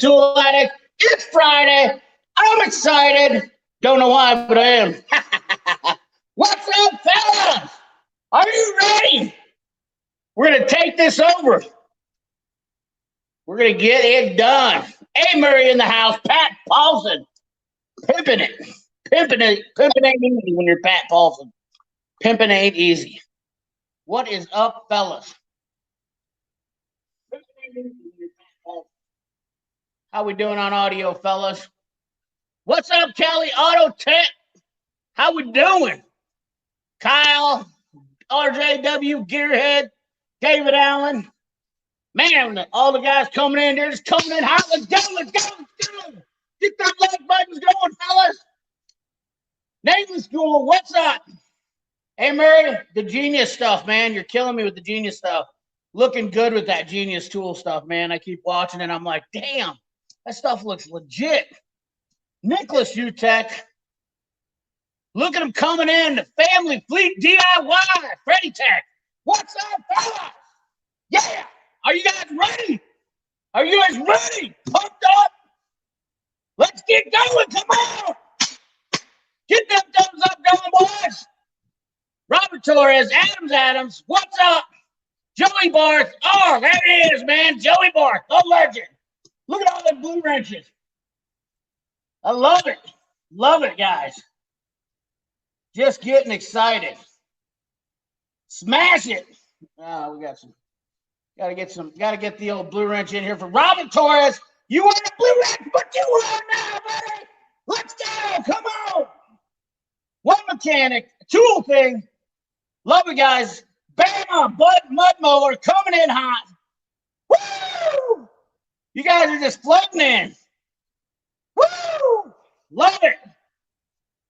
Tool Addict. It's Friday. I'm excited. Don't know why, but I am. What's up, fellas? Are you ready? We're going to take this over. We're going to get it done. A. Murray in the house. Pat Paulson. Pimping it. Pimping ain't easy when you're Pat Paulson. Pimping ain't easy. What is up, fellas? How we doing on audio, fellas? What's up, Kelly Auto Tech? How we doing? Kyle, RJW, Gearhead, David Allen. Man, all the guys coming in, they're just coming in hot. Let's go. Get that like buttons going, fellas. Nathan School, what's up? Hey, Murray, the genius stuff, man. You're killing me with the genius stuff. Looking good with that genius tool stuff, man. I keep watching and I'm like, damn, that stuff looks legit. Nicholas Utech. Look at him coming in. The Family Fleet DIY. Freddie Tech. What's up, fellas? Yeah. Are you guys ready? Are you guys ready? Pumped up? Let's get going. Come on. Get them thumbs up going, boys. Robert Torres, Adams, what's up? Joey Barth. Oh, there it is, man. Joey Barth, the legend. Look at all the blue wrenches. I love it. Love it, guys. Just getting excited. Smash it. Oh, we got some. Gotta get the old blue wrench in here for Robert Torres. You want a blue wrench? What you want now, buddy? Let's go. Come on. One mechanic, tool thing. Love it, guys. Bama, Bud Mud Mower coming in hot. Woo! You guys are just floating in. Woo! Love it.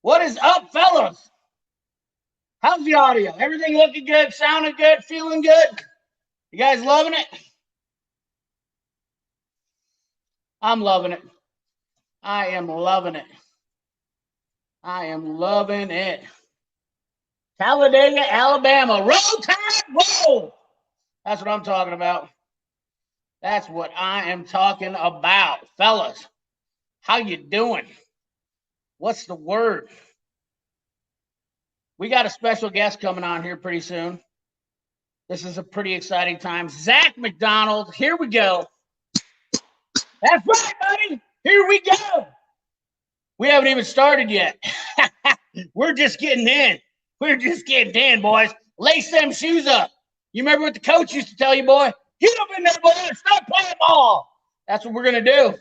What is up, fellas? How's the audio? Everything looking good, sounding good, feeling good? You guys loving it? I'm loving it. I am loving it. I am loving it. Talladega, Alabama. Roll Tide, roll. That's what I'm talking about. That's what I am talking about. Fellas, how you doing? What's the word? We got a special guest coming on here pretty soon. This is a pretty exciting time. Zach McDonald, here we go. That's right, buddy. Here we go. We haven't even started yet. We're just getting in. We're just getting in, boys. Lace them shoes up. You remember what the coach used to tell you, boy? Get up in there, boy. Stop playing ball. That's what we're going to do.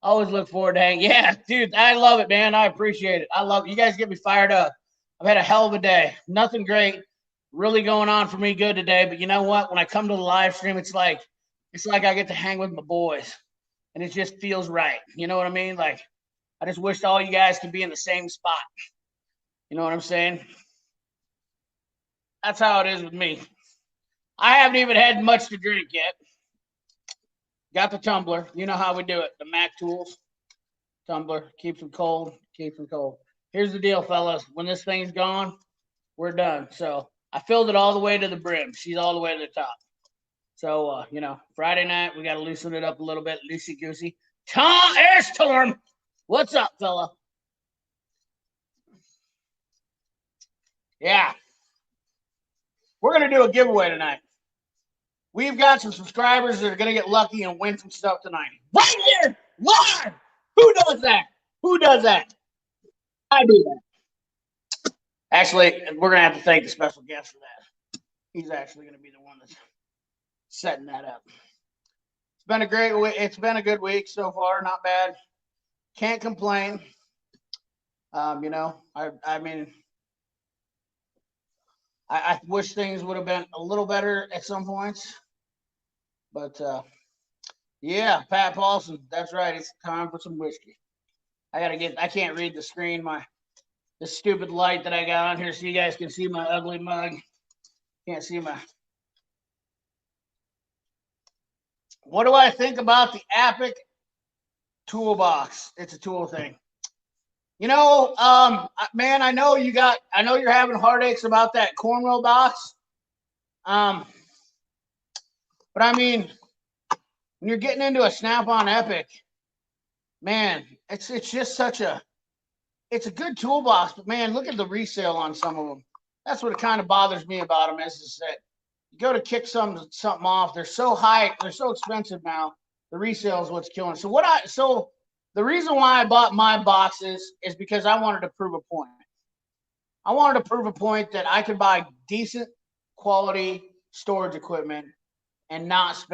Always look forward to hanging. Yeah, dude, I love it, man. I appreciate it. I love it. You guys get me fired up. I've had a hell of a day. Nothing great. Really going on for me good today. But you know what? When I come to the live stream, it's like I get to hang with my boys. And it just feels right. You know what I mean? Like, I just wish all you guys could be in the same spot. You know what I'm saying? That's how it is with me. I haven't even had much to drink yet. Got the tumbler. You know how we do it. The Mac Tools tumbler. Keeps them cold. Keeps them cold. Here's the deal, fellas. When this thing's gone, we're done. So I filled it all the way to the brim. She's all the way to the top. So, you know, Friday night, we got to loosen it up a little bit. Loosey-goosey. Tom Airstorm. What's up, fella? Yeah. We're going to do a giveaway tonight. We've got some subscribers that are going to get lucky and win some stuff tonight. Right here, live. Who does that? Who does that? I do that. Actually, we're going to have to thank the special guest for that. He's actually going to be the one that's setting that up. It's been a great week. It's been a good week so far. Not bad. Can't complain. You know, I mean, I wish things would have been a little better at some points. But, yeah, Pat Paulson. That's right. It's time for some whiskey. I can't read the screen. The stupid light that I got on here so you guys can see my ugly mug. Can't see my. What do I think about the Epic toolbox? It's a tool thing. You know, man, I know you're having heartaches about that cornrow box. But I mean, when you're getting into a Snap-on Epic, man, it's just such a it's a good toolbox, but man, look at the resale on some of them. That's what it kind of bothers me about them is that you go to kick something off, they're so high, they're so expensive now. The resale is what's killing. So the reason why I bought my boxes is because I wanted to prove a point. I wanted to prove a point that I could buy decent quality storage equipment and not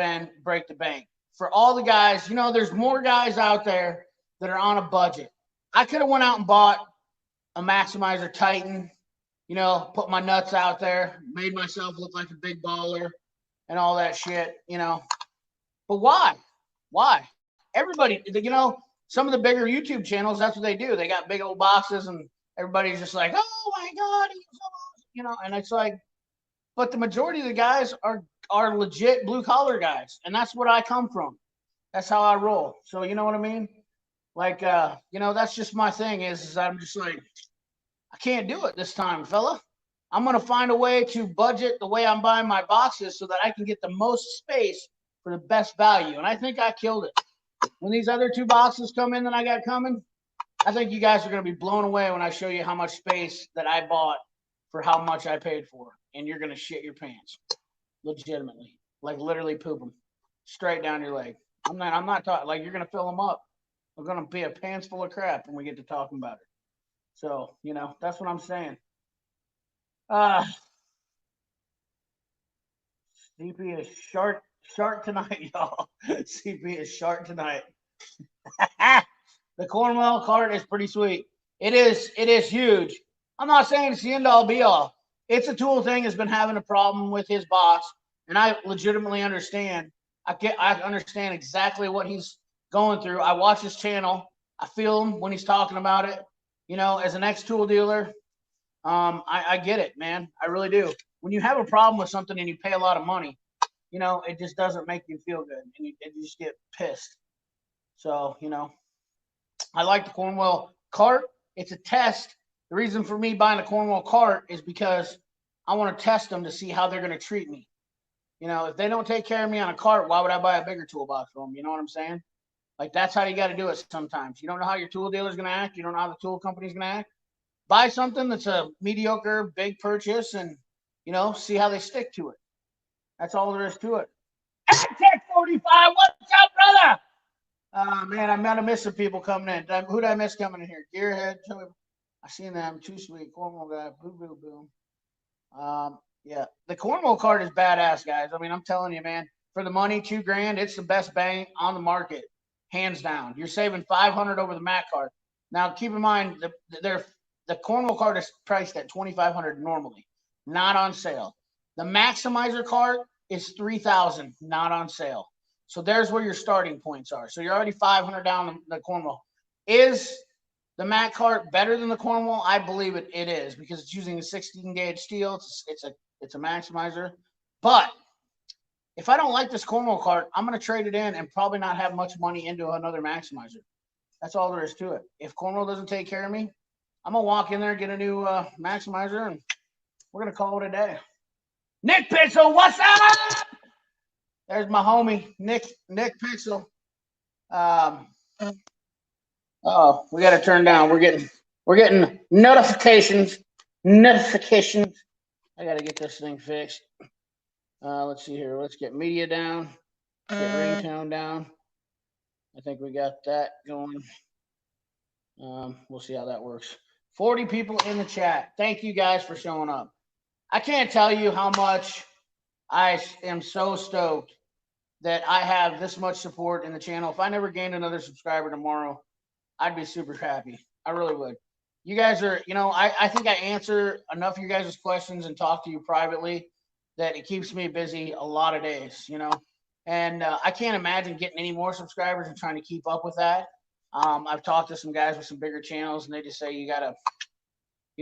break the bank. For all the guys, there's more guys out there that are on a budget. I could have went out and bought a Maximizer Titan, put my nuts out there, made myself look like a big baller and all that shit, But why? Why? Everybody, some of the bigger YouTube channels, that's what they do. They got big old boxes and everybody's just like, oh my God, and it's like, but the majority of the guys are legit blue collar guys. And that's what I come from. That's how I roll. So, you know what I mean? Like, that's just my thing is I'm just like, I can't do it this time, fella. I'm going to find a way to budget the way I'm buying my boxes so that I can get the most space for the best value. And I think I killed it. When these other two boxes come in that I got coming, I think you guys are going to be blown away when I show you how much space that I bought for how much I paid for. And you're going to shit your pants. Legitimately. Like literally poop them. Straight down your leg. I'm not talking, like you're going to fill them up. We're going to be a pants full of crap when we get to talking about it. So, that's what I'm saying. CP is sharp tonight, y'all. CP is sharp tonight. The Cornwell cart is pretty sweet. It is huge. I'm not saying it's the end all be all. It's a Tool thing has been having a problem with his box, and I legitimately understand. I understand exactly what he's going through. I watch his channel. I feel him when he's talking about it. As an ex-tool dealer, I get it, man. I really do. When you have a problem with something and you pay a lot of money, it just doesn't make you feel good, and you just get pissed. So, I like the Cornwell cart. It's a test. The reason for me buying a Cornwell cart is because I want to test them to see how they're going to treat me. If they don't take care of me on a cart, why would I buy a bigger toolbox for them? You know what I'm saying? Like, that's how you got to do it sometimes. You don't know how your tool dealer is going to act. You don't know how the tool company is going to act. Buy something that's a mediocre, big purchase and, see how they stick to it. That's all there is to it. Tech 45, what's up, brother? Man, I'm not missing people coming in. Who did I miss coming in here? Gearhead. I seen them. Too sweet. Cornwall guy. Boom, boom, boom. Yeah. The Cornwall cart is badass, guys. I mean, I'm telling you, man. For the money, $2,000, it's the best bang on the market. Hands down. You're saving $500 over the Mac cart. Now, keep in mind, the Cornwall cart is priced at $2,500 normally. Not on sale. The Maximizer cart is $3,000, not on sale. So there's where your starting points are. So you're already $500 down the Cornwall. Is the Mac cart better than the Cornwall? I believe it is because it's using a 16 gauge steel. It's a Maximizer. But if I don't like this Cornwall cart, I'm going to trade it in and probably not have much money into another Maximizer. That's all there is to it. If Cornwall doesn't take care of me, I'm going to walk in there, get a new Maximizer, and we're going to call it a day. Nick Pixel, what's up? There's my homie, Nick Pixel. Oh, we got to turn down. We're getting notifications. I got to get this thing fixed. Let's see here. Let's get media down. Get ringtone down. I think we got that going. We'll see how that works. 40 people in the chat. Thank you guys for showing up. I can't tell you how much I am so stoked that I have this much support in the channel. If I never gained another subscriber tomorrow, I'd be super happy. I really would. You guys are, I think I answer enough of you guys' questions and talk to you privately that it keeps me busy a lot of days, and I can't imagine getting any more subscribers and trying to keep up with that. I've talked to some guys with some bigger channels and they just say you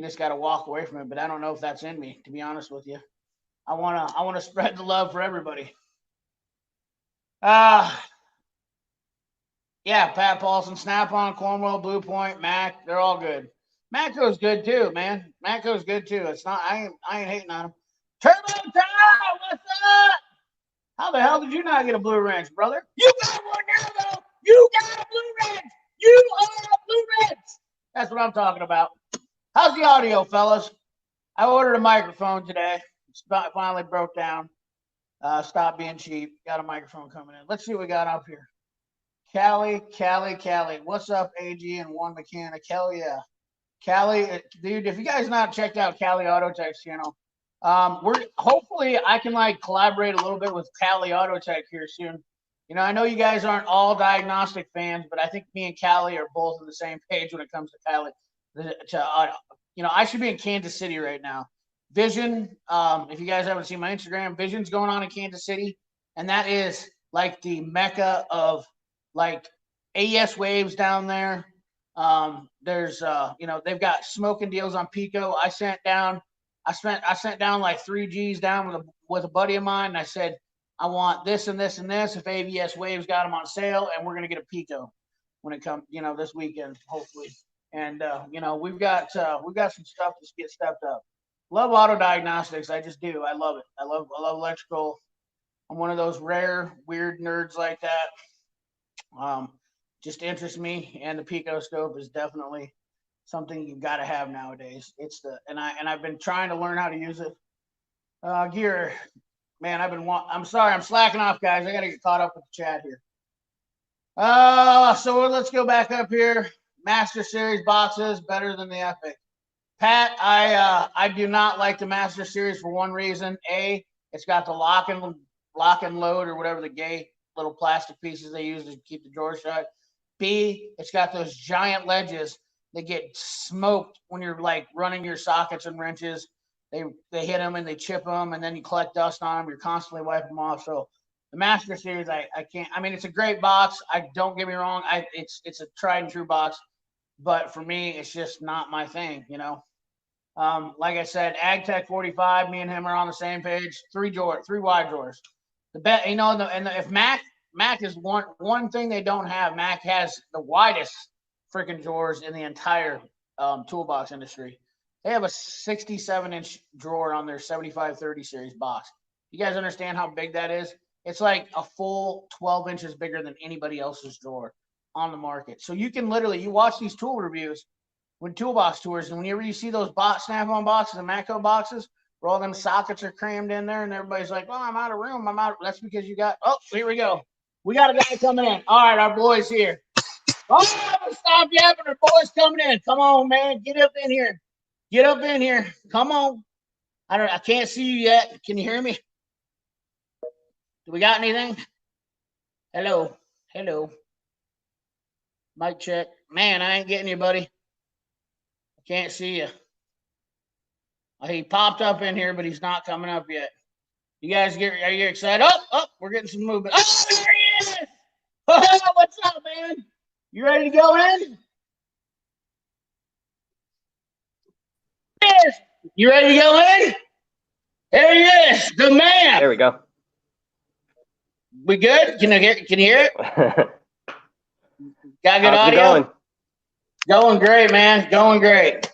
just gotta walk away from it, but I don't know if that's in me, to be honest with you. I wanna spread the love for everybody. Yeah, Pat Paulson, Snap-on, Cornwell, Blue Point, Mac, they're all good. Matco's good too, man. Matco's good too. It's not I ain't hating on him. Turbo Time, what's up? How the hell did you not get a blue wrench, brother? You got one now, though. You got a blue wrench. You are a blue wrench. That's what I'm talking about. How's the audio, fellas? I ordered a microphone today. It finally broke down. Stop being cheap. Got a microphone coming in. Let's see what we got up here. Callie. What's up, AG and One Mechanic? Hell yeah. Callie, dude, if you guys not checked out Callie Auto Tech's channel, hopefully I can like collaborate a little bit with Callie Auto Tech here soon. You know, I know you guys aren't all diagnostic fans, but I think me and Callie are both on the same page when it comes to Callie. You know, I should be in Kansas City right now. Vision, if you guys haven't seen my Instagram, Vision's going on in Kansas City, and that is like the mecca of like AES waves down there. There's you know, they've got smoking deals on Pico. I sent down like 3 G's down with a buddy of mine, and I said, I want this and this and this if ABS Waves got them on sale, and we're gonna get a Pico when it comes, you know, this weekend, hopefully. And you know, we've got some stuff to get stepped up. Love auto diagnostics. I just do. I love it. I love electrical. I'm one of those rare, weird nerds like that. Just interests me, and the Pico scope is definitely something you got to have nowadays. And I've been trying to learn how to use it. Gear, man, I'm sorry, I'm slacking off, guys. I got to get caught up with the chat here. So let's go back up here. Master Series boxes better than the Epic. Pat, I do not like the Master Series for one reason. A, it's got the lock and load or whatever the gay little plastic pieces they use to keep the drawer shut. B, it's got those giant ledges that get smoked when you're like running your sockets and wrenches. They hit them and they chip them, and then you collect dust on them. You're constantly wiping them off. So the Master Series, I can't. I mean, it's a great box. Don't get me wrong. It's a tried and true box, but for me, it's just not my thing. You know, like I said, AgTech 45. Me and him are on the same page. 3 wide drawers. The bet, you know, if Mac is one thing they don't have. Mac has the widest freaking drawers in the entire toolbox industry. They have a 67-inch drawer on their 7530 series box. You guys understand how big that is? It's like a full 12 inches bigger than anybody else's drawer on the market. So you can literally, you watch these tool reviews with toolbox tours, and whenever you see those snap-on boxes and Matco boxes where all them sockets are crammed in there, and everybody's like, "Oh, I'm out of room. That's because you got." Oh, here we go. We got a guy coming in. All right, our boy's here. Oh, stop yapping. Our boy's coming in. Come on, man. Get up in here. Get up in here. Come on. I can't see you yet. Can you hear me? Do we got anything? Hello. Mic check. Man, I ain't getting you, buddy. I can't see you. He popped up in here, but he's not coming up yet. You guys are you excited? Oh, we're getting some movement. Oh, there he is. Oh, what's up, man? You ready to go in? Yes. You ready to go in? There he is, the man. There we go. We good? Can you hear it? Got good How's audio? it going? Going great, man. Going great.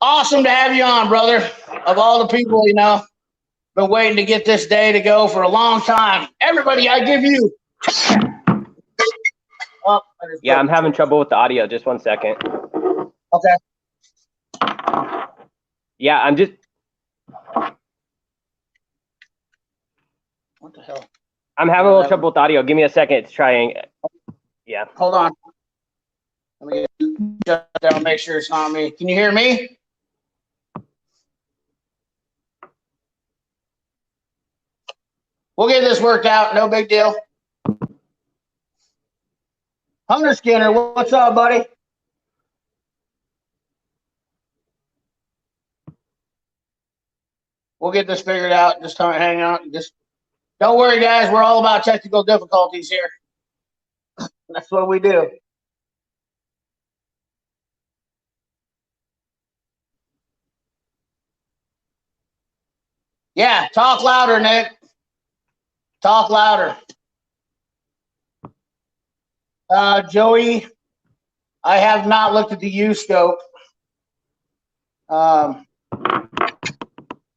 Awesome to have you on, brother. Of all the people, you know, been waiting to get this day to go for a long time. Everybody, I give you. Oh, yeah, I'm having trouble with the audio. Just 1 second. Okay. Yeah, I'm just. What the hell? I'm having a little trouble with the audio. Give me a second to try and. Yeah. Hold on. Let me get down, make sure it's not me. Can you hear me? We'll get this worked out. No big deal. Hunter Skinner, what's up, buddy? We'll get this figured out. Just hang out. Just don't worry, guys. We're all about technical difficulties here. That's what we do. Yeah, talk louder, Nick. Talk louder. Joey, I have not looked at the U scope. I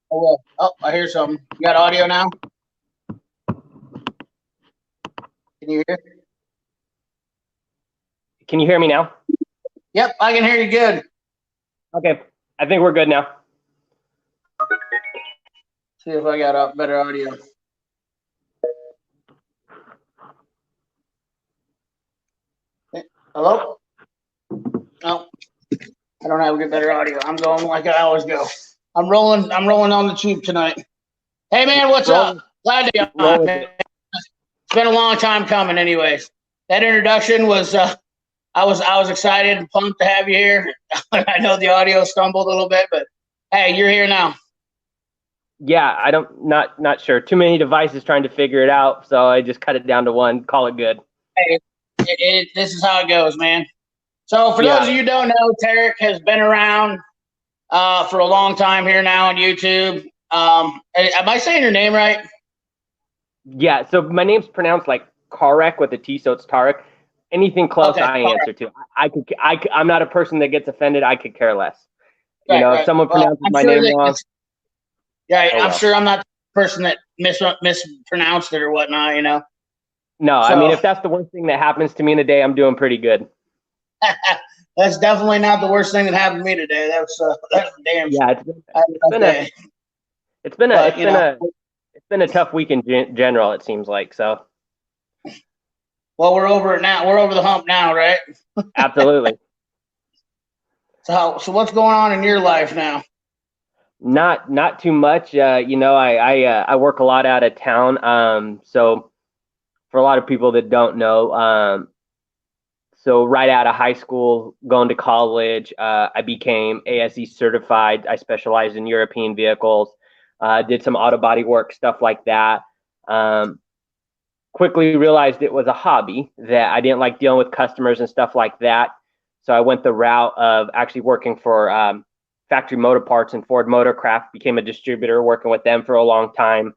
will. Oh, I hear something. You got audio now? Can you hear? Can you hear me now? Yep, I can hear you good. Okay, I think we're good now. See if I got better audio. Hello? No, I don't have a good better audio. I'm going like I always go. I'm rolling on the tube tonight. Hey man, what's up? Glad to be on. It's been a long time coming anyways. That introduction was I was excited and pumped to have you here. I know the audio stumbled a little bit, but hey, you're here now. Yeah, not sure. Too many devices trying to figure it out, so I just cut it down to one, call it good. Hey, this is how it goes, man. So for those of you who don't know, Tarek has been around for a long time here now on YouTube. Am I saying your name right? Yeah, so my name's pronounced like Karek with a T, so it's Tarek. Anything close, okay, I answer to. I'm not a person that gets offended. I could care less. You know, if someone pronounces my name wrong. Yeah, I'm sure I'm not the person that mispronounced it or whatnot, you know. No, so, I mean, if that's the worst thing that happens to me in a day, I'm doing pretty good. That's definitely not the worst thing that happened to me today. That's damn. Yeah, it's been a tough week in general. It seems like so. Well, we're over it now. We're over the hump now, right? Absolutely. So what's going on in your life now? Not too much. You know, I work a lot out of town. So for a lot of people that don't know, so right out of high school, going to college, I became ASE certified. I specialized in European vehicles. Did some auto body work, stuff like that. Quickly realized it was a hobby, that I didn't like dealing with customers and stuff like that. So I went the route of actually working for Factory Motor Parts and Ford Motorcraft, became a distributor, working with them for a long time.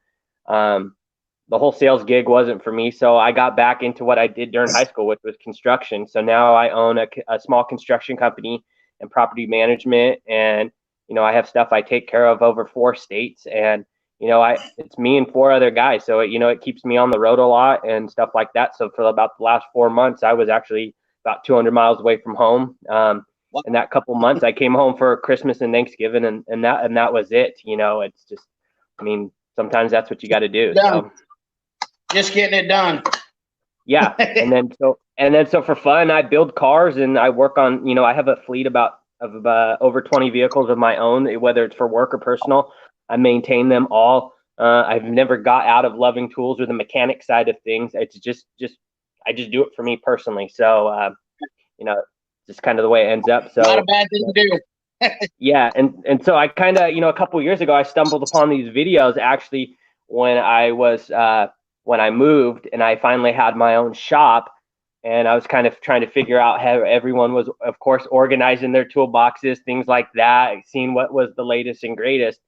The whole sales gig wasn't for me, so I got back into what I did during high school, which was construction. So now I own a small construction company and property management, and you know, I have stuff I take care of over 4 states, and you know, it's me and 4 other guys, so you know, it keeps me on the road a lot and stuff like that. So for about the last 4 months, I was actually about 200 miles away from home. In that couple months, I came home for Christmas and Thanksgiving, and that was it. You know, it's just, I mean, sometimes that's what you got to do. So. Just getting it done. Yeah, and then so for fun, I build cars and I work on. You know, I have a fleet of over 20 vehicles of my own, whether it's for work or personal. I maintain them all. I've never got out of loving tools or the mechanic side of things. It's just I just do it for me personally. So you know, just kind of the way it ends up. So not a bad thing to do. Yeah, and so I kind of, you know, a couple of years ago, I stumbled upon these videos actually when I moved and I finally had my own shop, and I was kind of trying to figure out how everyone was, of course, organizing their toolboxes, things like that, seeing what was the latest and greatest,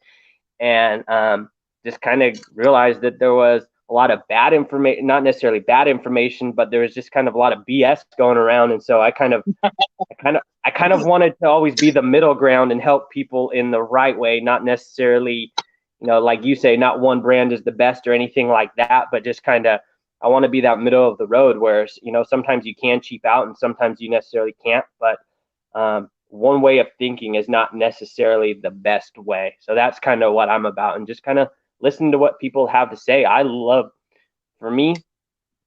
and just kind of realized that there was a lot of bad information, not necessarily bad information, but there was just kind of a lot of BS going around. And so I kind of wanted to always be the middle ground and help people in the right way, not necessarily, you know, like you say, not one brand is the best or anything like that, but just kind of, I want to be that middle of the road where, you know, sometimes you can cheap out and sometimes you necessarily can't, but one way of thinking is not necessarily the best way. So that's kind of what I'm about, and just kind of listen to what people have to say. For me,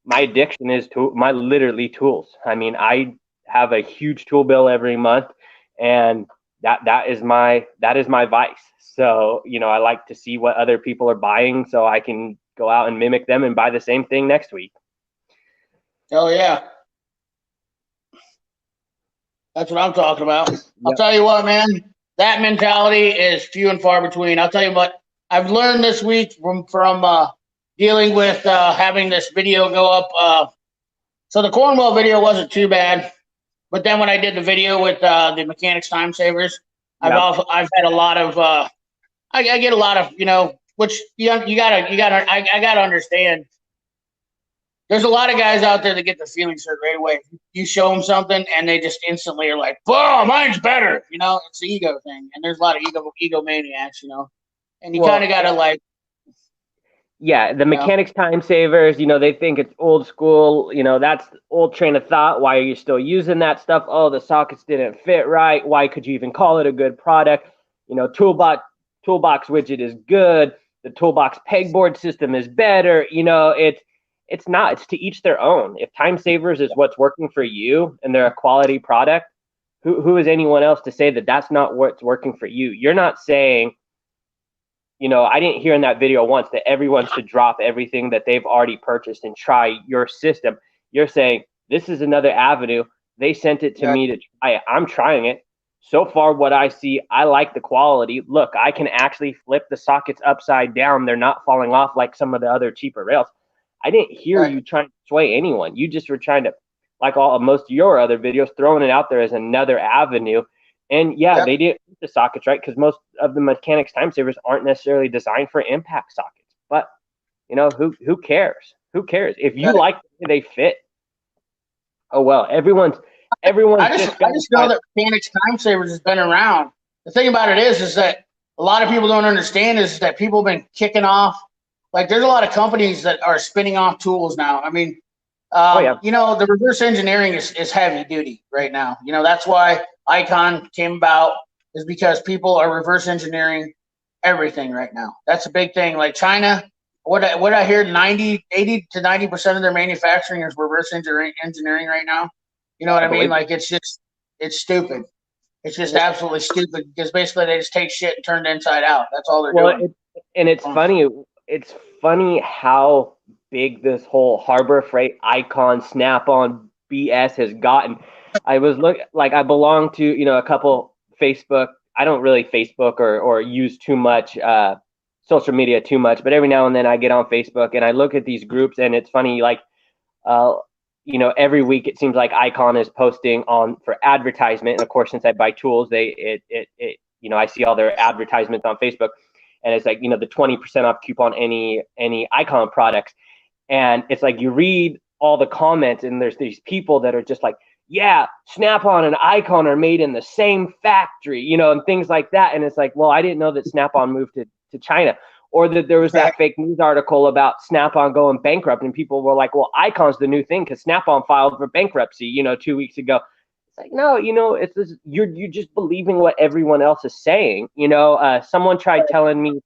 my addiction is literally tools. I mean, I have a huge tool bill every month, and that is my vice. So, you know, I like to see what other people are buying so I can go out and mimic them and buy the same thing next week. Oh yeah. That's what I'm talking about. Yep. I'll tell you what, man, that mentality is few and far between. I'll tell you what, I've learned this week from dealing with having this video go up. So the Cornwall video wasn't too bad, but then when I did the video with the mechanics time savers, yep. I've had a lot of I get a lot of, you know, which you gotta I gotta understand. There's a lot of guys out there that get the feelings hurt right away. You show them something, and they just instantly are like, "Oh, mine's better." You know, it's the ego thing, and there's a lot of egomaniacs. You know, and you kind of gotta like. yeah, the You know? mechanics time savers, they think it's old school, that's the old train of thought. Why are you still using that stuff? Oh, the sockets didn't fit right. Why could you even call it a good product? Toolbox widget is good. The toolbox pegboard system is better. It's not. It's to each their own. If time savers is what's working for you and they're a quality product, who is anyone else to say that that's not what's working for you? You're not saying, I didn't hear in that video once that everyone should drop everything that they've already purchased and try your system. You're saying this is another avenue. They sent it to me to try it. I'm trying it. So far, what I see, I like the quality. Look, I can actually flip the sockets upside down. They're not falling off like some of the other cheaper rails. I didn't hear you trying to sway anyone. You just were trying to, like most of your other videos, throwing it out there as another avenue. And yeah, they didn't put the sockets right because most of the mechanics time savers aren't necessarily designed for impact sockets. But who cares? Who cares if you like the way they fit? Oh well, everyone's. I just know that mechanics time savers has been around. The thing about it is that a lot of people don't understand is that people have been kicking off. Like there's a lot of companies that are spinning off tools now. I mean, the reverse engineering is heavy duty right now. That's why Icon came about, is because people are reverse engineering everything right now. That's a big thing. Like China, what I hear, 80 to 90% of their manufacturing is reverse engineering right now. You know what I mean? Like it's stupid. It's just absolutely stupid because basically they just take shit and turn it inside out. That's all they're doing. And it's funny. It's funny how big this whole Harbor Freight, Icon, Snap-on BS has gotten. I belong to a couple Facebook. I don't really Facebook or use too much social media too much, but every now and then I get on Facebook and I look at these groups, and it's funny. Every week it seems like Icon is posting on for advertisement, and of course, since I buy tools, I see all their advertisements on Facebook, and it's like the 20% off coupon any Icon products, and it's like you read all the comments, and there's these people that are just like, yeah, Snap-on and Icon are made in the same factory, and things like that, and it's like, well, I didn't know that Snap-on moved to China. Or that there was that fake news article about Snap-on going bankrupt, and people were like, well, Icon's the new thing because Snap-on filed for bankruptcy, 2 weeks ago. It's like, no, it's this, you're just believing what everyone else is saying. Someone tried telling me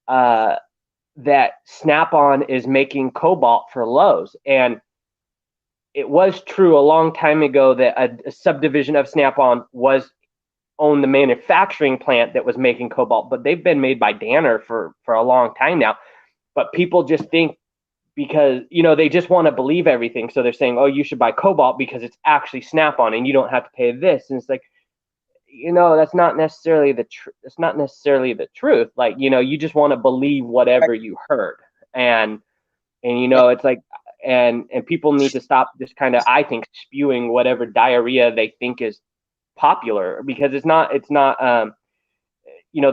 that Snap-on is making cobalt for Lowe's, and it was true a long time ago that a subdivision of Snap-on owned the manufacturing plant that was making cobalt, but they've been made by Danner for a long time now. But people just think because, they just want to believe everything. So they're saying, oh, you should buy cobalt because it's actually Snap-on and you don't have to pay this. And it's like, that's not necessarily the it's not necessarily the truth. Like, you just want to believe whatever you heard. And it's like, and people need to stop just kind of, I think, spewing whatever diarrhea they think is popular, because it's not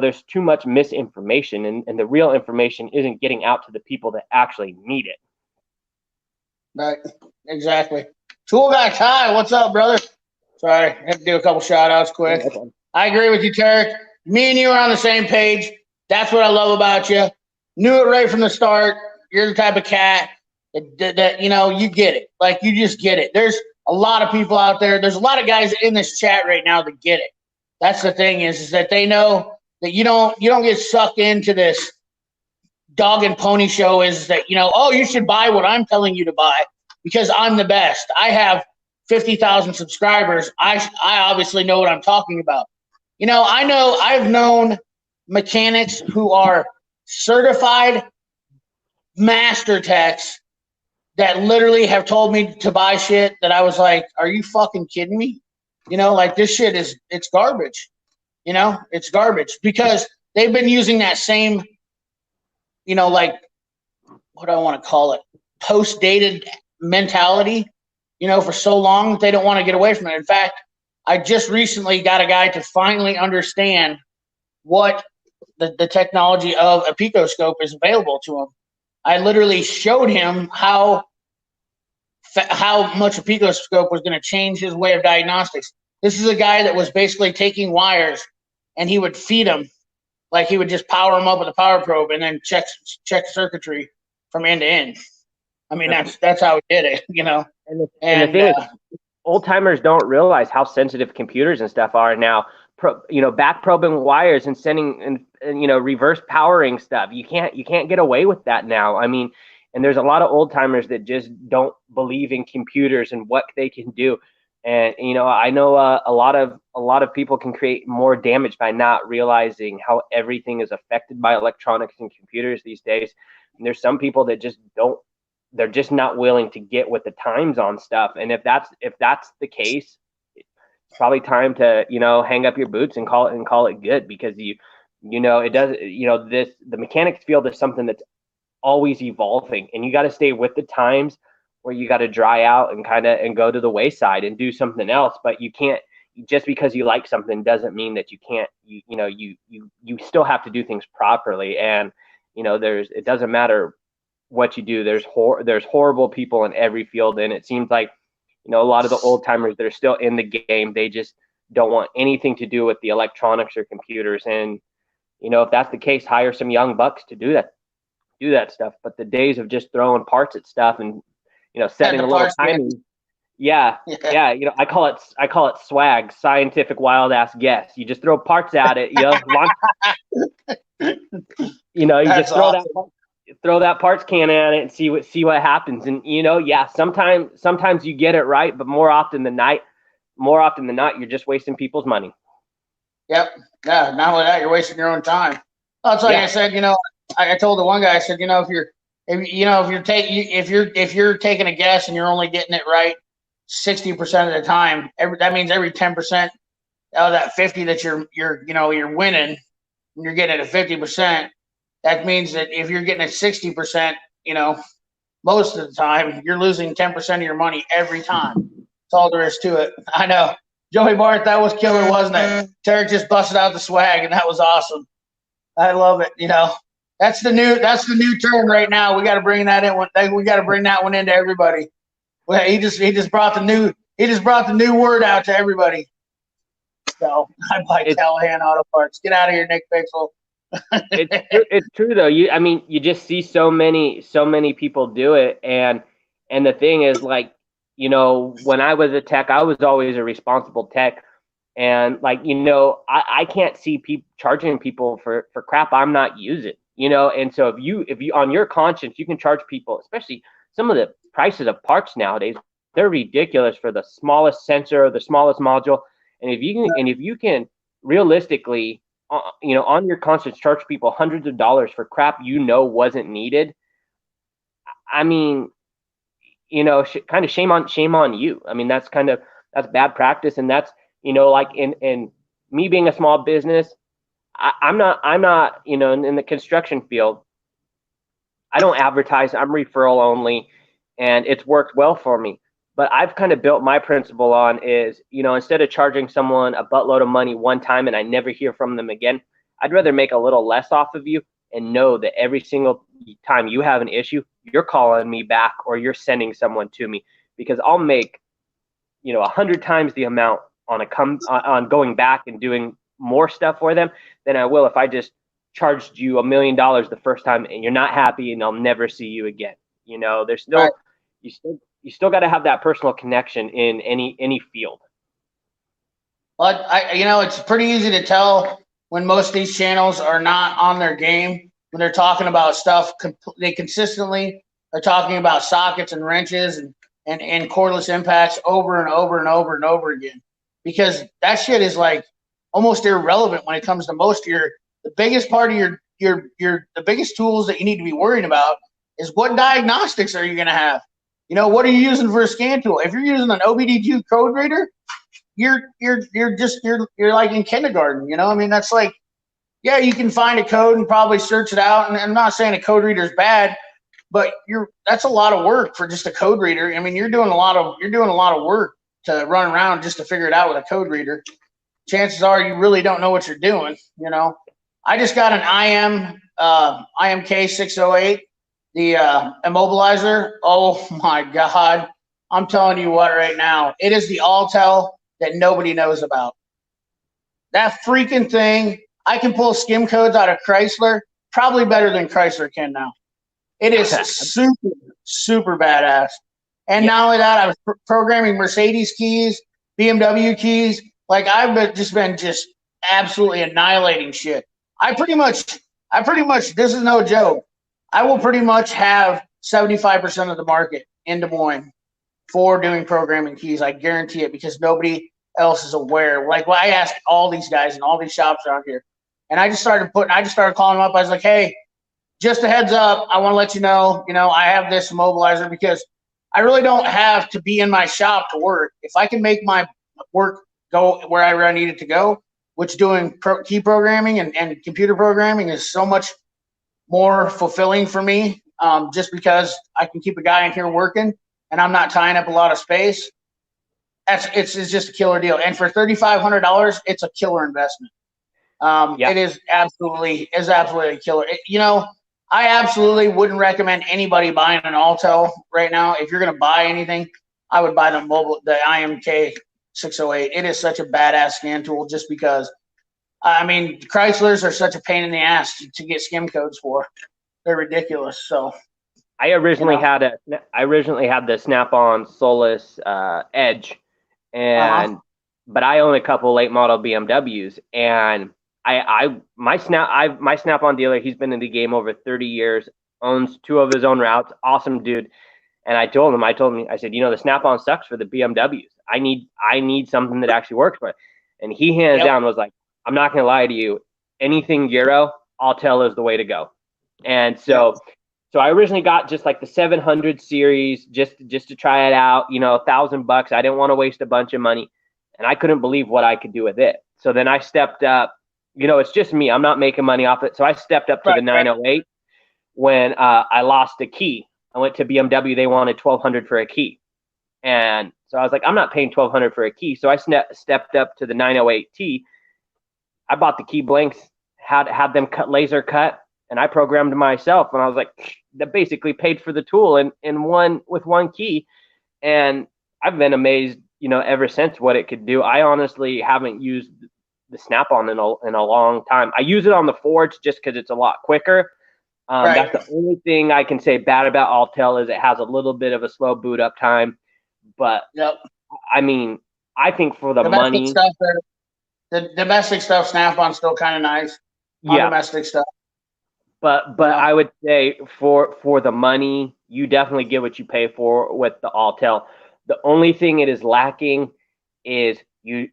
there's too much misinformation, and the real information isn't getting out to the people that actually need it. Right, exactly. Tool Guy Ty, what's up, brother? Sorry, I had to do a couple shout outs quick. I agree with you, Tarek. Me and you are on the same page. That's what I love about you. Knew it right from the start. You're the type of cat that you get it. Like, you just get it. There's a lot of people out there. There's a lot of guys in this chat right now that get it. That's the thing is that they know that you don't get sucked into this dog and pony show. Is that oh, you should buy what I'm telling you to buy because I'm the best. I have 50,000 subscribers. I obviously know what I'm talking about. I've known mechanics who are certified master techs that literally have told me to buy shit that I was like, are you fucking kidding me? Like, this shit it's garbage. It's garbage because they've been using that same, like, what do I want to call it? Post-dated mentality, for so long that they don't want to get away from it. In fact, I just recently got a guy to finally understand what the technology of a picoscope is available to him. I literally showed him how much a picoscope was going to change his way of diagnostics. This is a guy that was basically taking wires and he would feed them Like he would just power them up with a power probe and then check circuitry from end to end. I mean, that's how he did it, And the thing is, old timers don't realize how sensitive computers and stuff are now. Back probing wires and sending and reverse powering stuff. You can't get away with that now. I mean, and there's a lot of old timers that just don't believe in computers and what they can do. And I know a lot of people can create more damage by not realizing how everything is affected by electronics and computers these days. And there's some people that just don't. They're just not willing to get with the times on stuff. And if that's the case, it's probably time to hang up your boots and call it good, because it does the mechanics field is something that's always evolving, and you got to stay with the times, or you got to dry out and go to the wayside and do something else. But you can't, just because you like something doesn't mean that you can't. You still have to do things properly, and it doesn't matter what you do. There's horrible people in every field, and it seems like a lot of the old timers that are still in the game, they just don't want anything to do with the electronics or computers. And if that's the case, hire some young bucks to do that stuff. But the days of just throwing parts at stuff and setting a little timing, yeah. I call it swag, scientific wild ass guess. You just throw parts at it, you just throw that parts can at it and see what happens. And sometimes you get it right, but more often than not, you're just wasting people's money. Yep. Yeah. Not only that, you're wasting your own time. That's like I said. I told the one guy, I said, if you're taking a guess and you're only getting it right 60% of the time, that means every 10% out of that 50 that you're winning, when you're getting it at 50%. That means that if you're getting it 60%, most of the time, you're losing 10% of your money every time. That's all there is to it. I know. Joey Bart, that was killer, wasn't it? Tarek just busted out the swag, and that was awesome. I love it. That's the new term right now. We got to bring that in. We got to bring that one into everybody. Well, he just brought the new word out to everybody. So I buy Callahan Auto Parts. Get out of here, Nick Pixel. It's true though. You just see so many people do it, and the thing is, when I was a tech, I was always a responsible tech, and I can't see people charging people for crap I'm not using, and so if you on your conscience, you can charge people, especially some of the prices of parts nowadays, they're ridiculous for the smallest sensor or the smallest module, and if you can realistically on your conscience charge people hundreds of dollars for crap wasn't needed, I mean, kind of shame on you. I mean, that's bad practice, and that's in me being a small business, I'm not in the construction field. I don't advertise. I'm referral only, and it's worked well for me. But I've kind of built my principle on is, instead of charging someone a buttload of money one time and I never hear from them again, I'd rather make a little less off of you and know that every single time you have an issue, you're calling me back or you're sending someone to me, because I'll make, 100 times the amount on going back and doing more stuff for them than I will if I just charged you $1 million the first time and you're not happy and I'll never see you again. There's still, right. You still got to have that personal connection in any field. Well, it's pretty easy to tell when most of these channels are not on their game, when they're talking about stuff. They consistently are talking about sockets and wrenches and cordless impacts over and over and over and over again, because that shit is almost irrelevant when it comes to most of the biggest part of the biggest tools that you need to be worrying about is what diagnostics are you going to have. What are you using for a scan tool? If you're using an OBD2 code reader, you're like in kindergarten. I mean, that's you can find a code and probably search it out. And I'm not saying a code reader is bad, but that's a lot of work for just a code reader. I mean, you're doing a lot of work to run around just to figure it out with a code reader. Chances are you really don't know what you're doing. I just got an IMK 608. The immobilizer, oh my God. I'm telling you what right now, it is the Altel that nobody knows about. That freaking thing, I can pull skim codes out of Chrysler probably better than Chrysler can now. It is super, super badass. And not only that, I was programming Mercedes keys, BMW keys. Like I've just been absolutely annihilating shit. I pretty much, this is no joke. I will pretty much have 75% of the market in Des Moines for doing programming keys. I guarantee it, because nobody else is aware. Like, well, I asked all these guys in all these shops around here, and I just started calling them up. I was like, hey, just a heads up, I want to let you know, I have this immobilizer, because I really don't have to be in my shop to work. If I can make my work go where I need it to go, which doing key programming and computer programming is so much more fulfilling for me, just because I can keep a guy in here working and I'm not tying up a lot of space. It's just a killer deal. And for $3,500, it's a killer investment. It is absolutely a killer. I absolutely wouldn't recommend anybody buying an Altel right now. If you're going to buy anything, I would buy the IMK 608. It is such a badass scan tool, just because, Chryslers are such a pain in the ass to get skim codes for. They're ridiculous. So I originally had the Snap-on Solus Edge, but I own a couple late model BMWs, and my Snap-on dealer, he's been in the game over 30 years, owns 2 of his own routes, awesome dude. And I told him, I said, the Snap-on sucks for the BMWs. I need something that actually works for it. And he hands down was like, I'm not gonna lie to you, anything Euro, Altel is the way to go. And so I originally got just like the 700 series just to try it out, $1,000. I didn't want to waste a bunch of money, and I couldn't believe what I could do with it. So then I stepped up. It's just me. I'm not making money off it. So I stepped up to the 908 when I lost a key. I went to BMW. They wanted $1,200 for a key. And so I was like, I'm not paying $1,200 for a key. So I stepped up to the 908T. I bought the key blanks, had them laser cut, and I programmed myself. And I was like, that basically paid for the tool with one key. And I've been amazed, ever since what it could do. I honestly haven't used the Snap-on in a long time. I use it on the Forge just because it's a lot quicker. That's the only thing I can say bad about Altel, is it has a little bit of a slow boot up time. But I think for the money, the domestic stuff, Snap-on's still kind of nice. Domestic stuff. But I would say for the money, you definitely get what you pay for with the Altel. The only thing it is lacking is you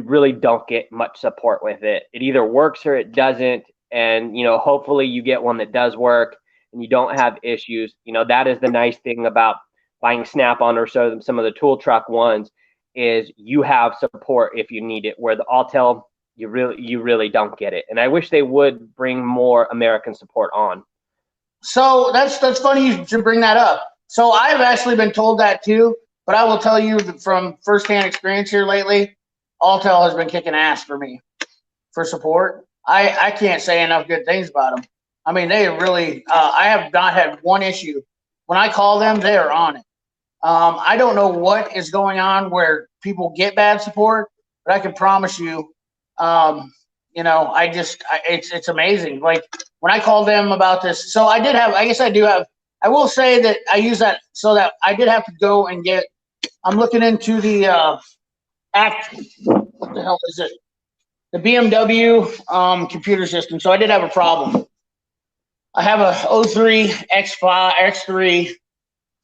really don't get much support with it. It either works or it doesn't. And, hopefully you get one that does work and you don't have issues. That is the nice thing about buying Snap-on or some of the tool truck ones, is you have support if you need it, where the Altel, you really don't get it. And I wish they would bring more American support on. So that's funny you should bring that up. So I've actually been told that too, but I will tell you from firsthand experience here lately, Altel has been kicking ass for me for support. I can't say enough good things about them. They really, I have not had one issue. When I call them, they are on it. I don't know what is going on where people get bad support, but I can promise you, it's amazing. Like when I called them about this, so I will say that I use that so that I did have to go and I'm looking into the what the hell is it? The BMW computer system. So I did have a problem. I have a 03 X3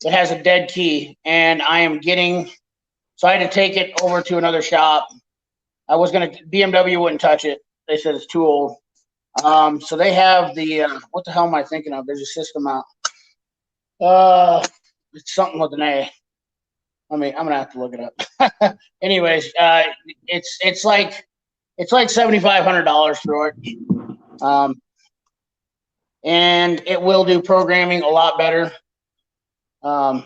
that has a dead key, and so I had to take it over to another shop. BMW wouldn't touch it. They said it's too old. So they have the, what the hell am I thinking of? There's a system out. It's something with an A. I'm gonna have to look it up. Anyways, it's like $7,500 for it. And it will do programming a lot better. And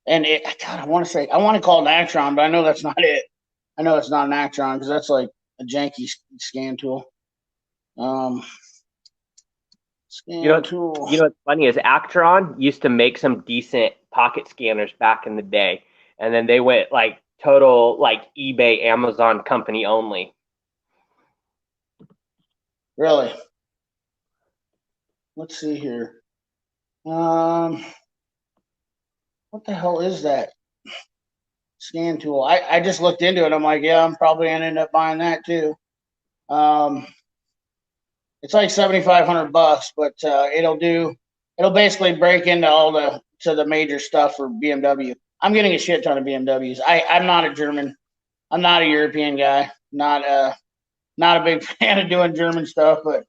I want to call it an Actron, but I know that's not it. I know it's not an Actron because that's like a janky scan tool. Tool. What's funny is Actron used to make some decent pocket scanners back in the day, and then they went like total like eBay, Amazon company only. Really? Let's see here. What the hell is that scan tool? I just looked into it. I'm like, yeah, I'm probably gonna end up buying that too. It's like $7,500, but it'll basically break into the major stuff for BMW. I'm getting a shit ton of BMWs. I'm not a German. I'm not a European guy. Not a big fan of doing German stuff, but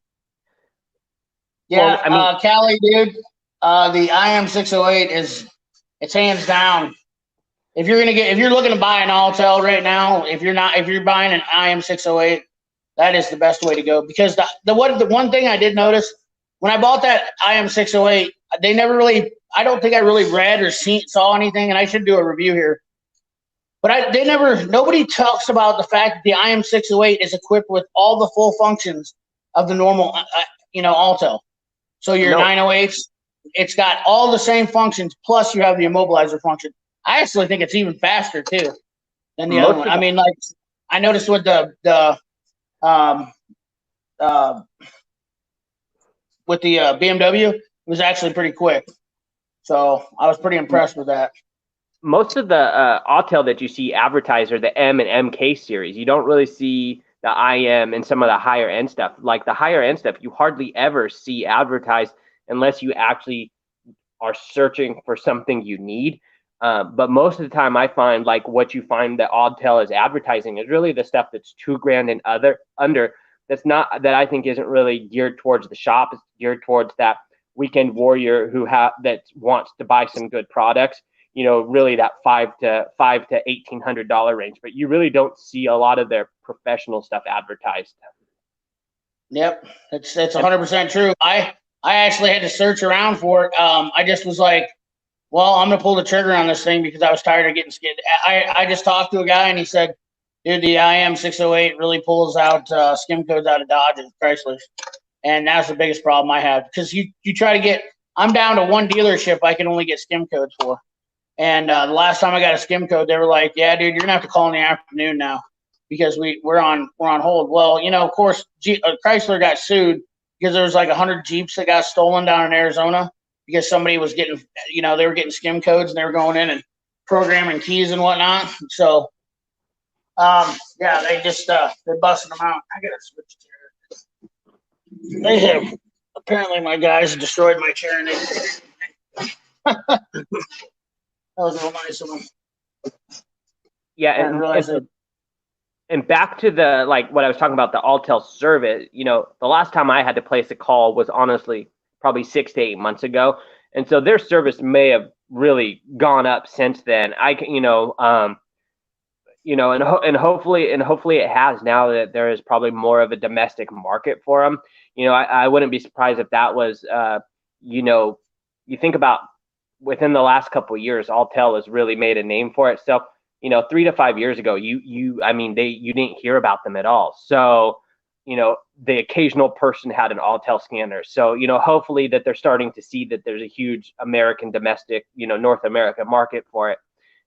yeah, Well, I mean, Cali, dude. The IM608 it's hands down. If you're looking to buy an Altel right now, if you're buying an IM608, that is the best way to go, because the one thing I did notice when I bought that IM608, they never really, I don't think I really read or saw anything, and I should do a review here. But nobody talks about the fact that the IM608 is equipped with all the full functions of the normal, Altel. So your no, 908s, it's got all the same functions, plus you have the immobilizer function. I actually think it's even faster too than the other most one. of I the, mean, like I noticed with um, the BMW, it was actually pretty quick. So I was pretty impressed with that. most of the Autel that you see advertised are the M and MK series. You don't really see the IM and some of the higher end stuff. Like the higher end stuff, you hardly ever see advertised unless you actually are searching for something you need. But most of the time, I find like what you find that Autel is advertising is really the stuff that's $2,000 and under. That's not that I think isn't really geared towards the shop. It's geared towards that weekend warrior that wants to buy some good products. Really that five to $1,800 range. But you really don't see a lot of their professional stuff advertised. Yep, that's 100% true. I actually had to search around for it. I just was like, well, I'm gonna pull the trigger on this thing because I was tired of getting skinned. I just talked to a guy and he said, dude, the IM608 really pulls out skim codes out of Dodge and Chrysler, and that's the biggest problem I have, because you try to get. I'm down to one dealership I can only get skim codes for, and the last time I got a skim code, they were like, yeah, dude, you're gonna have to call in the afternoon now because we're on hold. Well, of course, Chrysler got sued because there was like 100 Jeeps that got stolen down in Arizona because somebody was getting, they were getting skim codes and they were going in and programming keys and whatnot. So, yeah, they just they're busting them out. I gotta switch chairs. They have apparently my guys destroyed my chair and that was real nice of them. Yeah, and back to the like what I was talking about, the Altel service. The last time I had to place a call was honestly probably 6 to 8 months ago, and so their service may have really gone up since then. And hopefully it has, now that there is probably more of a domestic market for them. I wouldn't be surprised if that was, you think about within the last couple of years, Altel has really made a name for itself. 3 to 5 years ago, you didn't hear about them at all. So, the occasional person had an Altel scanner. So, hopefully that they're starting to see that there's a huge American domestic, North America market for it,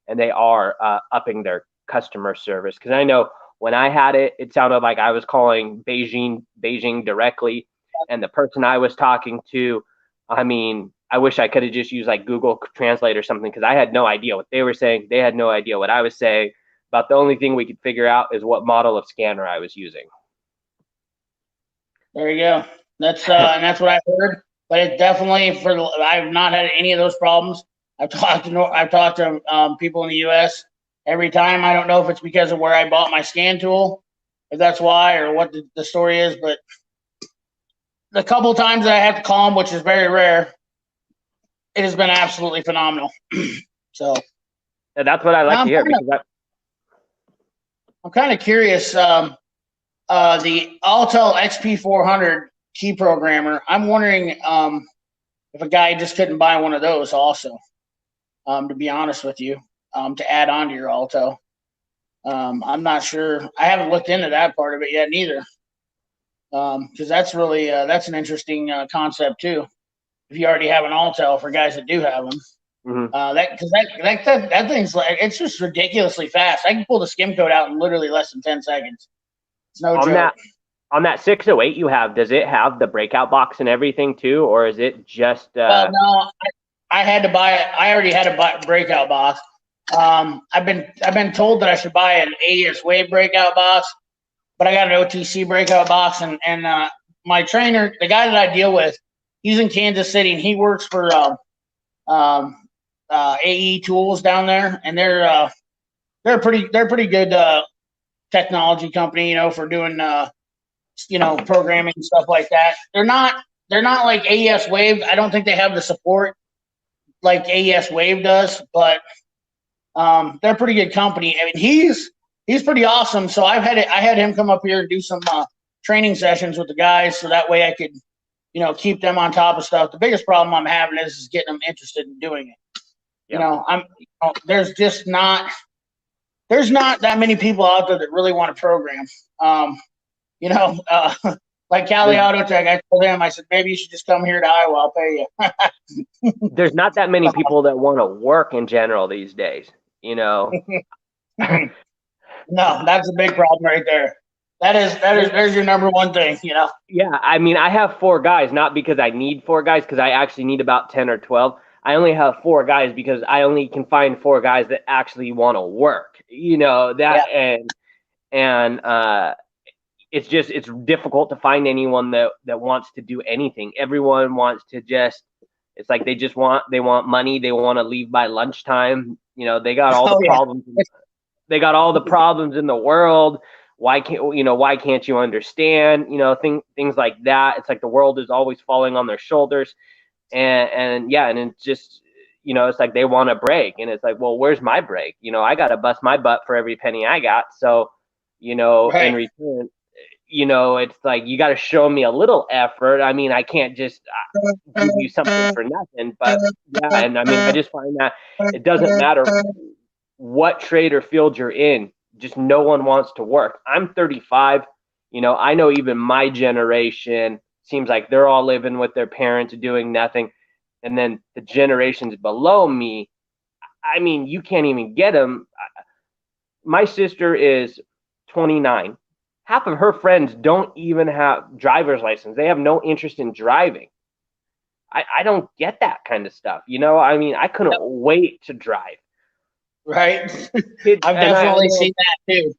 and they are upping their customer service. Because I know when I had it, it sounded like I was calling Beijing directly, and the person I was talking to, I wish I could have just used like Google Translate or something, because I had no idea what they were saying. They had no idea what I was saying. About the only thing we could figure out is what model of scanner I was using. There you go. That's and that's what I heard. But it definitely I've not had any of those problems. I've talked to people in the U.S. every time. I don't know if it's because of where I bought my scan tool, if that's why, or what the story is. But the couple of times that I have to call them, which is very rare, it has been absolutely phenomenal. So that's what I like to hear. I'm kind of curious. The Altel XP400 key programmer. I'm wondering if a guy just couldn't buy one of those also. To be honest with you, to add on to your Alto. I'm not sure. I haven't looked into that part of it yet neither. Because that's really that's an interesting concept too. If you already have an Altel, for guys that do have them, that thing's like, it's just ridiculously fast. I can pull the skim code out in literally less than 10 seconds. It's no joke. On that 608 you have, does it have the breakout box and everything too, or is it just? Well, no, I had to buy it. I already had a breakout box. I've been told that I should buy an AES Wave breakout box, but I got an OTC breakout box, and my trainer, the guy that I deal with, he's in Kansas City, and he works for AE Tools down there, and they're pretty good technology company, for doing programming and stuff like that. They're not like AES Wave. I don't think they have the support like AES Wave does, but they're a pretty good company. I mean, he's pretty awesome. So I had him come up here and do some training sessions with the guys, so that way I could keep them on top of stuff. The biggest problem I'm having is getting them interested in doing it. Yep. There's not that many people out there that really want to program. Like Cali Auto Tech, I told him, I said, maybe you should just come here to Iowa. I'll pay you. There's not that many people that want to work in general these days, No, that's a big problem right there. There's your number one thing, Yeah, I mean, I have 4 guys, not because I need 4 guys, because I actually need about 10 or 12. I only have 4 guys because I only can find 4 guys that actually want to work, and it's difficult to find anyone that wants to do anything. Everyone wants to it's like they want money. They want to leave by lunchtime. They got all the problems. They got all the problems in the world. Why can't you understand? Things like that. It's like the world is always falling on their shoulders. And it's just, it's like they want a break, and it's like, well, where's my break? I got to bust my butt for every penny I got. So, right. In return, it's like, you got to show me a little effort. I mean, I can't just give you something for nothing, but yeah. And I mean, I just find that it doesn't matter what trade or field you're in, just no one wants to work. I'm 35. I know even my generation seems like they're all living with their parents doing nothing. And then the generations below me, I mean, you can't even get them. My sister is 29. Half of her friends don't even have driver's license. They have no interest in driving. I don't get that kind of stuff. I mean, I couldn't wait to drive. Right. I've definitely seen that too.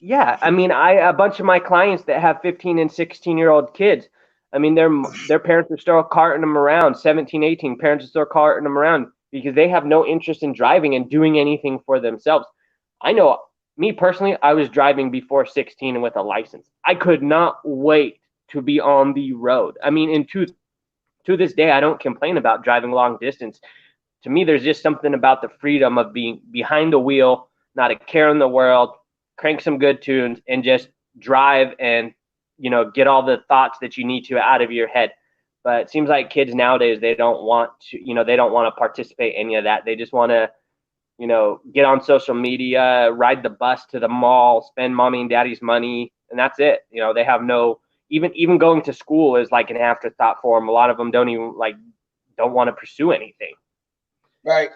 Yeah. I mean, a bunch of my clients that have 15 and 16-year-old kids, I mean, their parents are still carting them around, 17, 18, parents are still carting them around because they have no interest in driving and doing anything for themselves. I know, me personally, I was driving before 16 and with a license. I could not wait to be on the road. I mean, and to this day, I don't complain about driving long distance. To me, there's just something about the freedom of being behind the wheel, not a care in the world, crank some good tunes, and just drive and, get all the thoughts that you need to out of your head. But it seems like kids nowadays, they don't want to participate in any of that. They just want to, get on social media, ride the bus to the mall, spend mommy and daddy's money, and that's it. They have no, even going to school is like an afterthought for them. A lot of them don't want to pursue anything. Right.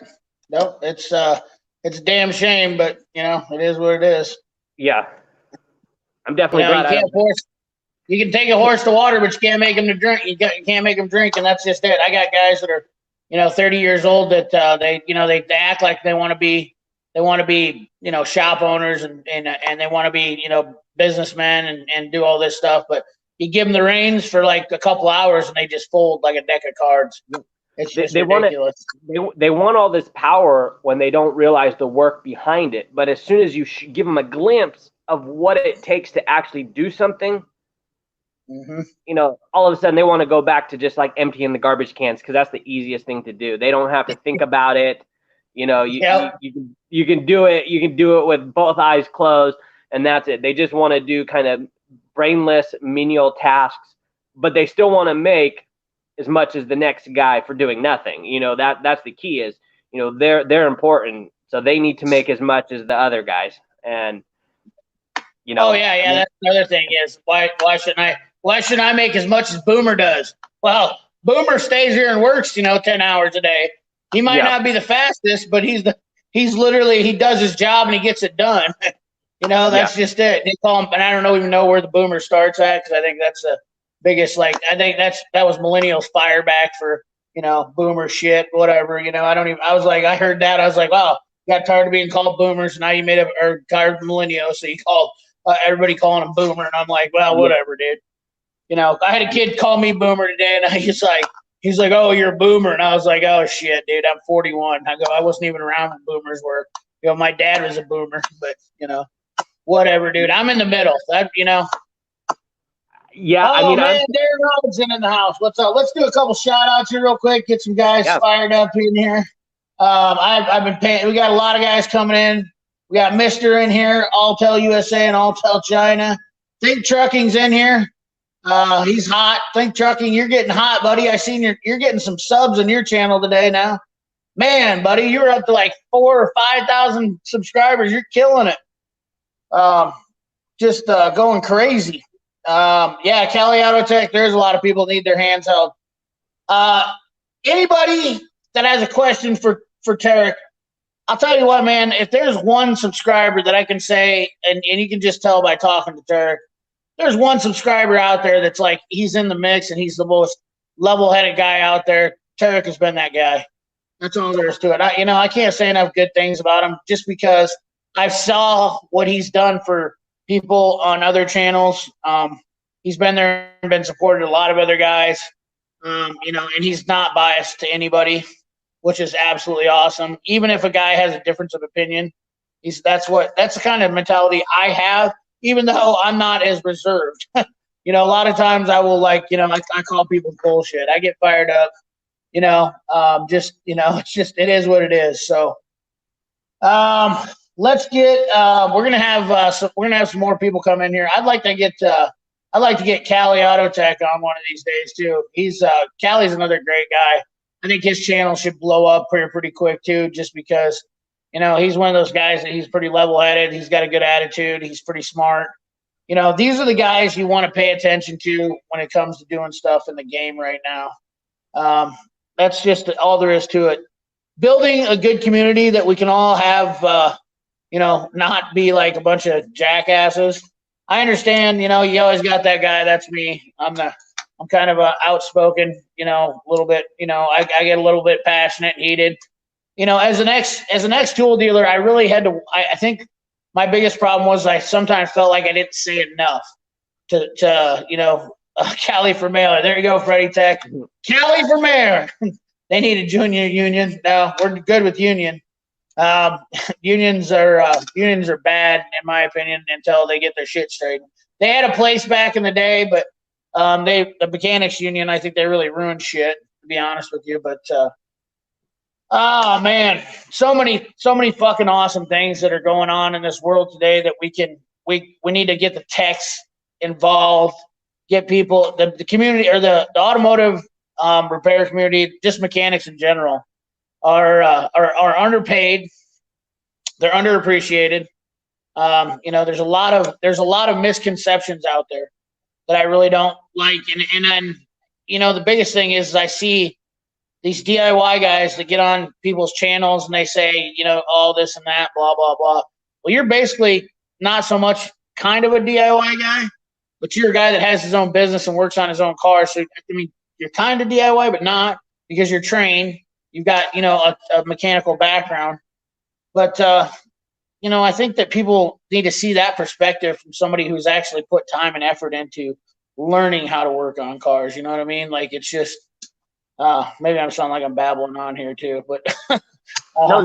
Nope. It's a damn shame, but it is what it is. Yeah. I'm definitely glad you can take a horse to water, but you can't make him to drink. You can't make him drink, and that's just it. I got guys that are, 30 years old that they act like they want to be shop owners and they want to be businessmen and do all this stuff, but you give them the reins for like a couple hours and they just fold like a deck of cards. It's just ridiculous. They want all this power when they don't realize the work behind it. But as soon as you give them a glimpse of what it takes to actually do something, all of a sudden they want to go back to just like emptying the garbage cans because that's the easiest thing to do. They don't have to think about it. You can do it. You can do it with both eyes closed, and that's it. They just want to do kind of brainless menial tasks, but they still want to make as much as the next guy for doing nothing. That's the key is, they're important, so they need to make as much as the other guys. And oh yeah, that's another thing is why shouldn't I make as much as Boomer does? Well, Boomer stays here and works 10 hours a day. He might not be the fastest, but he does his job and he gets it done. You know, that's just it. They call them, and I don't even know where the boomer starts at because I think that's the biggest. Like, I think that was millennials fire back for boomer shit, whatever. I don't even. I was like, I heard that. I was like, wow, got tired of being called boomers. Now you made a or tired of millennials, so you called everybody calling them boomer, and I'm like, well, whatever, dude. I had a kid call me boomer today, and he's like, oh, you're a boomer, and I was like, oh shit, dude, I'm 41. I go, I wasn't even around when boomers were. My dad was a boomer, but whatever, dude. I'm in the middle. Yeah, Oh man, Darren Robinson in the house. What's up? Let's do a couple shout outs here real quick. Get some guys fired up in here. I've been paying. We got a lot of guys coming in. We got Mister in here, All Tell USA and All Tell China. Think Trucking's in here. He's hot. Think Trucking, you're getting hot, buddy. I seen you're getting some subs on your channel today now. Man, buddy, you're up to like 4,000 or 5,000 subscribers. You're killing it. Just going crazy. Yeah, Cali Auto Tech, there's a lot of people need their hands held. Anybody that has a question for Tarek, I'll tell you what, man, if there's one subscriber that I can say, and you can just tell by talking to Tarek, there's one subscriber out there that's like, he's in the mix and he's the most level-headed guy out there. Tarek has been that guy. That's all there is to it. I can't say enough good things about him just because I saw what he's done for people on other channels. He's been there and been supported a lot of other guys, and he's not biased to anybody, which is absolutely awesome. Even if a guy has a difference of opinion, that's the kind of mentality I have, even though I'm not as reserved. A lot of times I will I call people bullshit. I get fired up. It's just, it is what it is. So, let's get, we're going to have some more people come in here. I'd like to get Cali Auto Tech on one of these days too. Cali's another great guy. I think his channel should blow up pretty quick too, just because, he's one of those guys that he's pretty level headed. He's got a good attitude. He's pretty smart. These are the guys you want to pay attention to when it comes to doing stuff in the game right now. That's just all there is to it. Building a good community that we can all have, not be like a bunch of jackasses. I understand, you always got that guy. That's me. I'm kind of outspoken, a little bit, I get a little bit passionate, heated. As an ex tool dealer, I really had to, I think my biggest problem was I sometimes felt like I didn't say enough to Cali for mayor. There you go, Freddie Tech. Cali for mayor. They need a junior union. No, we're good with union. Unions are bad in my opinion until they get their shit straight. They had a place back in the day, but the mechanics union, I think they really ruined shit, to be honest with you. But oh man, so many fucking awesome things that are going on in this world today that we need to get the techs involved. Get people, the community or the automotive repair community, just mechanics in general, are underpaid. They're underappreciated. There's a lot of misconceptions out there that I really don't like. And then, the biggest thing is I see these DIY guys that get on people's channels and they say, all this and that, blah, blah, blah. Well, you're basically not so much kind of a DIY guy, but you're a guy that has his own business and works on his own car. So, you're kind of DIY, but not, because you're trained. You've got, a mechanical background. But, I think that people need to see that perspective from somebody who's actually put time and effort into learning how to work on cars. You know what I mean? Like, it's just, maybe I'm sounding like I'm babbling on here too, but. No,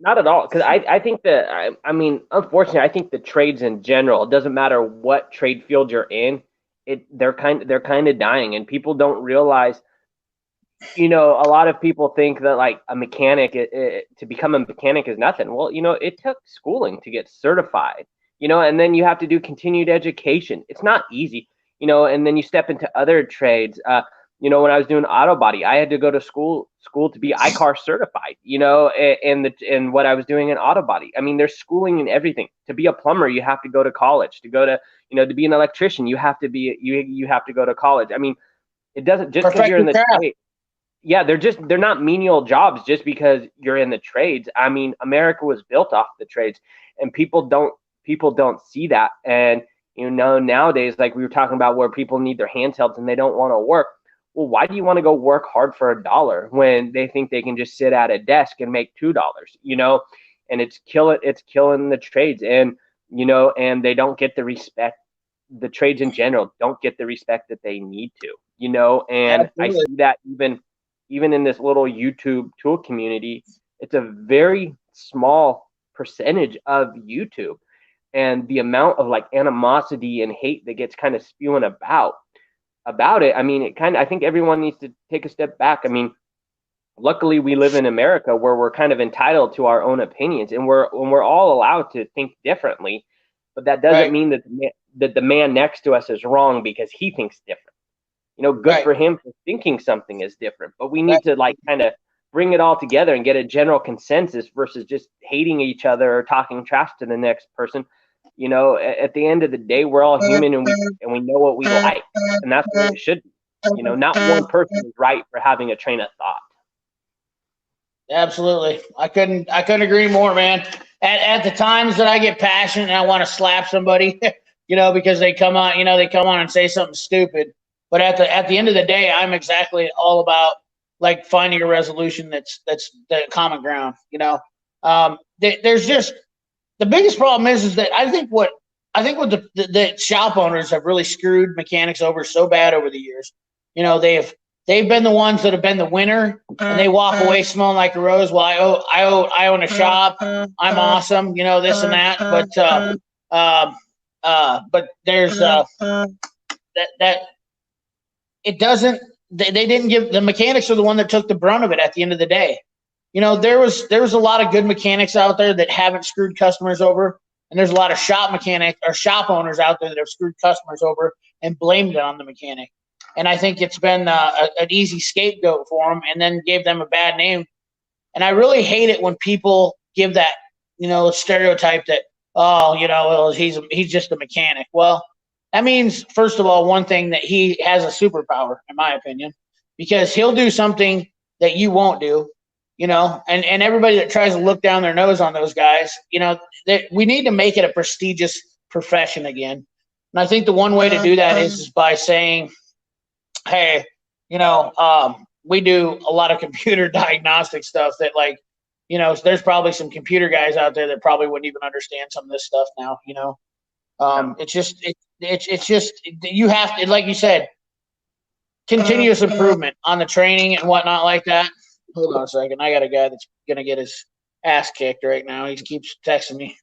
not at all. Because I think that, unfortunately, I think the trades in general, it doesn't matter what trade field you're in, they're kind of dying, and people don't realize. A lot of people think that like a mechanic, to become a mechanic is nothing. Well, it took schooling to get certified, and then you have to do continued education. It's not easy, and then you step into other trades. When I was doing auto body, I had to go to school to be ICAR certified, and what I was doing in auto body. I mean, there's schooling and everything. To be a plumber, you have to go to college. To go to, to be an electrician, you have to go to college. I mean, it doesn't just because you're in the trade. Yeah, they're not menial jobs just because you're in the trades. I mean, America was built off the trades, and people don't people don't see that. And nowadays, like we were talking about, where people need their handhelds and they don't want to work. Well, why do you want to go work hard for $1 when they think they can just sit at a desk and make $2? And it's killing the trades, and and they don't get the respect. The trades in general don't get the respect that they need to. And Absolutely. I see that even in this little YouTube tool community. It's a very small percentage of YouTube, and the amount of like animosity and hate that gets kind of spewing about it. I mean, I think everyone needs to take a step back. I mean, luckily we live in America where we're kind of entitled to our own opinions, and we're all allowed to think differently. But that doesn't mean that the man next to us is wrong because he thinks different. Good for him for thinking something is different. But we need to like kind of bring it all together and get a general consensus versus just hating each other or talking trash to the next person. At the end of the day, we're all human, and we know what we like, and that's what it should be. Not one person is right for having a train of thought. Absolutely. I couldn't agree more, man. At the times that I get passionate and I want to slap somebody, because they come on and say something stupid. But at the end of the day, I'm exactly all about like finding a resolution that's the common ground. There's just the biggest problem is that I think what the shop owners have really screwed mechanics over so bad over the years. They've been the ones that have been the winner, and they walk away smelling like a rose. Well, I own a shop. I'm awesome. This and that. But there's that it doesn't. They didn't give the mechanics are the one that took the brunt of it at the end of the day. There was a lot of good mechanics out there that haven't screwed customers over, and there's a lot of shop owners out there that have screwed customers over and blamed it on the mechanic. And I think it's been an easy scapegoat for them, and then gave them a bad name. And I really hate it when people give that stereotype that he's just a mechanic. Well, that means, first of all, one thing, that he has a superpower, in my opinion, because he'll do something that you won't do. And everybody that tries to look down their nose on those guys, we need to make it a prestigious profession again. And I think the one way to do that is by saying, hey, we do a lot of computer diagnostic stuff that, like, there's probably some computer guys out there that probably wouldn't even understand some of this stuff now. It's just you have to, like you said, continuous improvement on the training and whatnot like that. Hold on a second. I got a guy that's gonna get his ass kicked right now. He keeps texting me.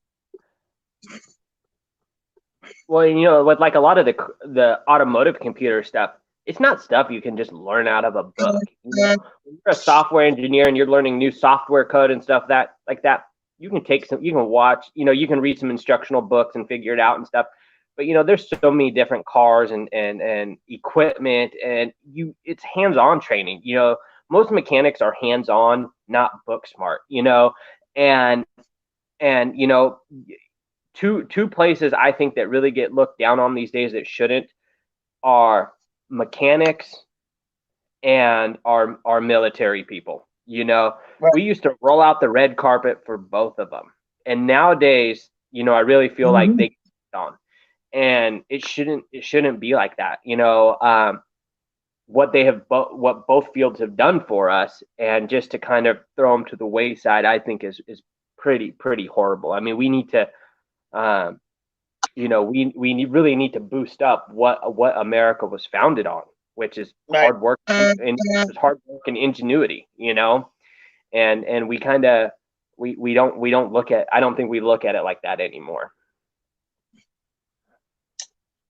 Well, with like a lot of the automotive computer stuff, it's not stuff you can just learn out of a book. When you're a software engineer and you're learning new software code and stuff like that, you can watch, you can read some instructional books and figure it out and stuff. But there's so many different cars and equipment, and it's hands-on training. Most mechanics are hands-on, not book smart. And two places I think that really get looked down on these days that shouldn't are mechanics and our military people. Right. We used to roll out the red carpet for both of them, and nowadays, I really feel like they get on, and it shouldn't be like that. What both fields have done for us, and just to kind of throw them to the wayside, I think is pretty horrible. I mean, we need to we really need to boost up what America was founded on, which is hard work and ingenuity, and we kind of we don't look at, I don't think we look at it like that anymore.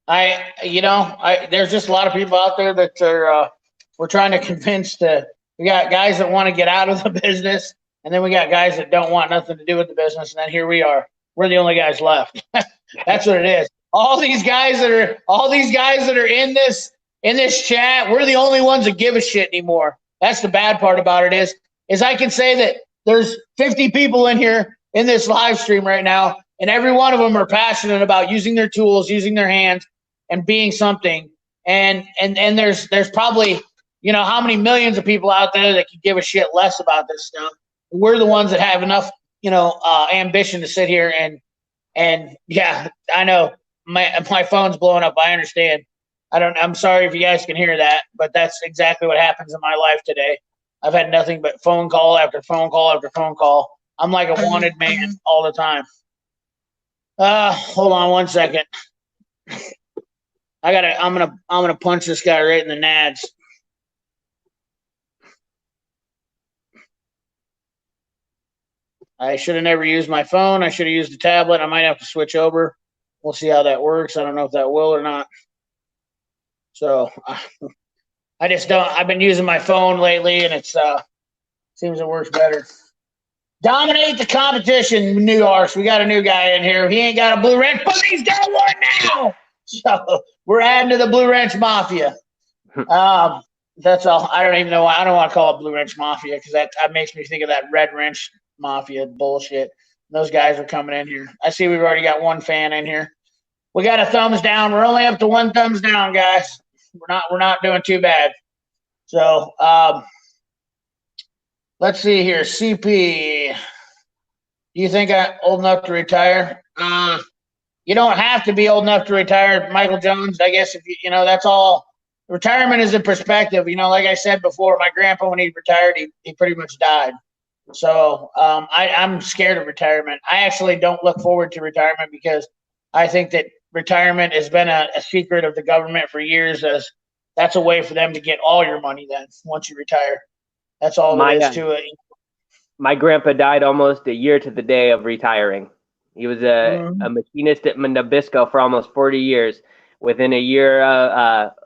There's just a lot of people out there that are we're trying to convince we got guys that want to get out of the business, and then we got guys that don't want nothing to do with the business, and then here we are. We're the only guys left. That's what it is. All these guys that are in this chat, we're the only ones that give a shit anymore. That's the bad part about it is I can say that there's 50 people in here in this live stream right now, and every one of them are passionate about using their tools, using their hands, and being something. And there's probably, how many millions of people out there that could give a shit less about this stuff. We're the ones that have enough, ambition to sit here And yeah, I know my phone's blowing up. I understand. I'm sorry if you guys can hear that, but that's exactly what happens in my life today. I've had nothing but phone call after phone call after phone call. I'm like a wanted man all the time. Hold on one second. I'm gonna punch this guy right in the nads. I should have never used my phone. I should have used the tablet. I might have to switch over. We'll see how that works. I don't know if that will or not. So I just don't. I've been using my phone lately, and it's seems it works better. Dominate the competition, New York. We got a new guy in here. He ain't got a blue wrench, but he's got one now. So we're adding to the blue wrench mafia. That's all. I don't even know why. I don't want to call it blue wrench mafia because that makes me think of that red wrench mafia bullshit. Those guys are coming in here. I see we've already got one fan in here. We got a thumbs down. We're only up to one thumbs down, guys. We're not doing too bad. So let's see here. CP. Do you think I'm old enough to retire? You don't have to be old enough to retire, Michael Jones. I guess if you know, that's all. Retirement is a perspective. You know, like I said before, my grandpa, when he retired, he pretty much died. So I'm scared of retirement. I actually don't look forward to retirement because I think that retirement has been a secret of the government for years, as that's a way for them to get all your money then once you retire. That's all there is to it. My grandpa died almost a year to the day of retiring. He was a machinist at Nabisco for almost 40 years. Within a year,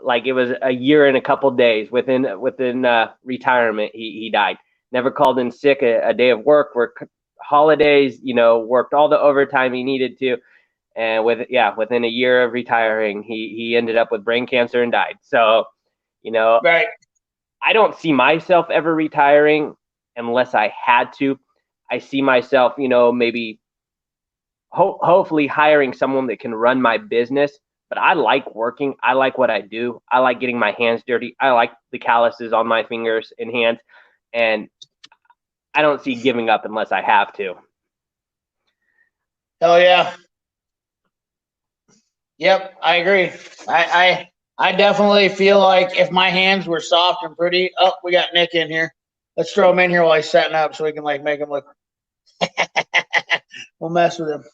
like it was a year and a couple days within retirement, he died. Never called in sick a day of work, worked holidays, you know, worked all the overtime he needed to. And within a year of retiring, he ended up with brain cancer and died. So, you know, right. I don't see myself ever retiring unless I had to. I see myself, you know, maybe hopefully hiring someone that can run my business. But I like working. I like what I do. I like getting my hands dirty. I like the calluses on my fingers and hands. And I don't see giving up unless I have to. Hell yeah. Yep, I agree. I definitely feel like if my hands were soft and pretty. Oh, we got Nick in here. Let's throw him in here while he's setting up so we can like make him look. We'll mess with him.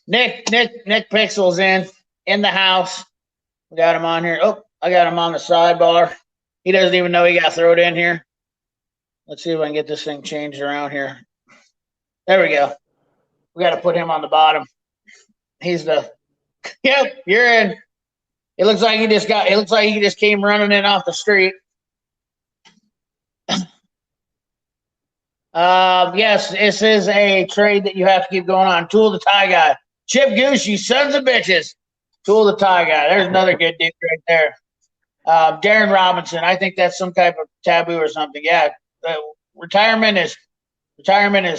Nick Pixel's in the house. We got him on here. Oh, I got him on the sidebar. He doesn't even know he got thrown in here. Let's see if I can get this thing changed around here. There we go. We got to put him on the bottom. He's the. Yep, you're in. It looks like he just came running in off the street. Yes, this is a trade that you have to keep going on. Tool the tie guy. Chip Goose, you sons of bitches. Tool the tie guy. There's another good dude right there. Darren Robinson. I think that's some type of taboo or something. Yeah. Retirement is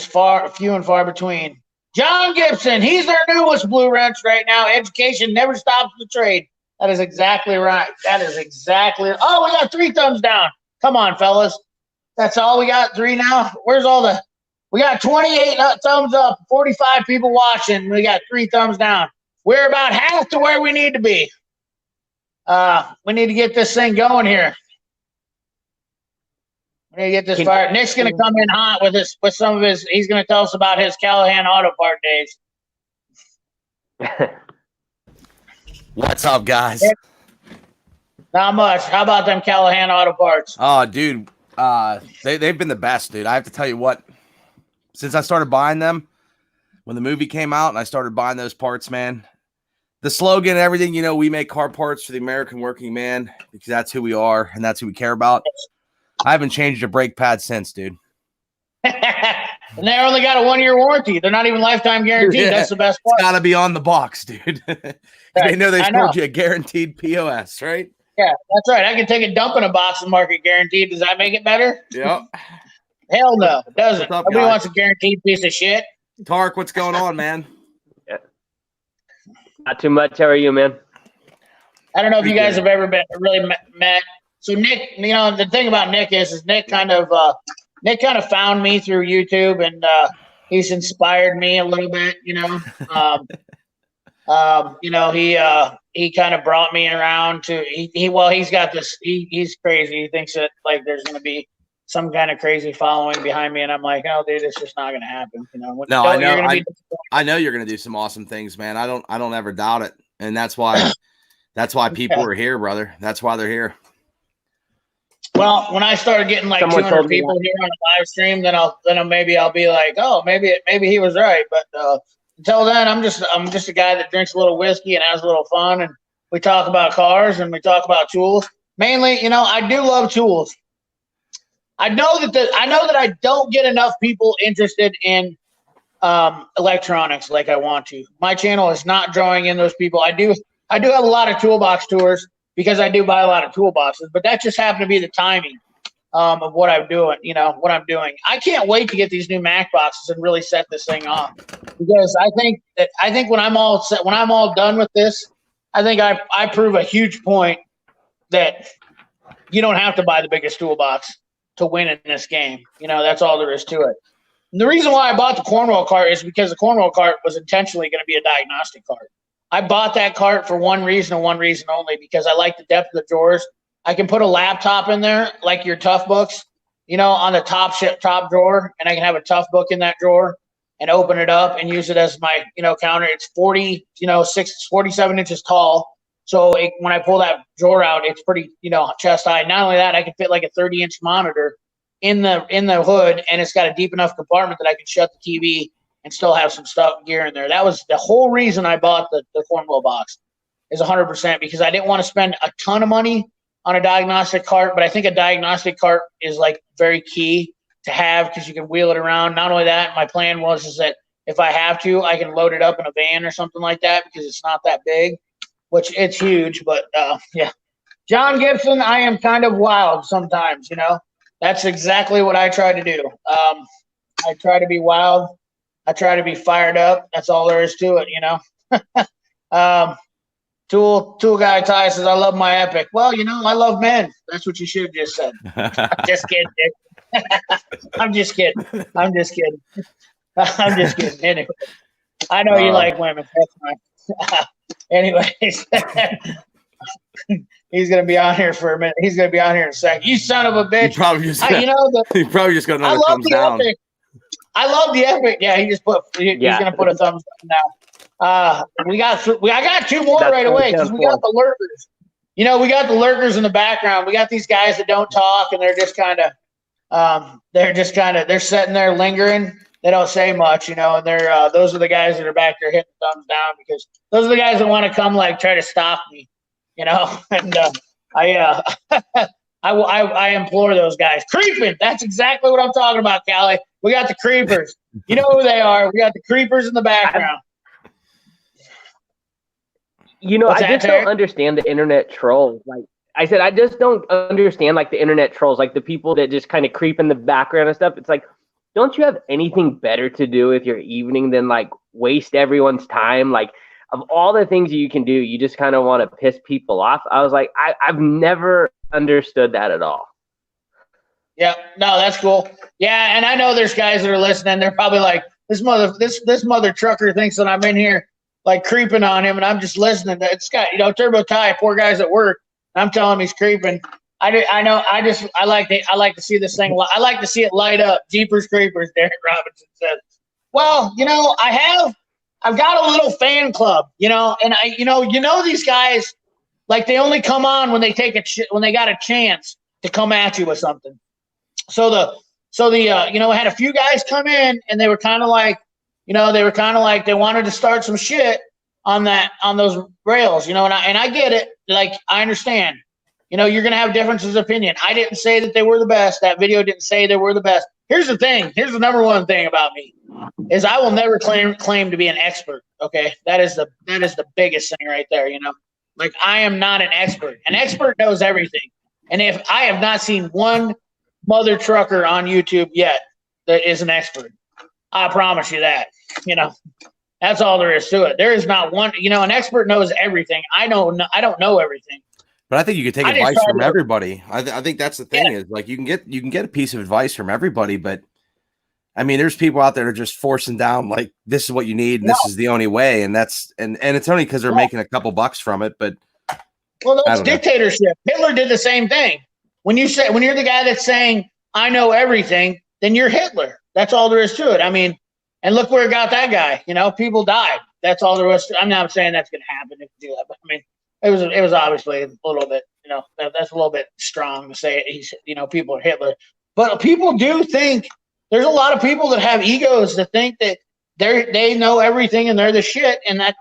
few and far between. John Gibson, he's their newest blue wrench right now. Education never stops the trade. That is exactly right. Oh, we got 3 thumbs down. Come on, fellas. That's all we got. 3 now. We got 28 thumbs up, 45 people watching. We got 3 thumbs down. We're about half to where we need to be. We need to get this thing going here. We need to get this fired. Nick's going to come in hot with some of his. He's going to tell us about his Callahan Auto Part days. What's up, guys? Not much. How about them Callahan Auto Parts? Oh, dude, they've been the best, dude. I have to tell you what. Since I started buying them, when the movie came out, and I started buying those parts, man. The slogan, everything, you know, we make car parts for the American working man because that's who we are and that's who we care about. I haven't changed a brake pad since, dude. And they only got a 1-year warranty. They're not even lifetime guaranteed. Yeah. That's the best part. It's got to be on the box, dude. They know they sold you a guaranteed POS, right? Yeah, that's right. I can take a dump in a box and mark it guaranteed. Does that make it better? Yep. Hell no, it doesn't. Nobody wants a guaranteed piece of shit. Tarek, what's going on, man? Yeah. Not too much. How are you, man? I don't know if you guys have ever been really met. So Nick, you know, the thing about Nick is Nick kind of found me through YouTube, and he's inspired me a little bit. He kind of brought me around to he's got this. He's crazy. He thinks that like there's going to be some kind of crazy following behind me, and I'm like, oh, dude, it's just not going to happen. No, I know. I know you're going to do some awesome things, man. I don't ever doubt it, and that's why people are here, brother. That's why they're here. Well, when I started getting like 200 people here on a live stream, then maybe I'll be like, oh, maybe he was right. But until then, I'm just a guy that drinks a little whiskey and has a little fun, and we talk about cars and we talk about tools. Mainly, I do love tools. I know that I don't get enough people interested in electronics like I want to. My channel is not drawing in those people. I do have a lot of toolbox tours because I do buy a lot of toolboxes, but that just happened to be the timing of what I'm doing. I can't wait to get these new Mac boxes and really set this thing off, because I think when I'm all done with this, I think I prove a huge point that you don't have to buy the biggest toolbox to win in this game. That's all there is to it. And the reason why I bought the Cornwall cart is because the Cornwall cart was intentionally going to be a diagnostic cart. I bought that cart for one reason and one reason only, because I like the depth of the drawers. I can put a laptop in there, like your Tough Books, on the top drawer, and I can have a Tough Book in that drawer and open it up and use it as my, counter. It's 47 inches tall. So when I pull that drawer out, it's pretty, chest high. Not only that, I can fit like a 30-inch monitor in the hood, and it's got a deep enough compartment that I can shut the TV and still have some gear in there. That was the whole reason I bought the Cornwall box, is 100%, because I didn't want to spend a ton of money on a diagnostic cart, but I think a diagnostic cart is like very key to have, because you can wheel it around. Not only that, my plan is that if I have to, I can load it up in a van or something like that, because it's not that big, which it's huge. But yeah, John Gibson, I am kind of wild sometimes. That's exactly what I try to do. I try to be wild. I try to be fired up. That's all there is to it. Tool guy Ty says, I love my Epic. Well, I love men. That's what you should have just said. Just kidding, Dick. I'm just kidding. I'm just kidding. Anyway, I know you like women. That's fine. Anyways, he's gonna be on here for a minute. He's gonna be on here in a second. You son of a bitch. He probably just got another thumbs down. Epic. I love the Epic. Yeah, he's gonna put a thumbs up now. I got two more right away, because we got the lurkers. We got the lurkers in the background. We got these guys that don't talk, and they're just kind of they're sitting there lingering. They don't say much, and they're those are the guys that are back there hitting thumbs down, because those are the guys that want to come try to stop me, and I implore those guys. Creeping. That's exactly what I'm talking about, Callie. We got the creepers. You know who they are. We got the creepers in the background. I just don't understand the internet trolls. Like I said, I just don't understand the internet trolls, like the people that just kind of creep in the background and stuff. It's like, don't you have anything better to do with your evening than waste everyone's time? Of all the things you can do, you just kind of want to piss people off. I was like, I've never understood that at all. Yeah, no, that's cool. Yeah, and I know there's guys that are listening. They're probably like, this mother trucker thinks that I'm in here creeping on him, and I'm just listening. It's got Turbo Ty, poor guy's at work. I'm telling him he's creeping. I like to see this thing. I like to see it light up. Jeepers Creepers, Derek Robinson says. Well, I've got a little fan club, and these guys, they only come on when they when they got a chance to come at you with something. So I had a few guys come in, and they were kind of they wanted to start some shit on those rails, and I get it. I understand. You're going to have differences of opinion. I didn't say that they were the best. That video didn't say they were the best. Here's the thing. Here's the number one thing about me is I will never claim to be an expert. Okay. That is the biggest thing right there. I am not an expert. An expert knows everything. And if I have not seen one mother trucker on YouTube yet that is an expert, I promise you that, that's all there is to it. There is not one, an expert knows everything. I don't know everything. But I think you can take advice from everybody. I think that's the thing is you can get a piece of advice from everybody, but I mean, there's people out there that are just forcing down like this is what you need and this is the only way, and that's and it's only because they're making a couple bucks from it. But that's dictatorship. Hitler did the same thing. When you're the guy that's saying I know everything, then you're Hitler. That's all there is to it. I mean, and look where it got that guy. You know, people died. That's all there was. I'm not saying that's going to happen if you do that, but I mean, it was obviously a little bit. You know, that's a little bit strong to say he's. You know, people are Hitler, but people do think. There's a lot of people that have egos that think that they know everything and they're the shit, and I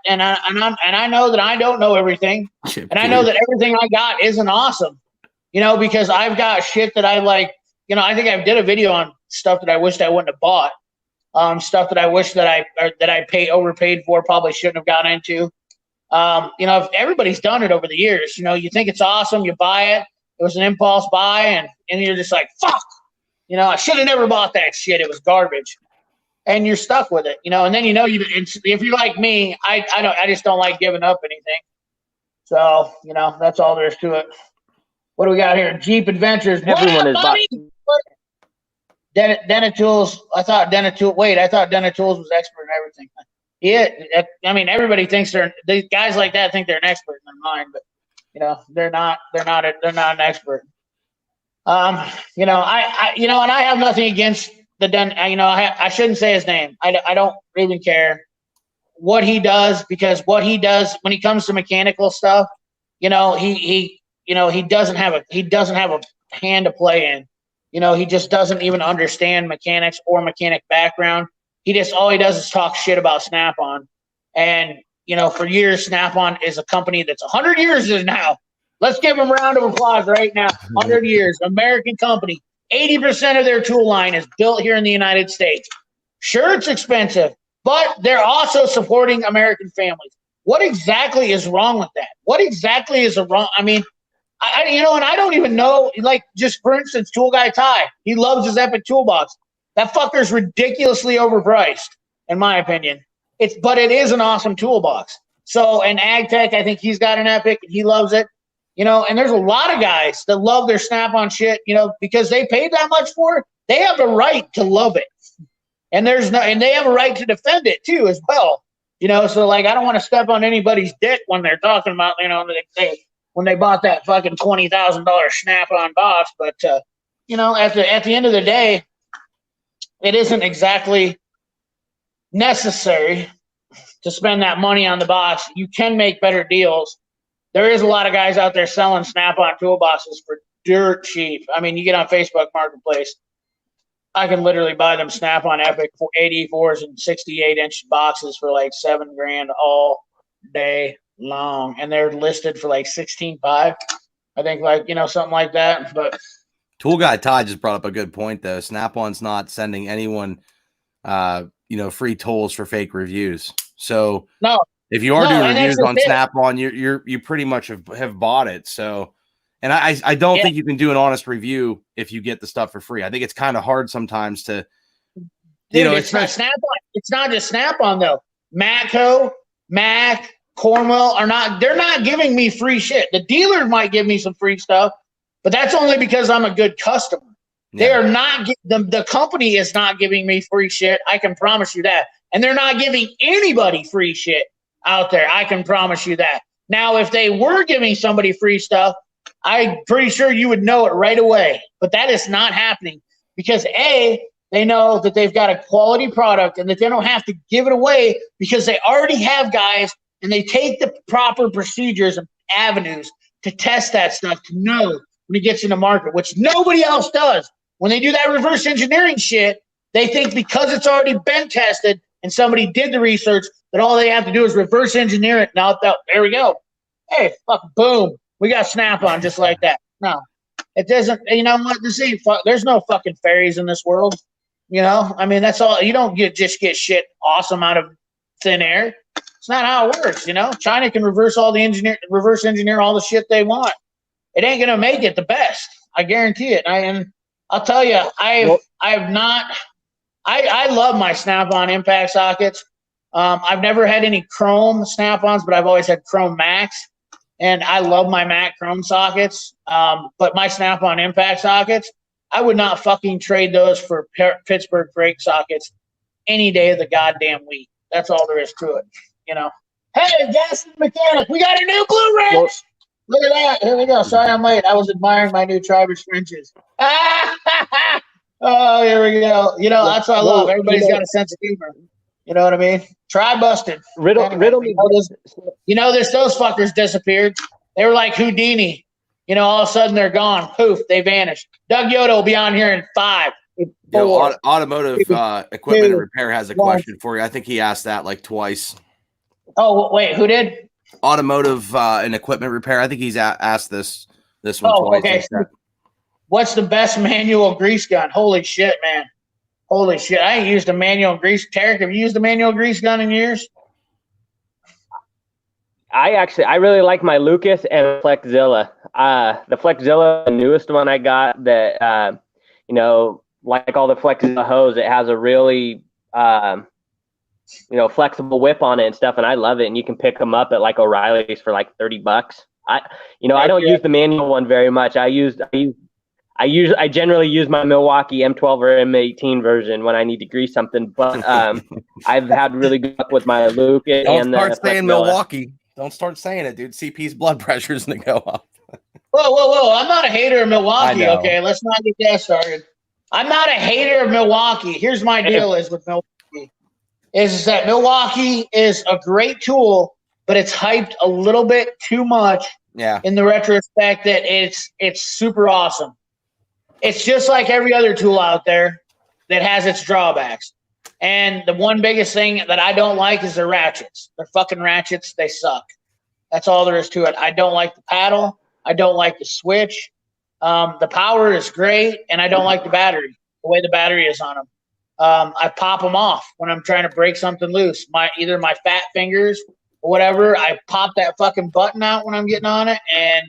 know that I don't know everything, and I know that everything I got isn't awesome, you know, because I've got shit that I like, you know. I think I did a video on stuff that I wished I wouldn't have bought, stuff that I wish that I overpaid for, probably shouldn't have got into. You know, everybody's done it over the years. You know, you think it's awesome, you buy it. It was an impulse buy, and you're just like, fuck. You know, I should have never bought that shit. It was garbage, and you're stuck with it. You know, and then if you're like me, I just don't like giving up anything. So you know, that's all there is to it. What do we got here? Jeep Adventures. Everyone is buddy? Denatools. I thought Denatools was expert in everything. Yeah, I mean, everybody thinks these guys like that think they're an expert in their mind, but you know, they're not an expert. You know, and I have nothing against you know, I shouldn't say his name. I don't even care what he does, because what he does when he comes to mechanical stuff, you know, he doesn't have a hand to play in. You know, he just doesn't even understand mechanics or mechanic background. All he does is talk shit about Snap-on. And, you know, for years, Snap-on is a company that's 100 years now. Let's give them a round of applause right now. 100 years, American company. 80% of their tool line is built here in the United States. Sure, it's expensive, but they're also supporting American families. What exactly is wrong with that? What exactly is wrong? I mean, and I don't even know, like, just for instance, Tool Guy Ty, he loves his Epic Toolbox. That fucker's ridiculously overpriced, in my opinion. But it is an awesome toolbox. So, and AgTech, I think he's got an Epic, and he loves it. You know, and there's a lot of guys that love their Snap-on shit, you know, because they paid that much for it. They have the right to love it. And they have a right to defend it too, as well. You know, so like, I don't want to step on anybody's dick when they're talking about, you know, when they bought that fucking $20,000 Snap-on box. But, you know, at the end of the day, it isn't exactly necessary to spend that money on the box. You can make better deals. There is a lot of guys out there selling Snap-on toolboxes for dirt cheap. I mean, you get on Facebook Marketplace, I can literally buy them Snap-on Epic 84s and 68-inch boxes for like $7,000 all day long, and they're listed for like $16,500. I think, like, you know, something like that. But Tool Guy Ty just brought up a good point, though. Snap-on's not sending anyone, you know, free tools for fake reviews. So no. If you are doing reviews on Snap-on, you pretty much have bought it. So, and I don't think you can do an honest review if you get the stuff for free. I think it's kind of hard sometimes to, you know, it's not Snap-on. It's not just Snap-on though. Matco, Mac, Cornwell they're not giving me free shit. The dealer might give me some free stuff, but that's only because I'm a good customer. Yeah. They are not, the company is not giving me free shit. I can promise you that. And they're not giving anybody free shit out there. I can promise you that. Now, if they were giving somebody free stuff, I'm pretty sure you would know it right away. But that is not happening because A, they know that they've got a quality product and that they don't have to give it away because they already have guys and they take the proper procedures and avenues to test that stuff to know when it gets in the market, which nobody else does. When they do that reverse engineering shit, they think because it's already been tested and somebody did the research that all they have to do is reverse engineer it. Now, there we go. Hey, fuck, boom. We got Snap-on just like that. No, it doesn't. You know what? There's no fucking fairies in this world. You know, I mean, that's all. You don't just get shit awesome out of thin air. It's not how it works. You know, China can reverse engineer all the shit they want. It ain't gonna make it the best. I guarantee it. And I'll tell you, I love my Snap-on impact sockets. I've never had any chrome Snap-ons, but I've always had chrome Max, and I love my Mac chrome sockets. But my Snap-on impact sockets, I would not fucking trade those for Pittsburgh brake sockets any day of the goddamn week. That's all there is to it, you know. Hey, gas mechanic, we got a new blue wrench. Well, look at that. Here we go. Sorry I'm late. I was admiring my new Tribers wrenches. Oh, here we go. You know, that's what I love. Everybody's got a sense of humor. You know what I mean? Try busted. Riddle me. You know this. Those fuckers disappeared. They were like Houdini. You know, all of a sudden they're gone. Poof, they vanished. Doug Yoda will be on here in 5. Automotive equipment and repair has a question for you. I think he asked that like twice. Oh, wait, who did? Automotive and equipment repair. I think he's asked this one twice. Okay. What's the best manual grease gun? Holy shit, man. Holy shit. I ain't used a manual grease. Tarek, have you used a manual grease gun in years? I really like my Lucas and Flexzilla. The Flexzilla, the newest one I got that, you know, like all the Flexzilla hose, it has a really, you know, flexible whip on it and stuff. And I love it. And you can pick them up at like O'Reilly's for like $30. I don't use the manual one very much. I generally use my Milwaukee M12 or M18 version when I need to grease something, but I've had really good luck with my Lucas. Don't start saying Milwaukee. Don't start saying it, dude. CP's blood pressure's gonna go up. Whoa! I'm not a hater of Milwaukee. Okay, let's not get that started. I'm not a hater of Milwaukee. Here's my deal: is with Milwaukee, is that Milwaukee is a great tool, but it's hyped a little bit too much. Yeah. In the retrospect, that it's super awesome. It's just like every other tool out there that has its drawbacks. And the one biggest thing that I don't like is their ratchets. They're fucking ratchets. They suck. That's all there is to it. I don't like the paddle. I don't like the switch. The power is great, and I don't like the battery, the way the battery is on them. I pop them off when I'm trying to break something loose. Either my fat fingers or whatever, I pop that fucking button out when I'm getting on it, and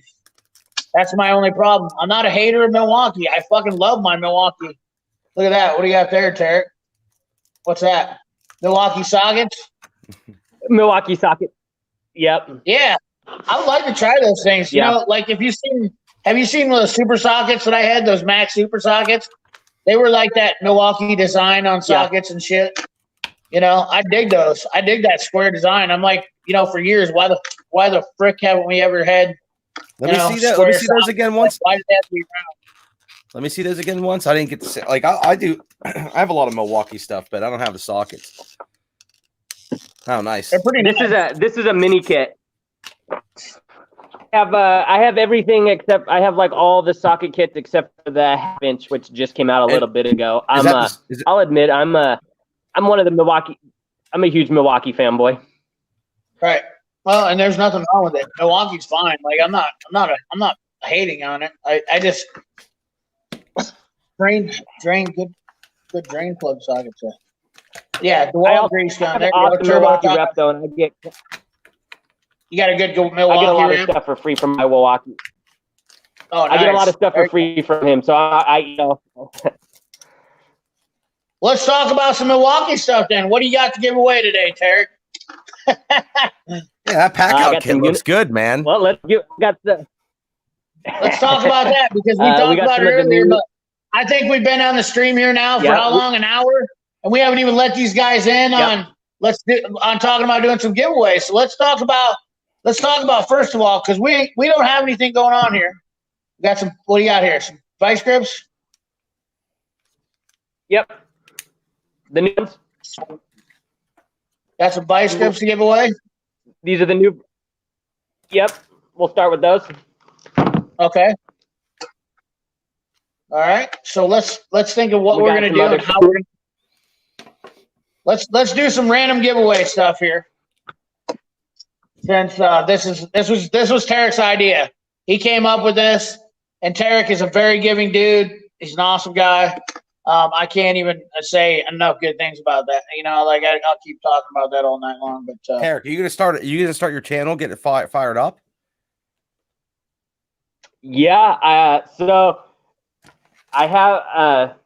that's my only problem. I'm not a hater of Milwaukee. I fucking love my Milwaukee. Look at that. What do you got there, Tarek? What's that? Milwaukee sockets? Milwaukee socket. Yep. Yeah. I would like to try those things. You know, like have you seen those super sockets that I had, those Max super sockets? They were like that Milwaukee design on sockets and shit. You know, I dig those. I dig that square design. I'm like, you know, for years, why the frick haven't we ever had Let me see those again once. Why did that have to be around? Let me see those again once. I didn't get to say, like, I do. I have a lot of Milwaukee stuff, but I don't have the sockets. Oh, nice. They're pretty nice. This is a mini kit. I have everything except I have like all the socket kits except for the half-inch, which just came out a little bit ago. I'll admit I'm one of the Milwaukee. I'm a huge Milwaukee fanboy. Right. Well, and there's nothing wrong with it. Milwaukee's fine. Like I'm not hating on it. I just drain good drain plug sockets. Yeah, the wall grease gun. There you go. Milwaukee rep though, and you got a good Milwaukee. I get a lot of stuff for free from my Milwaukee. Oh, nice. I get a lot of stuff for free from him, so I you know. Let's talk about some Milwaukee stuff then. What do you got to give away today, Tarek? Yeah, that pack out kit looks good, man. Well, let's talk about that because we talked about it earlier, but I think we've been on the stream here now for how long? An hour? And we haven't even let these guys in on talking about doing some giveaways. So let's talk about first of all, because we don't have anything going on here. We got some. What do you got here? Some vice grips. Yep. The new ones. Got some vice grips to give away. These are the new. Yep. We'll start with those. Okay. All right. So let's think of what we're gonna do and how we're gonna. Let's do some random giveaway stuff here. Since this was Tarek's idea, he came up with this, and Tarek is a very giving dude. He's an awesome guy. I can't even say enough good things about that. You know, like I'll keep talking about that all night long. But Tarek, are you gonna start your channel, get it fired up? Yeah. So I have.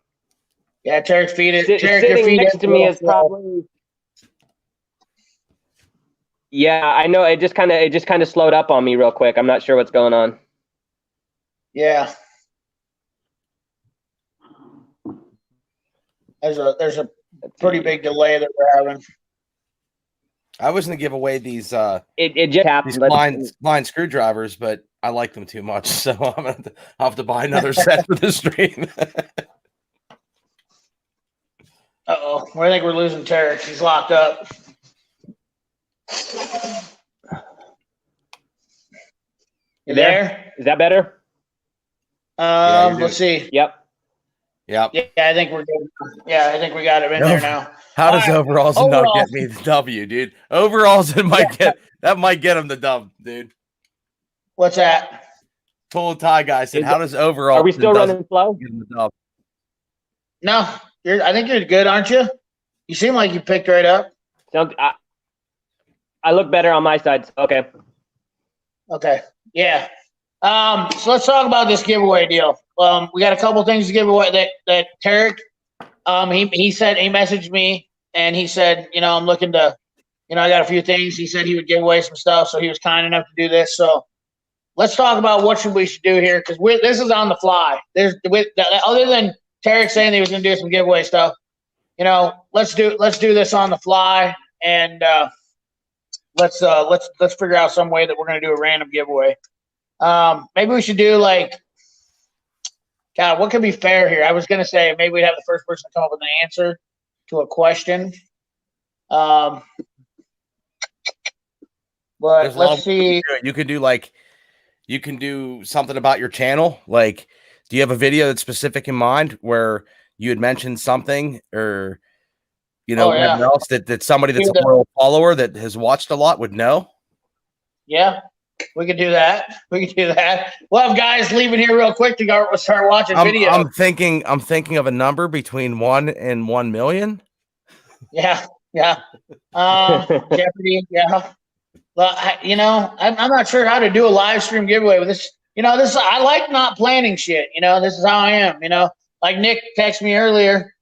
Yeah, Tarek's feet. Sitting next to me is probably. Yeah, I know. It just kind of slowed up on me real quick. I'm not sure what's going on. Yeah. There's a pretty big delay that we're having. I was going to give away these It just happened. blind screwdrivers, but I like them too much, so I'll have to buy another set for the stream. Uh-oh. I think we're losing Tarek. He's locked up. You there? Is that better? Let's see. Yep. Yeah, I think we're good. Yeah, I think we got it in there now. How does overalls not get me the W, dude? Overalls might get him the dub, dude. What's that? Total tie guy said, "How does overalls?" Are we still running slow? Get him the dub? No, I think you're good, aren't you? You seem like you picked right up. I look better on my side. Okay. Okay. Yeah. So let's talk about this giveaway deal. We got a couple things to give away that Tarek, he said, he messaged me and he said, I'm looking to, I got a few things. He said he would give away some stuff. So he was kind enough to do this. So let's talk about what we should do here. Cause this is on the fly. Other than Tarek saying he was going to do some giveaway stuff, let's do this on the fly. And, let's figure out some way that we're going to do a random giveaway. Maybe we should do God, what could be fair here? I was going to say maybe we'd have the first person to come up with an answer to a question. But let's see. You can do something about your channel. Like, do you have a video that's specific in mind where you had mentioned something or, whatever else that somebody that's a loyal follower that has watched a lot would know? Yeah. We could do that. We'll have guys leaving here real quick to go start watching videos. I'm thinking of a number between 1 and 1 million. Yeah. Jeopardy. Yeah. Well, I'm not sure how to do a live stream giveaway with this. I like not planning shit. This is how I am. Like Nick texted me earlier.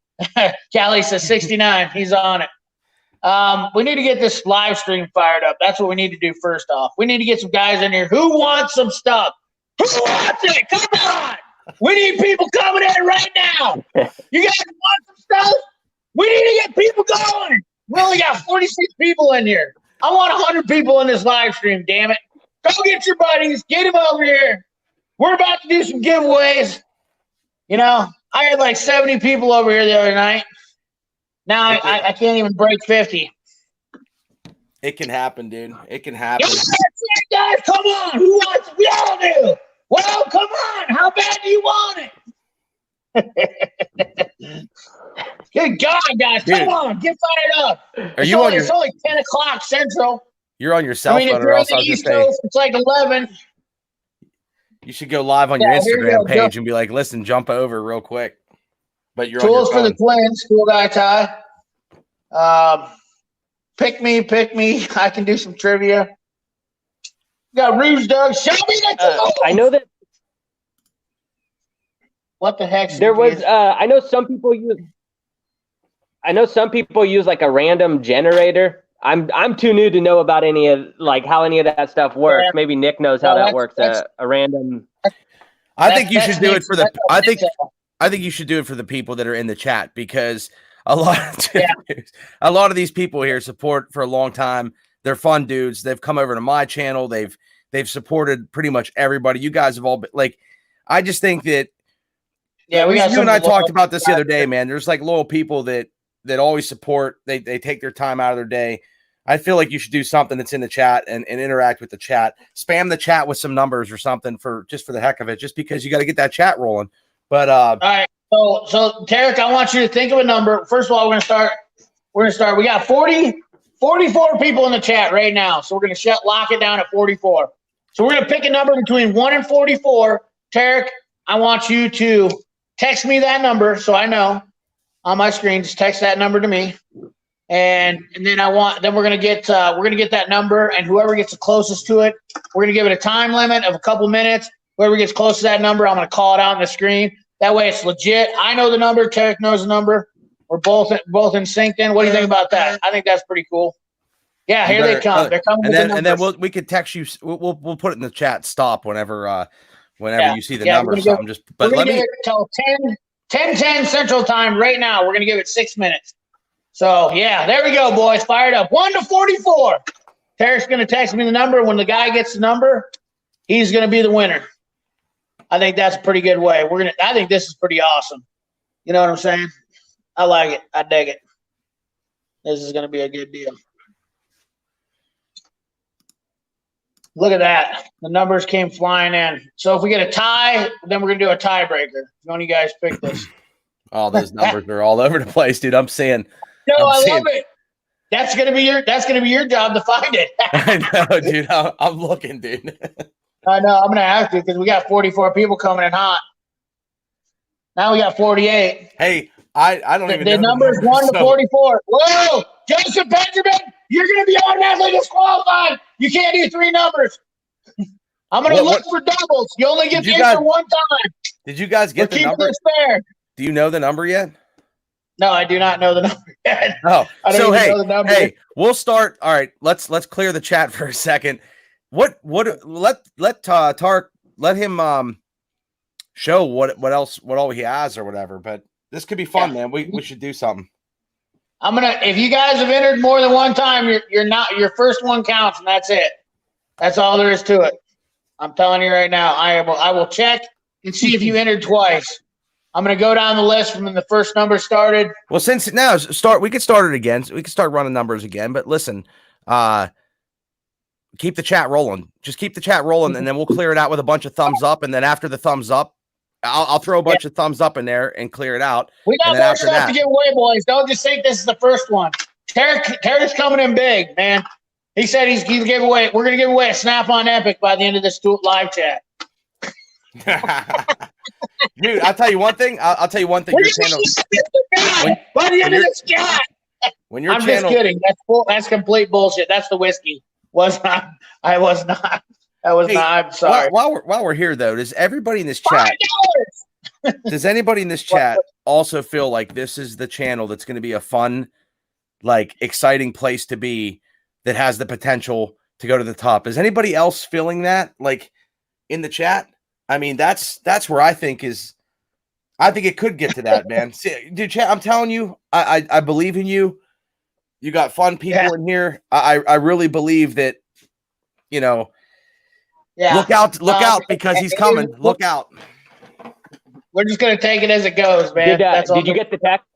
Callie says 69. He's on it. We need to get this live stream fired up. That's what we need to do first off. We need to get some guys in here. Who wants some stuff? Who wants it? Come on. We need people coming in right now. You guys want some stuff? We need to get people going. We only got 46 people in here. I want 100 people in this live stream, damn it. Go get your buddies. Get them over here. We're about to do some giveaways. I had like 70 people over here the other night. Now I can't even break 50. It can happen, dude. It can happen. Guys, come on. Who wants it? We all do. Well, come on. How bad do you want it? Good God, guys. Dude. Come on. Get fired up. It's only 10 o'clock Central. You're on your cell phone. If you're on the East Coast, it's like 11. You should go live on your Instagram page and be like, listen, jump over real quick. But you're Tools for the twins, cool guy Ty. Pick me. I can do some trivia. You got Rouge Doug. Show me that. I know that. What the heck? There was. I know some people use like a random generator. I'm too new to know about any of how any of that stuff works. Yeah. Maybe Nick knows how that works. A random. I think you should do it for the. I think you should do it for the people that are in the chat because a lot of these people here support for a long time. They're fun dudes. They've come over to my channel. They've supported pretty much everybody. You guys have all been I just think that you and I talked about this the other day, man. There's loyal people that always support. They take their time out of their day. I feel like you should do something that's in the chat and interact with the chat. Spam the chat with some numbers or something for the heck of it, just because you got to get that chat rolling. But all right, so Tarek, I want you to think of a number. First of all, we're gonna start. We got 44 people in the chat right now, so we're gonna lock it down at 44. So we're gonna pick a number between 1 and 44. Tarek, I want you to text me that number so I know on my screen. Just text that number to me, and then we're gonna get that number, and whoever gets the closest to it, we're gonna give it a time limit of a couple minutes. Whoever gets close to that number, I'm going to call it out on the screen. That way it's legit. I know the number. Tarek knows the number. We're both in sync then. What do you think about that? I think that's pretty cool. Yeah, here they come. They're coming. And then we could text you. We'll put it in the chat. Stop whenever you see the number. Let me get till 10:10 Central Time right now. We're going to give it 6 minutes. So, yeah, there we go, boys. Fired up. 1 to 44. Tarek's going to text me the number. When the guy gets the number, he's going to be the winner. I think that's a pretty good way. I think this is pretty awesome. You know what I'm saying? I like it. I dig it. This is going to be a good deal. Look at that. The numbers came flying in. So if we get a tie, then we're going to do a tiebreaker. One of you guys pick this. Oh, those numbers are all over the place, dude. I'm seeing. No, I love it. That's gonna be your job to find it. I know, dude. I'm looking, dude. I know. I'm gonna have to because we got 44 people coming in hot. Now we got 48. Hey, I don't even know. The number is 1 to 44. Whoa, Joseph Benjamin, you're gonna be automatically disqualified. You can't do 3 numbers. I'm gonna look for doubles. You only get paid for 1 time. Did you guys get the number? Fair. Do you know the number yet? No, I do not know the number yet. Oh, so hey, we'll start. All right, let's clear the chat for a second. Let Tarek, let him show what all he has or whatever. But this could be fun, man. We should do something. If you guys have entered more than 1 time, your first one counts, and that's it. That's all there is to it. I'm telling you right now. I will check and see if you entered twice. I'm going to go down the list from when the first number started. Well, since now we could start it again. We could start running numbers again. But listen, keep the chat rolling. Just keep the chat rolling, and then we'll clear it out with a bunch of thumbs up. And then after the thumbs up, I'll throw a bunch of thumbs up in there and clear it out. We got more stuff to give away, boys. Don't just think this is the first one. Tarek's coming in big, man. He said he's give away. We're going to give away a Snap-on Epic by the end of this live chat. Dude, I'll tell you one thing. I'll tell you one thing. Your channel. By the end of this chat. When your I'm channel, just kidding. That's complete bullshit. That's the whiskey. I was not. I'm sorry. While we're here though, does everybody in this chat? Does anybody in this chat also feel like this is the channel that's going to be a fun, like exciting place to be that has the potential to go to the top? Is anybody else feeling that like in the chat? I mean, that's where I think it could get to that, man. See, dude, chat, I'm telling you, I believe in you. You got fun people in here. I really believe that, you know, look out because he's coming. Look out. We're just going to take it as it goes, man. Did you get the text?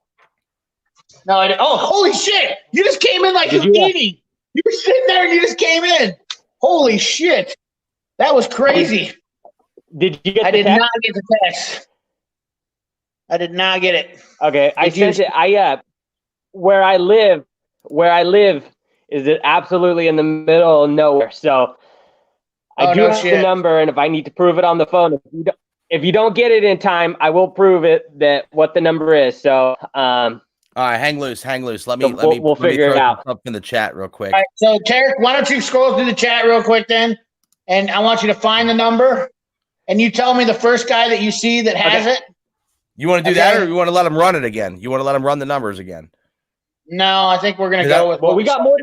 No, I didn't. Oh, holy shit. You just came in like Houdini. You were sitting there and you just came in. Holy shit. That was crazy. Did you get I the did text? not get the text. I did not get it. Okay, I sent it. Where I live is absolutely in the middle of nowhere. So I do have the number, and if I need to prove it on the phone, if you don't get it in time, I will prove it that what the number is. So all right, hang loose. We'll figure it out. Up in the chat real quick. All right, so Tarek, why don't you scroll through the chat real quick then, and I want you to find the number, and you tell me the first guy that you see that has it. You want to do that, or you want to let him run it again? You want to let him run the numbers again? No, I think we're gonna go with. Well, we got more.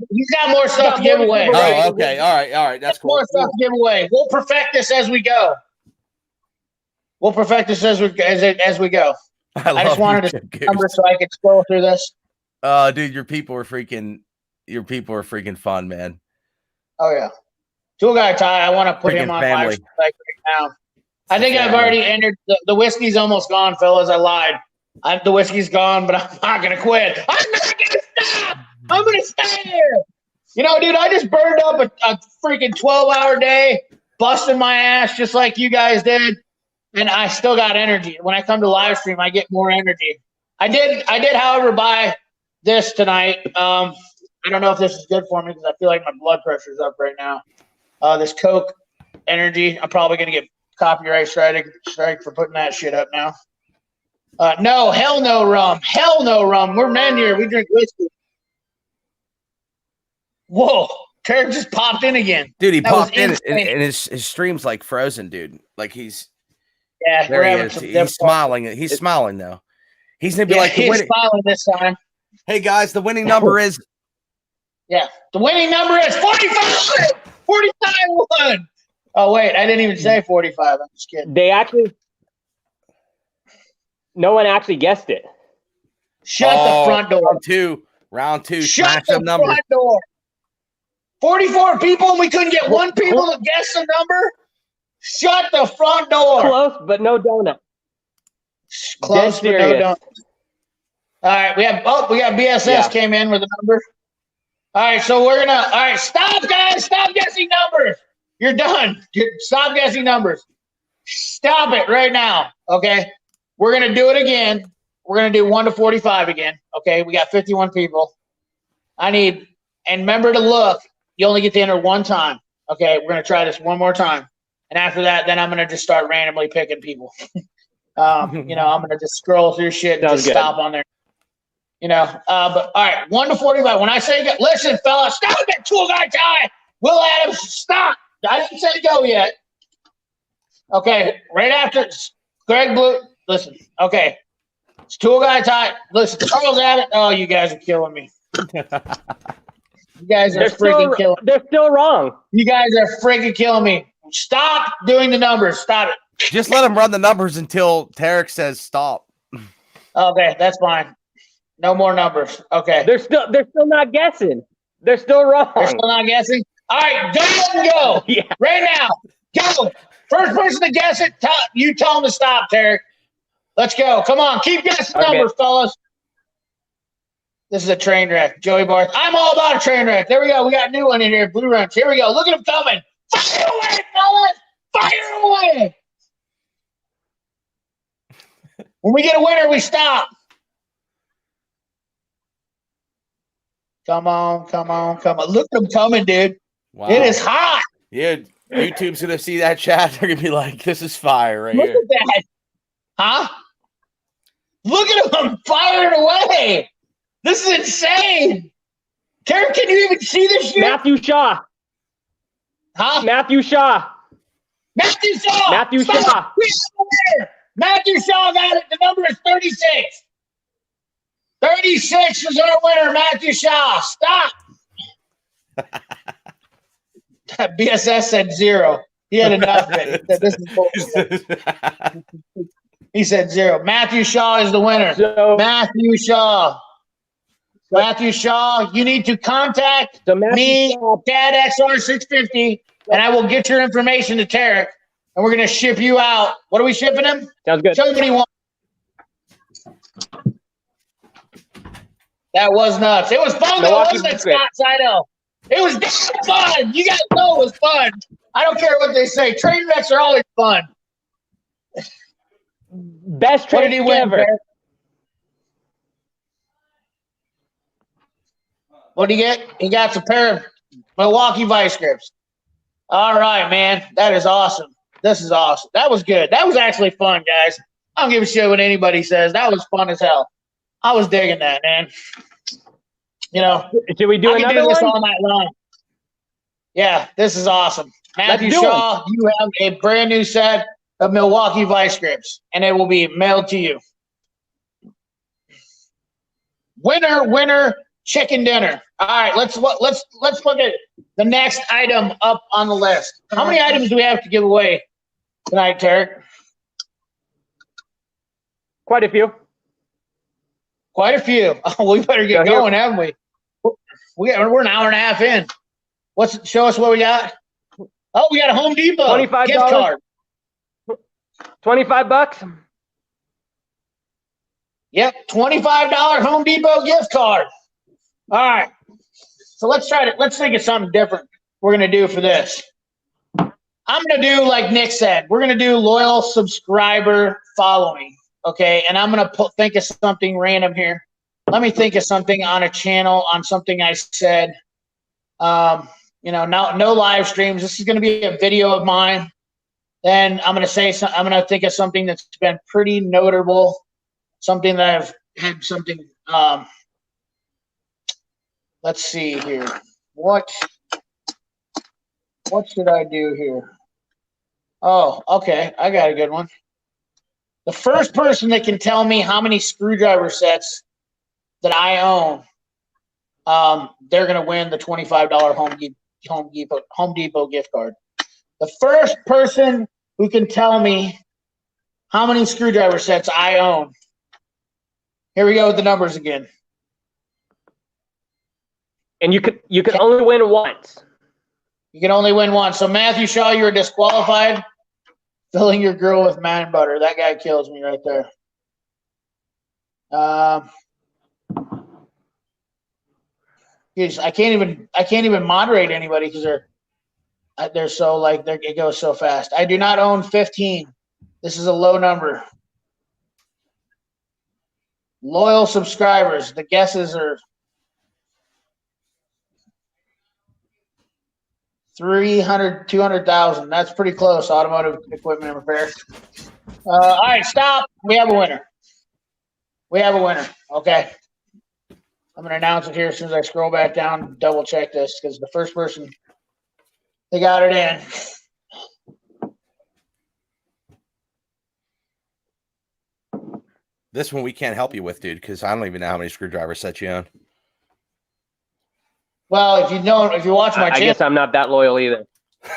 He's got more stuff to give away. Oh, okay, all right, that's cool. More stuff to give away. We'll perfect this as we go. As we go. I just wanted to number so I could scroll through this. Dude, your people are freaking fun, man. Oh yeah, Tool Guy Ty. I want to put him on my right now. I think I've already entered. The whiskey's almost gone, fellas. I lied. The whiskey's gone, but I'm not gonna quit. I'm not gonna stop. I'm gonna stay here. You know, dude, I just burned up a freaking 12-hour day, busting my ass just like you guys did, and I still got energy. When I come to live stream, I get more energy. I did, however, buy this tonight. I don't know if this is good for me because I feel like my blood pressure is up right now. This Coke Energy, I'm probably gonna get copyright strike for putting that shit up now. No, hell no rum. Hell no rum. We're men here. We drink whiskey. Whoa. Tarek just popped in again. Dude, he popped in and his stream's like frozen, dude. Like he's there he is. He's smiling. He's smiling though. He's gonna be like he's smiling this time. Hey guys, the winning number is the winning number is 45. 45 won. Oh wait, I didn't even say 45. I'm just kidding. They actually No one actually guessed it. Shut the front door. Round two. Shut Smash the them numbers. front door. 44 people and we couldn't get one people to guess the number? Shut the front door. Close, but no donut. Close, but no donut. All right, we got BSS came in with a number. All right, so all right, stop, guys. Stop guessing numbers. You're done. Stop guessing numbers. Stop it right now, okay? We're going to do it again. We're going to do 1 to 45 again, okay? We got 51 people. And remember to look. You only get to enter one time, okay? We're going to try this one more time. And after that, then I'm going to just start randomly picking people. I'm going to just scroll through shit and just stop on there. But all right, 1 to 45. When I say go, listen, fella, stop it, tool guy tie. Will Adams, stop. I didn't say go yet. Okay, right after Greg Blue, listen, okay. It's tool guy tie. Listen, Charles Abbott. Oh, you guys are killing me. You guys are freaking killing me. They're still wrong. You guys are freaking killing me. Stop doing the numbers. Stop it. Just let them run the numbers until Tarek says stop. Okay, that's fine. No more numbers. Okay. They're still not guessing. They're still wrong. They're still not guessing. All right, go. Yeah. Right now. Go. First person to guess it, you tell them to stop, Tarek. Let's go. Come on. Keep guessing numbers, fellas. This is a train wreck. Joey Barth. I'm all about a train wreck. There we go. We got a new one in here. Blue Ranch. Here we go. Look at them coming. Fire away, fellas. Fire away. When we get a winner, we stop. Come on. Look at them coming, dude. Wow. It is hot. Yeah, YouTube's going to see that chat. They're going to be like, this is fire right Look here. at that. Huh? Look at them firing away. This is insane. Tarek, can you even see this shit? Matthew Shaw. Huh? Matthew Shaw. Matthew Shaw. Matthew Stop. Shaw. Matthew Shaw got it. The number is 36. 36 is our winner, Matthew Shaw. Stop. BSS said 0. He had enough of it. He said, this is bullshit. He said 0. Matthew Shaw is the winner. Matthew Shaw. Matthew Shaw, you need to contact me, Dad XR650, and I will get your information to Tarek, and we're going to ship you out. What are we shipping him? Sounds good. Show me what he wants. That was nuts. It was fun, though, wasn't it, Scott Seidel? It was fun. You guys know it was fun. I don't care what they say. Train wrecks are always fun. Best train ever. What did he get? He got a pair of Milwaukee Vice grips. All right, man. That is awesome. This is awesome. That was good. That was actually fun, guys. I don't give a shit what anybody says. That was fun as hell. I was digging that, man. Should we do another this one? all night long. Yeah, this is awesome. Matthew Shaw, you have a brand new set of Milwaukee Vice grips, and it will be mailed to you. Winner, chicken dinner. All right, let's look at the next item up on the list. How many items do we have to give away tonight, Tarek? Quite a few. Quite a few. Oh, we better get going, haven't we? We're an hour and a half in. Show us what we got. Oh, we got a Home Depot $25 gift card. $25. Yep, $25 Home Depot gift card. All right. So let's think of something different we're going to do for this. I'm going to do like Nick said. We're going to do loyal subscriber following, okay? And I'm going to think of something random here. Let me think of something on a channel, on something I said. No live streams. This is going to be a video of mine. Then I'm going to think of something that's been pretty notable, something that I've had something. Let's see here. What should I do here? Oh, okay. I got a good one. The first person that can tell me how many screwdriver sets that I own, they're going to win the $25 Home Depot gift card. The first person who can tell me how many screwdriver sets I own Here we go with the numbers again. And you could only win once. You can only win once. So Matthew Shaw, you were disqualified. Filling your grill with man butter. That guy kills me right there. Geez, I can't even moderate anybody because they're so like it goes so fast. I do not own 15. This is a low number. Loyal subscribers. The guesses are 300, 200,000. That's pretty close. Automotive equipment and repair. All right, stop. We have a winner. We have a winner. Okay. I'm going to announce it here as soon as I scroll back down and double check this because the first person, they got it in. This one we can't help you with, dude, because I don't even know how many screwdriver sets you own. Well, if you watch my channel, I guess I'm not that loyal either.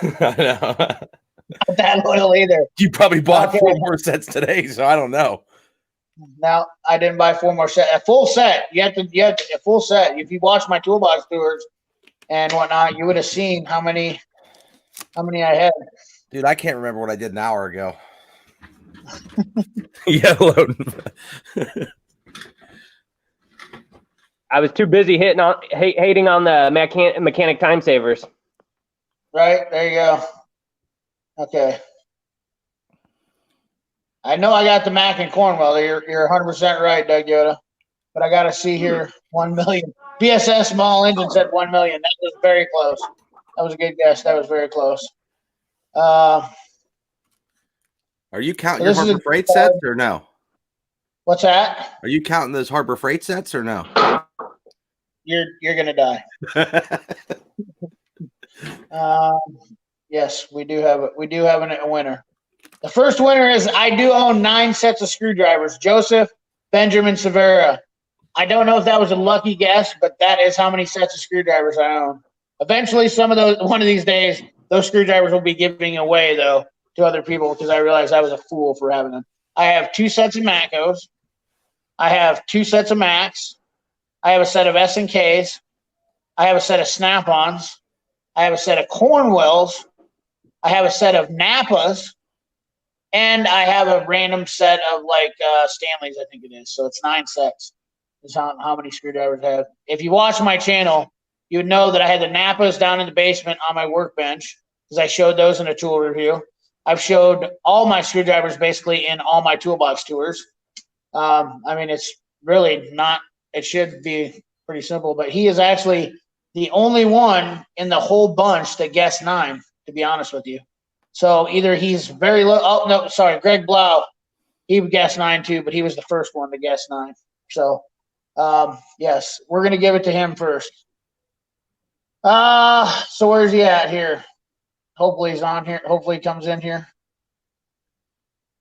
I know. Not that loyal either. You probably bought 4 more sets today, so I don't know. Now I didn't buy 4 more sets. A full set. You have a full set. If you watch my toolbox tours and whatnot, you would have seen how many I had. Dude, I can't remember what I did an hour ago. Yeah, loading. I was too busy hating on the mechanic time savers. Right, there you go. Okay. I know I got the Mac and Cornwell. You're 100% right, Doug Yoda. But I got to see here 1 million. BSS small engine said 1 million. That was very close. That was a good guess. That was very close. Are you counting your Harbor Freight sets or no? What's that? Are you counting those Harbor Freight sets or no? You're gonna die. Yes, we do have a winner. The first winner is I do own 9 sets of screwdrivers. Joseph Benjamin Severa. I don't know if that was a lucky guess, but that is how many sets of screwdrivers I own. Eventually, one of these days, those screwdrivers will be giving away though to other people because I realized I was a fool for having them. I have 2 sets of Macos. I have 2 sets of Macs. I have a set of S&Ks. I have a set of Snap-ons. I have a set of Cornwells. I have a set of Napas. And I have a random set of Stanleys, I think it is. So it's 9 sets is how many screwdrivers I have. If you watch my channel, you would know that I had the Napas down in the basement on my workbench because I showed those in a tool review. I've showed all my screwdrivers basically in all my toolbox tours. I mean, it's really not – it should be pretty simple. But he is actually the only one in the whole bunch that guessed 9, to be honest with you. So either he's very low. Oh, no, sorry. Greg Blau, he guessed 9 too, but he was the first one to guess 9. So, yes, we're going to give it to him first. So where's he at here? Hopefully he's on here. Hopefully he comes in here.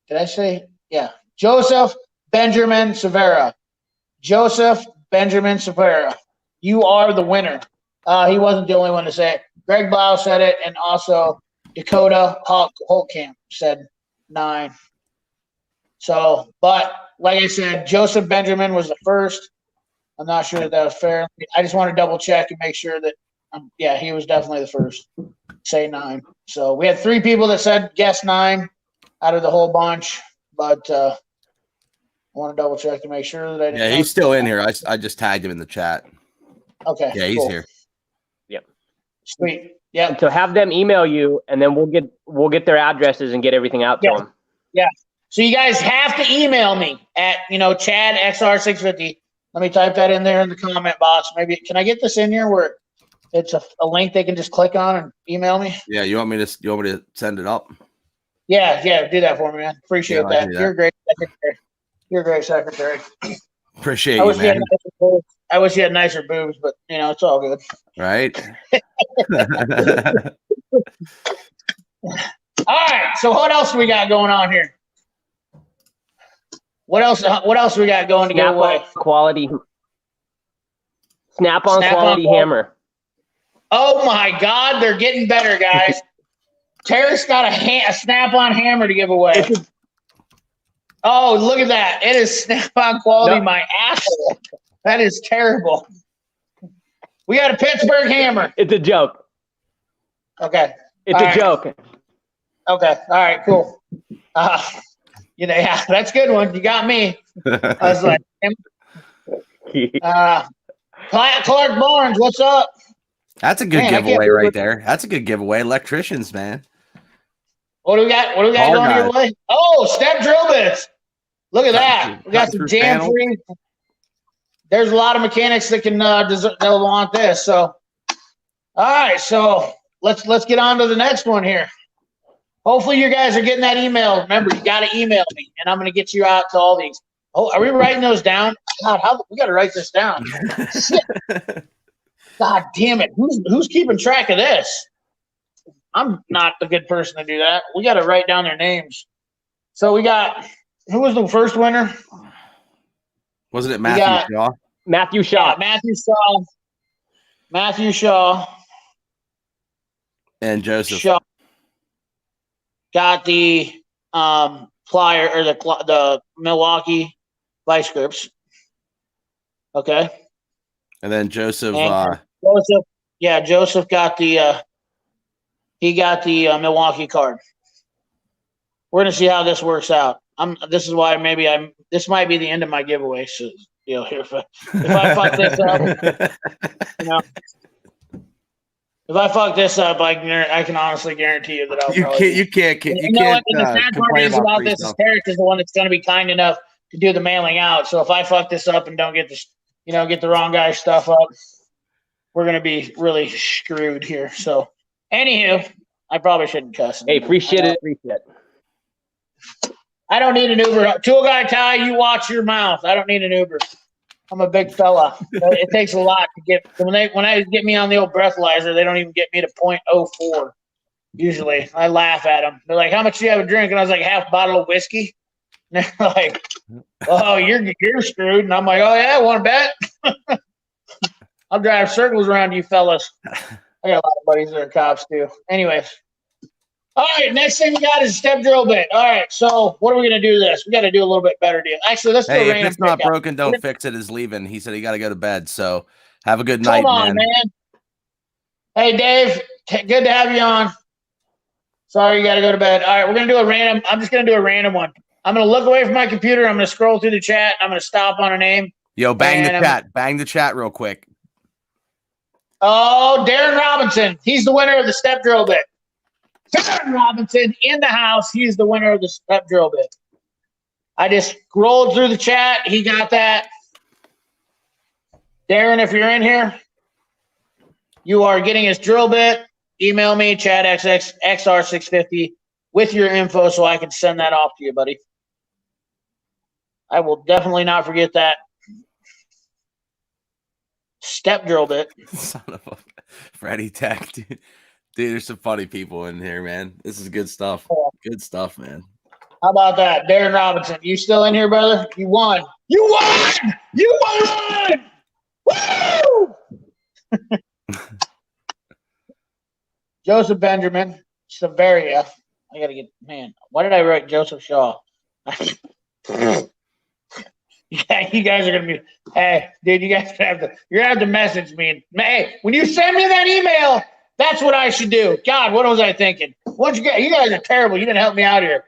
Did I say? Yeah. Joseph Benjamin Severa. Joseph Benjamin Severa. You are the winner. He wasn't the only one to say it. Greg Blau said it, and also Dakota Holtkamp said 9. So, but like I said, Joseph Benjamin was the first. I'm not sure that was fair. I just want to double check and make sure that, yeah, he was definitely the first. Say 9. So we had 3 people that said guess 9 out of the whole bunch, but I want to double check to make sure that I didn't. Yeah, he's still in here. I just tagged him in the chat. Okay. Yeah, he's here. Yep. Sweet. Yeah. So have them email you, and then we'll get their addresses and get everything out to them. Yeah. So you guys have to email me at Chad XR650. Let me type that in there in the comment box. Maybe can I get this in here where it's a link they can just click on and email me? Yeah, you want me to send it up? Yeah, do that for me, man. Appreciate that. You're a great secretary. You're a great secretary. Appreciate you, man. I wish you had nicer boobs, but it's all good. Right. All right. So what else we got going on here? What else we got going to give away? Snap-on quality hammer. Oh my God, they're getting better, guys. Tarek's got a Snap-on hammer to give away. Oh, look at that. It is Snap-on quality, No. my asshole. That is terrible. We got a Pittsburgh hammer. It's a joke. Okay. It's All a right. joke. Okay. All right, cool. Yeah, that's a good one. You got me. I was like, Clark Barnes, what's up? That's a good Man, I can't giveaway believe right it. there. That's a good giveaway. Electricians, man. What do we got? What do we got Car going your guys. way? Oh, step drill bits. Look at that. We got Cutting some through jam panels. free. There's a lot of mechanics that can they'll want this. So, all right. So let's get on to the next one here. Hopefully you guys are getting that email. Remember, you got to email me, and I'm going to get you out to all these. Oh, are we writing those down? God, we got to write this down. Shit. God damn it. Who's keeping track of this? I'm not the good person to do that. We got to write down their names. So we got, who was the first winner? Wasn't it Matthew Shaw? Matthew Shaw. Yeah, Matthew Shaw. And Joseph. Shaw got the flyer or the Milwaukee vice grips. Okay. And then Joseph. Joseph got the Milwaukee card. We're gonna see how this works out. This is why this might be the end of my giveaway. So, here if I fuck this up, if I fuck this up, I can honestly guarantee you that I'll. You can't. The sad part is about this is Tarek is the one that's going to be kind enough to do the mailing out. So if I fuck this up and don't get this, get the wrong guy's stuff up, we're going to be really screwed here. So, anywho, I probably shouldn't cuss. Hey, free shit is free shit. I don't need an Uber. Tool guy Ty, you watch your mouth. I don't need an Uber. I'm a big fella. It takes a lot to get when they get me on the old breathalyzer. They don't even get me to 0.04. Usually, I laugh at them. They're like, "How much do you have a drink?" And I was like, "Half bottle of whiskey." And they're like, "Oh, you're screwed." And I'm like, "Oh yeah, want to bet?" I'll drive circles around you fellas. I got a lot of buddies that are cops too. Anyways. All right, next thing we got is a step drill bit. All right, so what are we going to do this? We got to do a little bit better deal. Actually, let's do a random if it's not pickup. broken, don't fix it is leaving. He said he got to go to bed, so have a good night, Come on, man. Hey, Dave, good to have you on. Sorry, you got to go to bed. All right, we're going to do a random. I'm just going to do a random one. I'm going to look away from my computer. I'm going to scroll through the chat. I'm going to stop on a name. Yo, bang the chat. Bang the chat real quick. Oh, Darren Robinson. He's the winner of the step drill bit. Darren Robinson in the house. He's the winner of the step drill bit. I just scrolled through the chat. He got that. Darren, if you're in here, you are getting his drill bit. Email me, ChatXR650, with your info so I can send that off to you, buddy. I will definitely not forget that. Step drill bit. Son of a Freddie Tech, dude. Dude, there's some funny people in here, man. This is good stuff. Good stuff, man. How about that? Darren Robinson, you still in here, brother? You won. You won! You won! Woo! Joseph Benjamin, Severia. I got to get, man, why did I write Joseph Shaw? Yeah, you guys are going to be, hey, dude, you're going to have to message me. Hey, when you send me that email, that's what I should do. God, what was I thinking? You guys are terrible. You didn't help me out here.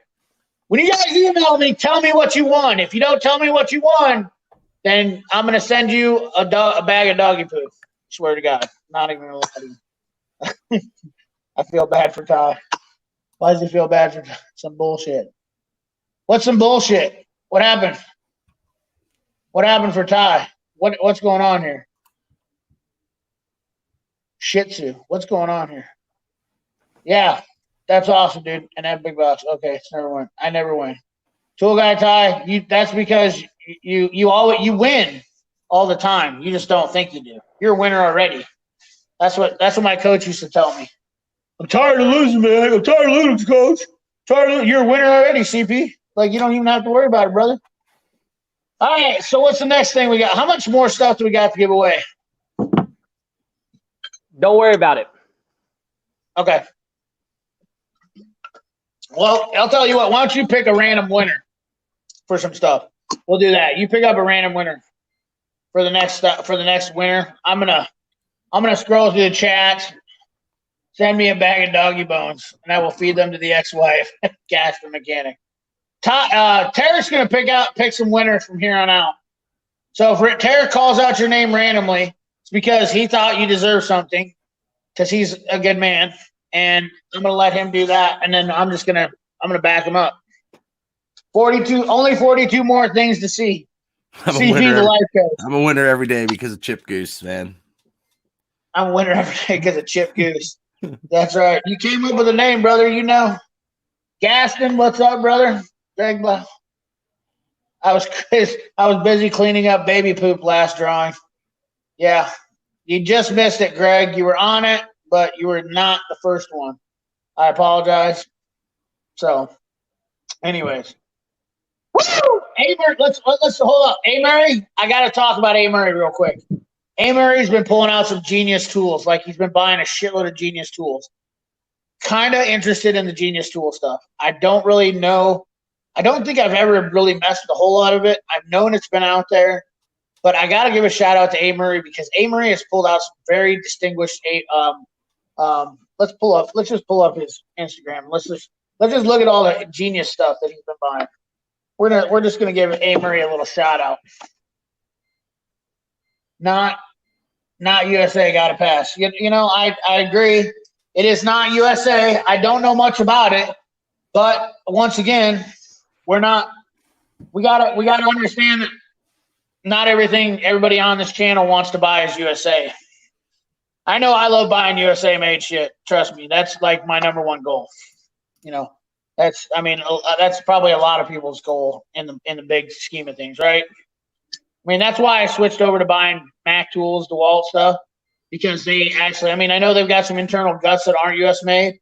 When you guys email me, tell me what you won. If you don't tell me what you won, then I'm going to send you a bag of doggy poop. Swear to God. Not even going to lie to you. I feel bad for Ty. Why does he feel bad for some bullshit? What's some bullshit? What happened? What happened for Ty? What's going on here? Shih Tzu. What's going on here? Yeah, that's awesome, dude. And that big box. Okay, it's never win. I never win. Tool guy Ty, that's because you win all the time. You just don't think you do. You're a winner already. That's what my coach used to tell me. I'm tired of losing, man. I'm tired of losing, coach. You're a winner already, CP. Like, you don't even have to worry about it, brother. All right, so what's the next thing we got? How much more stuff do we got to give away? Don't worry about it. Okay. Well, I'll tell you what. Why don't you pick a random winner? for some stuff. We'll do that. You pick up a random winner for the next winner. I'm gonna scroll through the chats. Send me a bag of doggy bones, and I will feed them to the ex-wife, Gas the mechanic. Tarek's gonna pick some winners from here on out. So if Tarek calls out your name randomly, it's because he thought you deserve something, because he's a good man, and I'm gonna let him do that, and then I'm gonna back him up. 42 more things to see. CP the life coach. I'm a winner every day because of Chip Goose, man. I'm a winner every day because of Chip Goose. That's right. You came up with a name, brother. You know. Gaston, what's up, brother? Greg Blau. I was busy cleaning up baby poop last drawing. Yeah. You just missed it, Greg. You were on it, but you were not the first one. I apologize. So, anyways. Woo! Murray, let's hold up. Murray, I got to talk about Murray real quick. Murray's been pulling out some genius tools. Like, he's been buying a shitload of genius tools. Kind of interested in the genius tool stuff. I don't really know. I don't think I've ever really messed with a whole lot of it. I've known it's been out there. But I got to give a shout out to Murray because Murray has pulled out some very distinguished let's just pull up his Instagram. Let's just look at all the genius stuff that he's been buying. We're just gonna give Murray a little shout out. Not USA got to pass. You know, I agree. It is not USA. I don't know much about it, but once again, we gotta understand that not everything everybody on this channel wants to buy is USA. I know I love buying USA made shit. Trust me, that's like my number one goal. You know, that's probably a lot of people's goal in the big scheme of things, right? I mean, that's why I switched over to buying Mac tools, DeWalt stuff, because they actually, I know they've got some internal guts that aren't US made,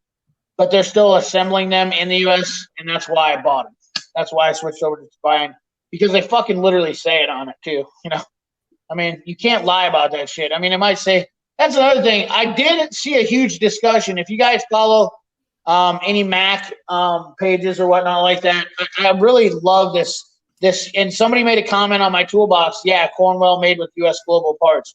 but they're still assembling them in the US, and that's why I bought them. That's why I switched over to buying, because they fucking literally say it on it too, you know? I mean, you can't lie about that shit. I mean, it might say, that's another thing. I didn't see a huge discussion. If you guys follow any Mac pages or whatnot like that, I really love this, and somebody made a comment on my toolbox. Yeah, Cornwell made with U.S. global parts.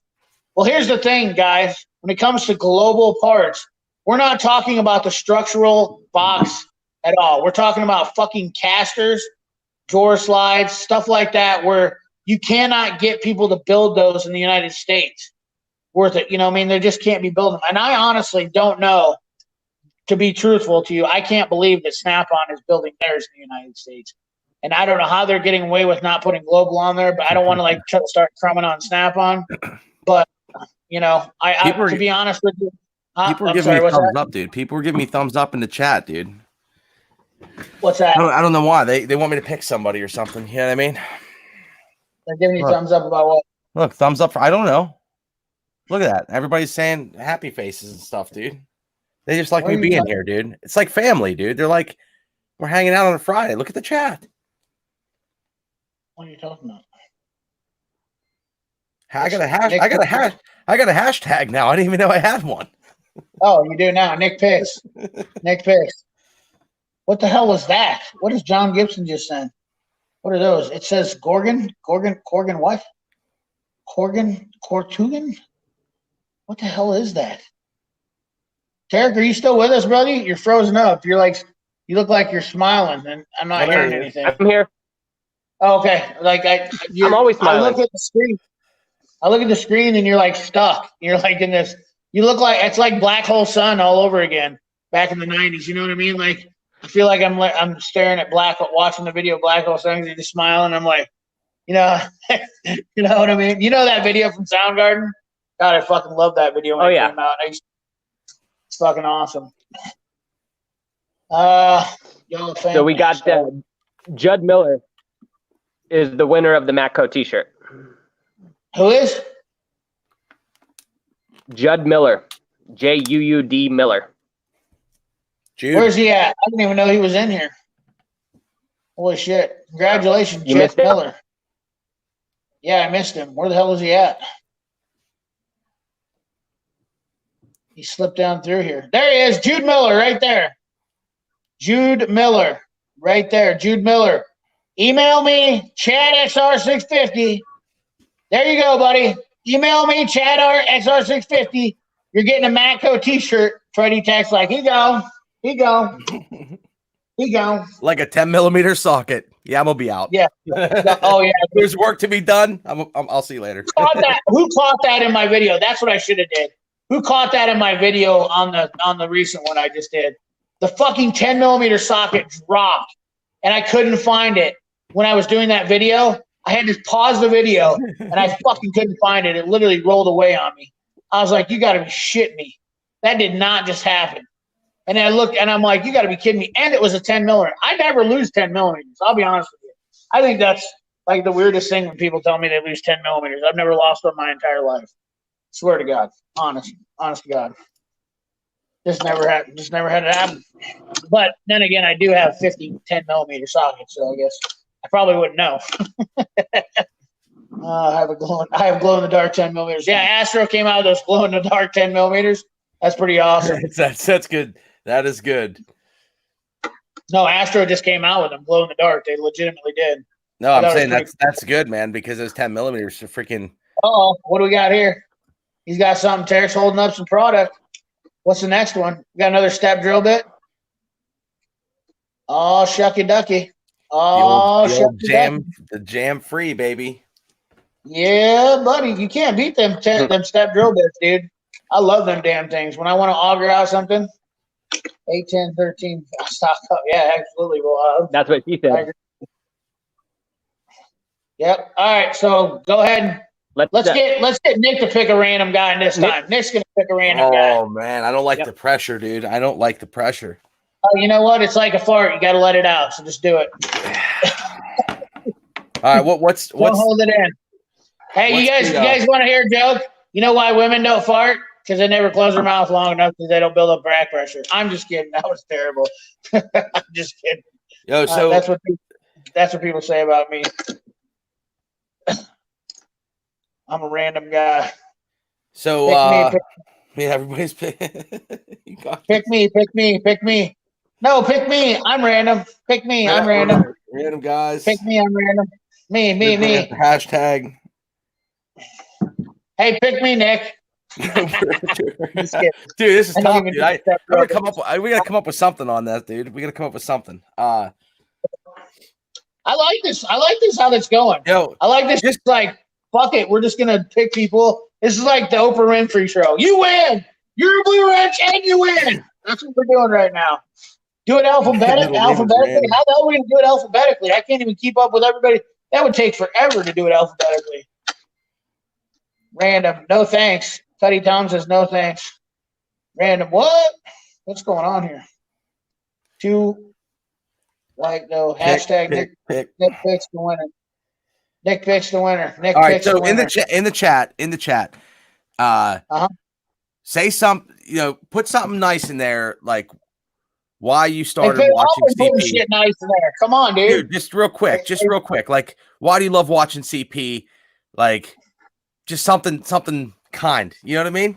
Well, here's the thing, guys. When it comes to global parts, we're not talking about the structural box at all. We're talking about fucking casters, drawer slides, stuff like that, where you cannot get people to build those in the United States. Worth it. You know, they just can't be building them. And I honestly don't know, to be truthful to you, I can't believe that Snap-on is building theirs in the United States. And I don't know how they're getting away with not putting global on there, but I don't want to start crumbing on Snap-on. But, you know, to be honest with you, people are giving me thumbs up, dude. People were giving me thumbs up in the chat, dude. What's that? I don't know why. They want me to pick somebody or something. You know what I mean? They're giving you thumbs up about what? Look, thumbs up for, I don't know. Look at that. Everybody's saying happy faces and stuff, dude. They just like me being here, dude. It's like family, dude. They're like, we're hanging out on a Friday. Look at the chat. What are you talking about? I got a hashtag now. I didn't even know I had one. Oh, you do now. Nick Pace. Nick Pace. What the hell was that? What is John Gibson just saying? What are those? It says Gorgon what? Cortugan? What the hell is that? Tarek, are you still with us, buddy? You're frozen up. You look like you're smiling, and I'm not hearing anything. I'm here. Oh, okay. Like I'm always smiling. I look at the screen, and you're like stuck. You're like in this. You look like it's like Black Hole Sun all over again. Back in the '90s, you know what I mean? Like I feel like I'm staring at watching the video Black Hole Sun. You're just smiling. I'm like, you know, you know what I mean? You know that video from Soundgarden? God, I fucking love that video when it came out. It's fucking awesome. So we got Judd Miller is the winner of the Matco t-shirt. Who is? Judd Miller. Juud Miller. Jude. Where's he at? I didn't even know he was in here. Holy shit. Congratulations, Judd Miller. Yeah, I missed him. Where the hell is he at? He slipped down through here. There he is. Jude Miller right there. Jude Miller right there. Jude Miller Email me, ChadXR650. There you go, buddy. Email me, ChadXR650. You're getting a Matco t-shirt. Freddie texts like, here you go. Like a 10mm socket. Yeah, I'm gonna be out. Yeah. Oh yeah. There's work to be done. I'll see you later. Who caught that in my video? That's what I should have did. Who caught that in my video on the recent one I just did? The fucking 10mm socket dropped, and I couldn't find it when I was doing that video. I had to pause the video, and I fucking couldn't find it. It literally rolled away on me. I was like, "You got to be shitting me! That did not just happen." And then I looked, and I'm like, "You got to be kidding me!" And it was a 10mm. I never lose 10mm. I'll be honest with you. I think that's like the weirdest thing when people tell me they lose 10mm. I've never lost one my entire life. Swear to God, honest to God. Just never had it happen. But then again, I do have 50 10mm sockets, so I guess I probably wouldn't know. I have glow in the dark 10mm. Yeah, Astro came out with those glow in the dark 10mm. That's pretty awesome. That's good. That is good. No, Astro just came out with them glow in the dark. They legitimately did. No, I'm saying that's good, man, because those 10mm are freaking. Oh, what do we got here? He's got something. Tarek's holding up some product. What's the next one? We got another step drill bit. Oh, shucky ducky. Oh, the jam free, baby. Yeah, buddy. You can't beat them step drill bits, dude. I love them damn things. When I want to auger out something, 8, 10, 13, stock up. Yeah, absolutely. Well, that's what he said. Yep. All right. So go ahead. Let's get Nick to pick a random guy this time. Nick's gonna pick a random guy. Oh man, I don't like the pressure, dude. I don't like the pressure. Oh, you know what? It's like a fart. You got to let it out. So just do it. All right. What's don't hold it in. Hey, you guys want to hear a joke? You know why women don't fart? Because they never close their mouth long enough because they don't build up back pressure. I'm just kidding. That was terrible. I'm just kidding. Yo, so that's what people say about me. I'm a random guy. So everybody's pick me. No, pick me. I'm random. Pick me. I'm random. Random guys. Pick me. I'm random. Me. Hashtag. Hey, pick me, Nick. Dude, this is tough, dude. We gotta come up with something on that, dude. We gotta come up with something. I like this. How that's going. Yo, I like this. Just like, fuck it. We're just gonna pick people. This is like the Oprah Winfrey show. You win. You're a blue wrench and you win. That's what we're doing right now. Do it alphabetically. How the hell are we gonna do it alphabetically? I can't even keep up with everybody. That would take forever to do it alphabetically. Random. No thanks. Teddy Tom says no thanks. Random. What? What's going on here? Hashtag Nick picks the winner. Nick picks the winner. All right, so in the chat, say something, put something nice in there, like why you started watching CP. Shit nice in there. Come on, dude. Just real quick. Like, why do you love watching CP? Like, just something kind. You know what I mean?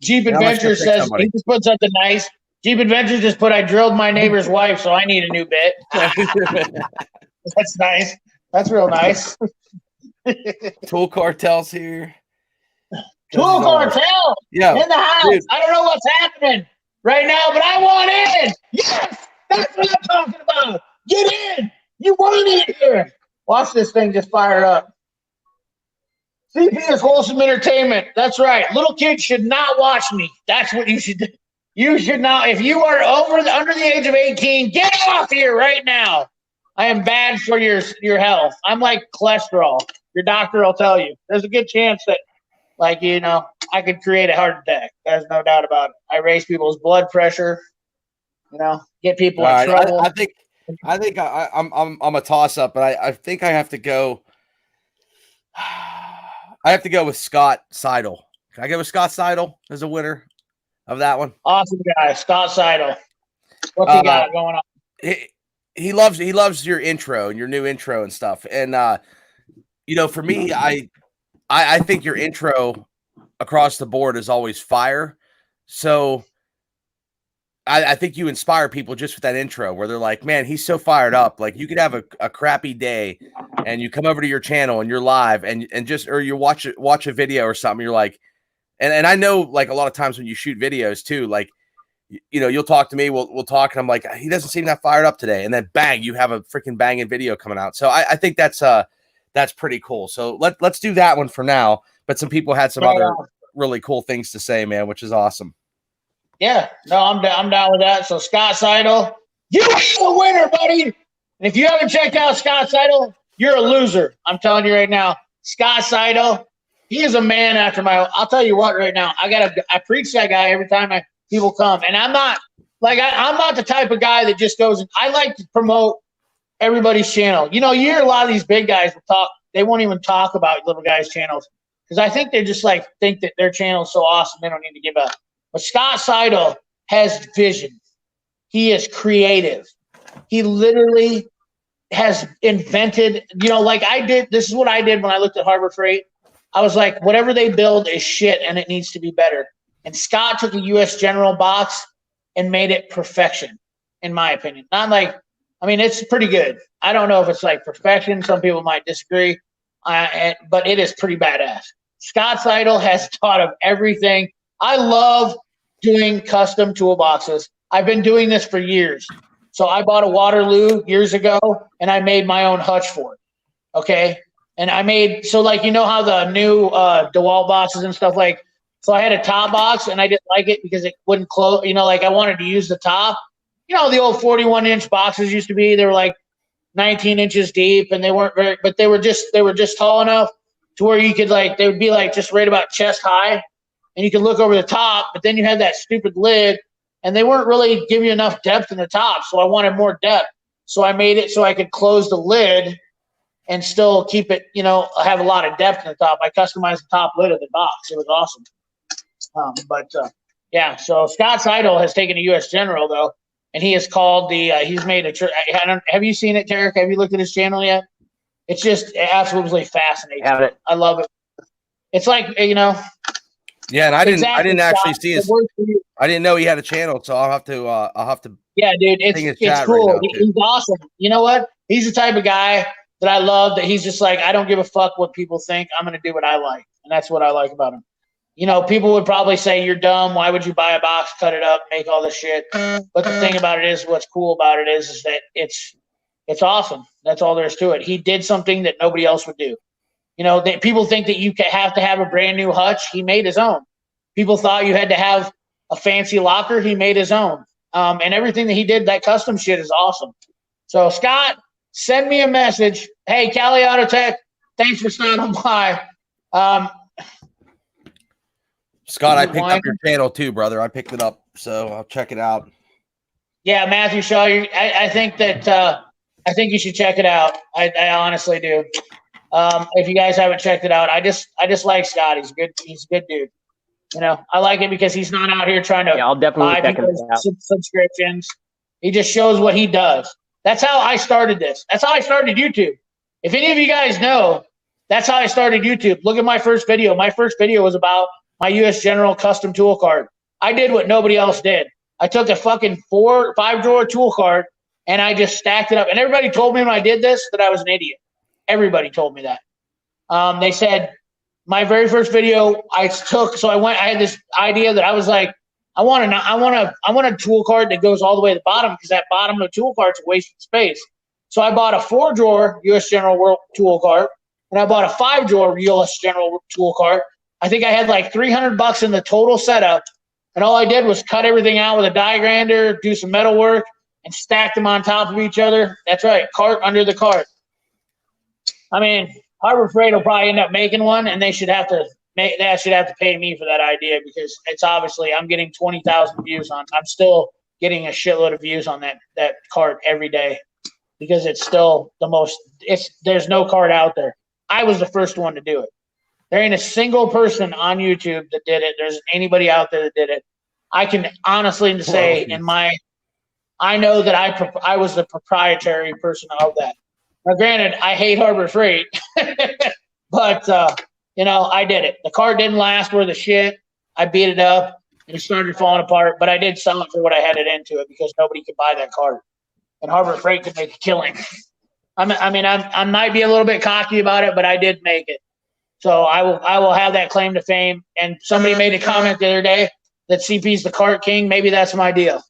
Jeep Adventure says he just put something nice. Jeep Adventure just put, I drilled my neighbor's wife, so I need a new bit. That's nice. That's real nice. Tool Cartel's here. Tool Cartel in the house. Dude. I don't know what's happening right now, but I want in. Yes, that's what I'm talking about. Get in. You want it here. Watch this thing just fire up. CP is wholesome entertainment. That's right. Little kids should not watch me. That's what you should do. You should not. If you are under the age of 18, get off here right now. I am bad for your health. I'm like cholesterol. Your doctor will tell you. There's a good chance that, I could create a heart attack. There's no doubt about it. I raise people's blood pressure. Get people in trouble. I think I'm a toss up, but I think I have to go. I have to go with Scott Seidel. Can I go with Scott Seidel as a winner of that one? Awesome guy, Scott Seidel. What's he got going on? He loves your intro and your new intro and stuff. And for me, I think your intro across the board is always fire. So I think you inspire people just with that intro where they're like, man, he's so fired up. Like you could have a crappy day and you come over to your channel and you're live and just, or you watch a video or something. You're like, and I know like a lot of times when you shoot videos too, like, you know, you'll talk to me, we'll talk, and I'm like, he doesn't seem that fired up today. And then bang, you have a freaking banging video coming out. So I think that's pretty cool. So let's do that one for now. But some people had some other really cool things to say, man, which is awesome. Yeah, no, I'm down with that. So Scott Seidel, you are the winner, buddy. And if you haven't checked out Scott Seidel, you're a loser. I'm telling you right now. Scott Seidel, he is a man after my. I'll tell you what, right now, I preach that guy every time people come, and I'm not the type of guy that just goes. I like to promote everybody's channel. You know, you hear a lot of these big guys talk. They won't even talk about little guys' channels because I think they just like think that their channel is so awesome they don't need to give up. But Scott Seidel has vision. He is creative. He literally has invented, you know, like I did. This is what I did when I looked at Harbor Freight. I was like, whatever they build is shit and it needs to be better. And Scott took a U.S. General box and made it perfection, in my opinion. Not like, I mean, it's pretty good. I don't know if it's like perfection. Some people might disagree, but it is pretty badass. Scott Seidel has thought of everything. I love doing custom toolboxes. I've been doing this for years. So I bought a Waterloo years ago, and I made my own hutch for it. Okay? And I made – so, like, you know how the new DeWalt boxes and stuff like – so I had a top box, and I didn't like it because it wouldn't close. You know, like I wanted to use the top. You know, the old 41-inch boxes used to be. They were like 19 inches deep, and they weren't very – but they were just tall enough to where you could, like – they would be, like, just right about chest high. And you could look over the top, but then you had that stupid lid, and they weren't really giving you enough depth in the top, so I wanted more depth. So I made it so I could close the lid and still keep it, you know, have a lot of depth in the top. I customized the top lid of the box. It was awesome. Yeah, so Scott Seidel has taken a U.S. General, though, and he has called he's made have you seen it, Tarek? Have you looked at his channel yet? It's just absolutely fascinating. I love it. It's like, you know. Yeah, and I didn't actually see his. I didn't know he had a channel, so I'll have to. Yeah, dude, it's cool. Right he's awesome. You know what? He's the type of guy that I love. That he's just like, I don't give a fuck what people think. I'm gonna do what I like, and that's what I like about him. You know, people would probably say you're dumb. Why would you buy a box, cut it up, make all this shit? But the thing about it is, what's cool about it is that it's awesome. That's all there is to it. He did something that nobody else would do. You know, people think that you have to have a brand new hutch. He made his own. People thought you had to have a fancy locker. He made his own. And everything that he did, that custom shit is awesome. So, Scott, send me a message. Hey, Cali Auto Tech, thanks for stopping by. Scott, I picked up your channel too, brother. I picked it up, so I'll check it out. Yeah, Matthew Shaw, I think that I think you should check it out. I honestly do. If you guys haven't checked it out, I just like Scott. He's a good dude. You know, I like it because he's not out here trying to I'll definitely buy people's subscriptions. He just shows what he does. That's how I started this. That's how I started YouTube. If any of you guys know, that's how I started YouTube. Look at my first video. My first video was about my U.S. General custom tool cart. I did what nobody else did. I took a fucking 5-drawer tool cart and I just stacked it up. And everybody told me when I did this that I was an idiot. Everybody told me that. They said my very first video I had this idea that I was like, I want a tool cart that goes all the way to the bottom because that bottom of the tool cart's a waste of space. So I bought a 4-drawer U.S. General World tool cart and I bought a 5-drawer U.S. General tool cart. I think I had like $300 in the total setup, and all I did was cut everything out with a die grinder, do some metal work, and stack them on top of each other. That's right, cart under the cart. I mean, Harbor Freight will probably end up making one, and they should have to pay me for that idea because it's obviously I'm getting 20,000 views on. I'm still getting a shitload of views on that cart every day because it's still the most. There's no cart out there. I was the first one to do it. There ain't a single person on YouTube that did it. There's anybody out there that did it. I can honestly say I know that I was the proprietary person of that. Now, granted, I hate Harbor Freight, but, you know, I did it. The car didn't last worth a shit. I beat it up. and it started falling apart. But I did sell it for what I had it into it because nobody could buy that cart, and Harbor Freight could make a killing. I might be a little bit cocky about it, but I did make it. So I will have that claim to fame. And somebody made a comment the other day that CP's the cart king. Maybe that's my deal.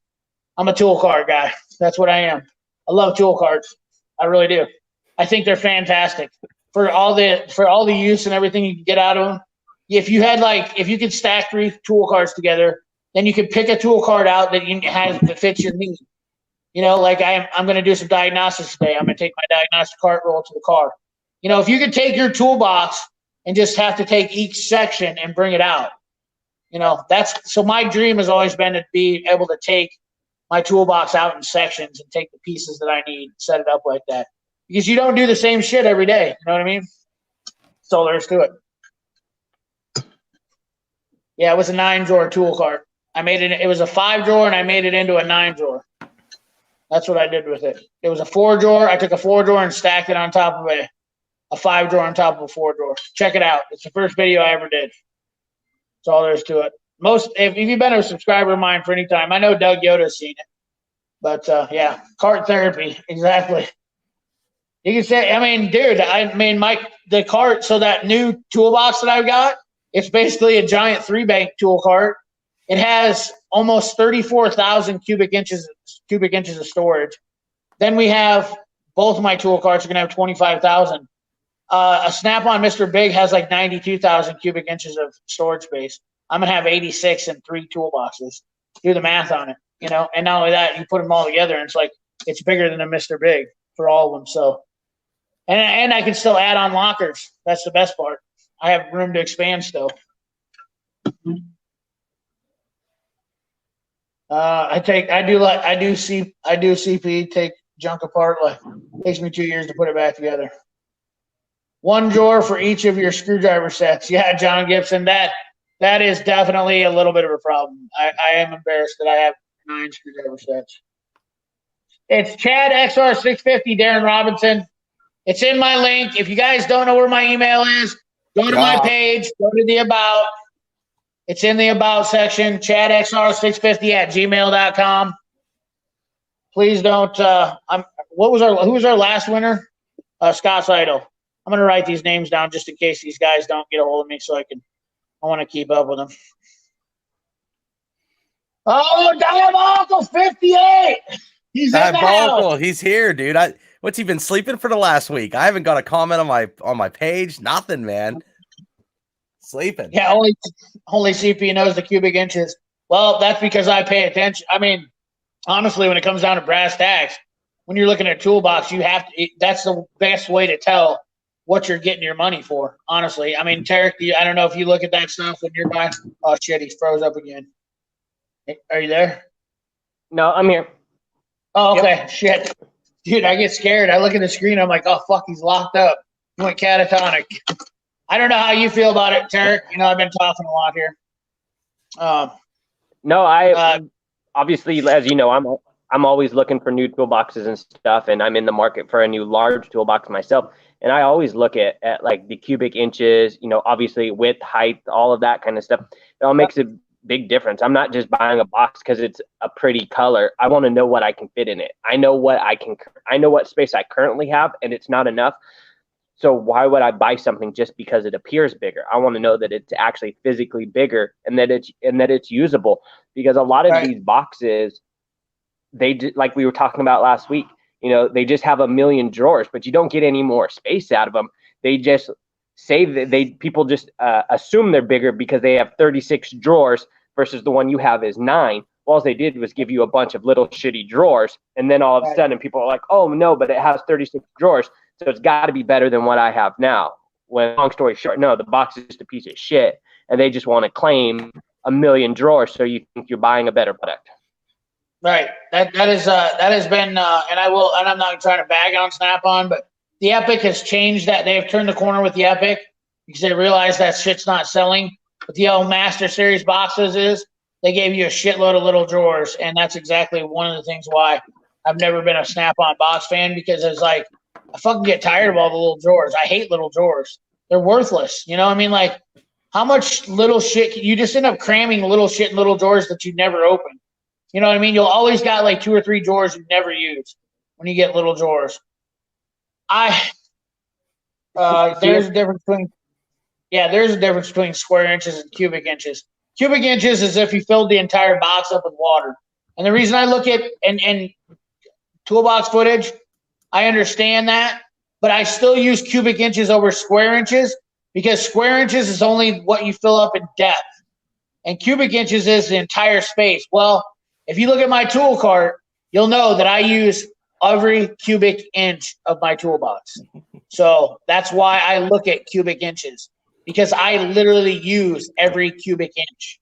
I'm a tool cart guy. That's what I am. I love tool carts. I really do. I think they're fantastic for all the use and everything you can get out of them. If you could stack 3 tool carts together, then you could pick a tool cart out that fits your need. Like I'm going to do some diagnostics today. I'm going to take my diagnostic cart roll to the car. If you could take your toolbox and just have to take each section and bring it out, so my dream has always been to be able to take my toolbox out in sections and take the pieces that I need, set it up like that. Because you don't do the same shit every day. You know what I mean? So there's to it. Yeah, it was a 9-drawer tool cart. It was a 5-drawer and I made it into a 9-drawer. That's what I did with it. It was a 4-drawer. I took a 4-drawer and stacked it on top of a 5-drawer on top of a 4-drawer. Check it out. It's the first video I ever did. That's all there is to it. If you've been a subscriber of mine for any time, I know Doug Yoda's seen it. But yeah, cart therapy, exactly. You can say, dude, the cart. So that new toolbox that I've got, it's basically a giant 3-bank tool cart. It has almost 34,000 cubic inches of storage. Then we have both of my tool carts are going to have 25,000. A Snap-on Mr. Big has like 92,000 cubic inches of storage space. I'm going to have 86 in 3 toolboxes. Do the math on it, And not only that, you put them all together, and it's bigger than a Mr. Big for all of them. So, and I can still add on lockers. That's the best part. I have room to expand still. I do CP, take junk apart. Like, it takes me 2 years to put it back together. 1 drawer for each of your screwdriver sets. Yeah, John Gibson, that is definitely a little bit of a problem. I am embarrassed that I have 9 screwdriver sets. It's Chad XR650, Darren Robinson. It's in my link. If you guys don't know where my email is, go to my page, go to the About. It's in the About section, chadxr650@gmail.com. Please don't. Who was our last winner? Scott Seidel. I'm going to write these names down just in case these guys don't get a hold of me, so I want to keep up with them. Oh, Diabolical 58. He's Diabolical. He's here, dude. What's he been sleeping for the last week? I haven't got a comment on my page. Nothing, man. Sleeping. Yeah, only CP knows the cubic inches. Well, that's because I pay attention. Honestly, when it comes down to brass tacks, when you're looking at a toolbox, that's the best way to tell what you're getting your money for, honestly. Tarek, I don't know if you look at that stuff when you're buying. Oh, shit, he froze up again. Are you there? No, I'm here. Oh, okay. Yep. Shit. Dude, I get scared. I look at the screen. I'm like, oh, fuck, he's locked up. He went catatonic. I don't know how you feel about it, Tarek. I've been talking a lot here. No, obviously, as you know, I'm always looking for new toolboxes and stuff, and I'm in the market for a new large toolbox myself. And I always look at like the cubic inches, obviously width, height, all of that kind of stuff. It all makes a big difference. I'm not just buying a box because it's a pretty color. I want to know what I can fit in it. I know what space I currently have, and it's not enough. So why would I buy something just because it appears bigger? I want to know that it's actually physically bigger and that it's usable, because a lot of these boxes, like we were talking about last week, they just have a million drawers, but you don't get any more space out of them. They just say that people just assume they're bigger because they have 36 drawers versus the one you have is 9. All they did was give you a bunch of little shitty drawers, and then all of a sudden people are like, oh no, but it has 36 drawers, so it's got to be better than what I have now. When, long story short, no, the box is just a piece of shit, and they just want to claim a million drawers so you think you're buying a better product. Right. That has been, and I'm not trying to bag on Snap-on, but the Epic has changed that. They've turned the corner with the Epic because they realized that shit's not selling. But the old Master Series boxes they gave you a shitload of little drawers, and that's exactly one of the things why I've never been a Snap-on box fan, because it's like, I fucking get tired of all the little drawers. I hate little drawers. They're worthless. Like, how much little shit you just end up cramming little shit in little drawers that you never open. You know what I mean? You'll always got like 2 or 3 drawers you never use when you get little drawers. There's a difference between square inches and cubic inches. Cubic inches is if you filled the entire box up with water. And the reason I look at and toolbox footage, I understand that, but I still use cubic inches over square inches because square inches is only what you fill up in depth, and cubic inches is the entire space. Well, if you look at my tool cart, you'll know that I use every cubic inch of my toolbox. So that's why I look at cubic inches, because I literally use every cubic inch.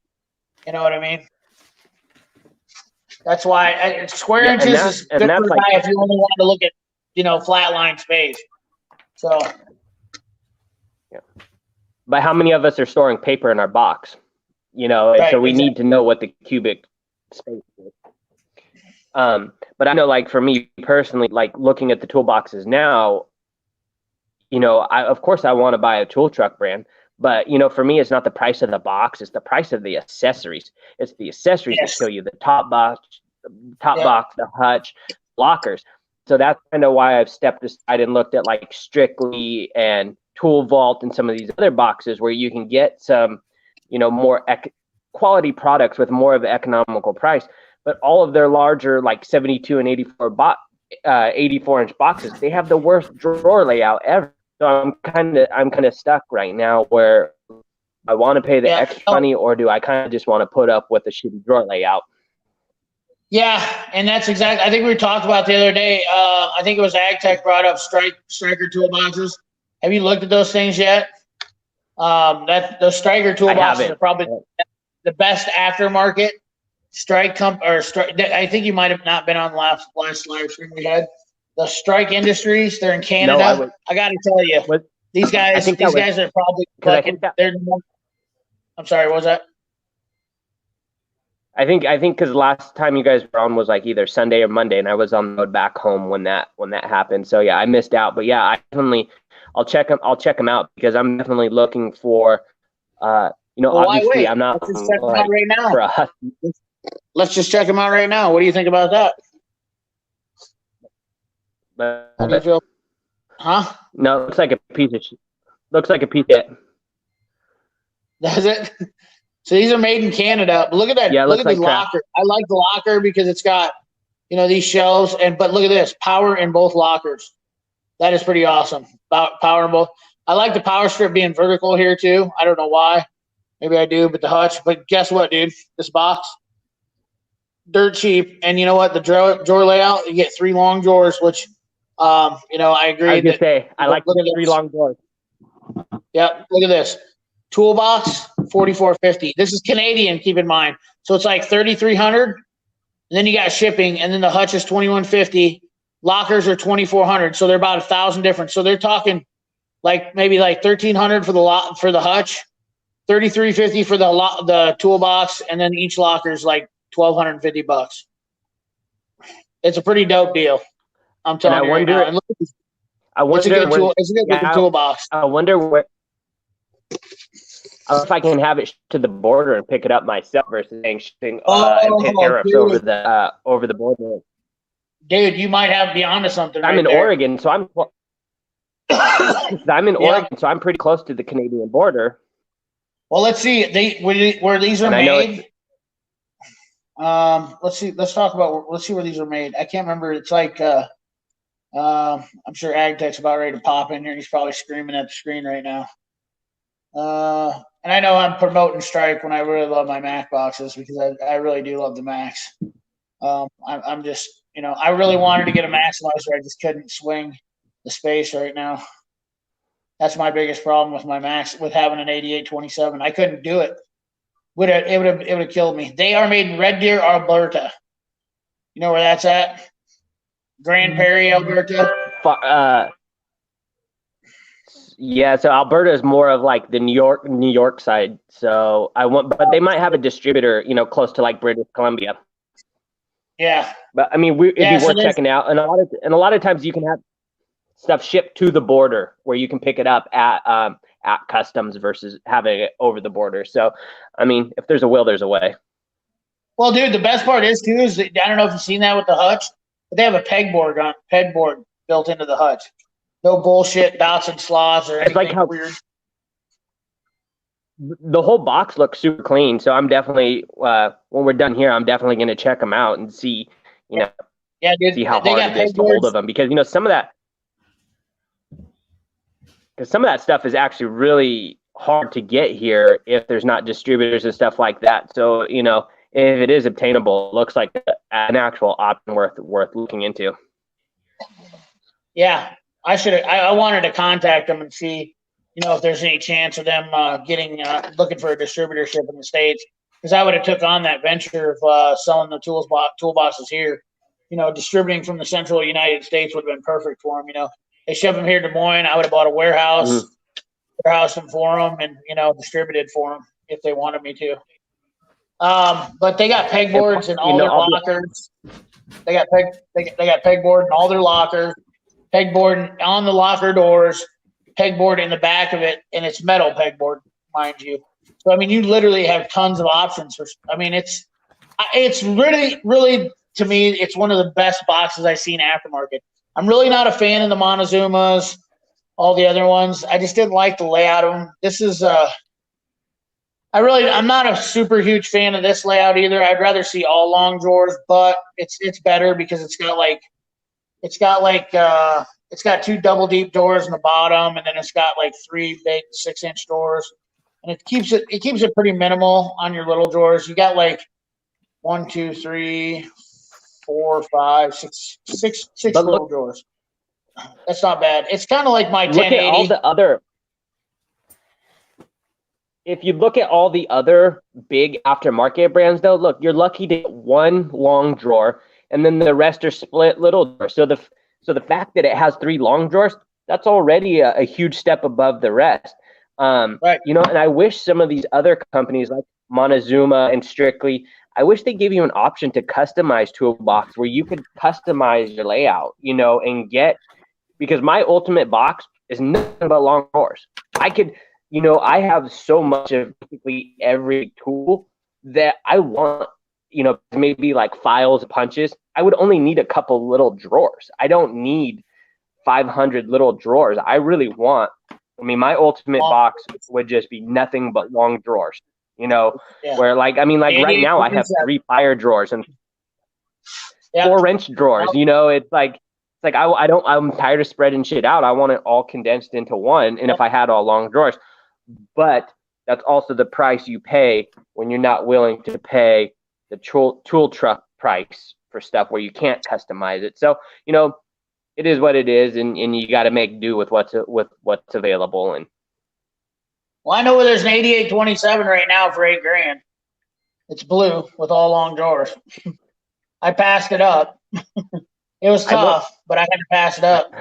You know what I mean? That's why square inches is good for a guy if you only want to look at, flat line space. So. Yeah. But how many of us are storing paper in our box? Right, so we need to know what the cubic space is. But I know, like, for me personally, like, looking at the toolboxes now, of course I want to buy a tool truck brand, but, for me, it's not the price of the box. It's the price of the accessories. It's the accessories that show you the top box, the hutch, lockers. So that's kind of why I've stepped aside and looked at like Strictly and Tool Vault and some of these other boxes where you can get some, more quality products with more of an economical price. But all of their larger, like 72 and 84-inch boxes, they have the worst drawer layout ever. So I'm kind of stuck right now where I want to pay the extra money, or do I kind of just want to put up with a shitty drawer layout? Yeah, and that's exactly. I think we talked about the other day. I think it was AgTech brought up Striker toolboxes. Have you looked at those things yet? Those Striker toolboxes are probably the best aftermarket Strike I think you might have not been on last live stream we had. The Strike Industries, they're in Canada. No, I got to tell you, these guys are probably fucking. I'm sorry, what was that? I think because last time you guys were on was like either Sunday or Monday, and I was on the road back home when that happened. So yeah, I missed out. But yeah, I'll check them out, because I'm definitely looking for obviously I'm not Let's just check them out right now. For a husky. Let's just check them out right now. What do you think about that? How do you feel? Huh? No, it looks like a piece of shit. Looks like a piece of shit. Does it? So these are made in Canada. But look at that. Yeah, look at like the locker. I like the locker because it's got, these shelves. But look at this. Power in both lockers. That is pretty awesome. Power in both. I like the power strip being vertical here too. I don't know why. Maybe I do, but the hutch. But guess what, dude? This box, dirt cheap. And you know what? The drawer layout, you get 3 long drawers, which, I agree. I was gonna say, I like the 3 long drawers. Yep. Look at this. Toolbox, $44.50. This is Canadian, keep in mind. So it's like $3,300, and then you got shipping, and then the hutch is $2,150. Lockers are $2,400, so they're about $1,000 difference. So they're talking like maybe like $1,300 for the hutch, $3,350 for the toolbox, and then each locker is like $1,250. It's a pretty dope deal. I'm telling you right now. And look at this. It's a good looking toolbox. I wonder where. If I can have it to the border and pick it up myself versus shipping and pay tariffs over the border. Dude, you might be onto something. I'm in Oregon, so I'm Oregon, so I'm pretty close to the Canadian border. Well, let's see. Where these are made. Let's see. Let's see where these are made. I can't remember. It's like I'm sure AgTech's about ready to pop in here. He's probably screaming at the screen right now. And I know I'm promoting Strike when I really love my Mac boxes, because I really do love the Macs. I'm just, I really wanted to get a Maximizer. I just couldn't swing the space right now. That's my biggest problem with my Macs, with having an 8827. I couldn't do it. It would have killed me. They are made in Red Deer, Alberta. You know where that's at? Grand Prairie, Alberta. Yeah, so Alberta is more of like the New York side. So but they might have a distributor, close to like British Columbia. Yeah, but I mean, it'd be worth checking out. And a lot of times you can have stuff shipped to the border where you can pick it up at at customs versus having it over the border. So, I mean, if there's a will, there's a way. Well, dude, the best part is too is that, I don't know if you've seen that with the hutch, but they have a pegboard built into the hutch. No bullshit dots and slots or anything like how weird. The whole box looks super clean. So I'm definitely when we're done here, I'm definitely going to check them out and see, Yeah, dude, see how hard it is to hold of them, because some of that stuff is actually really hard to get here if there's not distributors and stuff like that. So, if it is obtainable, it looks like an actual option worth looking into. Yeah, I wanted to contact them and see, if there's any chance of them looking for a distributorship in the States, because I would have took on that venture of selling the toolboxes here. Distributing from the central United States would have been perfect for them. They ship them here to Des Moines. I would have bought a warehouse them for them, and distributed for them if they wanted me to. But they got pegboards in all their lockers. They got pegboard in all their lockers. Pegboard on the locker doors. Pegboard in the back of it, and it's metal pegboard, mind you. So I mean, you literally have tons of options for. I mean, it's really, really, to me, it's one of the best boxes I've seen aftermarket. I'm really not a fan of the Montezumas, all the other ones. I just didn't like the layout of them. This is I'm not a super huge fan of this layout either. I'd rather see all long drawers, but it's better because it's got two double deep doors in the bottom, and then it's got like 3 big 6-inch doors, and it keeps it pretty minimal on your little drawers. You got like 1, 2, 3, 4, 5, 6 little drawers. That's not bad. It's kind of like my 1080. Look at all the other. If you look at all the other big aftermarket brands, though, look, you're lucky to get one long drawer, and then the rest are split little drawers. So the fact that it has 3 long drawers, that's already a huge step above the rest. Right. And I wish some of these other companies like Montezuma and Strictly, I wish they gave you an option to customize to a box where you could customize your layout, and get, because my ultimate box is nothing but long drawers. I could, I have so much of basically every tool that I want, maybe like files, punches. I would only need a couple little drawers. I don't need 500 little drawers. I really want, my ultimate box would just be nothing but long drawers, where right now I have 3 fire drawers and 4 wrench drawers. It's like I'm tired of spreading shit out. I want it all condensed into one. And if I had all long drawers, but that's also the price you pay when you're not willing to pay the tool truck price for stuff where you can't customize it. So, it is what it is, and you got to make do with what's available. And well, I know where there's an 8827 right now for $8,000. It's blue with all long drawers. I passed it up. It was tough, but I had to pass it up.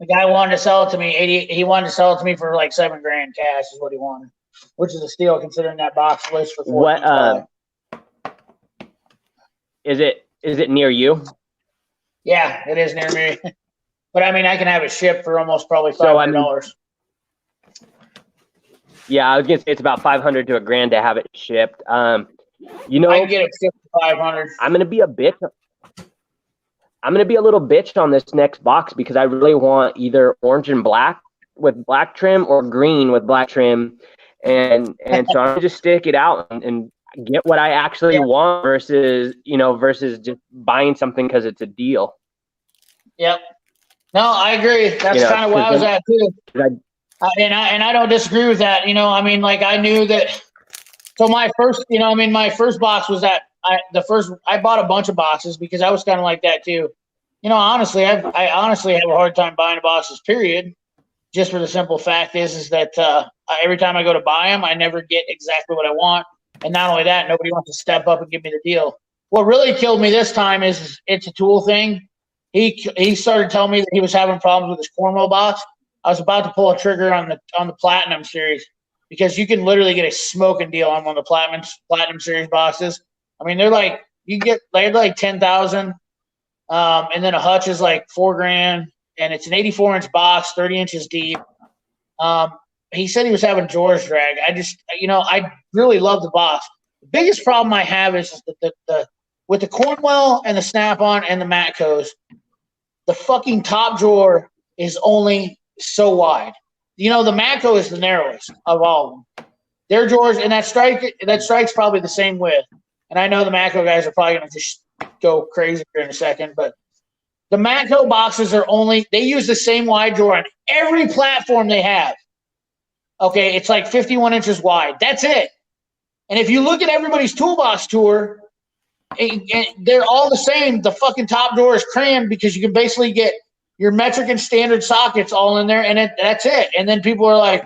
The guy wanted to sell it to me. He wanted to sell it to me for like $7,000 cash is what he wanted, which is a steal considering that box list for $4,500. Is it near you? Yeah, it is near me. But I can have it shipped for almost probably $500. Yeah, I was gonna say it's about $500 to $1,000 to have it shipped. I can get it shipped for $500. I'm gonna be a bitch. I'm gonna be a little bitch on this next box because I really want either orange and black with black trim or green with black trim, and so I'm gonna just stick it out and get what I actually want versus just buying something because it's a deal. Yep. No, I agree. That's kind of where I was at too. And I don't disagree with that. I knew that. So my first box was that I bought a bunch of boxes because I was kind of like that too. Honestly, I honestly have a hard time buying boxes, period. Just for the simple fact is that every time I go to buy them, I never get exactly what I want. And not only that, nobody wants to step up and give me the deal. What really killed me this time is it's a tool thing. He started telling me that he was having problems with his Cornwell box. I was about to pull a trigger on the Platinum series because you can literally get a smoking deal on one of the Platinum series boxes. They're like they're like 10,000, and then a hutch is like $4,000, and it's an 84-inch box, 30 inches deep. he said he was having drawers drag. I really love the box. The biggest problem I have is the with the Cornwell and the Snap-on and the Matcos, the fucking top drawer is only so wide. The Matco is the narrowest of all of them. Their drawers, and that strike's probably the same width. And I know the Matco guys are probably going to just go crazy here in a second, but the Matco boxes they use the same wide drawer on every platform they have. Okay, it's like 51 inches wide. That's it. And if you look at everybody's toolbox tour, they're all the same. The fucking top drawer is crammed because you can basically get your metric and standard sockets all in there, and that's it. And then people are like,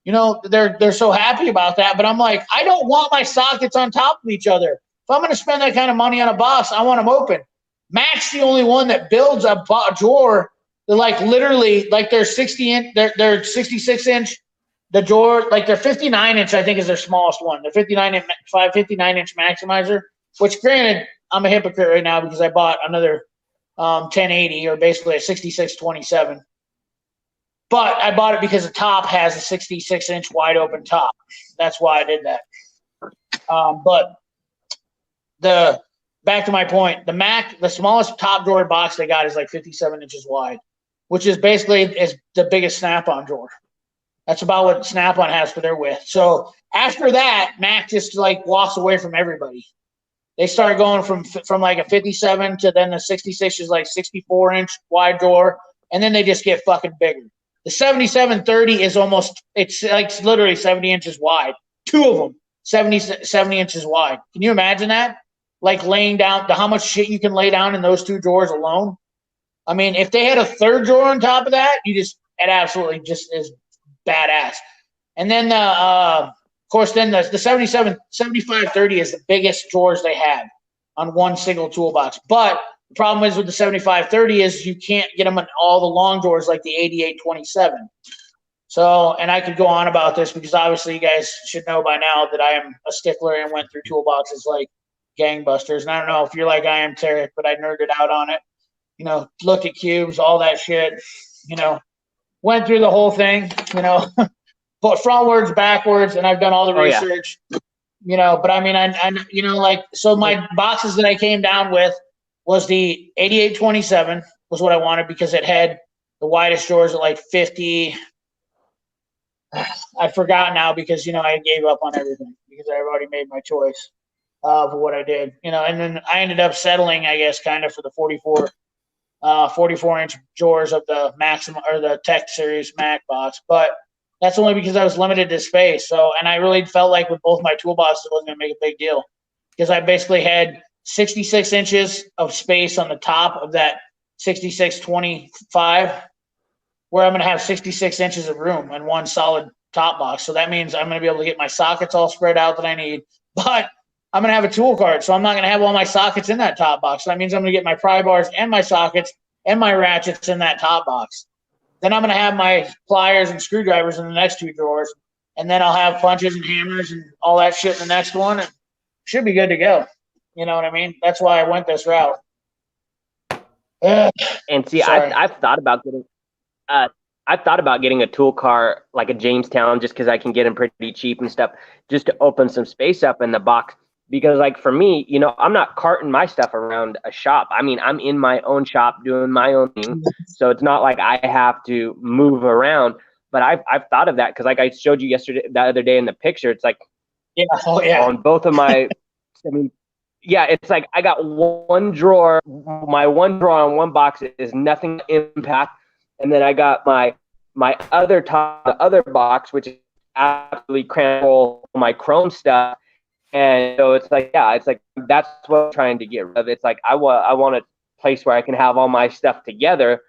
they're so happy about that. But I'm like, I don't want my sockets on top of each other. If I'm going to spend that kind of money on a box, I want them open. Mac's the only one that builds a drawer. They're like literally like they're 66 inch. The drawer, like their 59 inch, I think is their smallest one. Their 59 inch maximizer. Which, granted, I'm a hypocrite right now because I bought another 1080 or basically a 6627. But I bought it because the top has a 66 inch wide open top. That's why I did that. But back to my point, the Mac, the smallest top drawer box they got is like 57 inches wide, which is basically the biggest Snap-on drawer. That's about what Snap-on has for their width. So after that, Mac just like walks away from everybody. They start going from like a 57 to then the 66 is like 64 inch wide drawer, and then they just get fucking bigger. The 7730 is it's like literally 70 inches wide. Two of them, 70 inches wide. Can you imagine that? Like laying down how much shit you can lay down in those two drawers alone. I mean, if they had a third drawer on top of that, it absolutely just is badass. And then of course, then the 7530 is the biggest drawers they have on one single toolbox. But the problem is with the 7530 is you can't get them in all the long drawers like the 8827. So, and I could go on about this because obviously you guys should know by now that I am a stickler and went through toolboxes like gangbusters. And I don't know if you're like I am, Tarek, but I nerded out on it. Looked at cubes, all that shit. Went through the whole thing. But frontwards, backwards, and I've done all the research. Yeah. But I mean, so my boxes that I came down with was the 8827 was what I wanted because it had the widest drawers at like 50. I forgot now because I gave up on everything because I've already made my choice for what I did. And then I ended up settling, I guess, kind of for the 44 inch drawers of the Maximum or the Tech Series Mac box, but that's only because I was limited to space. So, and I really felt like with both my toolboxes, it wasn't going to make a big deal because I basically had 66 inches of space on the top of that 6625, where I'm going to have 66 inches of room in one solid top box. So that means I'm going to be able to get my sockets all spread out that I need, but I'm going to have a tool cart. So I'm not going to have all my sockets in that top box. So that means I'm going to get my pry bars and my sockets and my ratchets in that top box. Then I'm going to have my pliers and screwdrivers in the next two drawers. And then I'll have punches and hammers and all that shit in the next one. And should be good to go. You know what I mean? That's why I went this route. And see, I've thought about getting a tool cart like a Jamestown just because I can get them pretty cheap and stuff, just to open some space up in the box. Because like for me, I'm not carting my stuff around a shop. I mean, I'm in my own shop doing my own thing. So it's not like I have to move around. But I've thought of that because like I showed you the other day in the picture, it's like on both of my it's like I got one drawer. My one drawer on one box is nothing impact. And then I got my other box, which is absolutely crammed full of my chrome stuff. And so it's like that's what I'm trying to get rid of. It's like I want a place where I can have all my stuff together.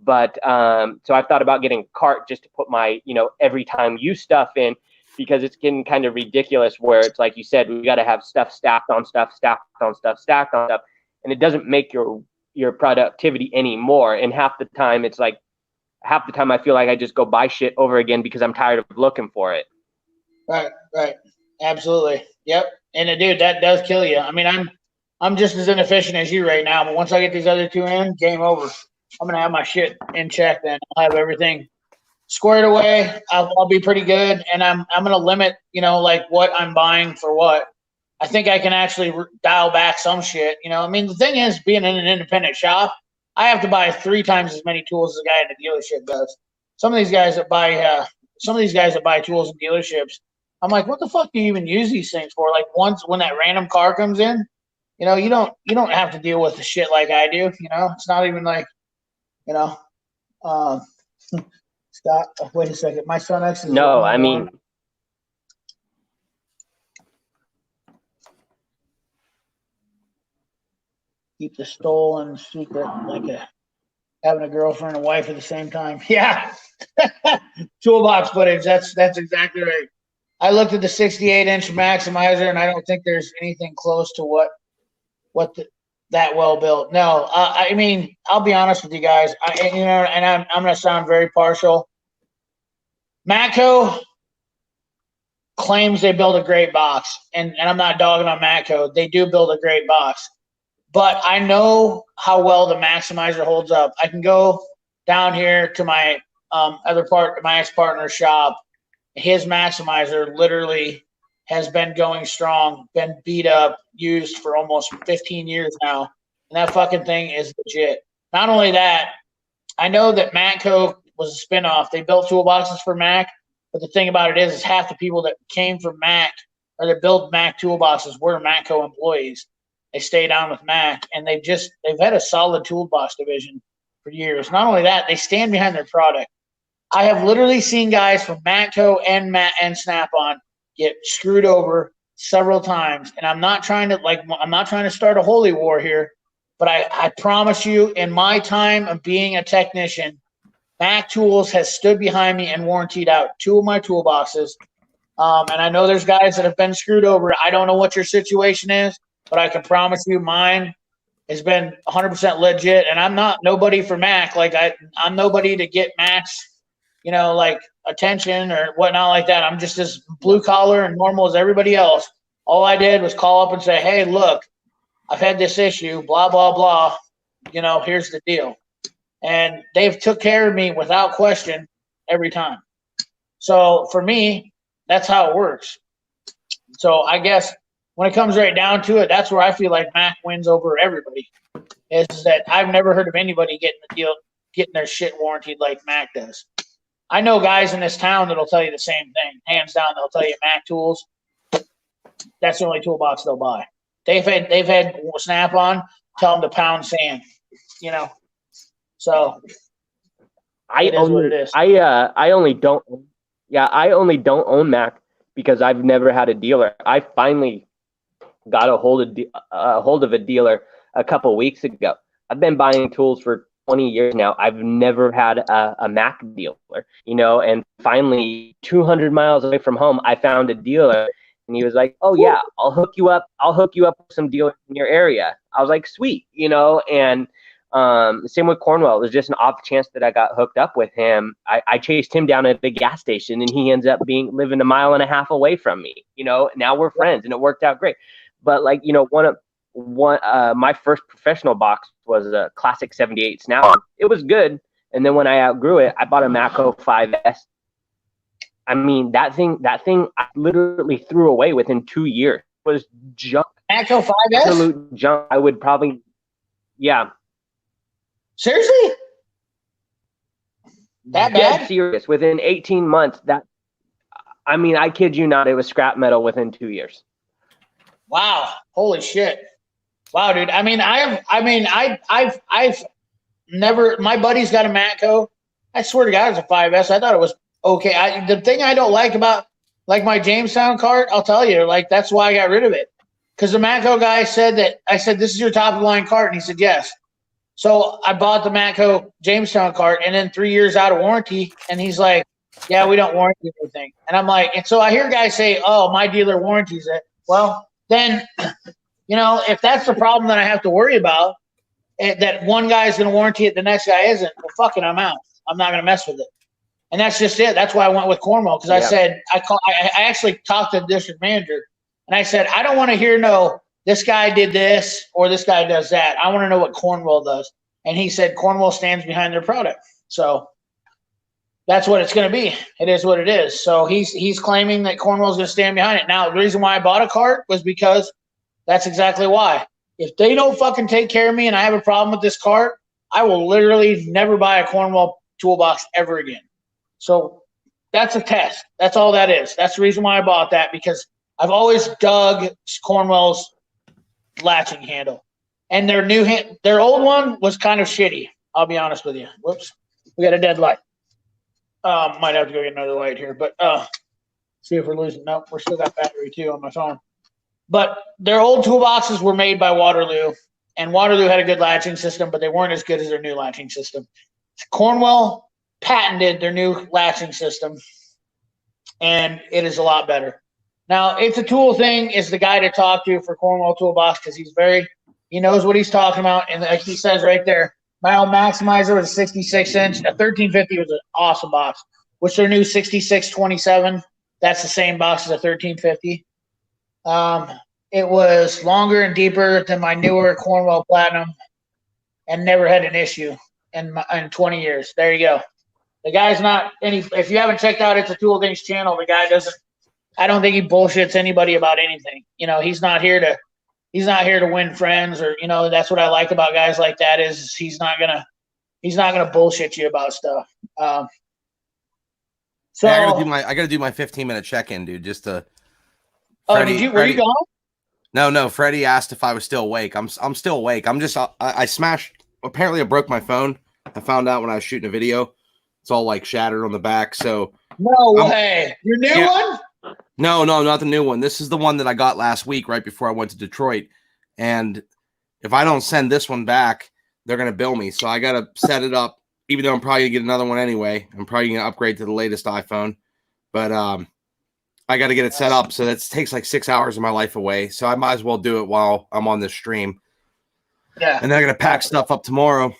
But so I've thought about getting a cart just to put my every time use stuff in, because it's getting kind of ridiculous where it's like you said, we got to have stuff stacked on stuff, and it doesn't make your productivity anymore. And half the time I feel like I just go buy shit over again because I'm tired of looking for it. Right. Absolutely. Yep. And dude, that does kill you. I mean, I'm just as inefficient as you right now, but once I get these other two in, game over. I'm gonna have my shit in check then. I'll have everything squared away. I'll be pretty good, and I'm gonna limit, like what I'm buying for what. I think I can actually dial back some shit. I mean, the thing is, being in an independent shop, I have to buy 3 times as many tools as a guy in the dealership does. Some of these guys that buy tools in dealerships, I'm like, what the fuck do you even use these things for? Like once when that random car comes in, you don't have to deal with the shit like I do. It's not even like, you know. Uh, Scott, wait a second. My son X is No, I mean, keep the stolen secret like having a girlfriend and wife at the same time. Yeah. Toolbox footage. That's exactly right. I looked at the 68-inch Maximizer, and I don't think there's anything close to that well built. No, I mean, I'll be honest with you guys. And I'm going to sound very partial. Matco claims they build a great box, and I'm not dogging on Matco. They do build a great box. But I know how well the Maximizer holds up. I can go down here to my my ex-partner's shop. His Maximizer literally has been going strong, been beat up, used for almost 15 years now. And that fucking thing is legit. Not only that, I know that Matco was a spinoff. They built toolboxes for Mac, but the thing about it is half the people that came from Mac or that built Mac toolboxes were Matco employees. They stayed on with Mac, and they've had a solid toolbox division for years. Not only that, they stand behind their product. I have literally seen guys from Matco and Snap-on get screwed over several times, and I'm not trying to start a holy war here, but I promise you, in my time of being a technician, Mac Tools has stood behind me and warrantied out 2 of my toolboxes. And I know there's guys that have been screwed over. I don't know what your situation is, but I can promise you mine has been 100% legit. And I'm not nobody for Mac. Like I'm nobody to get Mac's, like attention or whatnot like that. I'm just as blue collar and normal as everybody else. All I did was call up and say, hey, look, I've had this issue, blah, blah, blah. Here's the deal. And they've took care of me without question every time. So for me, that's how it works. So I guess when it comes right down to it, that's where I feel like Mac wins over everybody. Is that I've never heard of anybody getting their shit warranted like Mac does. I know guys in this town that'll tell you the same thing. Hands down, they'll tell you Mac Tools. That's the only toolbox they'll buy. They've had Snap-on tell them to pound sand. So I only don't own Mac because I've never had a dealer. I finally got a hold of a dealer a couple weeks ago. I've been buying tools for 20 years now. I've never had a Mac dealer, and finally 200 miles away from home, I found a dealer, and he was like, oh yeah, I'll hook you up with some dealers in your area. I was like, sweet, and same with Cornwell. It was just an off chance that I got hooked up with him. I chased him down at the gas station, and he ends up living a mile and a half away from me. Now we're friends, and it worked out great. But my first professional box was a classic 78 Snap-on. It was good, and then when I outgrew it, I bought a Matco 5S. I mean, that thing I literally threw away within 2 years. It was junk. Matco 5S? Absolute junk. I would probably, yeah. Seriously? That bad? Dead serious. Within 18 months, I kid you not, it was scrap metal within 2 years. Wow. Holy shit. Wow, dude. I've never, my buddy's got a Matco. I swear to God, it's a 5S. I thought it was okay. The thing I don't like about my Jamestown cart, I'll tell you, that's why I got rid of it. Because the Matco guy said I said, this is your top of the line cart. And he said, yes. So I bought the Matco Jamestown cart, and then 3 years out of warranty, and he's like, yeah, we don't warranty anything. And I'm like, and so I hear guys say, oh, my dealer warranties it. Well, then, if that's the problem that I have to worry about, that one guy's going to warranty it, the next guy isn't, well, fuck it, I'm out. I'm not going to mess with it. And that's just it. That's why I went with Cornwall, because I said, I actually talked to the district manager, and I said, I don't want to hear this guy did this or this guy does that. I want to know what Cornwall does. And he said Cornwall stands behind their product. So, that's what it's going to be. It is what it is. So he's claiming that Cornwell's going to stand behind it. Now, the reason why I bought a cart was because that's exactly why. If they don't fucking take care of me and I have a problem with this cart, I will literally never buy a Cornwell toolbox ever again. So that's a test. That's all that is. That's the reason why I bought that, because I've always dug Cornwell's latching handle. And their old one was kind of shitty. I'll be honest with you. Whoops. We got a dead light. Might have to go get another light here, but see if we're losing. Nope, we're still got battery too on my phone. But their old toolboxes were made by Waterloo, and Waterloo had a good latching system, but they weren't as good as their new latching system. Cornwell patented their new latching system, and it is a lot better. Now, It's a Tool Thing is the guy to talk to for Cornwell Toolbox, because he knows what he's talking about, and like he says right there, my old Maximizer was a 66-inch. A 1350 was an awesome box, which their new 6627, that's the same box as a 1350. It was longer and deeper than my newer Cornwell Platinum and never had an issue in 20 years. There you go. The guy's not any – if you haven't checked out It's a Tool Things channel, the guy doesn't – I don't think he bullshits anybody about anything. He's not here to win friends, or that's what I like about guys like that is he's not gonna bullshit you about stuff. So I gotta do my 15-minute check-in, dude. Just to. Were you gone? No. Freddie asked if I was still awake. I'm still awake. I smashed. Apparently, I broke my phone. I found out when I was shooting a video. It's all like shattered on the back. So no way. Your new one? No, not the new one. This is the one that I got last week, right before I went to Detroit. And if I don't send this one back, they're going to bill me. So I got to set it up, even though I'm probably going to get another one anyway. I'm probably going to upgrade to the latest iPhone. But I got to get it set up. So that takes like 6 hours of my life away. So I might as well do it while I'm on this stream. Yeah. And then I'm going to pack stuff up tomorrow.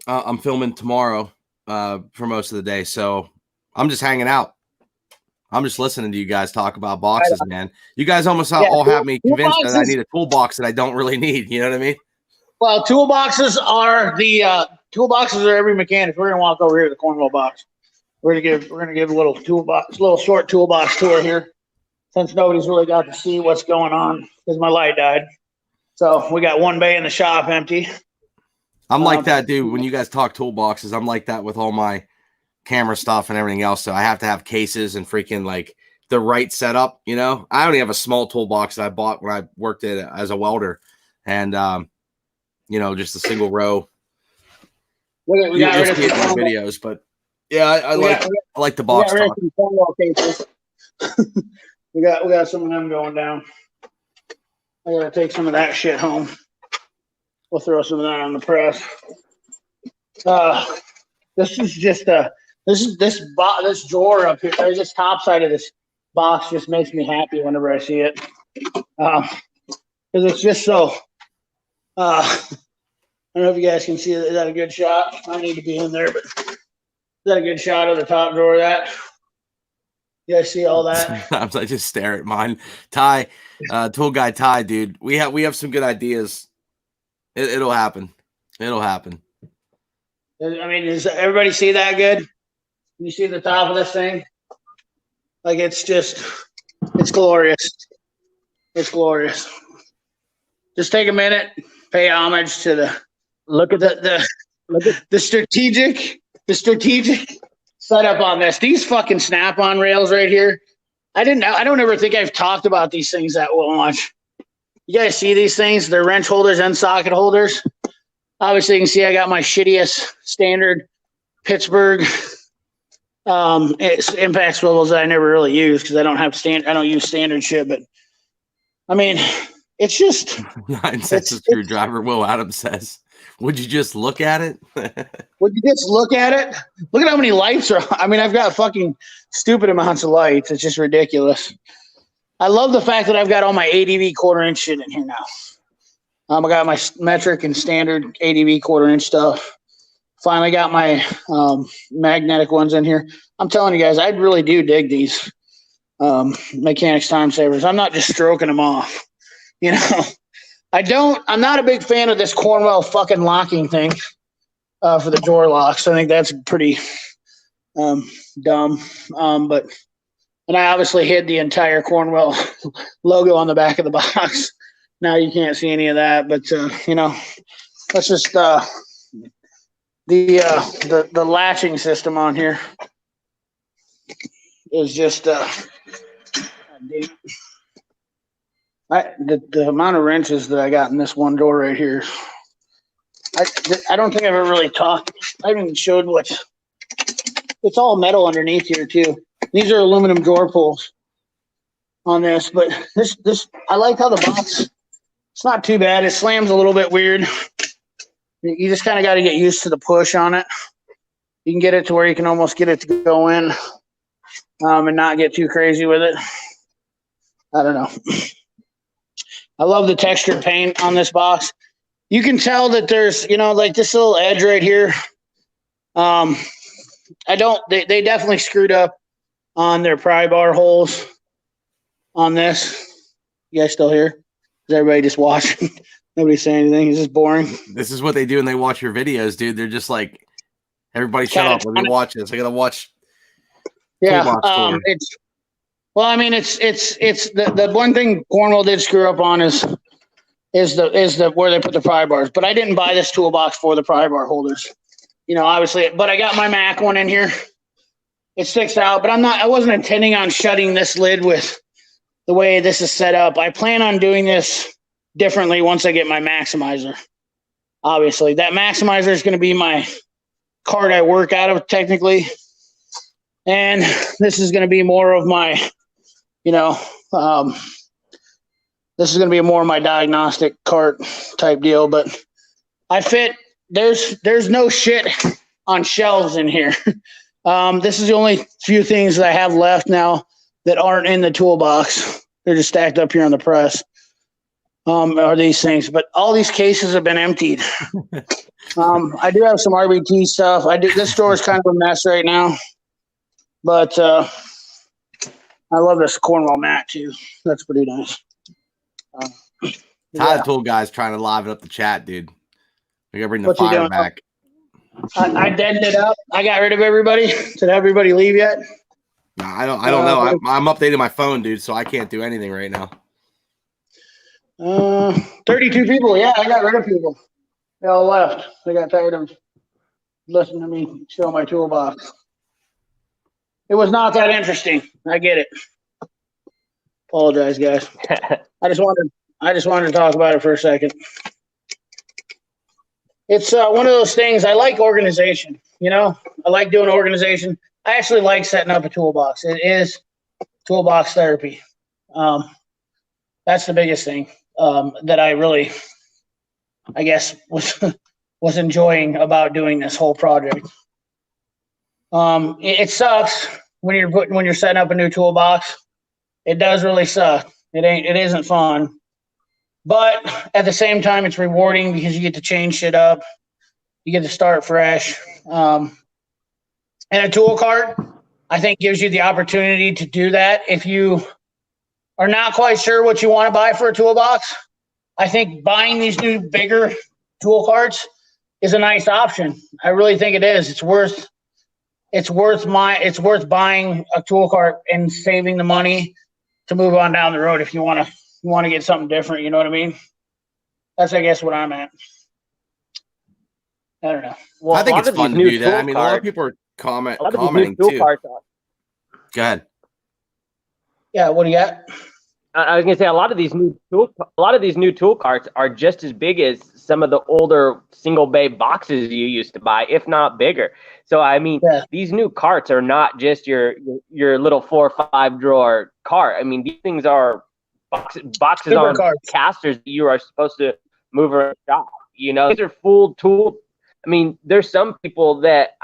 I'm filming tomorrow for most of the day. So I'm just hanging out. I'm just listening to you guys talk about boxes, man. You guys almost all have me convinced that I need a toolbox that I don't really need. You know what I mean? Well, toolboxes are every mechanic. We're gonna walk over here to the Cornwell box. We're gonna give a little short toolbox tour here, since nobody's really got to see what's going on because my light died. So we got one bay in the shop empty. I'm like that, dude. When you guys talk toolboxes, I'm like that with all my camera stuff and everything else. So I have to have cases and freaking like the right setup. I only have a small toolbox that I bought when I worked as a welder, and just a single row. We got rid of the videos, but yeah, I like the box. Cases. we got some of them going down. I gotta take some of that shit home. We'll throw some of that on the press. This is just this drawer up here. This top side of this box just makes me happy whenever I see it, because it's just so. I don't know if you guys can see it. Is that a good shot? I need to be in there, but is that a good shot of the top drawer of that? You guys see all that? Sometimes I just stare at mine. Ty, tool guy Ty, dude. We have some good ideas. It'll happen. It'll happen. I mean, does everybody see that good? Can you see the top of this thing? Like it's glorious. It's glorious. Just take a minute, pay homage to the strategic setup on this. These fucking snap-on rails right here. I don't ever think I've talked about these things that much. You guys see these things? They're wrench holders and socket holders. Obviously, you can see I got my shittiest standard Pittsburgh impact swivels that I never really use because I don't use standard shit. But I mean, it's just 9 cents a screwdriver. Will Adams says, "Would you just look at it? Would you just look at it? Look at how many lights are. I mean, I've got fucking stupid amounts of lights. It's just ridiculous. I love the fact that I've got all my ADV quarter-inch shit in here now. I got my metric and standard ADV quarter-inch stuff. Finally got my magnetic ones in here. I'm telling you guys, I really do dig these mechanics time savers. I'm not just stroking them off. I'm not a big fan of this Cornwell fucking locking thing for the drawer locks. I think that's pretty Dumb. But and I obviously hid the entire Cornwell logo on the back of the box. Now you can't see any of that, but that's just the latching system on here is just the amount of wrenches that I got in this one door right here. I don't think I've ever really talked. I haven't even showed what's. It's all metal underneath here too. These are aluminum door pulls on this, but this I like how the box. It's not too bad. It slams a little bit weird. You just kind of got to get used to the push on it. You can get it to where you can almost get it to go in, and not get too crazy with it. I don't know. I love the textured paint on this box. You can tell that there's, like this little edge right here. They definitely screwed up on their pry bar holes on this. You guys still here? Is everybody just watching? Nobody saying anything? It's just boring. This is what they do when they watch your videos, dude. They're just like, everybody shut up. Let me watch this. I got to watch. Yeah. It's the one thing Cornwell did screw up on is the where they put the pry bars. But I didn't buy this toolbox for the pry bar holders. Obviously, but I got my Mac one in here. It sticks out, but I wasn't intending on shutting this lid with the way this is set up. I plan on doing this differently once I get my maximizer. Obviously, that maximizer is going to be my cart I work out of technically. And this is going to be more of my, this is going to be more of my diagnostic cart type deal, but there's no shit on shelves in here. This is the only few things that I have left now that aren't in the toolbox. They're just stacked up here on the press. Are these things, but all these cases have been emptied. I do have some RBT stuff. This store is kind of a mess right now, but I love this Cornwell mat too. That's pretty nice. Tyler Tool Guy's trying to liven up the chat, dude. We gotta bring the fire back. I deadened it up. I got rid of everybody. Did everybody leave yet? No, I don't know. I'm updating my phone, dude, so I can't do anything right now. 32 people. Yeah, I got rid of people. They all left. They got tired of listening to me show my toolbox. It was not that interesting. I get it. Apologize, guys. I just wanted to talk about it for a second. It's one of those things. I like organization. I like doing organization. I actually like setting up a toolbox. It is toolbox therapy. That's the biggest thing that I really, I guess, was enjoying about doing this whole project. It sucks when you're setting up a new toolbox. It does really suck. It isn't fun. But at the same time, it's rewarding because you get to change shit up. You get to start fresh. And a tool cart, I think, gives you the opportunity to do that. If you are not quite sure what you want to buy for a toolbox, I think buying these new bigger tool carts is a nice option. I really think it is. It's worth buying a tool cart and saving the money to move on down the road if you want to get something different. You know what I mean? That's, I guess, what I'm at. I don't know. Well, I think it's fun to do that. I mean, a lot of people are commenting too. Go ahead. Yeah, what do you got? I was gonna say a lot of these new tool carts are just as big as some of the older single bay boxes you used to buy, if not bigger. So I mean, These new carts are not just your little 4 or 5 drawer cart. I mean, these things are boxes on casters that you are supposed to move around shop. These are full tool. I mean, there's some people that,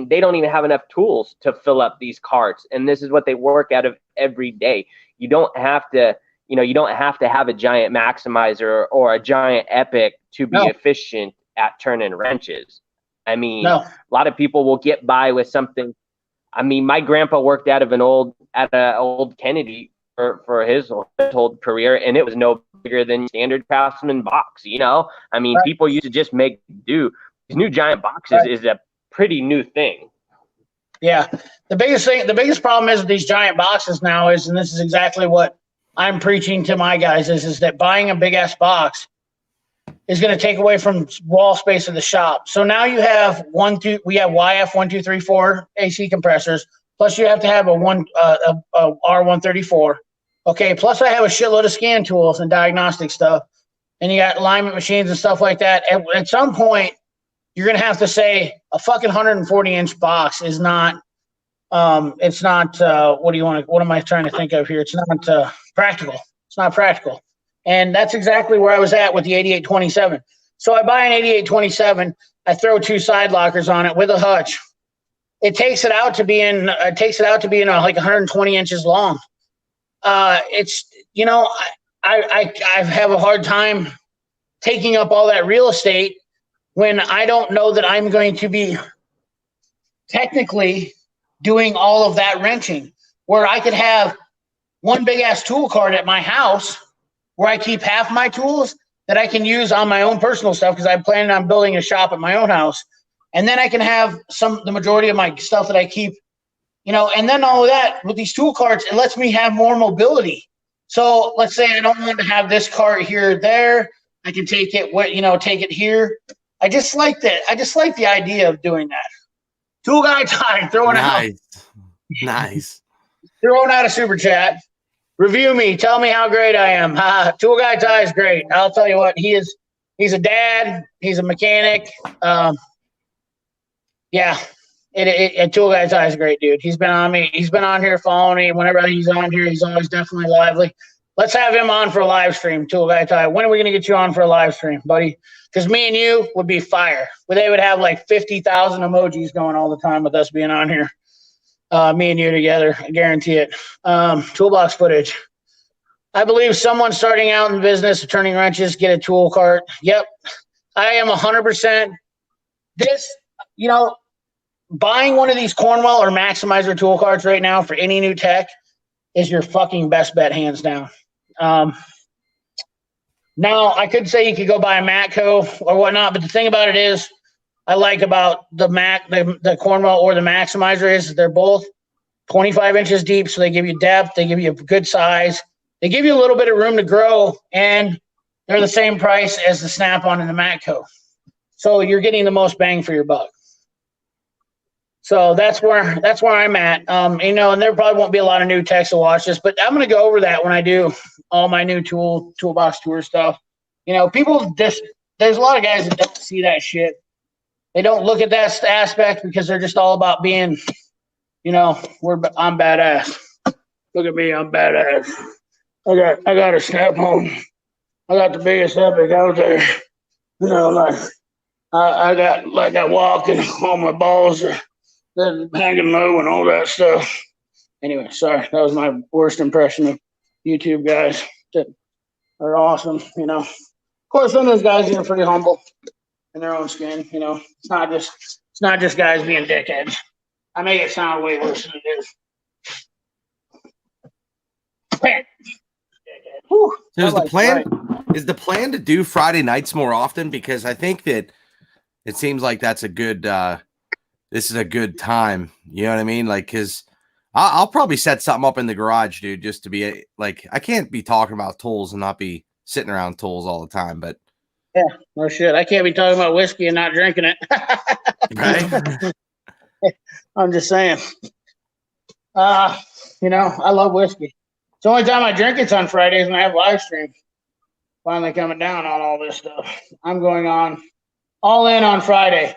they don't even have enough tools to fill up these carts, and this is what they work out of every day. You don't have to have a giant maximizer or a giant epic to be efficient at turning wrenches. A lot of people will get by with something. My grandpa worked out of an old Kennedy for his whole career, and it was no bigger than standard Craftsman box. People used to just make do. These new giant boxes is a pretty new thing. Yeah. The biggest problem is with these giant boxes now is, and this is exactly what I'm preaching to my guys, is that buying a big ass box is going to take away from wall space of the shop. So now you have we have YF 1234 AC compressors, plus you have to have a R134. Okay, plus I have a shitload of scan tools and diagnostic stuff, and you got alignment machines and stuff like that. At some point, you're going to have to say a fucking 140-inch box is not. It's not. What am I trying to think of here? It's not practical. It's not practical. And that's exactly where I was at with the 8827. So I buy an 8827. I throw 2 side lockers on it with a hutch. It takes it out to be in. Like 120 inches long. It's I have a hard time taking up all that real estate when I don't know that I'm going to be technically doing all of that wrenching. Where I could have one big ass tool cart at my house where I keep half my tools that I can use on my own personal stuff because I'm planning on building a shop at my own house. And then I can have the majority of my stuff that I keep, and then all of that with these tool carts, it lets me have more mobility. So let's say I don't want to have this cart here or there. I can take it here. I just like that. I just like the idea of doing that. Tool guy time, throwing out. Nice. Throwing out a super chat. Review me. Tell me how great I am. Tool Guy Ty is great. I'll tell you what. He's a dad. He's a mechanic. Yeah. Tool Guy Ty is a great dude. He's been on me. He's been on here following me. Whenever he's on here, he's always definitely lively. Let's have him on for a live stream, Tool Guy Ty. When are we going to get you on for a live stream, buddy? Because me and you would be fire. They would have like 50,000 emojis going all the time with us being on here. Me and you together, I guarantee it. Toolbox footage. I believe someone starting out in business of turning wrenches get a tool cart. Yep, I am 100%. Buying one of these Cornwell or Maximizer tool carts right now for any new tech is your fucking best bet, hands down. Now, I could say you could go buy a Matco or whatnot, but the thing about it is, I like about the Cornwell or the Maximizer is they're both 25 inches deep, so they give you depth, they give you a good size, they give you a little bit of room to grow, and they're the same price as the Snap-on and the Matco. So you're getting the most bang for your buck. So that's where I'm at. And there probably won't be a lot of new techs to watch this, but I'm going to go over that when I do all my new toolbox tour stuff. People there's a lot of guys that don't see that shit. They don't look at that aspect because they're just all about being, I'm badass. Look at me, I'm badass. I got a Snap-on. I got the biggest epic out there. I got walking on my balls are hanging low and all that stuff. Anyway, sorry, that was my worst impression of YouTube guys that are awesome. Of course, some of those guys are pretty humble in their own skin. It's not just guys being dickheads. I make it sound way worse than it is. So is the plan to do Friday nights more often? Because I think that it seems like that's a good this is a good time. You know what I mean? Like, because I'll probably set something up in the garage, dude, just to be like, I can't be talking about tools and not be sitting around tools all the time. But yeah, no shit. I can't be talking about whiskey and not drinking it. Right? I'm just saying. I love whiskey. The only time I drink it's on Fridays when I have live stream. Finally coming down on all this stuff. I'm going on all in on Friday.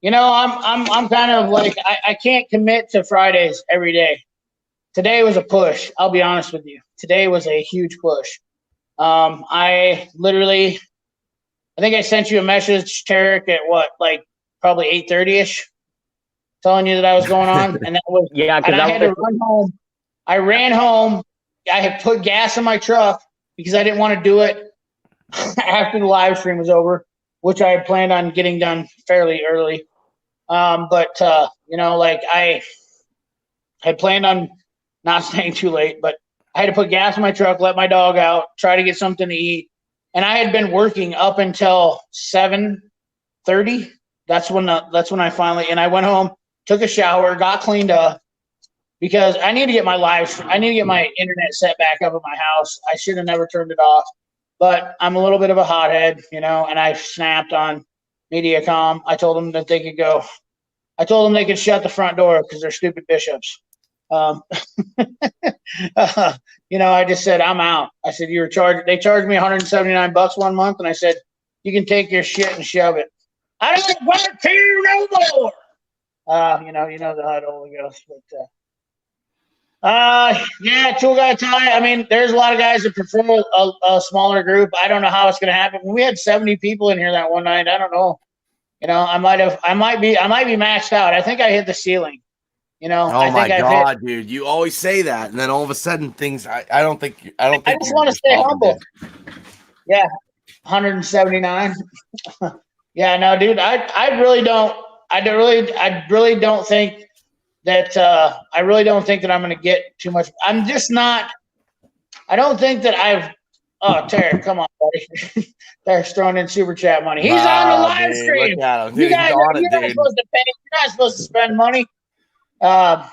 I'm kind of like I can't commit to Fridays every day. Today was a push. I'll be honest with you. Today was a huge push. I think I sent you a message, Tarek, at probably 8:30ish, telling you that I was going on, and that was And I had to run home. I ran home. I had put gas in my truck because I didn't want to do it after the live stream was over, which I had planned on getting done fairly early. I had planned on not staying too late, but I had to put gas in my truck, let my dog out, try to get something to eat. And I had been working up until 7:30. That's when I finally, and I went home took a shower, got cleaned up because I need to get I need to get my internet set back up at my house. I should have never turned it off, but I'm a little bit of a hothead, you know, and I snapped on Mediacom. I told them that they could go. I told them they could shut the front door because they're stupid bishops. You know, I just said, I'm out. I said, they charged me $179 one month. And I said, you can take your shit and shove it. I don't work here no more. You know the how it all goes. But, yeah, Tool Guy Ty. I mean, there's a lot of guys that prefer a smaller group. I don't know how it's going to happen. When we had 70 people in here that one night, I don't know. You know, I might be maxed out. I think I hit the ceiling. You know, oh my God, dude! You always say that, and then all of a sudden, things. I don't think. I just want to stay humble. Yeah, 179. Yeah, no, dude. I really don't. I really don't think that. I really don't think that I'm going to get too much. I'm just not. I don't think that I've. Oh, Tarek, come on, buddy. Tarek's throwing in super chat money. He's on the live stream. Look at him. Dude, you're not supposed to pay. You're not supposed to spend money. Thanks,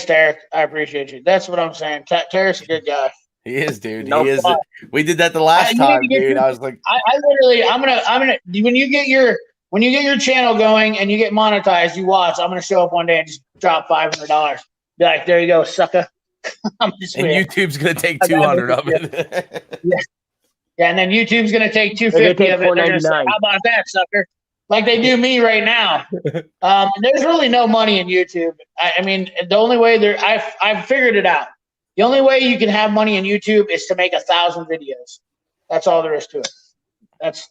Tarek. I appreciate you. That's what I'm saying. Tarek's a good guy. He is, dude. He is. We did that the last time, dude. I was like, I literally, I'm gonna. When you get your channel going and you get monetized, you watch. I'm gonna show up one day and just drop $500. Be like, there you go, sucker. And YouTube's gonna take 200 of it. Yeah, and then YouTube's gonna take 250 of it. They're gonna say, how about that, sucker? Like they do me right now. There's really no money in YouTube. I mean, the only way I've figured it out. The only way you can have money in YouTube is to make 1,000 videos. That's all there is to it. That's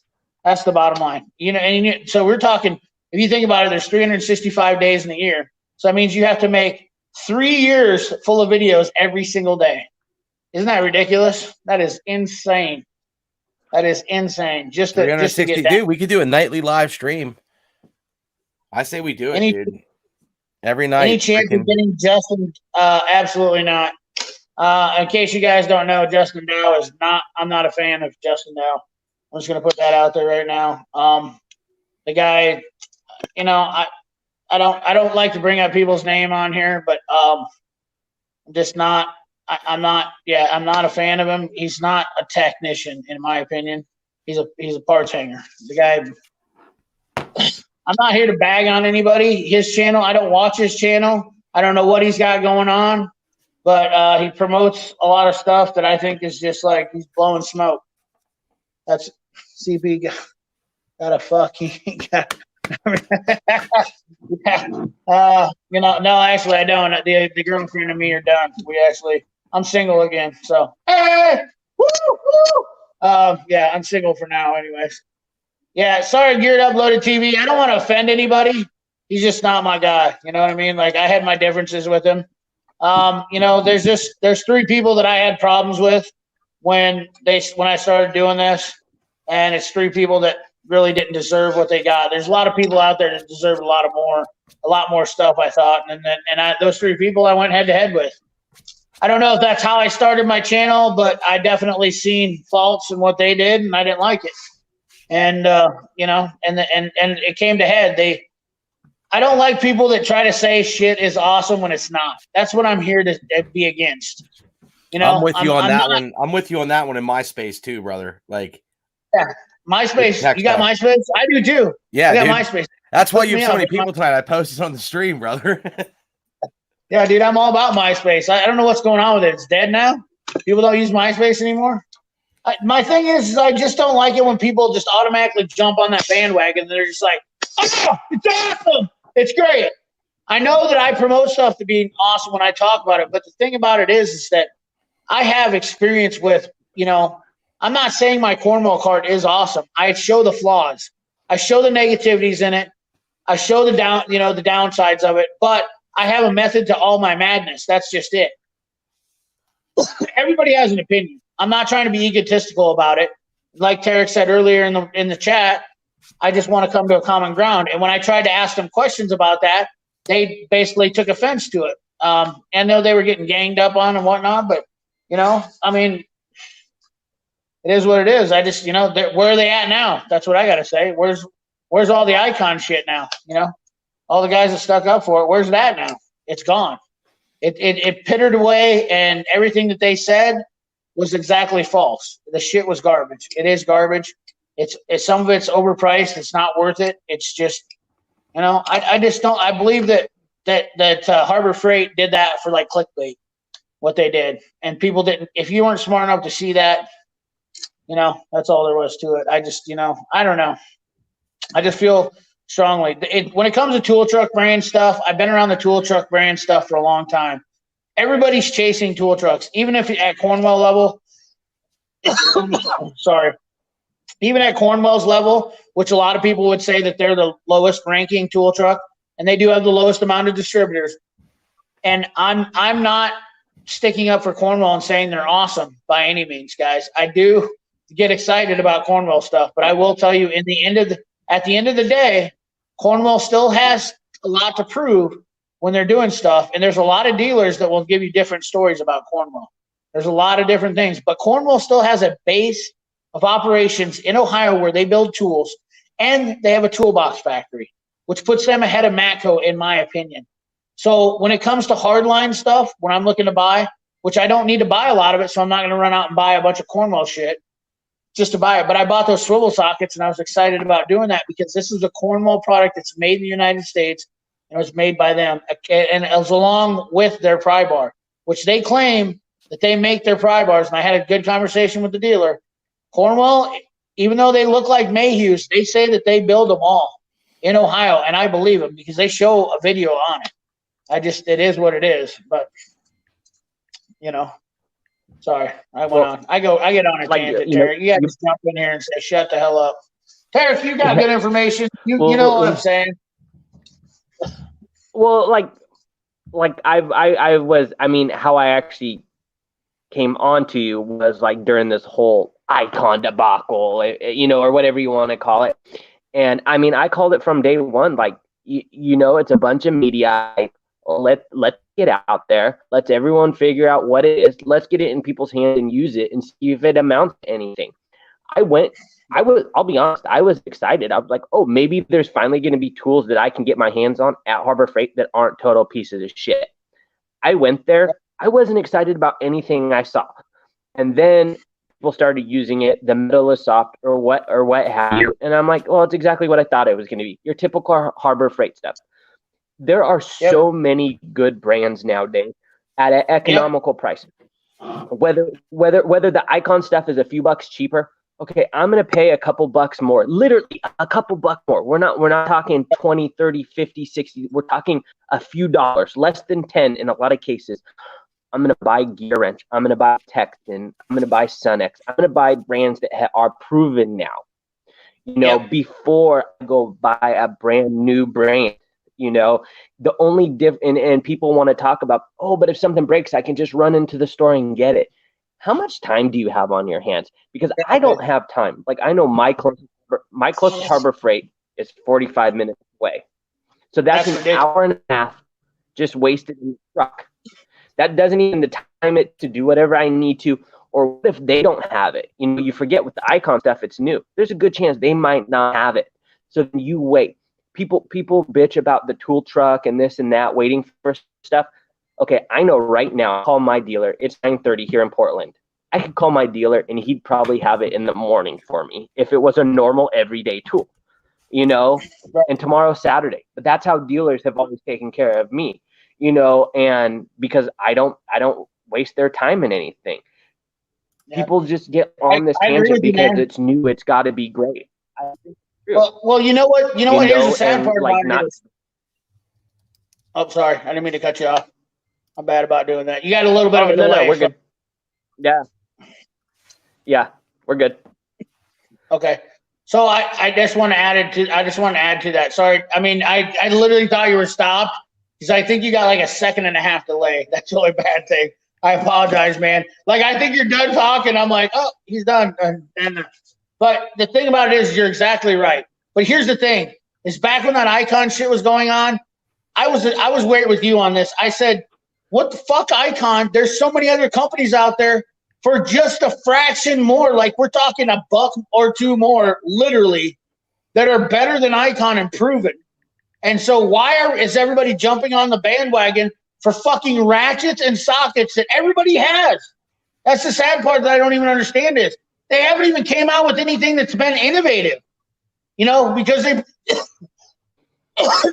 the bottom line. You know, so we're talking. If you think about it, there's 365 days in the year. So that means you have to make 3 years full of videos every single day. Isn't that ridiculous? That is insane. That is insane. Just to get that. Dude, we could do a nightly live stream. I say we do it, dude. Every night. Any chance of getting Justin? Absolutely not. In case you guys don't know, Justin Dow is not. I'm not a fan of Justin Dow. I'm just gonna put that out there right now. The guy, you know, I don't like to bring up people's name on here, but I'm just not. I'm not a fan of him. He's not a technician, in my opinion. He's a parts hanger. The guy. I'm not here to bag on anybody. His channel, I don't watch his channel. I don't know what he's got going on, but he promotes a lot of stuff that I think is just like he's blowing smoke. That's CP got a fuck. He got. You know, no, actually, I don't. The girlfriend and me are done. I'm single again. So, hey, woo, woo. Yeah, I'm single for now, anyways. Yeah, sorry, Geared Uploaded TV. I don't want to offend anybody. He's just not my guy. You know what I mean? Like, I had my differences with him. You know, there's 3 people that I had problems with when I started doing this, and it's 3 people that really didn't deserve what they got. There's a lot of people out there that deserve a lot more stuff, I thought, and those 3 people I went head to head with. I don't know if that's how I started my channel, but I definitely seen faults in what they did, and I didn't like it. And you know, and it came to head. I don't like people that try to say shit is awesome when it's not. That's what I'm here to be against. You know, I'm with you on that one. I'm with you on that one in MySpace too, brother. Like, yeah, MySpace. You got MySpace? I do too. Yeah, I got MySpace. That's why you have so many people tonight. I posted on the stream, brother. Yeah, dude, I'm all about MySpace. I don't know what's going on with it. It's dead now. People don't use MySpace anymore. My thing is I just don't like it when people just automatically jump on that bandwagon. They're just like, oh, it's awesome. It's great. I know that I promote stuff to be awesome when I talk about it, but the thing about it is that I have experience with, you know, I'm not saying my cornwall cart is awesome. I show the flaws. I show the negativities in it. I show the downsides of it, but I have a method to all my madness. That's just it. Everybody has an opinion. I'm not trying to be egotistical about it. Like Tarek said earlier in the chat, I just want to come to a common ground. And when I tried to ask them questions about that, they basically took offense to it. I know they were getting ganged up on and whatnot, but, you know, I mean, it is what it is. I just, you know, where are they at now? That's what I got to say. Where's all the Icon shit now? You know, all the guys that stuck up for it. Where's that now? It's gone. It pittered away, and everything that they said was exactly false. The shit was garbage. It is garbage. It's some of it's overpriced. It's not worth it. It's just, you know, I just don't. I believe that Harbor Freight did that for like clickbait, what they did, and people didn't. If you weren't smart enough to see that, you know, that's all there was to it. I just, you know, I don't know. I just feel strongly. When it comes to tool truck brand stuff, I've been around the tool truck brand stuff for a long time. Everybody's chasing tool trucks, even if at Cornwell level. Sorry. Even at Cornwell's level, which a lot of people would say that they're the lowest ranking tool truck, and they do have the lowest amount of distributors. And I'm not sticking up for Cornwell and saying they're awesome by any means, guys. I do get excited about Cornwell stuff, but I will tell you, at the end of the day, Cornwell still has a lot to prove when they're doing stuff, and there's a lot of dealers that will give you different stories about Cornwell. There's a lot of different things, but Cornwell still has a base of operations in Ohio where they build tools, and they have a toolbox factory, which puts them ahead of Matco, in my opinion. So when it comes to hardline stuff, when I'm looking to buy, which I don't need to buy a lot of it, so I'm not going to run out and buy a bunch of Cornwell shit just to buy it. But I bought those swivel sockets, and I was excited about doing that because this is a Cornwell product that's made in the United States, and it was made by them, and it was along with their pry bar, which they claim that they make their pry bars. And I had a good conversation with the dealer. Cornwell, even though they look like Mayhews, they say that they build them all in Ohio, and I believe them because they show a video on it. It is what it is, but you know, sorry, I went on. I get on a tangent, Tarek. You got to jump in here and say, shut the hell up. Tarek, you got good information. You know what I'm saying. Well, how I actually came onto you was like during this whole Icon debacle, you know, or whatever you want to call it. And I mean, I called it from day one, like, you know, it's a bunch of media. Let's get out there. Let's everyone figure out what it is. Let's get it in people's hands and use it and see if it amounts to anything. I'll be honest, I was excited. I was like, oh, maybe there's finally going to be tools that I can get my hands on at Harbor Freight that aren't total pieces of shit. I went there. I wasn't excited about anything I saw. And then people started using it, the metal is soft or what have you. And I'm like, well, it's exactly what I thought it was going to be. Your typical Harbor Freight stuff. There are so many good brands nowadays at an economical price. Whether the Icon stuff is a few bucks cheaper, okay, I'm going to pay a couple bucks more, literally a couple bucks more. We're not talking 20, 30, 50, 60. We're talking a few dollars, less than 10 in a lot of cases. I'm going to buy Gear Wrench. I'm going to buy Texan. I'm going to buy Sunex. I'm going to buy brands that are proven now, you know, before I go buy a brand new brand. You know, the only and people want to talk about, oh, but if something breaks, I can just run into the store and get it. How much time do you have on your hands? Because I don't have time. Like, I know my closest Harbor Freight is 45 minutes away. So that's an hour and a half just wasted in the truck. That doesn't even time it to do whatever I need to. Or what if they don't have it? You know, you forget with the Icon stuff, it's new. There's a good chance they might not have it. So you wait. People bitch about the tool truck and this and that, waiting for stuff. Okay, I know right now, I'll call my dealer. It's 9:30 here in Portland. I could call my dealer and he'd probably have it in the morning for me if it was a normal everyday tool, you know, and tomorrow's Saturday. But that's how dealers have always taken care of me, you know, and because I don't waste their time in anything. People just get on this tangent because it's new. It's got to be great. Well, you know what? Here's the sad part about it. Oh, sorry. I didn't mean to cut you off. I'm bad about doing that. You got a little bit of a delay. No, we're good. Yeah, we're good. Okay. So I just want to add to that. Sorry. I mean, I literally thought you were stopped because I think you got like a second and a half delay. That's the only bad thing. I apologize, man. Like, I think you're done talking. I'm like, oh, he's done. But the thing about it is, you're exactly right. But here's the thing: is back when that Icon shit was going on, I was right with you on this. I said, "What the fuck, Icon? There's so many other companies out there for just a fraction more. Like, we're talking $1 or $2 more, literally, that are better than Icon and proven. And so why is everybody jumping on the bandwagon for fucking ratchets and sockets that everybody has? That's the sad part that I don't even understand is they haven't even came out with anything that's been innovative, because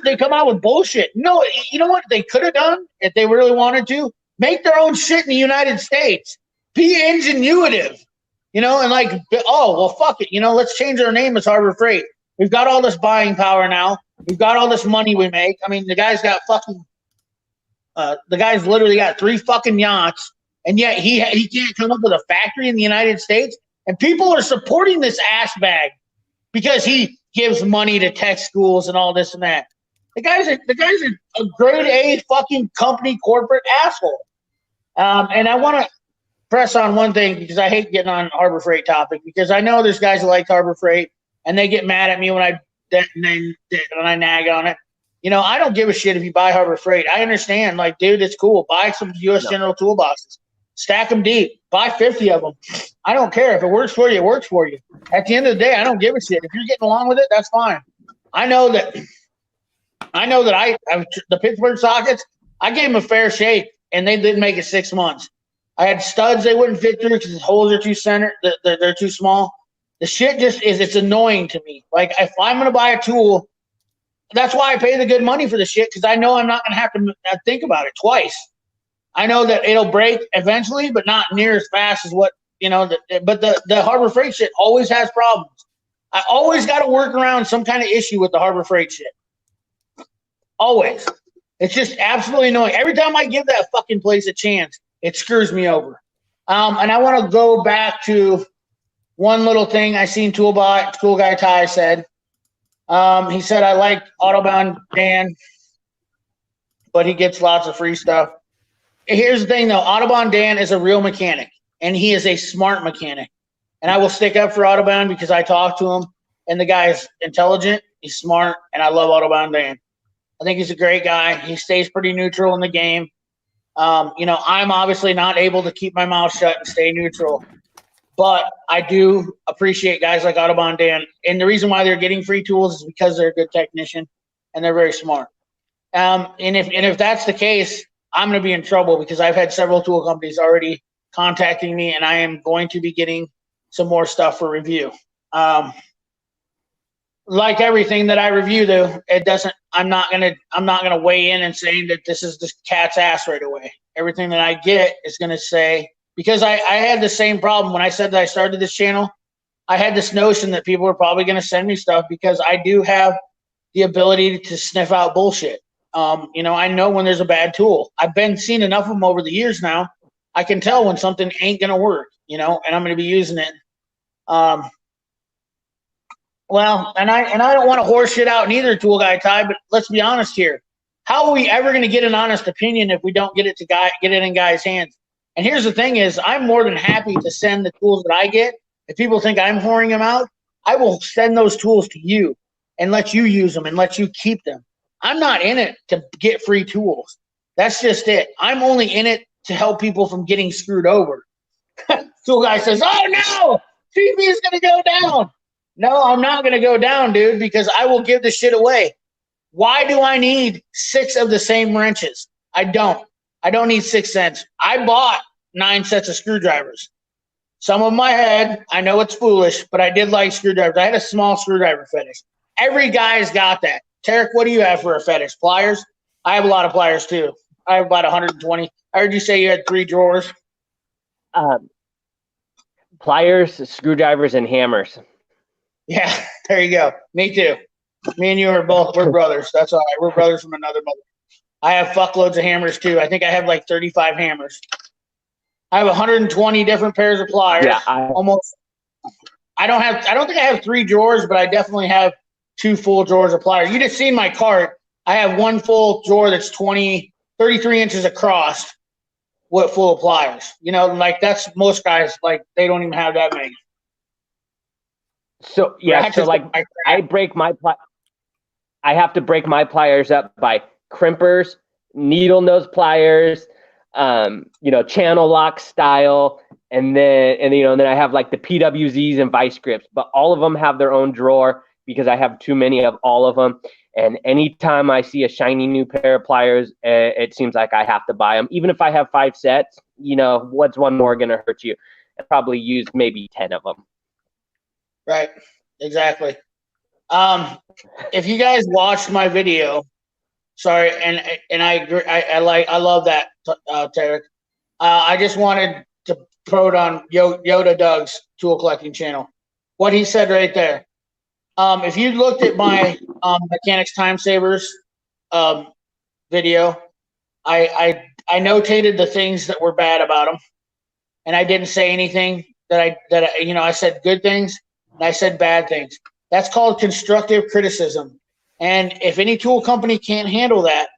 they come out with bullshit. No, you know what they could have done if they really wanted to? Make their own shit in the United States. Be ingenuitive, and fuck it. Let's change our name as Harbor Freight. We've got all this buying power now. We've got all this money we make. I mean, the guy's got the guy's literally got 3 fucking yachts, and yet he can't come up with a factory in the United States. And people are supporting this ass bag because he gives money to tech schools and all this and that. The guy's a grade A fucking company corporate asshole. And I want to press on one thing because I hate getting on Harbor Freight topic because I know there's guys that like Harbor Freight and they get mad at me when I nag on it. I don't give a shit if you buy Harbor Freight. I understand, like, dude, it's cool. Buy some U.S. General toolboxes. Stack them deep. Buy 50 of them. I don't care. If it works for you, it works for you. At the end of the day, I don't give a shit. If you're getting along with it, that's fine. I know that the Pittsburgh sockets, I gave them a fair shake, and they didn't make it 6 months. I had studs they wouldn't fit through because the holes are too centered. They're too small. The shit it's annoying to me. Like, if I'm going to buy a tool, that's why I pay the good money for the shit because I know I'm not going to have to think about it twice. I know that it'll break eventually, but not near as fast as what, but the Harbor Freight shit always has problems. I always got to work around some kind of issue with the Harbor Freight shit. Always. It's just absolutely annoying. Every time I give that fucking place a chance, it screws me over. And I want to go back to one little thing I seen Tool Guy Ty said. He said, I like Autobahn Dan, but he gets lots of free stuff. Here's the thing, though. Autobahn Dan is a real mechanic, and he is a smart mechanic. And I will stick up for Autobahn because I talked to him, and the guy is intelligent, he's smart, and I love Autobahn Dan. I think he's a great guy. He stays pretty neutral in the game. I'm obviously not able to keep my mouth shut and stay neutral. But I do appreciate guys like Autobahn Dan. And the reason why they're getting free tools is because they're a good technician and they're very smart. And if that's the case, I'm going to be in trouble because I've had several tool companies already contacting me, and I am going to be getting some more stuff for review. Like everything that I review, though, I'm not gonna weigh in and say that this is the cat's ass right away. Everything that I get is gonna say, because I had the same problem when I said that I started this channel. I had this notion that people were probably gonna send me stuff because I do have the ability to sniff out bullshit. I know when there's a bad tool. I've been seeing enough of them over the years now. I can tell when something ain't gonna work, and I'm gonna be using it. Well, and I don't want to horse shit out neither, Tool Guy Ty, but let's be honest here. How are we ever going to get an honest opinion if we don't get it in guys' hands? And here's the thing is, I'm more than happy to send the tools that I get. If people think I'm whoring them out, I will send those tools to you and let you use them and let you keep them. I'm not in it to get free tools. That's just it. I'm only in it to help people from getting screwed over. Tool Guy says, oh no, TV is going to go down. No, I'm not going to go down, dude, because I will give the shit away. Why do I need 6 of the same wrenches? I don't need 6 cents. I bought 9 sets of screwdrivers. Some of my head, I know it's foolish, but I did like screwdrivers. I had a small screwdriver fetish. Every guy's got that. Tarek, what do you have for a fetish? Pliers? I have a lot of pliers too. I have about 120. I heard you say you had 3 drawers. Pliers, screwdrivers, and hammers. Yeah, there you go. Me too. Me and you we're brothers. That's all right. We're brothers from another mother. I have fuckloads of hammers too. I think I have like 35 hammers. I have 120 different pairs of pliers. Yeah, I don't think I have 3 drawers, but I definitely have 2 full drawers of pliers. You just seen my cart. I have 1 full drawer that's 33 inches across with full of pliers. Like that's most guys, like they don't even have that many. So yeah, so like I have to break my pliers up by crimpers, needle nose pliers, channel lock style, and then I have like the PWZs and vice grips, but all of them have their own drawer. because I have too many of all of them. And anytime I see a shiny new pair of pliers, it seems like I have to buy them. Even if I have 5 sets, what's one more going to hurt you? I probably used maybe 10 of them. Right. Exactly. If you guys watched my video, sorry, and I agree, I love that, Tarek. I just wanted to probe on Yoda Doug's tool collecting channel. What he said right there. If you looked at my Mechanics Time Savers video, I notated the things that were bad about them, and I didn't say anything I said good things and I said bad things. That's called constructive criticism. And if any tool company can't handle that,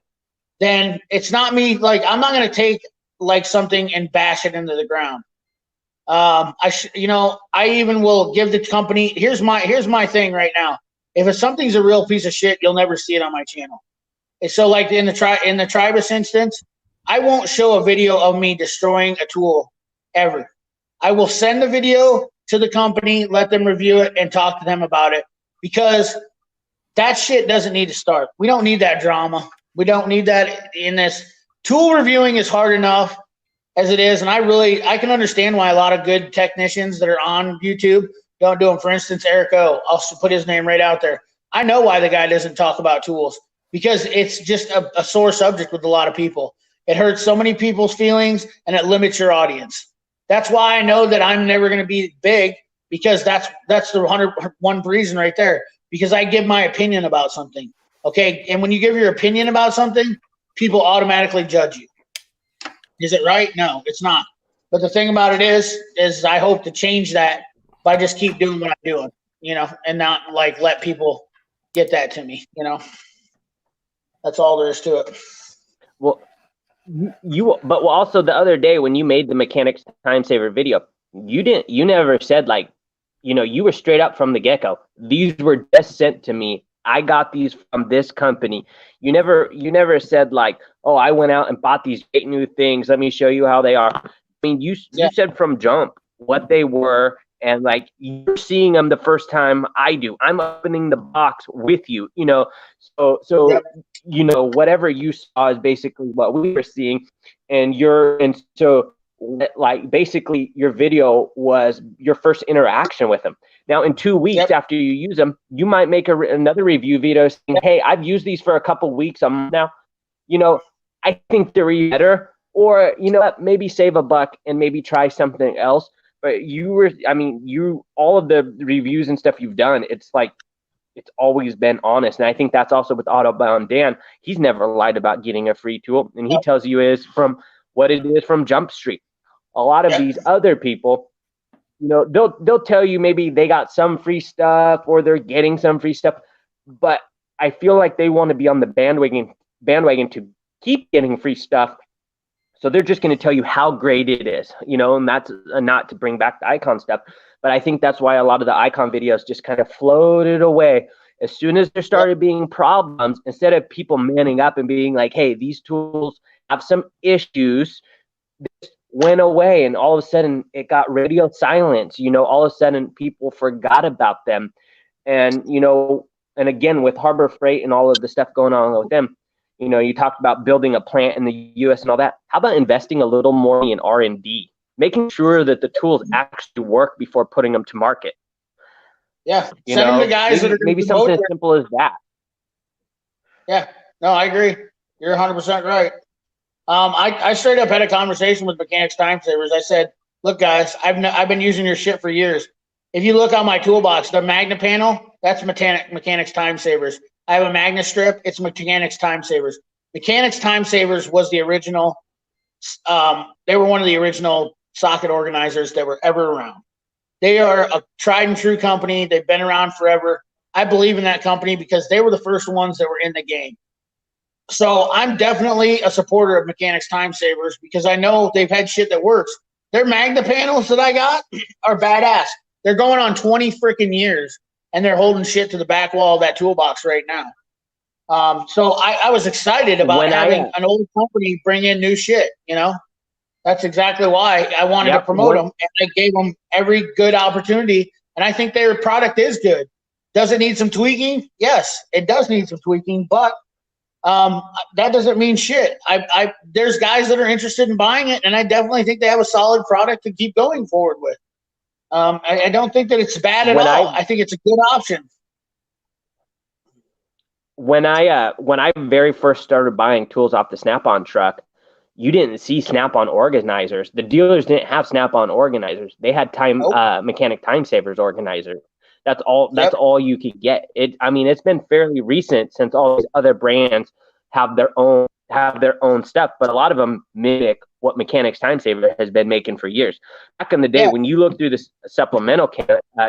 then it's not me. Like, I'm not going to take like something and bash it into the ground. I even will give the company. Here's my thing right now. If something's a real piece of shit, you'll never see it on my channel. And so, like in the Tribus instance, I won't show a video of me destroying a tool ever. I will send the video to the company, let them review it, and talk to them about it, because that shit doesn't need to start. We don't need that drama. We don't need that in this. Tool reviewing is hard enough as it is, and I can understand why a lot of good technicians that are on YouTube don't do them. For instance, Eric O. I'll put his name right out there. I know why the guy doesn't talk about tools, because it's just a sore subject with a lot of people. It hurts so many people's feelings, and it limits your audience. That's why I know that I'm never going to be big, because that's the 101 reason right there, because I give my opinion about something. Okay, and when you give your opinion about something, people automatically judge you. Is it right? No, it's not. But the thing about it is I hope to change that by just keep doing what I'm doing, and not like let people get that to me, That's all there is to it. Well, but also the other day when you made the Mechanics Time Saver video, you never said like, you were straight up from the get-go. These were just sent to me. I got these from this company. You never said like, oh, I went out and bought these great new things. Let me show you how they are. I mean, you said from jump what they were, and like you're seeing them the first time I do. I'm opening the box with you, So whatever you saw is basically what we were seeing, and so like basically your video was your first interaction with them. Now in 2 weeks after you use them, you might make another review video saying, hey, I've used these for a couple weeks now, I think they're better, or maybe save a buck and maybe try something else. But all of the reviews and stuff you've done, it's like it's always been honest. And I think that's also with Autobound Dan. He's never lied about getting a free tool, and he tells you is from what it is from Jump Street. A lot of these other people, they'll tell you maybe they got some free stuff or they're getting some free stuff, but I feel like they want to be on the bandwagon to keep getting free stuff. So they're just going to tell you how great it is, and that's not to bring back the icon stuff. But I think that's why a lot of the icon videos just kind of floated away. As soon as there started being problems, instead of people manning up and being like, hey, these tools have some issues, this went away, and all of a sudden it got radio silence. All of a sudden people forgot about them. And, and again, with Harbor Freight and all of the stuff going on with them, you talked about building a plant in the U.S. and all that. How about investing a little more in R&D, making sure that the tools actually work before putting them to market? Yeah, send them to guys that are maybe something as simple as that. Yeah, no, I agree. You're 100% right. I straight up had a conversation with Mechanics Time Savers. I said, look, guys, I've been using your shit for years. If you look on my toolbox, the Magna panel, that's Mechanics Time Savers. I have a Magna strip. It's Mechanics Time Savers. Mechanics Time Savers was the original. They were one of the original socket organizers that were ever around. They are a tried and true company. They've been around forever. I believe in that company because they were the first ones that were in the game. So I'm definitely a supporter of Mechanics Time Savers because I know they've had shit that works. Their Magna panels that I got are badass. They're going on 20 freaking years, and they're holding shit to the back wall of that toolbox right now. So I was excited about having an old company bring in new shit, That's exactly why I wanted to promote them, and I gave them every good opportunity, and I think their product is good. Does it need some tweaking? Yes, it does need some tweaking, but that doesn't mean shit. There's guys that are interested in buying it, and I definitely think they have a solid product to keep going forward with. I don't think that it's bad at all. I think it's a good option. When I very first started buying tools off the Snap-on truck, you didn't see Snap-on organizers. The dealers didn't have Snap-on organizers. They had mechanic time savers organizers. That's all. That's all you could get. It's been fairly recent since all these other brands have their own stuff, but a lot of them mimic what Mechanics Time Saver has been making for years. Back in the day, when you look through this supplemental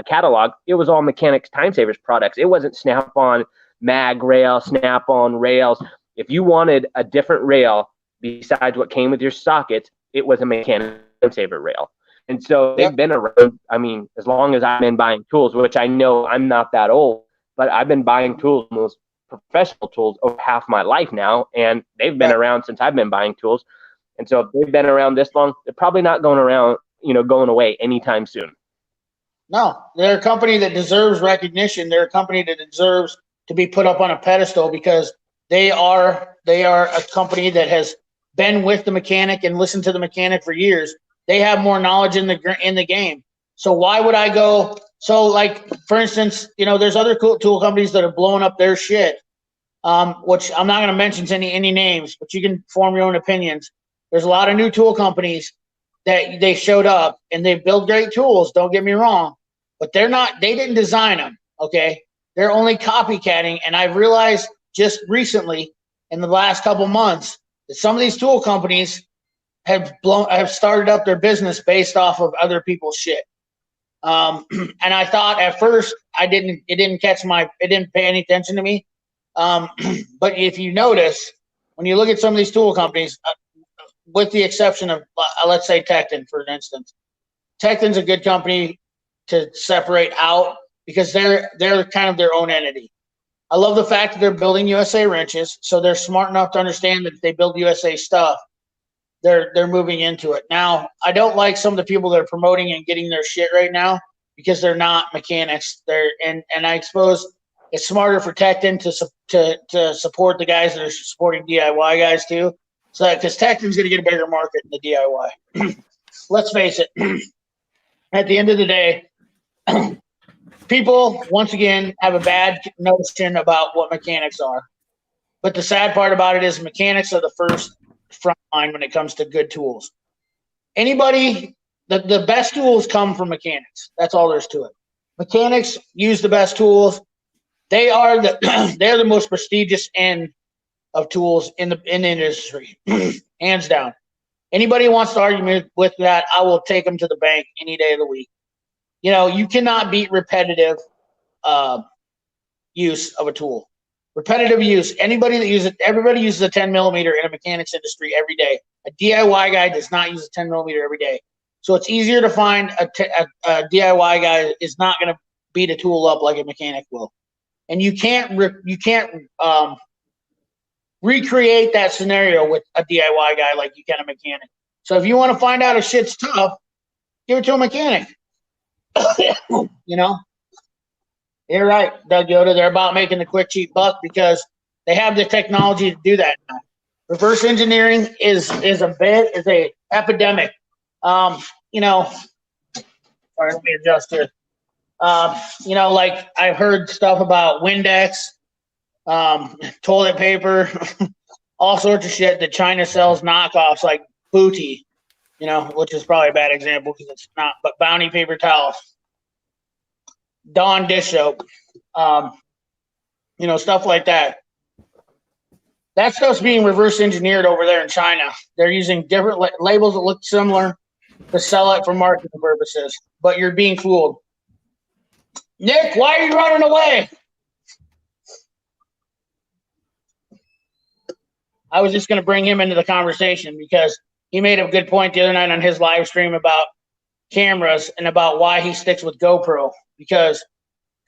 catalog, it was all Mechanics Time Savers products. It wasn't Snap-on mag rail, Snap-on rails. If you wanted a different rail besides what came with your sockets, it was a Mechanics Time Saver rail. And so they've been around, as long as I've been buying tools, which I know I'm not that old, but I've been buying tools, most professional tools, over half my life now, and they've been around since I've been buying tools. And so if they've been around this long, they're probably not going away anytime soon. No, they're a company that deserves recognition. They're a company that deserves to be put up on a pedestal because they are a company that has been with the mechanic and listened to the mechanic for years. They have more knowledge in the game. So why would I go? So, like, for instance, there's other cool tool companies that are blowing up their shit, which I'm not going to mention any names, but you can form your own opinions. There's a lot of new tool companies that they showed up and they build great tools. Don't get me wrong, but they didn't design them. Okay. They're only copycatting. And I've realized just recently in the last couple months that some of these tool companies have started up their business based off of other people's shit. And I thought at first it didn't pay any attention to me. But if you notice, when you look at some of these tool companies, with the exception of, let's say Tecton, for instance, Tecton's a good company to separate out because they're kind of their own entity. I love the fact that they're building USA wrenches, so they're smart enough to understand that if they build USA stuff, they're moving into it. Now, I don't like some of the people that are promoting and getting their shit right now because they're not mechanics. And I suppose it's smarter for Tecton to support the guys that are supporting DIY guys too. So that because Tecton's going to get a bigger market in the DIY. Let's face it. At the end of the day, people once again have a bad notion about what mechanics are. But the sad part about it is mechanics are the first front line when it comes to good tools. The best tools come from mechanics. That's all there's to it. Mechanics use the best tools. They're the most prestigious end of tools in the industry, hands down. Anybody who wants to argue with that, I will take them to the bank any day of the week. You cannot beat repetitive use of a tool. Repetitive use. Everybody uses a 10 millimeter in a mechanics industry every day. A DIY guy does not use a 10 millimeter every day. So it's easier to find a DIY guy that is not going to beat a tool up like a mechanic will. And you can't recreate that scenario with a DIY guy like you can a mechanic. So if you want to find out if shit's tough, give it to a mechanic. You're right, Doug Yoda. They're about making the quick, cheap buck because they have the technology to do that now. Reverse engineering is a epidemic. Sorry, let me adjust here. Like I've heard stuff about Windex, toilet paper, all sorts of shit that China sells knockoffs like Booty, which is probably a bad example because it's not, but Bounty paper towels, Dawn dish soap, stuff like that. That stuff's being reverse engineered over there in China. They're using different labels that look similar to sell it for marketing purposes, but you're being fooled. Nick, why are you running away? I was just going to bring him into the conversation because he made a good point the other night on his live stream about cameras and about why he sticks with GoPro, because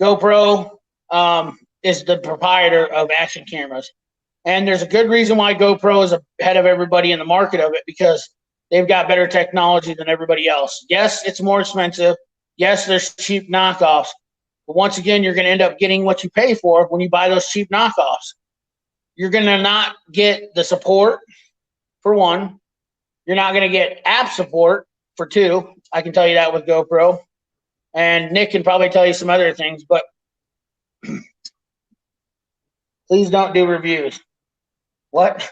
GoPro is the proprietor of action cameras. And there's a good reason why GoPro is ahead of everybody in the market of it, because they've got better technology than everybody else. Yes, it's more expensive. Yes, there's cheap knockoffs, But once again, you're going to end up getting what you pay for when you buy those cheap knockoffs. You're going to not get the support, for one. You're not going to get app support, for two. I can tell you that with GoPro. And Nick can probably tell you some other things, but please don't do reviews. What?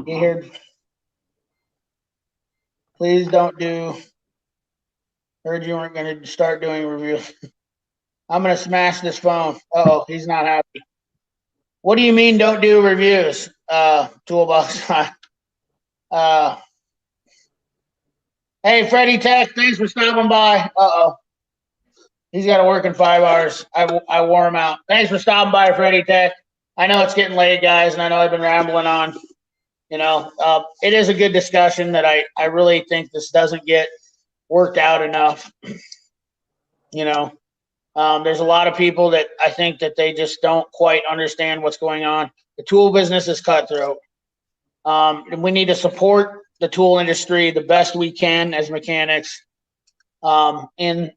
You hear? Please don't do. Heard you weren't going to start doing reviews. I'm going to smash this phone. Oh, he's not happy. What do you mean don't do reviews? Toolbox. Hey, Freddie Tech, thanks for stopping by. Uh-oh. He's got to work in 5 hours. I wore him out. Thanks for stopping by, Freddie Tech. I know it's getting late, guys, and I know I've been rambling on. You know, it is a good discussion that I really think this doesn't get worked out enough. You know, there's a lot of people that I think that they just don't quite understand what's going on. The tool business is cutthroat. And we need to support the tool industry the best we can as mechanics in,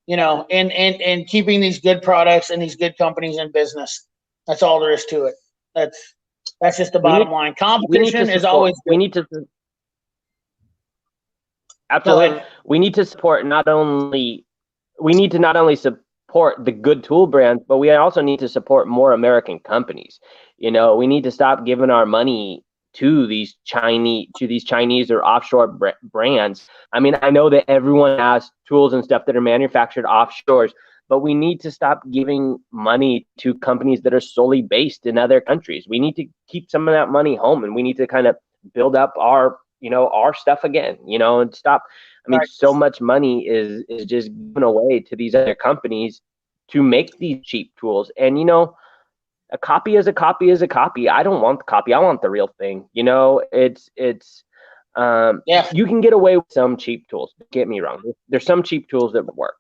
you know, in keeping these good products and these good companies in business. That's all there is to it. That's just the bottom line. Competition is always good. We need to absolutely. We need to support not only support the good tool brands, but we also need to support more American companies. You know, we need to stop giving our money to these Chinese or offshore brands. I mean, I know that everyone has tools and stuff that are manufactured offshore, but we need to stop giving money to companies that are solely based in other countries. We need to keep some of that money home, and we need to kind of build up our stuff again, and stop. I mean, so much money is just given away to these other companies to make these cheap tools. And, a copy is a copy is a copy. I don't want the copy. I want the real thing. You can get away with some cheap tools. Don't get me wrong. There's some cheap tools that work.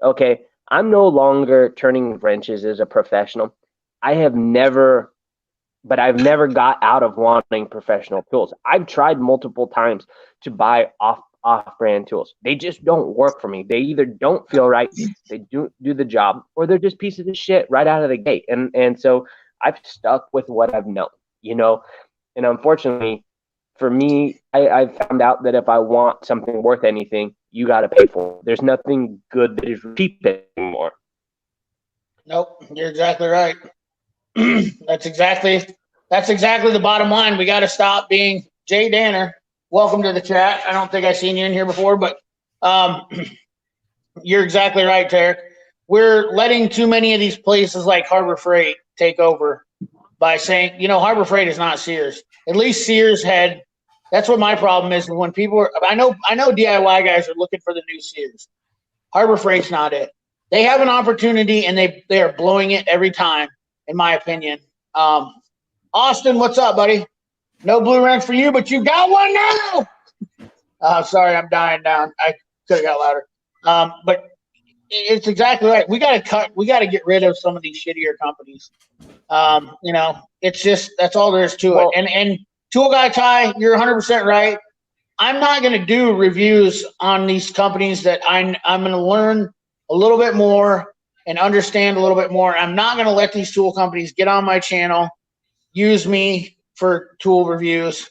Okay. I'm no longer turning wrenches as a professional. I've never got out of wanting professional tools. I've tried multiple times to buy off-brand tools. They just don't work for me. They either don't feel right, they do the job, or they're just pieces of shit right out of the gate. And so I've stuck with what I've known, and unfortunately for me, I found out that if I want something worth anything, you got to pay for it. There's nothing good that is cheap anymore. Nope, you're exactly right. That's exactly the bottom line. We got to stop being Jay Danner. Welcome to the chat. I don't think I've seen you in here before, but you're exactly right, Tarek. We're letting too many of these places like Harbor Freight take over by saying, Harbor Freight is not Sears. At least Sears had. That's what my problem is. When people are, I know DIY guys are looking for the new Sears. Harbor Freight's not it. They have an opportunity and they are blowing it every time, in my opinion. Austin, what's up, buddy? No blue wrench for you, but you got one now. Sorry, I'm dying down. I could have got louder. But it's exactly right. We got to get rid of some of these shittier companies. It's just, that's all there is to it. And Tool Guy Ty, you're 100% right. I'm not going to do reviews on these companies that I'm going to learn a little bit more and understand a little bit more. I'm not going to let these tool companies get on my channel, use me for tool reviews.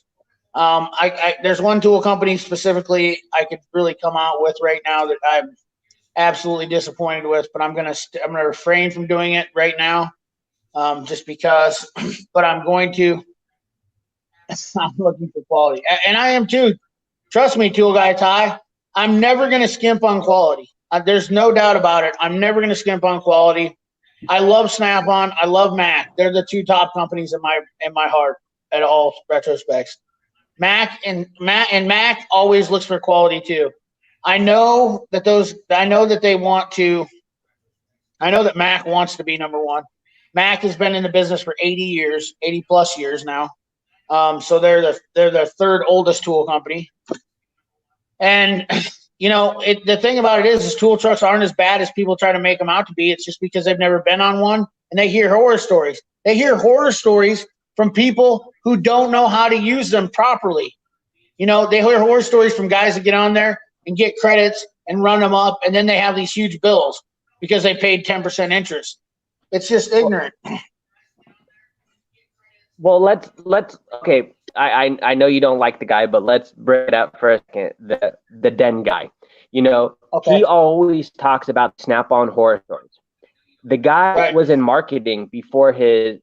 There's one tool company specifically I could really come out with right now that I'm absolutely disappointed with, but I'm gonna refrain from doing it right now, just because. But I'm going to. I'm looking for quality, and I am too. Trust me, Tool Guy Ty. I'm never gonna skimp on quality. There's no doubt about it. I'm never gonna skimp on quality. I love Snap-on. I love Mac. They're the two top companies in my heart at all retrospects. Mac always looks for quality too. I know that Mac wants to be number one. Mac has been in the business for 80 plus years now. So they're the third oldest tool company. And the thing about it is tool trucks aren't as bad as people try to make them out to be. It's just because they've never been on one and they hear horror stories. They hear horror stories from people who don't know how to use them properly. They hear horror stories from guys that get on there and get credits and run them up, and then they have these huge bills because they paid 10% interest. It's just ignorant. Well, let's okay. I know you don't like the guy, but let's bring it up for a second. The Den guy. You know, Okay. he always talks about Snap-on horror stories. The guy Right. was in marketing before his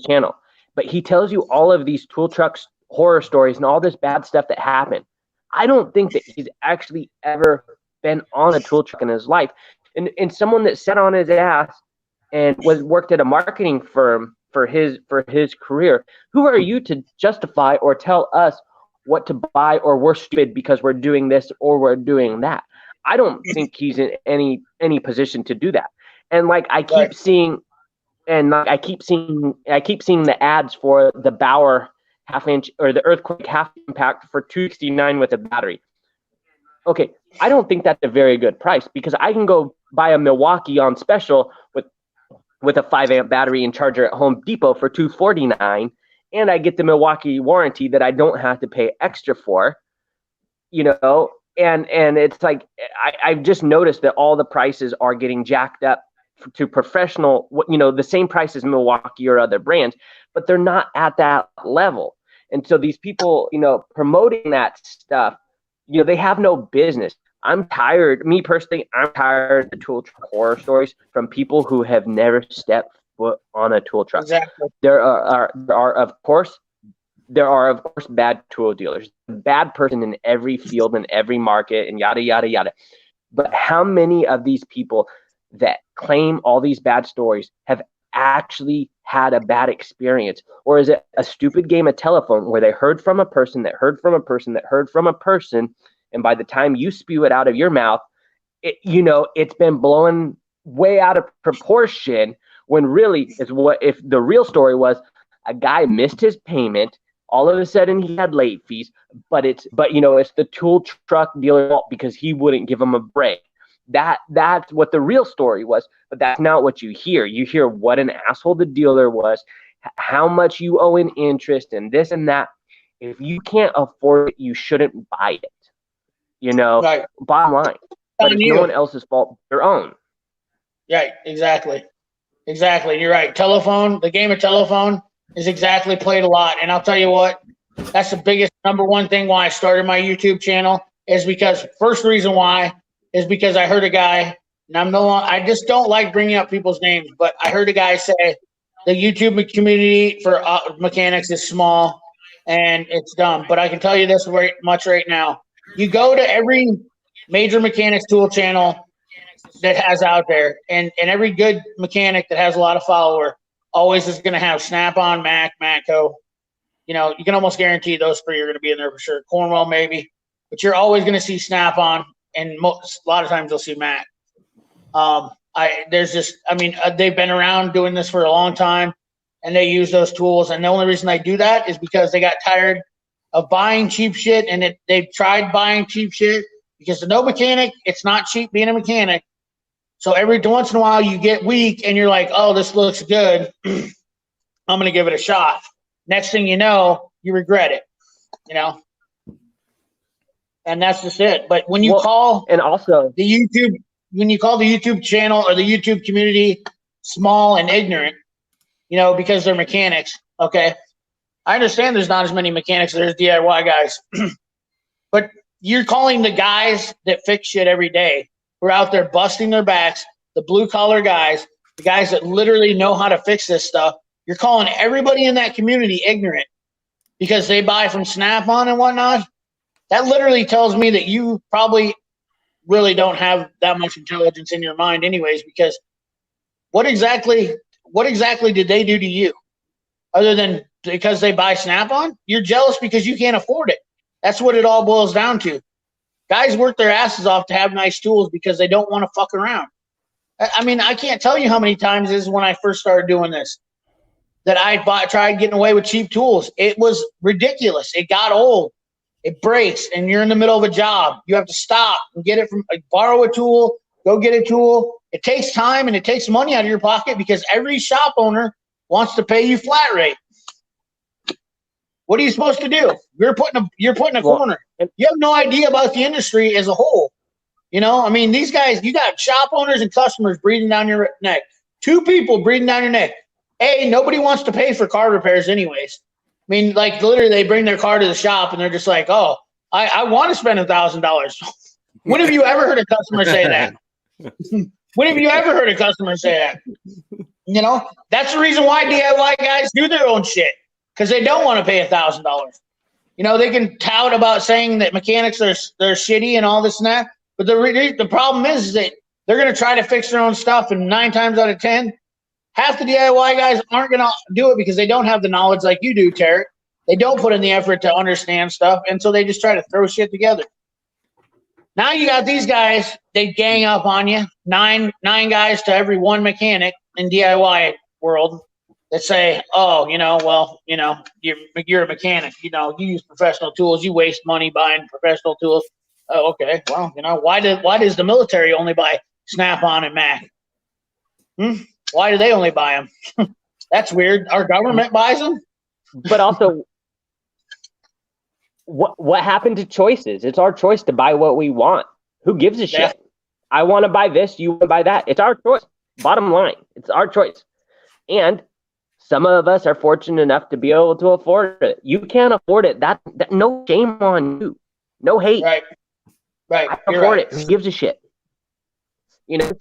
channel, but he tells you all of these tool trucks horror stories and all this bad stuff that happened. I don't think that he's actually ever been on a tool truck in his life. And someone that sat on his ass and worked at a marketing firm for his career, who are you to justify or tell us what to buy, or we're stupid because we're doing this or we're doing that? I don't think he's in any position to do that. And like I keep Right. seeing I keep seeing the ads for the Bauer half-inch or the Earthquake half impact for $269 with a battery. Okay, I don't think that's a very good price, because I can go buy a Milwaukee on special with a 5-amp battery and charger at Home Depot for $249, and I get the Milwaukee warranty that I don't have to pay extra for. You know, and it's like I've just noticed that all the prices are getting jacked up to professional, the same price as Milwaukee or other brands, but they're not at that level. And so these people, promoting that stuff, they have no business. I'm tired, me personally, I'm tired of the tool truck horror stories from people who have never stepped foot on a tool truck. Exactly. There are of course bad tool dealers, bad person in every field, in every market, and yada, yada, yada. But how many of these people that claim all these bad stories have actually had a bad experience? Or is it a stupid game of telephone where they heard from a person that heard from a person that heard from a person, and by the time you spew it out of your mouth, it's been blown way out of proportion, when really is what if the real story was a guy missed his payment, all of a sudden he had late fees, but it's the tool truck dealer's fault because he wouldn't give him a break. That's what the real story was, but that's not what you hear. You hear what an asshole the dealer was, how much you owe in interest, and this and that. If you can't afford it, you shouldn't buy it. Right. Bottom line. But it's no one else's fault, their own. Right, exactly. You're right. The game of telephone is exactly played a lot. And I'll tell you what, that's the biggest number one thing why I started my YouTube channel, is because first reason why is because I heard a guy, and I just don't like bringing up people's names, but I heard a guy say the YouTube community for mechanics is small and it's dumb. But I can tell you this right now. You go to every major mechanics tool channel that has out there, and every good mechanic that has a lot of follower always is going to have Snap-on, Mac, Matco. You can almost guarantee those three are going to be in there for sure. Cornwell maybe, but you're always going to see Snap-on, and a lot of times you'll see Mac. They've been around doing this for a long time, and they use those tools. And the only reason they do that is because they got tired of buying cheap shit, and they've tried buying cheap shit, because to no mechanic, it's not cheap being a mechanic. So every once in a while you get weak and you're like, oh, this looks good. I'm going to give it a shot. Next thing you know, you regret it, and that's just it. But when you call the YouTube channel or the YouTube community small and ignorant, because they're mechanics. Okay. I understand there's not as many mechanics as there's DIY guys, but you're calling the guys that fix shit every day, who are out there busting their backs, the blue-collar guys, the guys that literally know how to fix this stuff. You're calling everybody in that community ignorant because they buy from Snap-on and whatnot. That literally tells me that you probably really don't have that much intelligence in your mind anyways, because what exactly did they do to you? Other than because they buy Snap-on? You're jealous because you can't afford it. That's what it all boils down to. Guys work their asses off to have nice tools because they don't want to fuck around. I can't tell you how many times this is when I first started doing this that I tried getting away with cheap tools. It was ridiculous. It got old. It breaks, and you're in the middle of a job. You have to stop and get it borrow a tool, go get a tool. It takes time and it takes money out of your pocket because every shop owner wants to pay you flat rate. What are you supposed to do? You're putting a corner. You have no idea about the industry as a whole. You know, I mean, these guys, you got shop owners and customers breathing down your neck. 2 people breathing down your neck. Nobody wants to pay for car repairs anyways. I mean, like literally they bring their car to the shop and they're just like, oh, I want to spend $1,000. When have you ever heard a customer say that? When have you ever heard a customer say that? You know, that's the reason why DIY guys do their own shit, because they don't want to pay $1,000. You know, they can tout about saying that mechanics are they're shitty and all this and that, but the problem is that they're going to try to fix their own stuff, and 9 times out of 10, half the DIY guys aren't going to do it because they don't have the knowledge like you do, Tarek. They don't put in the effort to understand stuff, and so they just try to throw shit together. Now you got these guys, they gang up on you, nine guys to every 1 mechanic in DIY world that say, oh, you know, well, you know, you're a mechanic, you know, you use professional tools, you waste money buying professional tools. Oh, okay, well, you know, why does the military only buy Snap-on and Mac? Why do they only buy them? That's weird. Our government buys them. But also, what happened to choices? It's our choice to buy what we want. Who gives a shit? I want to buy this, you want to buy that. It's our choice. Bottom line, it's our choice. And some of us are fortunate enough to be able to afford it. You can't afford it. That no shame on you. No hate. Right. I can afford it. Who gives a shit? You know,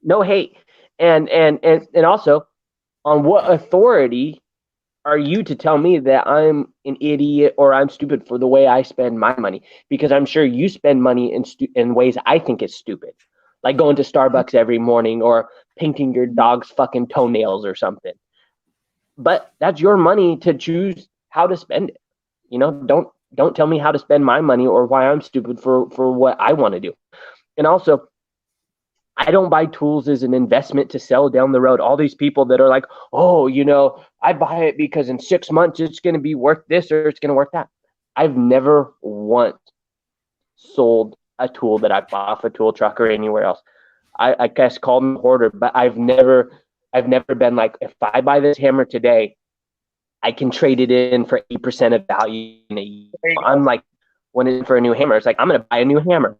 no hate. And also, on what authority are you to tell me that I'm an idiot or I'm stupid for the way I spend my money? Because I'm sure you spend money in ways I think is stupid, like going to Starbucks every morning or painting your dog's fucking toenails or something. But that's your money to choose how to spend it. You know, don't tell me how to spend my money or why I'm stupid for what I want to do. And also, I don't buy tools as an investment to sell down the road. All these people that are like, oh, you know, I buy it because in 6 months it's going to be worth this or it's going to worth that. I've never once sold a tool that I bought off a tool truck or anywhere else. I guess call me a hoarder, but I've never been like, if I buy this hammer today, I can trade it in for 8% of value in a year. I'm like, when it's for a new hammer, it's like, I'm going to buy a new hammer.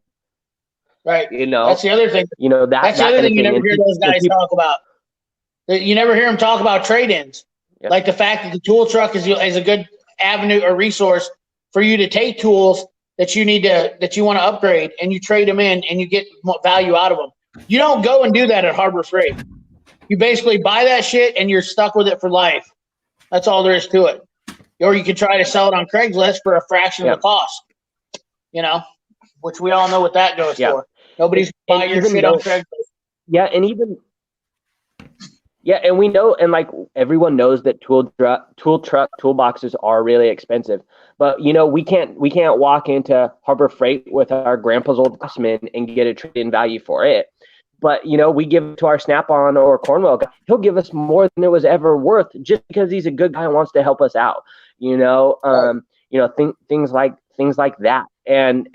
Right. You know, that's the other thing. You know, that's the other thing you never hear those guys talk about. You never hear them talk about trade-ins. Yep. Like the fact that the tool truck is a good avenue or resource for you to take tools that you want to upgrade, and you trade them in and you get value out of them. You don't go and do that at Harbor Freight. You basically buy that shit and you're stuck with it for life. That's all there is to it. Or you can try to sell it on Craigslist for a fraction of the cost. You know, which we all know what that goes for. Nobody's buying your shit on Craigslist. Yeah, and we know, and like everyone knows that tool toolboxes are really expensive. But you know, we can't walk into Harbor Freight with our grandpa's old Craftsman and get a trade-in value for it. But you know, we give it to our Snap-on or Cornwell guy. He'll give us more than it was ever worth just because he's a good guy and wants to help us out. You know, you know, things like that. And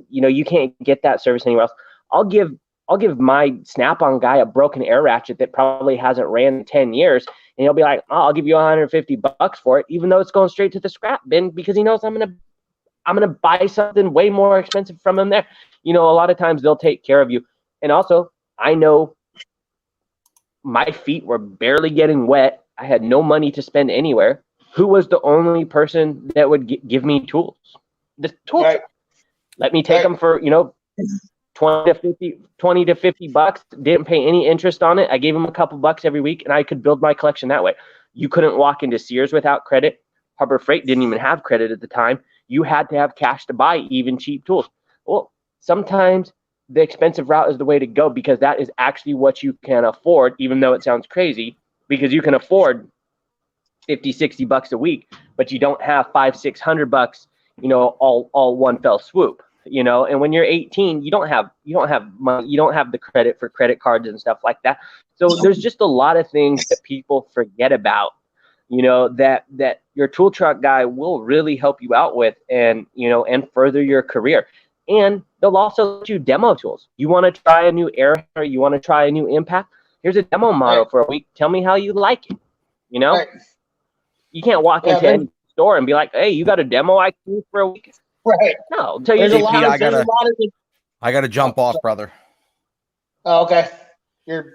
you know, you can't get that service anywhere else. I'll give my Snap-on guy a broken air ratchet that probably hasn't ran in 10 years, and he'll be like, oh, I'll give you $150 for it, even though it's going straight to the scrap bin, because he knows I'm gonna buy something way more expensive from him there. You know, a lot of times they'll take care of you. And also, I know my feet were barely getting wet. I had no money to spend anywhere. Who was the only person that would give me tools? The tool. Right. Let me take them for, you know, $20 to $50, didn't pay any interest on it. I gave him a couple bucks every week and I could build my collection that way. You couldn't walk into Sears without credit. Harbor Freight didn't even have credit at the time. You had to have cash to buy even cheap tools. Well, sometimes the expensive route is the way to go, because that is actually what you can afford, even though it sounds crazy, because you can afford $50, $60 a week, but you don't have $500-$600, you know, all one fell swoop. You know, and when you're 18, you don't have money, you don't have the credit for credit cards and stuff like that. So there's just a lot of things that people forget about, you know, that your tool truck guy will really help you out with, and, you know, and further your career. And they'll also let you demo tools. You want to try a new air, or you want to try a new impact? Here's a demo model for a week. Tell me how you like it. You know, you can't walk into any store and be like, hey, you got a demo I can use for a week? Right. No, I'll tell you. There's a JP, lot of. There's a lot of. I gotta jump off, brother. Oh, okay. Your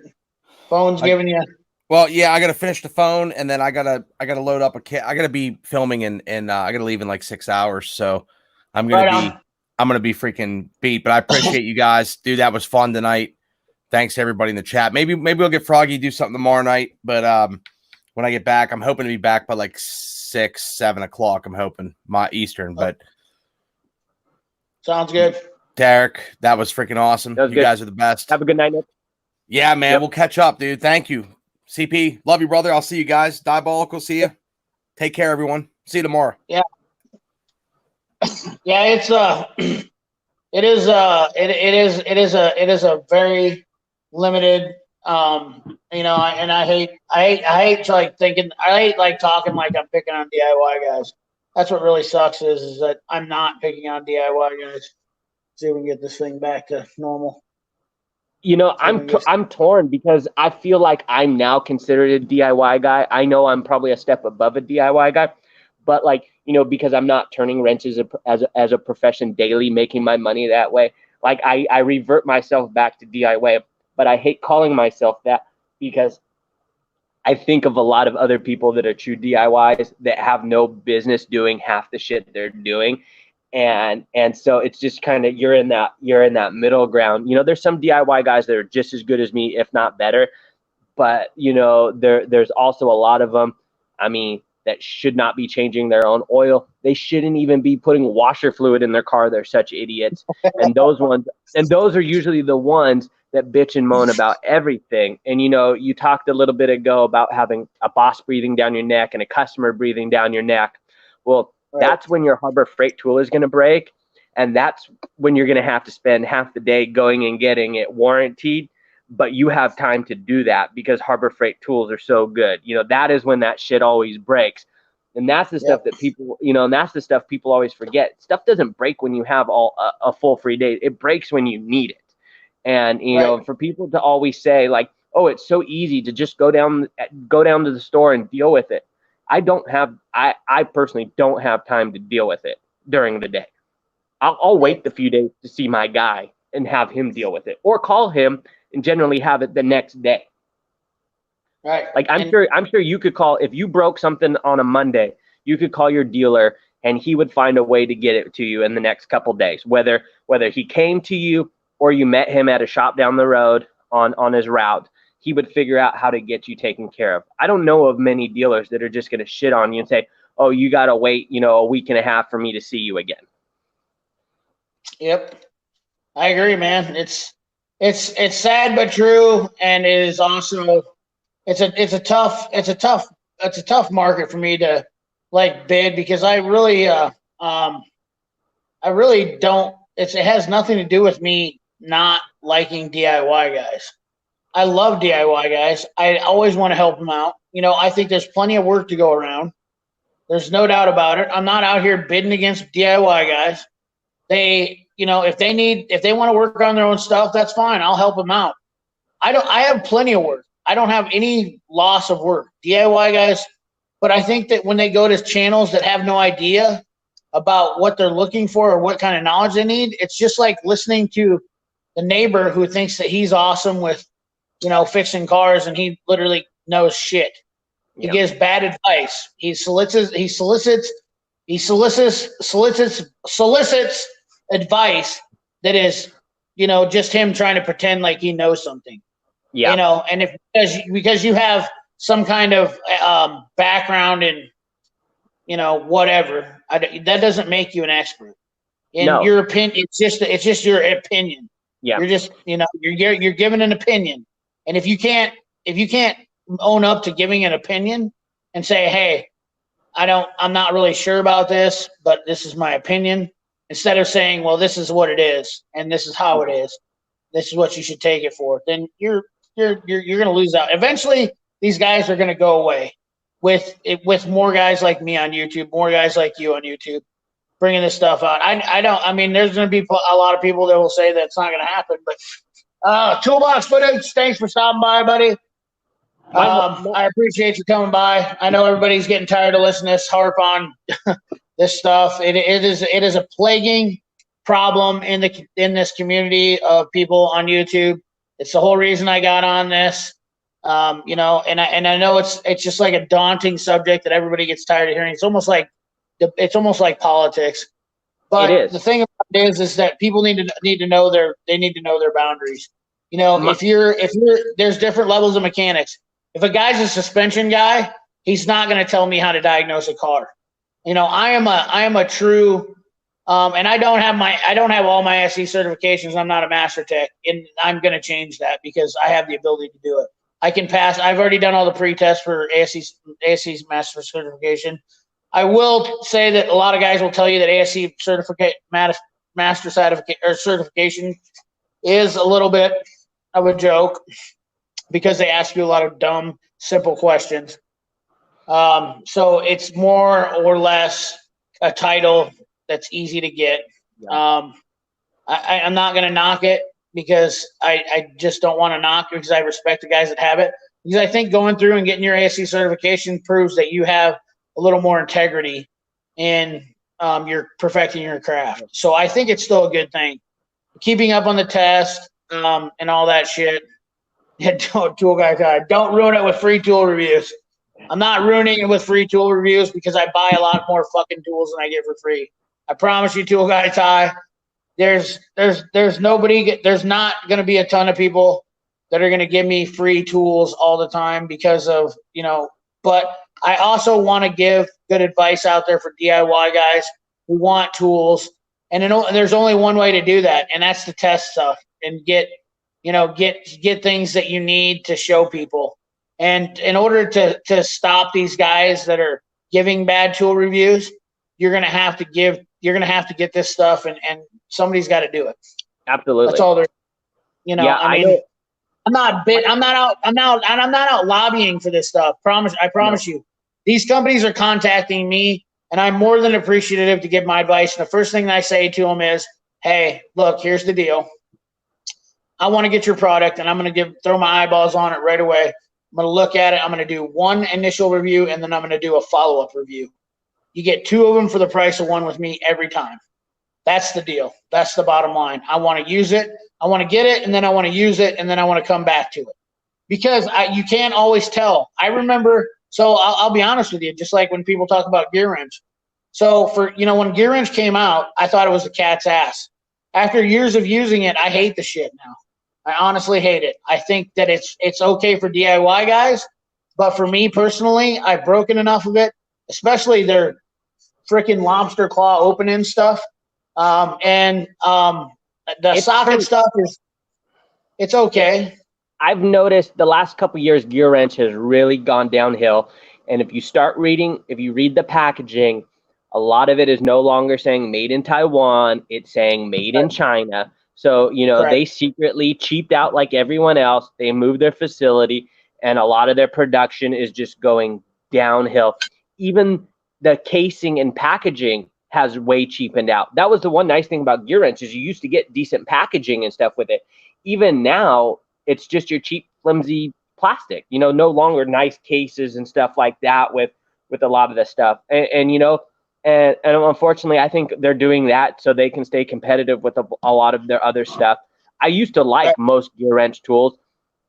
phone's giving you. Well, yeah, I gotta finish the phone, and then I gotta load up a kit. I gotta be filming, and I gotta leave in like 6 hours. So I'm gonna be freaking beat. But I appreciate you guys, dude. That was fun tonight. Thanks to everybody in the chat. Maybe we'll get Froggy do something tomorrow night. But when I get back, I'm hoping to be back by like 6, 7 o'clock. I'm hoping my Eastern. But sounds good. Tarek, that was freaking awesome. You guys are the best. Have a good night, Nick. Yeah, man. We'll catch up, dude. Thank you. CP, love you, brother. I'll see you guys. Diabolical, see you. Take care, everyone. See you tomorrow. Yeah. Yeah, it is a very limited, and I hate like thinking, I hate like talking like I'm picking on DIY guys. That's what really sucks is that I'm not picking on DIY guys. See if we can get this thing back to normal. You know, I'm torn because I feel like I'm now considered a DIY guy. I know I'm probably a step above a DIY guy, but like, you know, because I'm not turning wrenches as a profession daily, making my money that way. Like I revert myself back to DIY, but I hate calling myself that because I think of a lot of other people that are true DIYs that have no business doing half the shit they're doing. And so it's just kind of you're in that middle ground. You know, there's some DIY guys that are just as good as me, if not better. But you know, there's also a lot of them, I mean, that should not be changing their own oil. They shouldn't even be putting washer fluid in their car. They're such idiots. And those are usually the ones that bitch and moan about everything. And you know, you talked a little bit ago about having a boss breathing down your neck and a customer breathing down your neck. Well, that's when your Harbor Freight tool is going to break. And that's when you're going to have to spend half the day going and getting it warrantied. But you have time to do that because Harbor Freight tools are so good. You know, that is when that shit always breaks. And that's the stuff that people, you know, and that's the stuff people always forget. Stuff doesn't break when you have a full free day. It breaks when you need it. And, you know, for people to always say like, oh, it's so easy to just go down to the store and deal with it. I personally don't have time to deal with it during the day. I'll wait the few days to see my guy and have him deal with it, or call him and generally have it the next day. Right. Like I'm sure you could call if you broke something on a Monday, you could call your dealer and he would find a way to get it to you in the next couple days, whether he came to you or you met him at a shop down the road on his route. He would figure out how to get you taken care of. I don't know of many dealers that are just going to shit on you and say, oh, you got to wait, you know, a week and a half for me to see you again. Yep. I agree, man. It's sad but true. And it is also, it's a tough market for me to like bid because I really don't, it has nothing to do with me not liking DIY guys. I love DIY guys. I always want to help them out. You know, I think there's plenty of work to go around. There's no doubt about it. I'm not out here bidding against DIY guys. They, you know, if they want to work on their own stuff, that's fine. I'll help them out. I have plenty of work. I don't have any loss of work. DIY guys, but I think that when they go to channels that have no idea about what they're looking for or what kind of knowledge they need, it's just like listening to the neighbor who thinks that he's awesome with, you know, fixing cars and he literally knows shit. He gives bad advice. He solicits advice that is, you know, just him trying to pretend like he knows something. Yeah. You know, and because you have some kind of background in, you know, whatever, that doesn't make you an expert. In your opinion, it's just your opinion. Yeah. You're just, you know, you're giving an opinion. And if you can't own up to giving an opinion and say, hey, I'm not really sure about this, but this is my opinion, instead of saying, well, this is what it is and this is how it is, this is what you should take it for, then you're going to lose out. Eventually, these guys are going to go away with more guys like me on YouTube, more guys like you on YouTube, bringing this stuff out. I mean, there's going to be a lot of people that will say that's not going to happen, but Toolbox Footage, thanks for stopping by, buddy. I appreciate you coming by. I know everybody's getting tired of listening to us harp on this stuff. It is a plaguing problem in this community of people on YouTube. It's the whole reason I got on this. You know, and I know it's just like a daunting subject that everybody gets tired of hearing. It's almost like politics. But the thing about it is that people need to know their boundaries. You know, if you're there's different levels of mechanics. If a guy's a suspension guy, he's not going to tell me how to diagnose a car. You know, I am a true, and I don't have all my SE certifications. I'm not a master tech, and I'm going to change that because I have the ability to do it. I can pass. I've already done all the pre-tests for ASE's master certification. I will say that a lot of guys will tell you that ASE master certification is a little bit of a joke because they ask you a lot of dumb, simple questions. So it's more or less a title that's easy to get. Yeah. I'm not going to knock it because I just don't want to knock it because I respect the guys that have it. Because I think going through and getting your ASE certification proves that you have a little more integrity in your perfecting your craft. So I think it's still a good thing. Keeping up on the test and all that shit. Don't ruin it with free tool reviews. I'm not ruining it with free tool reviews because I buy a lot more fucking tools than I get for free. I promise you, Tool Guy Ty, there's not going to be a ton of people that are going to give me free tools all the time because of, you know, but I also want to give good advice out there for DIY guys who want tools. And there's only one way to do that, and that's to test stuff and get things that you need to show people. And in order to stop these guys that are giving bad tool reviews, you're gonna have to get this stuff, and somebody's got to do it. Absolutely. That's all there. You know, yeah, I mean, I'm not out lobbying for this stuff. I promise you. These companies are contacting me, and I'm more than appreciative to give my advice. And the first thing that I say to them is, hey, look, here's the deal. I want to get your product, and I'm going to throw my eyeballs on it right away. I'm going to look at it. I'm going to do one initial review, and then I'm going to do a follow-up review. You get two of them for the price of one with me every time. That's the deal. That's the bottom line. I want to use it. I want to get it, and then I want to use it, and then I want to come back to it. Because you can't always tell. I remember, so I'll be honest with you, just like when people talk about gear wrench. So when gear wrench came out, I thought it was a cat's ass. After years of using it, I hate the shit now. I honestly hate it. I think that it's okay for DIY guys, but for me personally, I've broken enough of it, especially their freaking lobster claw opening stuff. The socket stuff it's okay. I've noticed the last couple of years, gear wrench has really gone downhill. And if you read the packaging, a lot of it is no longer saying made in Taiwan. It's saying made in China. So, they secretly cheaped out like everyone else. They moved their facility, and a lot of their production is just going downhill. Even the casing and packaging has way cheapened out. That was the one nice thing about gear wrench is you used to get decent packaging and stuff with it. Even now, it's just your cheap, flimsy plastic, no longer nice cases and stuff like that with a lot of the stuff. And unfortunately, I think they're doing that so they can stay competitive with a lot of their other stuff. I used to like most gear wrench tools.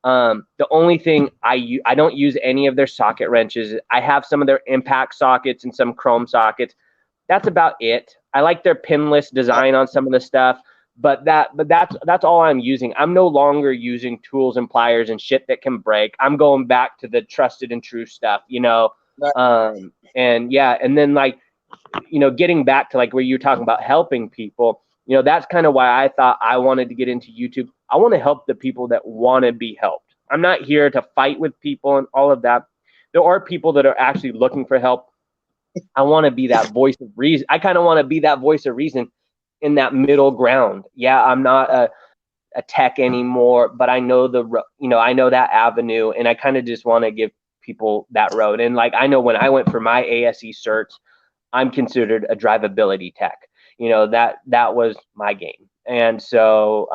The only thing I don't use any of their socket wrenches. I have some of their impact sockets and some chrome sockets. That's about it. I like their pinless design on some of the stuff, but that's all I'm using. I'm no longer using tools and pliers and shit that can break. I'm going back to the trusted and true stuff, and then getting back to like where you're talking about helping people, that's kind of why I thought I wanted to get into YouTube. I want to help the people that want to be helped. I'm not here to fight with people and all of that. There are people that are actually looking for help. I want to be that voice of reason. I kind of want to be that voice of reason in that middle ground. Yeah, I'm not a tech anymore, but I know I know that avenue, and I kind of just want to give people that road. And like, I know when I went for my ASE certs, I'm considered a drivability tech. That was my game. And so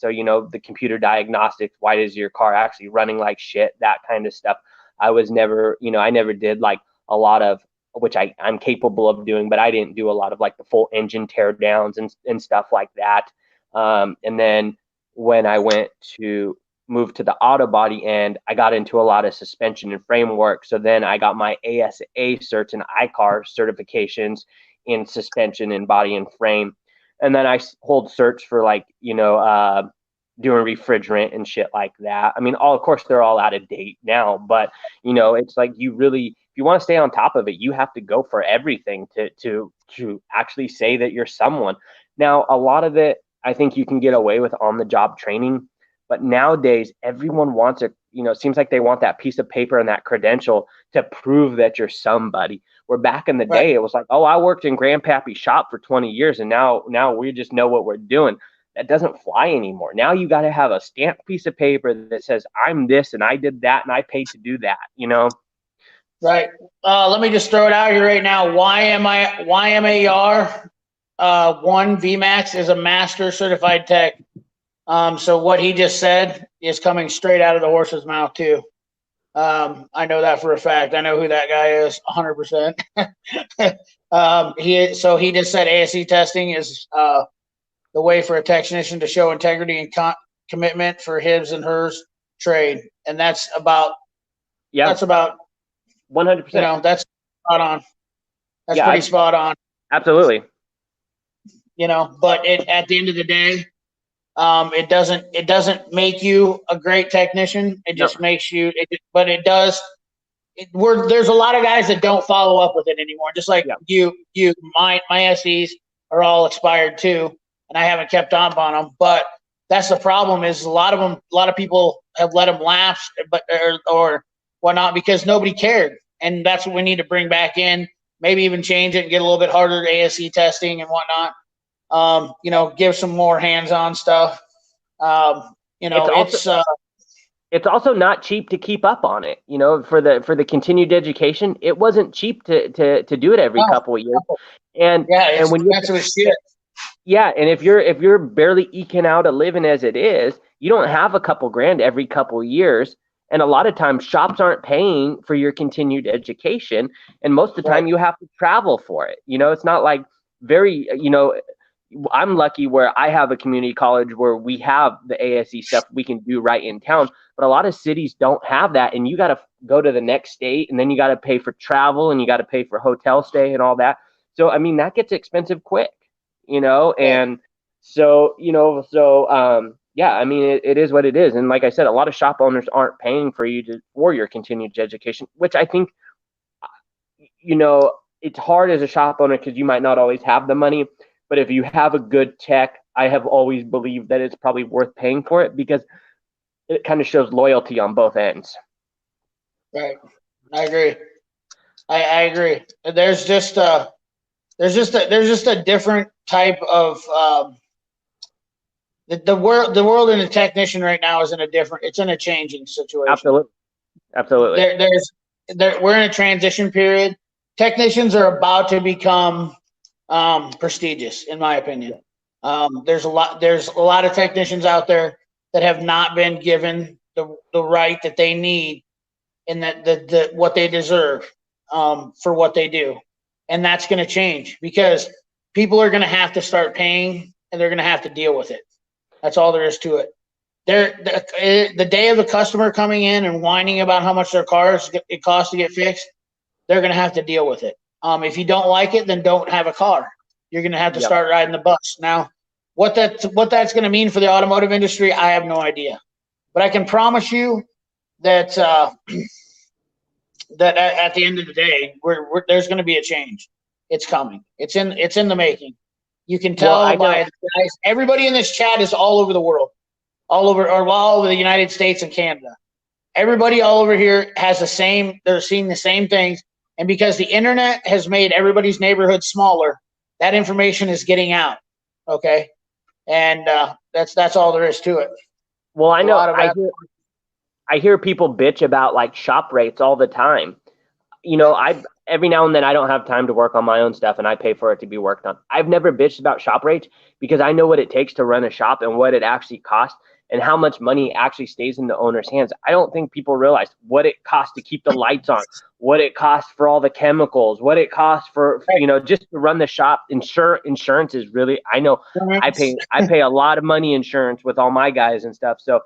you know, the computer diagnostics, why is your car actually running like shit, that kind of stuff. I was never, you know, I never did like a lot of, which I'm capable of doing, but I didn't do a lot of like the full engine tear downs and stuff like that. And then when I went to move to the auto body end, I got into a lot of suspension and framework. So then I got my ASA certs and ICAR certifications in suspension and body and frame. And then I hold certs for like, you know, doing refrigerant and shit like that. I mean, of course they're all out of date now, but you know, it's like you really, if you want to stay on top of it, you have to go for everything to actually say that you're someone. Now, a lot of it, I think you can get away with on the job training, but nowadays everyone wants it. You know, it seems like they want that piece of paper and that credential to prove that you're somebody. Where back in the day, it was like, oh, I worked in Grandpappy's shop for 20 years, and now we just know what we're doing. That doesn't fly anymore. Now you got to have a stamped piece of paper that says I'm this and I did that and I paid to do that. You know. Right. Let me just throw it out here right now. YMAR 1 VMAX is a master certified tech. So what he just said is coming straight out of the horse's mouth too. I know that for a fact. I know who that guy is 100%. He just said ASE testing is the way for a technician to show integrity and commitment for his and hers trade. And that's about 100%. You know, that's spot on. That's pretty spot on. Absolutely. You know, but at the end of the day, it doesn't make you a great technician. It just makes you. But it does. There's a lot of guys that don't follow up with it anymore. Just like my SEs are all expired too, and I haven't kept on them. But that's the problem. Is a lot of people have let them lapse, but or whatnot because nobody cared, and that's what we need to bring back in. Maybe even change it and get a little bit harder ASE testing and whatnot. You know, give some more hands-on stuff. You know, it's also not cheap to keep up on it. You know, for the continued education, it wasn't cheap to do it every couple of years. And when you shit. Yeah, and if you're barely eking out a living as it is, you don't have a couple grand every couple of years. And a lot of times shops aren't paying for your continued education. And most of the time you have to travel for it. You know, it's not like I'm lucky where I have a community college where we have the ASE stuff we can do right in town. But a lot of cities don't have that. And you got to go to the next state and then you got to pay for travel and you got to pay for hotel stay and all that. So, I mean, that gets expensive quick, you know, and yeah, I mean, it is what it is. And like I said, a lot of shop owners aren't paying for your continued education, which I think, you know, it's hard as a shop owner because you might not always have the money. But if you have a good tech, I have always believed that it's probably worth paying for it because it kind of shows loyalty on both ends. Right. I agree. I agree. There's just a different type of the world and the technician right now is it's in a changing situation. Absolutely. We're in a transition period. Technicians are about to become prestigious, in my opinion. There's a lot of technicians out there that have not been given the right that they need and that what they deserve for what they do. And that's going to change because people are going to have to start paying and they're going to have to deal with it. That's all there is to it. The day of the customer coming in and whining about how much their it costs to get fixed, they're going to have to deal with it. If you don't like it, then don't have a car. You're going to have to start riding the bus. Now, what that's going to mean for the automotive industry, I have no idea. But I can promise you that that at the end of the day, there's going to be a change. It's coming. It's in the making. You can tell by the guys. Everybody in this chat is all over the world, all over the United States and Canada. Everybody all over here has they're seeing the same things. And because the internet has made everybody's neighborhood smaller, that information is getting out. Okay. And that's all there is to it. Well, I know I hear people bitch about like shop rates all the time. I every now and then I don't have time to work on my own stuff and I pay for it to be worked on. I've never bitched about shop rates because I know what it takes to run a shop and what it actually costs and how much money actually stays in the owner's hands. I don't think people realize what it costs to keep the lights on, what it costs for all the chemicals, what it costs for just to run the shop. Insurance is really, I know I pay a lot of money insurance with all my guys and stuff. So,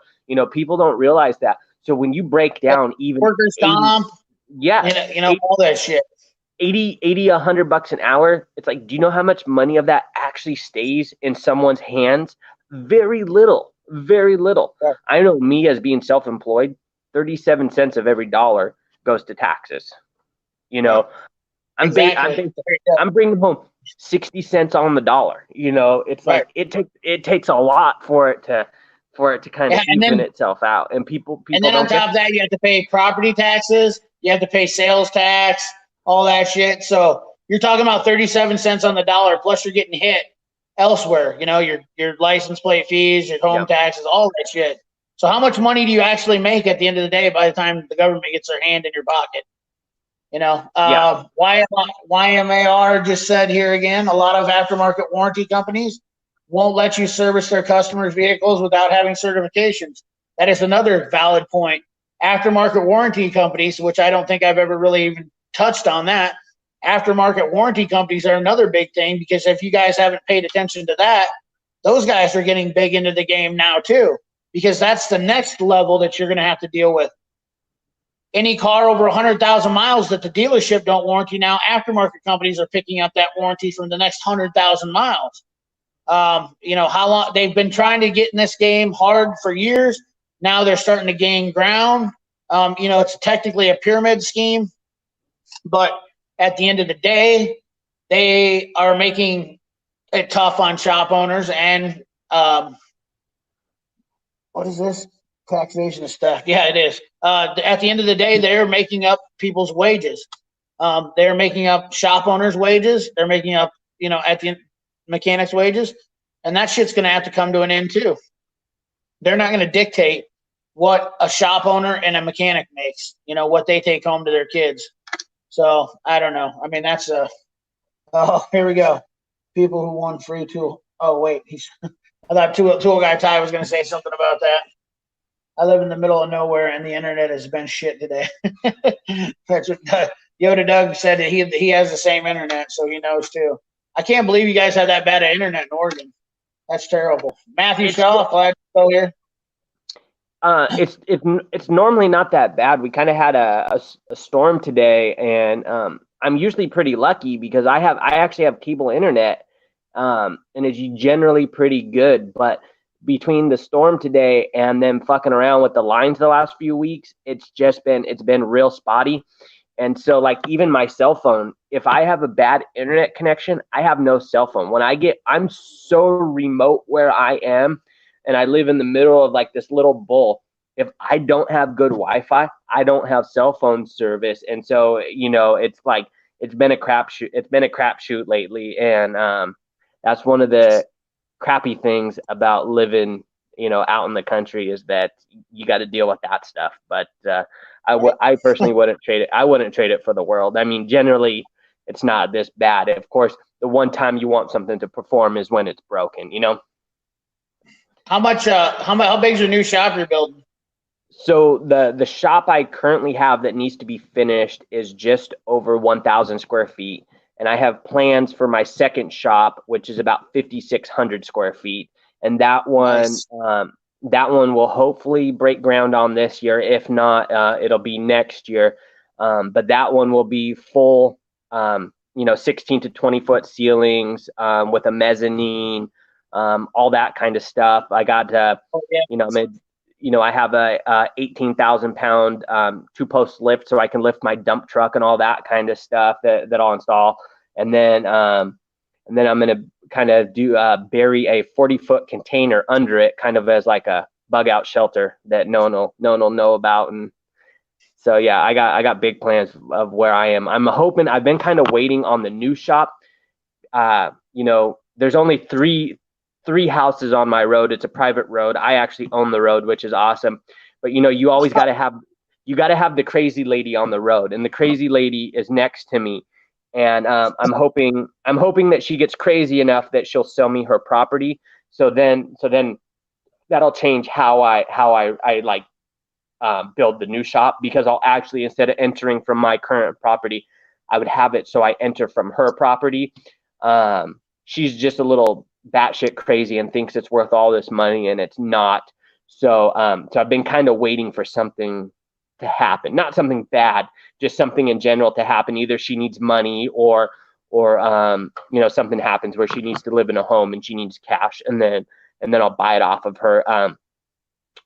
people don't realize that. So when you break down even workers' comp, all that shit. 80, $100 an hour. It's like, do you know how much money of that actually stays in someone's hands? Very little. Yeah. I know me as being self-employed, 37 cents of every dollar goes to taxes. I'm bringing home 60 cents on the dollar. It's like it takes a lot for it to kind of even itself out. And people and then on top of that, you have to pay property taxes, you have to pay sales tax, all that shit. So you're talking about 37 cents on the dollar, plus you're getting hit elsewhere. Your license plate fees, your home taxes, all that shit. So how much money do you actually make at the end of the day by the time the government gets their hand in your pocket? YMAR just said here again, a lot of aftermarket warranty companies won't let you service their customers' vehicles without having certifications. That is another valid point. Aftermarket warranty companies, which I don't think I've ever really even touched on that. Aftermarket warranty companies are another big thing, because if you guys haven't paid attention to that, those guys are getting big into the game now too, because that's the next level that you're going to have to deal with. Any car over 100,000 miles that the dealership don't warranty now, aftermarket companies are picking up that warranty from the next 100,000 miles. How long they've been trying to get in this game hard for years. Now they're starting to gain ground. It's technically a pyramid scheme, but at the end of the day, they are making it tough on shop owners. And what is this? Taxation of stuff. Yeah, it is. At the end of the day, they're making up people's wages. They're making up shop owners' wages. They're making up, at the end, mechanics' wages. And that shit's going to have to come to an end too. They're not going to dictate what a shop owner and a mechanic makes, what they take home to their kids. So I don't know. I mean, that's here we go. People who won free tool. Oh, wait. I thought Tool Guy Ty was going to say something about that. I live in the middle of nowhere, and the internet has been shit today. That's what Yoda Doug said, that he has the same internet, so he knows too. I can't believe you guys have that bad of internet in Oregon. That's terrible. Matthew Shaw, glad you're still here. It's normally not that bad. We kind of had a storm today, and I'm usually pretty lucky because I actually have cable internet, and it's generally pretty good. But between the storm today and them fucking around with the lines the last few weeks, it's been real spotty. And so, like, even my cell phone, if I have a bad internet connection, I have no cell phone. I'm so remote where I am, and I live in the middle of like this little bowl. If I don't have good Wi-Fi, I don't have cell phone service. And so, it's like, it's been a crapshoot. It's been a crapshoot lately. And that's one of the crappy things about living, out in the country, is that you got to deal with that stuff. But I personally wouldn't trade it. I wouldn't trade it for the world. I mean, generally, it's not this bad. Of course, the one time you want something to perform is when it's broken. How much? How big is your new shop you're building? So the shop I currently have that needs to be finished is just over 1,000 square feet. And I have plans for my second shop, which is about 5,600 square feet. And that one, nice. That one will hopefully break ground on this year. If not, it'll be next year. But that one will be full, 16 to 20 foot ceilings with a mezzanine, all that kind of stuff. I got, I have a 18,000 pound 2-post lift, so I can lift my dump truck and all that kind of stuff that I'll install. And then I'm going to kind of bury a 40-foot container under it, kind of as like a bug out shelter that no one will know about. And so, yeah, I got big plans of where I am. I'm hoping. I've been kind of waiting on the new shop. There's only three houses on my road. It's a private road. I actually own the road, which is awesome. But you always got to have you got to have the crazy lady on the road, and the crazy lady is next to me, and I'm hoping that she gets crazy enough that she'll sell me her property. So then that'll change how I like build the new shop, because I'll actually, instead of entering from my current property, I would have it so I enter from her property. She's just a little batshit crazy and thinks it's worth all this money, and it's not. So I've been kind of waiting for something to happen, not something bad, just something in general to happen. Either she needs money, or something happens where she needs to live in a home and she needs cash, and then I'll buy it off of her.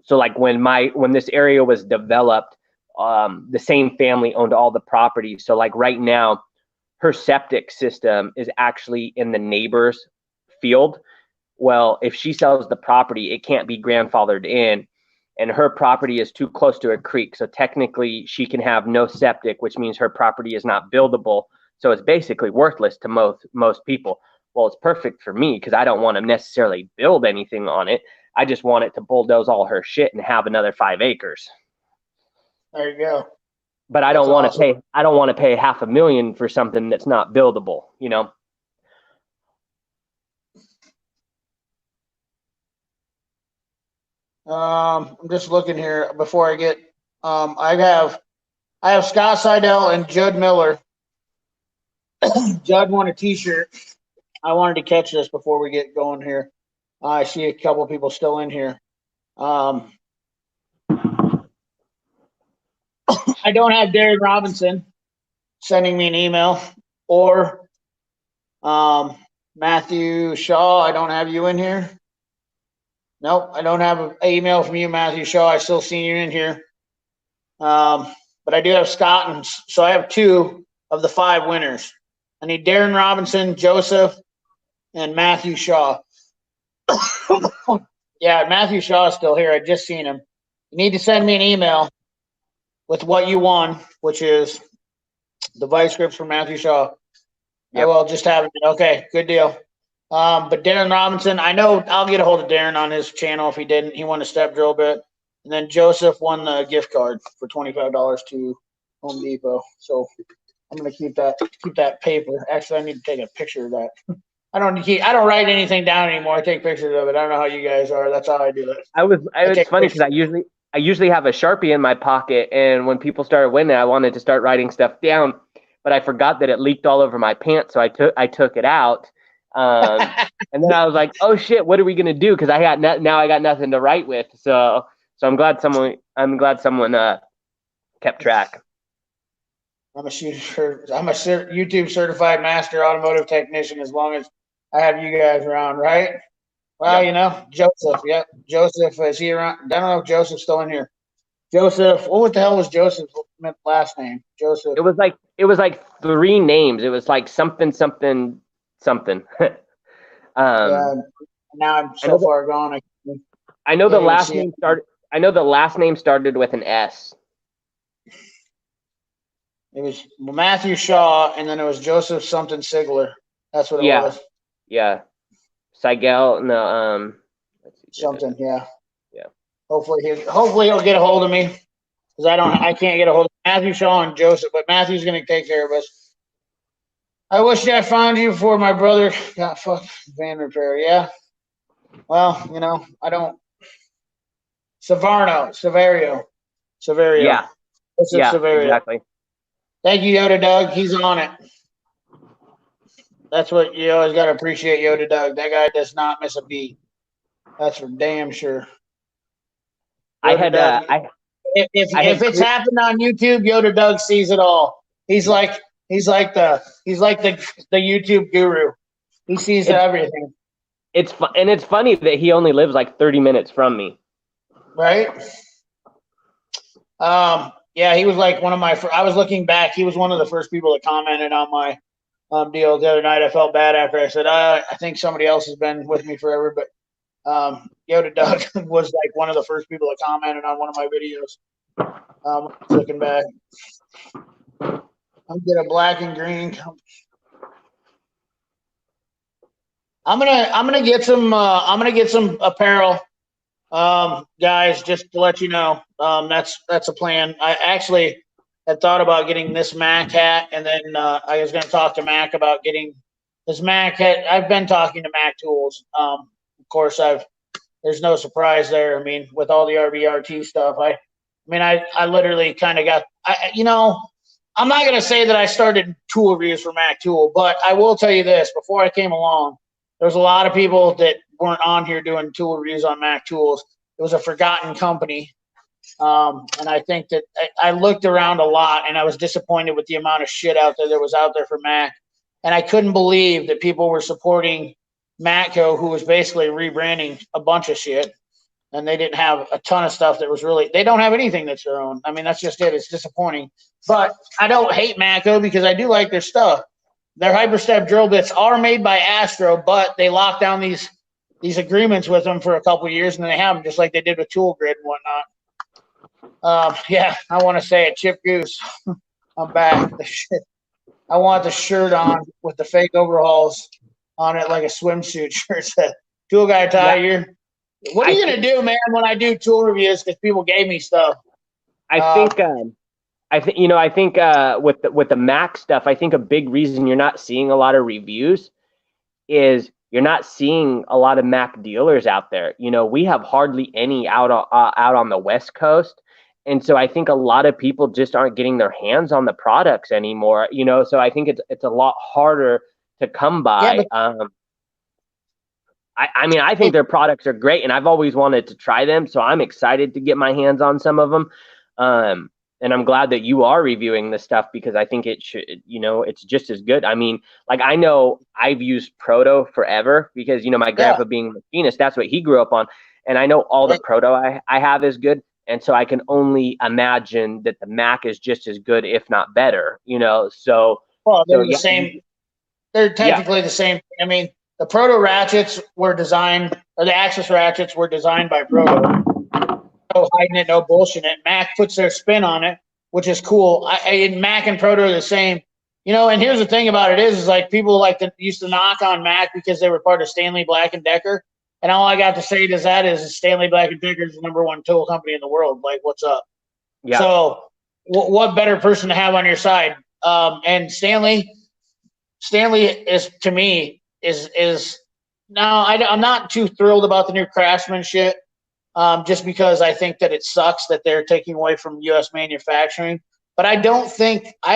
So like when this area was developed, the same family owned all the property. So like right now, her septic system is actually in the neighbor's field. Well, if she sells the property, it can't be grandfathered in, and her property is too close to a creek. So technically she can have no septic, which means her property is not buildable. So it's basically worthless to most people. Well, it's perfect for me because I don't want to necessarily build anything on it. I just want it to bulldoze all her shit and have another 5 acres. There you go. But I don't want to pay $500,000 for something that's not buildable, you know? I'm just looking here before I get. I have Scott Seidel and Judd Miller. Judd won a T-shirt. I wanted to catch this before we get going here. I see a couple of people still in here. I don't have Darren Robinson sending me an email, or Matthew Shaw. I don't have you in here. Nope, I don't have an email from you, Matthew Shaw. I still see you in here. But I do have Scott, and so I have 2 of the 5 winners. I need Darren Robinson, Joseph, and Matthew Shaw. Yeah, Matthew Shaw is still here. I just seen him. You need to send me an email with what you won, which is the vice grips for Matthew Shaw. Yep. I will just have it. Okay, good deal. But Darren Robinson, I know I'll get a hold of Darren on his channel if he didn't. He won a step drill bit. And then Joseph won the gift card for $25 to Home Depot. So I'm gonna keep that paper. Actually, I need to take a picture of that. I don't write anything down anymore. I take pictures of it. I don't know how you guys are. That's how I do it. It's funny because I usually have a Sharpie in my pocket, and when people started winning, I wanted to start writing stuff down, but I forgot that it leaked all over my pants, so I took it out. And then I was like, oh shit, what are we gonna do? Because I got nothing to write with. So I'm glad someone kept track. I'm a YouTube certified master automotive technician as long as I have you guys around, right? Well, yep. Joseph. Yep, Joseph, is he around? I don't know if Joseph's still in here. Joseph, what the hell was Joseph's last name? Joseph. It was like 3 names. It was like something. Yeah. Now I'm so far gone. I know the last name started. I know the last name started with an S. It was Matthew Shaw, and then it was Joseph something Sigler. That's what it was. Yeah. Seigel, no, let's see. Something, yeah. Yeah. Hopefully he'll get a hold of me, because I can't get a hold of Matthew Shaw and Joseph, but Matthew's gonna take care of us. I wish I found you before my brother got fucked van repair. Yeah. Well, I don't. Severio. Yeah. Severio. Exactly. Thank you, Yoda Doug. He's on it. That's what you always got to appreciate, Yoda Doug. That guy does not miss a beat. That's for damn sure. If it's happened on YouTube, Yoda Doug sees it all. He's like the YouTube guru. He sees everything. It's funny that he only lives like 30 minutes from me. Right? Yeah, he was like one of my. I was looking back. He was one of the first people that commented on my deal the other night. I felt bad after I said, I think somebody else has been with me forever, but Yoda Doug was like one of the first people that commented on one of my videos. Looking back, I'm get a black and green. I'm gonna get some apparel Guys, just to let you know, that's a plan. I actually had thought about getting this Mac hat, and then I was going to talk to Mac about getting this Mac hat. I've been talking to Mac Tools. Of course, there's no surprise there. I mean, with all the RBRT stuff, I literally kind of got, I'm not going to say that I started tool reviews for Mac Tool, but I will tell you this: before I came along, there was a lot of people that weren't on here doing tool reviews on Mac Tools. It was a forgotten company. And I think that I looked around a lot, and I was disappointed with the amount of shit out there that was out there for Mac. And I couldn't believe that people were supporting Matco, who was basically rebranding a bunch of shit. And they didn't have a ton of stuff that was really, they don't have anything that's their own. I mean, that's just it. It's disappointing. But I don't hate Matco because I do like their stuff. Their hyperstep drill bits are made by Astro, but they locked down these agreements with them for a couple of years, and then they have them just like they did with Tool Grid and whatnot. Yeah, I want to say it. Chip Goose. I'm back. I want the shirt on with the fake overalls on it like a swimsuit shirt. Tool Guy Ty, what are you going to do, man, when I do tool reviews because people gave me stuff? I think with the Mac stuff, I think a big reason you're not seeing a lot of reviews is you're not seeing a lot of Mac dealers out there. We have hardly any out on the West Coast. And so I think a lot of people just aren't getting their hands on the products anymore, so I think it's a lot harder to come by. Yeah, I think their products are great, and I've always wanted to try them. So I'm excited to get my hands on some of them. And I'm glad that you are reviewing this stuff because I think it should, it's just as good. I mean, like I know I've used Proto forever because, my grandpa being a machinist, that's what he grew up on. And I know all the Proto I have is good. And so I can only imagine that the Mac is just as good, if not better, so. Well, they're the same. They're technically the same. I mean, the Proto ratchets were designed, or the Axis ratchets were designed by Proto. No hiding it, no bullshit it. Mac puts their spin on it, which is cool. Mac and Proto are the same. And here's the thing about it is like people used to knock on Mac because they were part of Stanley Black & Decker. And all I got to say to that is Stanley Black & Decker is the #1 tool company in the world. Like, what's up? Yeah. So what better person to have on your side? And Stanley is, to me, is now I'm not too thrilled about the new Craftsman shit. Just because I think that it sucks that they're taking away from U.S. manufacturing. But I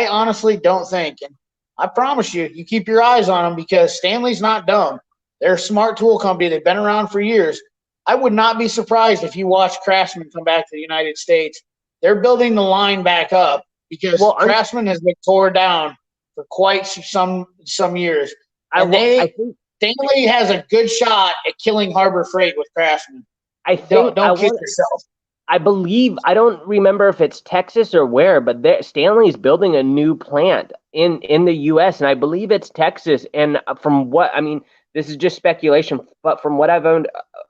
honestly don't think, and I promise you keep your eyes on them because Stanley's not dumb. They're a smart tool company. They've been around for years. I would not be surprised if you watch Craftsman come back to the United States. They're building the line back up because Craftsman has been torn down for quite some years. And I think Stanley has a good shot at killing Harbor Freight with Craftsman. I think don't kid yourself. I believe, I don't remember if it's Texas or where, but Stanley's building a new plant in the U.S. and I believe it's Texas. And from what, this is just speculation, but from what I've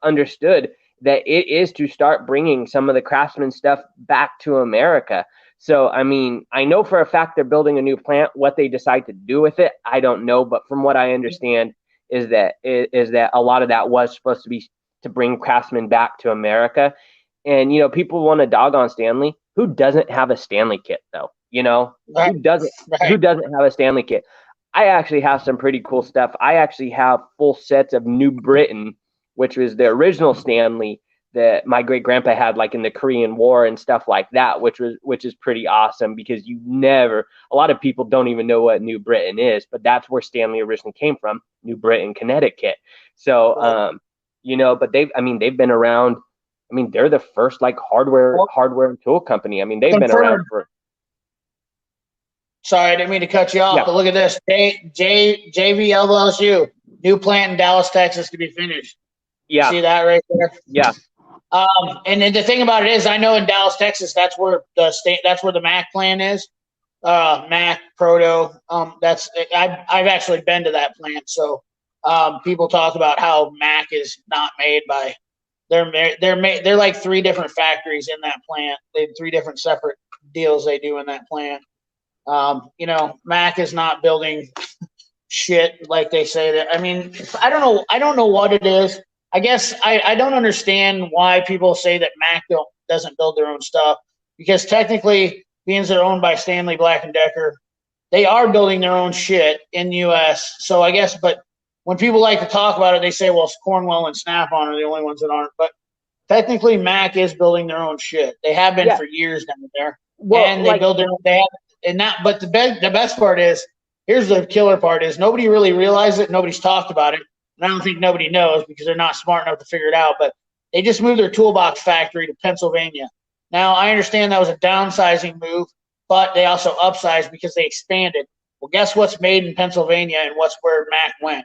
understood, that it is to start bringing some of the Craftsman stuff back to America. So, I know for a fact they're building a new plant. What they decide to do with it, I don't know. But from what I understand is that a lot of that was supposed to be to bring Craftsman back to America. And, people want to dog on Stanley. Who doesn't have a Stanley kit though? Who doesn't have a Stanley kit? I actually have some pretty cool stuff. I actually have full sets of New Britain, which was the original Stanley that my great grandpa had like in the Korean War and stuff like that, which is pretty awesome because a lot of people don't even know what New Britain is, but that's where Stanley originally came from, New Britain, Connecticut. So, but they've been around. They're the first like hardware and tool company. They've been around for. Sorry, I didn't mean to cut you off, but look at this. JVLSU, new plant in Dallas, Texas to be finished. Yeah. See that right there? Yeah. And then the thing about it is, I know in Dallas, Texas, that's where the Mac plant is. Mac Proto. I've actually been to that plant. So people talk about how Mac is not made by. They're like 3 different factories in that plant. They have 3 different separate deals they do in that plant. Mac is not building shit like they say that. I don't know what it is. I guess I don't understand why people say that Mac doesn't build their own stuff, because technically, being they're owned by Stanley Black and Decker, they are building their own shit in the U.S. So I guess, but when people like to talk about it, they say, well, Cornwell and Snap-on are the only ones that aren't. But technically, Mac is building their own shit. They have been for years down there, and they build their own. They have, and not. But the best part is, here's the killer part: is nobody really realized it. Nobody's talked about it. And I don't think nobody knows because they're not smart enough to figure it out. But they just moved their toolbox factory to Pennsylvania. Now, I understand that was a downsizing move, but they also upsized because they expanded. Well, guess what's made in Pennsylvania and what's where Mac went?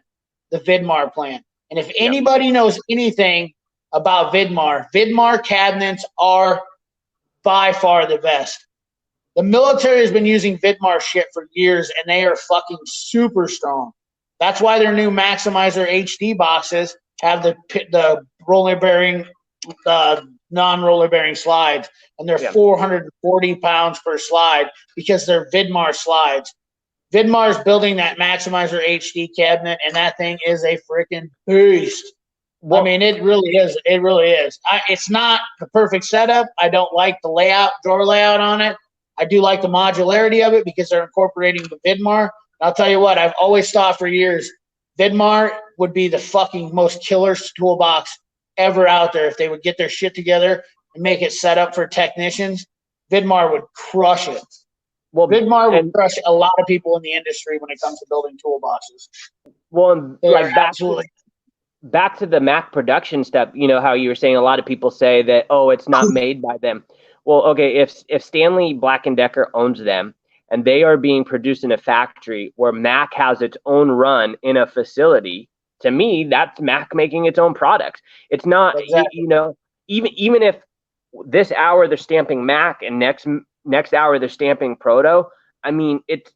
The Vidmar plant. And if anybody knows anything about Vidmar cabinets are by far the best. The military has been using Vidmar shit for years, and they are fucking super strong. That's why their new Maximizer HD boxes have the roller bearing, non-roller bearing slides, and they're 440 pounds per slide because they're Vidmar slides. Vidmar's building that Maximizer HD cabinet, and that thing is a freaking beast. Well, I mean, it really is. It really is. It's not the perfect setup. I don't like the drawer layout on it. I do like the modularity of it because they're incorporating the Vidmar. I'll tell you what, I've always thought for years, Vidmar would be the fucking most killer toolbox ever out there if they would get their shit together and make it set up for technicians. Vidmar would crush it. Well, Vidmar would crush a lot of people in the industry when it comes to building toolboxes. Well, like back to the Mac production stuff, you know how you were saying a lot of people say that, oh, it's not made by them. Well, okay, if Stanley Black & Decker owns them, and they are being produced in a factory where Mac has its own run in a facility, to me, that's Mac making its own products. It's not, you know, even if this hour they're stamping Mac and next hour they're stamping Proto, I mean, it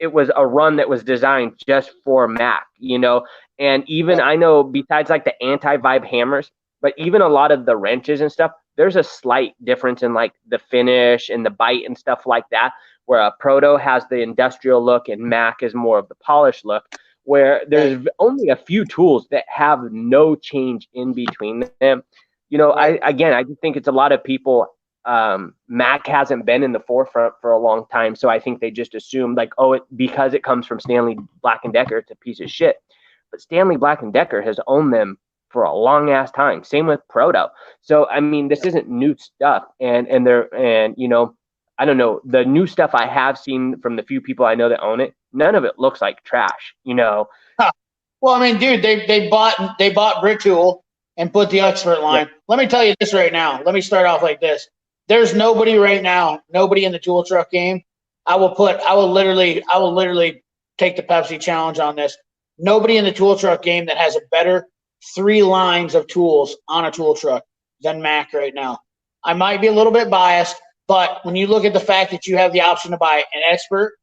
was a run that was designed just for Mac, you know. And even I know besides like the anti-vibe hammers, but even a lot of the wrenches and stuff, there's a slight difference in like the finish and the bite and stuff like that, where a Proto has the industrial look and Mac is more of the polished look, where there's only a few tools that have no change in between them. You know, I just think it's a lot of people, Mac hasn't been in the forefront for a long time, so I think they just assume like, oh, because it comes from Stanley Black & Decker, it's a piece of shit. But Stanley Black & Decker has owned them for a long ass time. Same with Proto. So I mean, this isn't new stuff, and you know, I don't know, the new stuff I have seen from the few people I know that own it, none of it looks like trash, you know. Well, I mean, dude, they bought Brick Tool and put the Expert line. Yeah. Let me tell you this right now. Let me start off like this. There's nobody right now, nobody in the tool truck game. I will literally take the Pepsi challenge on this. Nobody in the tool truck game that has a better 3 lines of tools on a tool truck than Mac right now. I might be a little bit biased, but when you look at the fact that you have the option to buy an Expert,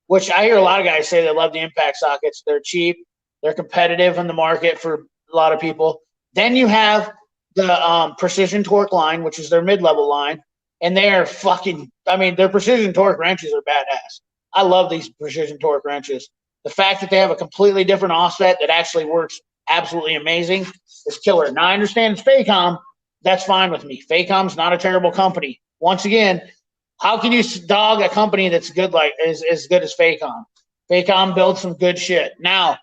which I hear a lot of guys say they love the impact sockets. They're cheap. They're competitive in the market for a lot of people. Then you have the Precision Torque line, which is their mid-level line, and they're fucking – I mean, their Precision Torque wrenches are badass. I love these Precision Torque wrenches. The fact that they have a completely different offset that actually works absolutely amazing is killer. Now, I understand it's Faycom. That's fine with me. Faycom's not a terrible company. Once again, how can you dog a company that's good like as good as Faycom? Faycom builds some good shit. Now,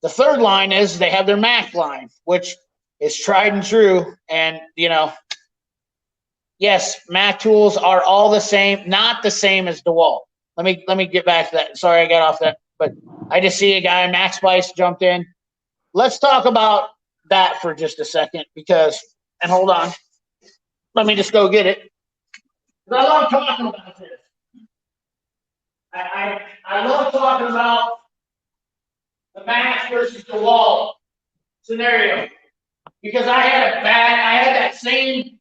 the third line is they have their Mac line, which is tried and true. And, you know, yes, Mac tools are all the same, not the same as DeWalt. Let me get back to that. Sorry, I got off that. But I just see a guy, Max Spice, jumped in. Let's talk about that for just a second because, and hold on, let me just go get it. I love talking about this. I love talking about the Max versus DeWalt scenario because I had that same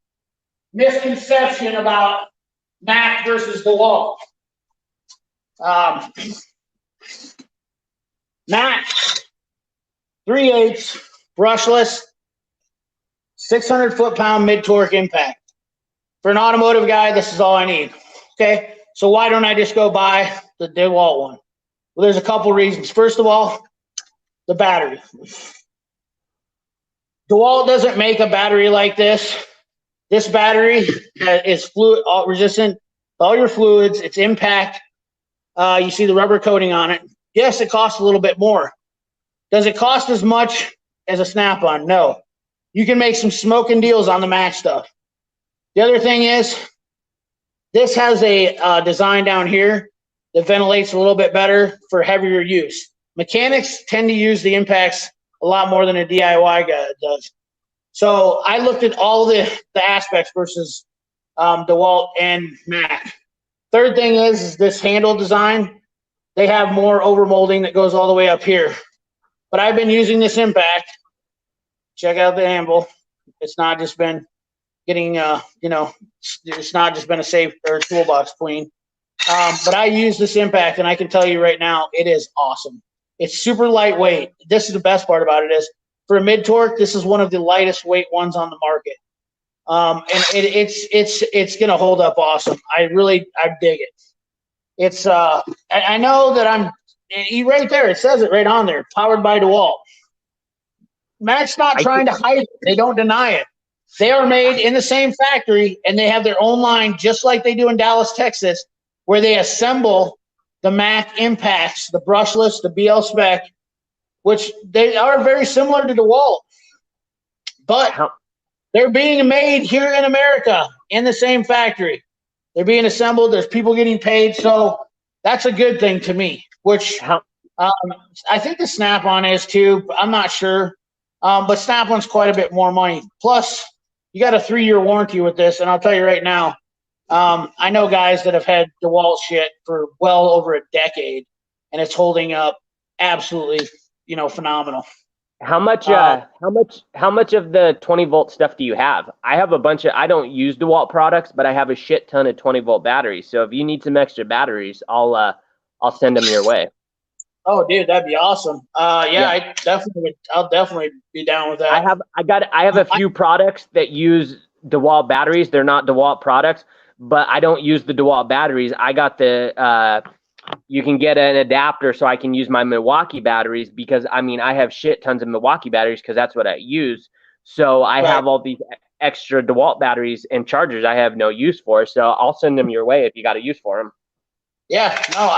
misconception about Mac versus DeWalt. Mac 3/8 brushless, 600 foot-pound mid-torque impact. For an automotive guy, this is all I need. Okay, so why don't I just go buy the DeWalt one? Well, there's a couple reasons. First of all, the battery. DeWalt doesn't make a battery like this. This battery is fluid resistant to all your fluids. It's impact. You see the rubber coating on it. Yes, it costs a little bit more. Does it cost as much as a Snap-on? No. You can make some smoking deals on the Mac stuff. The other thing is, this has a design down here that ventilates a little bit better for heavier use. Mechanics tend to use the impacts a lot more than a DIY guy does. So I looked at all the aspects versus DeWalt and Mac. Third thing is this handle design. They have more overmolding that goes all the way up here. But I've been using this impact. Check out the handle. It's not just been getting, it's not just been a safe or toolbox clean. But I use this impact, and I can tell you right now, it is awesome. It's super lightweight. This is the best part about it is, for a mid-torque, this is one of the lightest weight ones on the market. And it's gonna hold up awesome. I dig it. It's I know that right there, it says it right on there, powered by DeWalt. Mac's not trying to hide it. They don't deny it. They are made in the same factory, and they have their own line, just like they do in Dallas, Texas, where they assemble the Mac impacts, the brushless, the BL spec, which they are very similar to DeWalt. But they're being made here in America in the same factory. They're being assembled. There's people getting paid. So that's a good thing to me, which I think the Snap-on is too. I'm not sure. But Snap-on's quite a bit more money. Plus, you got a 3-year warranty with this. And I'll tell you right now, I know guys that have had DeWalt shit for well over a decade, and it's holding up absolutely, phenomenal. How much of the 20-volt stuff do you have? I have a bunch of, I don't use DeWalt products, but I have a shit ton of 20-volt batteries. So if you need some extra batteries, I'll send them your way. Oh, dude, that'd be awesome. Yeah. I'll definitely be down with that. I have a few products that use DeWalt batteries. They're not DeWalt products, but I don't use the DeWalt batteries. I got you can get an adapter so I can use my Milwaukee batteries, because I have shit tons of Milwaukee batteries because that's what I use. So I have all these extra DeWalt batteries and chargers I have no use for. So I'll send them your way if you got a use for them. Yeah, no,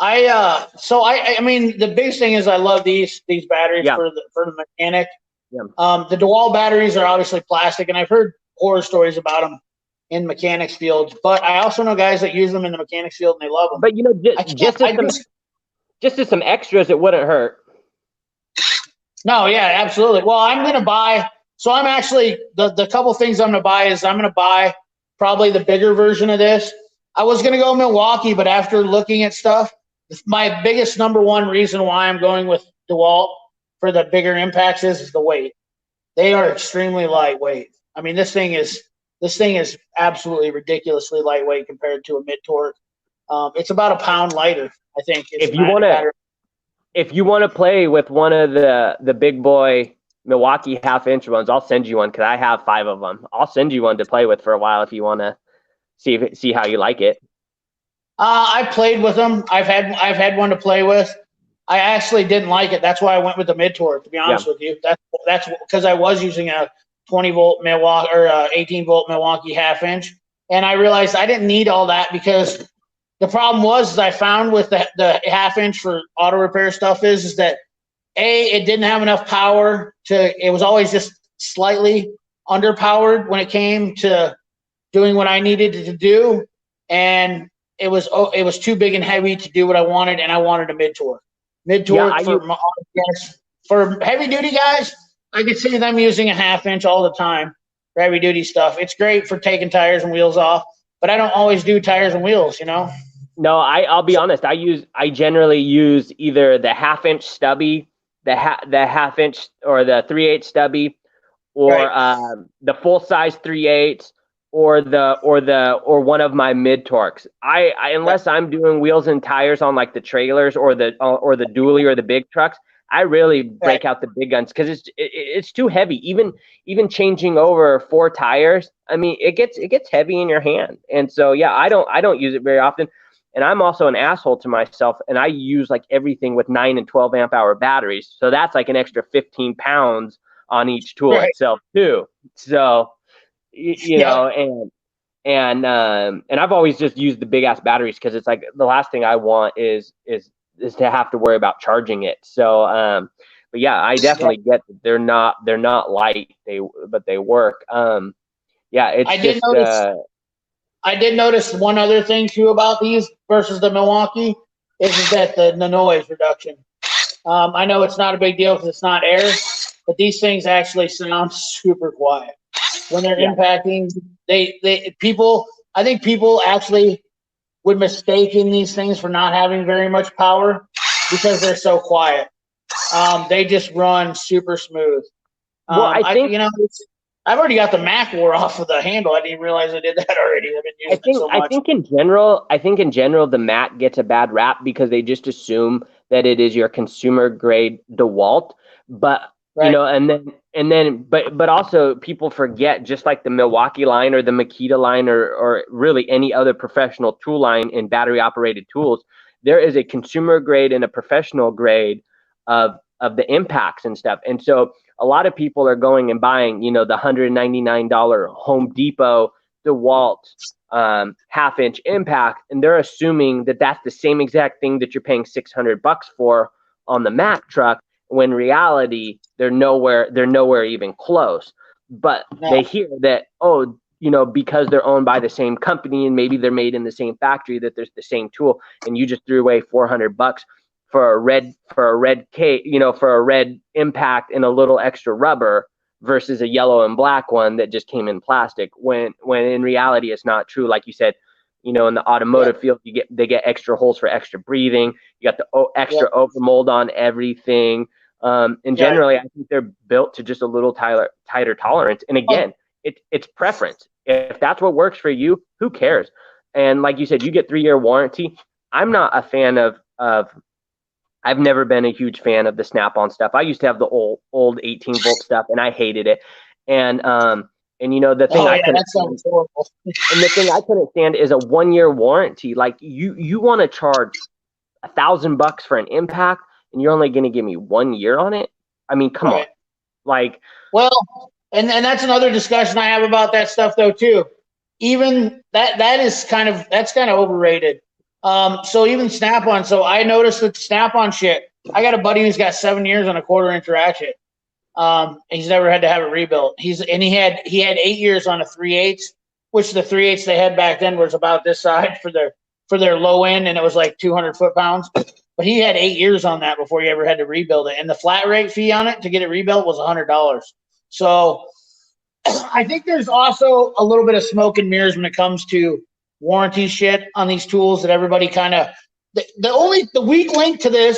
the biggest thing is I love these batteries for the mechanic. Yeah. The DeWalt batteries are obviously plastic, and I've heard horror stories about them in mechanics fields, but I also know guys that use them in the mechanics field and they love them. But just as some extras, it wouldn't hurt. No, yeah, absolutely. Well, I'm going to buy. So I'm actually the couple things I'm going to buy is I'm going to buy probably the bigger version of this. I was going to go Milwaukee, but after looking at stuff, my biggest number one reason why I'm going with DeWalt for the bigger impacts is the weight. They are extremely lightweight. This thing is absolutely ridiculously lightweight compared to a mid-torque. It's about a pound lighter, I think. If you want to play with one of the big boy Milwaukee half-inch ones, I'll send you one because I have 5 of them. I'll send you one to play with for a while if you want to see how you like it. I played with them. I've had one to play with. I actually didn't like it. That's why I went with the mid-torque, to be honest with you. That's because I was using a 20-volt Milwaukee or 18-volt Milwaukee half-inch, and I realized I didn't need all that, because the problem was I found with the half-inch for auto repair stuff is that it didn't have enough power it was always just slightly underpowered when it came to doing what I needed to do, and it was too big and heavy to do what I wanted, and I wanted a mid-torque. For heavy-duty guys, I could see them using a half-inch all the time for heavy-duty stuff. It's great for taking tires and wheels off, but I don't always do tires and wheels, No, I'll be honest. I generally use either the half-inch stubby, the half-inch or the 3/8 stubby, or the full-size 3/8, or one of my mid-torques. Unless I'm doing wheels and tires on like the trailers or the dually or the big trucks, I really break out the big guns because it's too heavy. Even changing over 4 tires, it gets heavy in your hand. And so I don't use it very often. And I'm also an asshole to myself, and I use like everything with 9 and 12 amp hour batteries. So that's like an extra 15 pounds on each tool Right. itself too. So you Yep. know, and I've always just used the big ass batteries because it's like the last thing I want is to have to worry about charging it. So but yeah, I definitely get that they're not light, but they work. Yeah, it's I did just notice. I did notice one other thing too about these versus the Milwaukee is that the noise reduction. I know it's not a big deal because it's not air, but these things actually sound super quiet when they're yeah. impacting. People. I think people actually would mistake in these things for not having very much power because they're so quiet. They just run super smooth. Well, I think I've already got the Mac wore off of the handle. I didn't realize I did that already. I've been using it so much. I think in general the Mac gets a bad rap because they just assume that it is your consumer grade DeWalt, but you Right. know, and then but also people forget, just like the Milwaukee line or the Makita line or really any other professional tool line in battery operated tools, there is a consumer grade and a professional grade of the impacts and stuff. And so a lot of people are going and buying, you know, the $199 Home Depot DeWalt half-inch impact, and they're assuming that that's the same exact thing that you're paying $600 for on the Mac truck, when in reality they're nowhere even close. But they hear that, oh, you know, because they're owned by the same company and maybe they're made in the same factory, that there's the same tool, and you just threw away $400 for a red case, you know, for a red impact and a little extra rubber versus a yellow and black one that just came in plastic, when in reality it's not true. Like you said, you know, in the automotive field, they get extra holes for extra breathing. You got the extra overmold on everything. And generally, I think they're built to just a little tighter tolerance. And again, it's preference. If that's what works for you, who cares? And like you said, you get 3-year warranty. I'm not a fan of I've never been a huge fan of the Snap-on stuff. I used to have the old 18-volt stuff, and I hated it. And you know, the thing the thing I couldn't stand is a 1-year warranty. Like you want to charge $1,000 for an impact, and you're only going to give me 1 year on it. I mean, come on. Like, well, and that's another discussion I have about that stuff though too. Even that's kind of overrated. So even Snap-on. So I noticed that the Snap-on shit. I got a buddy who's got 7 years on a 1/4-inch ratchet. He's never had to have it rebuilt. He had 8 years on a 3/8, which the 3/8 they had back then was about this side for their low end, and it was like 200 foot-pounds. But he had 8 years on that before he ever had to rebuild it, and the flat rate fee on it to get it rebuilt was $100. So I think there's also a little bit of smoke and mirrors when it comes to warranty shit on these tools, that everybody kind of the weak link to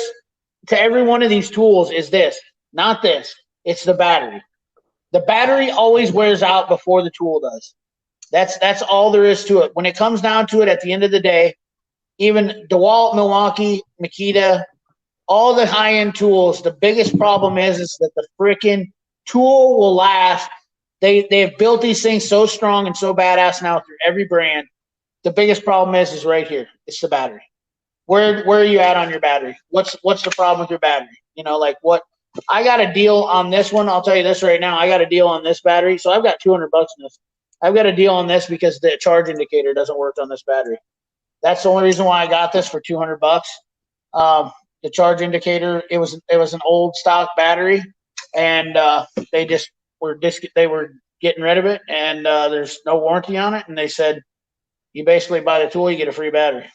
every one of these tools is this, not this. It's the battery. The battery always wears out before the tool does. That's all there is to it. When it comes down to it, at the end of the day, even DeWalt, Milwaukee, Makita, all the high-end tools, the biggest problem is that the freaking tool will last. They've built these things so strong and so badass now through every brand. The biggest problem is right here. It's the battery. Where are you at on your battery? What's the problem with your battery? You know, like what? I got a deal on this one. I'll tell you this right now. I got a deal on this battery. So I've got $200 in this. I've got a deal on this because the charge indicator doesn't work on this battery. That's the only reason why I got this for $200. The charge indicator, it was an old stock battery, and they were getting rid of it, and there's no warranty on it. And they said, you basically buy the tool, you get a free battery.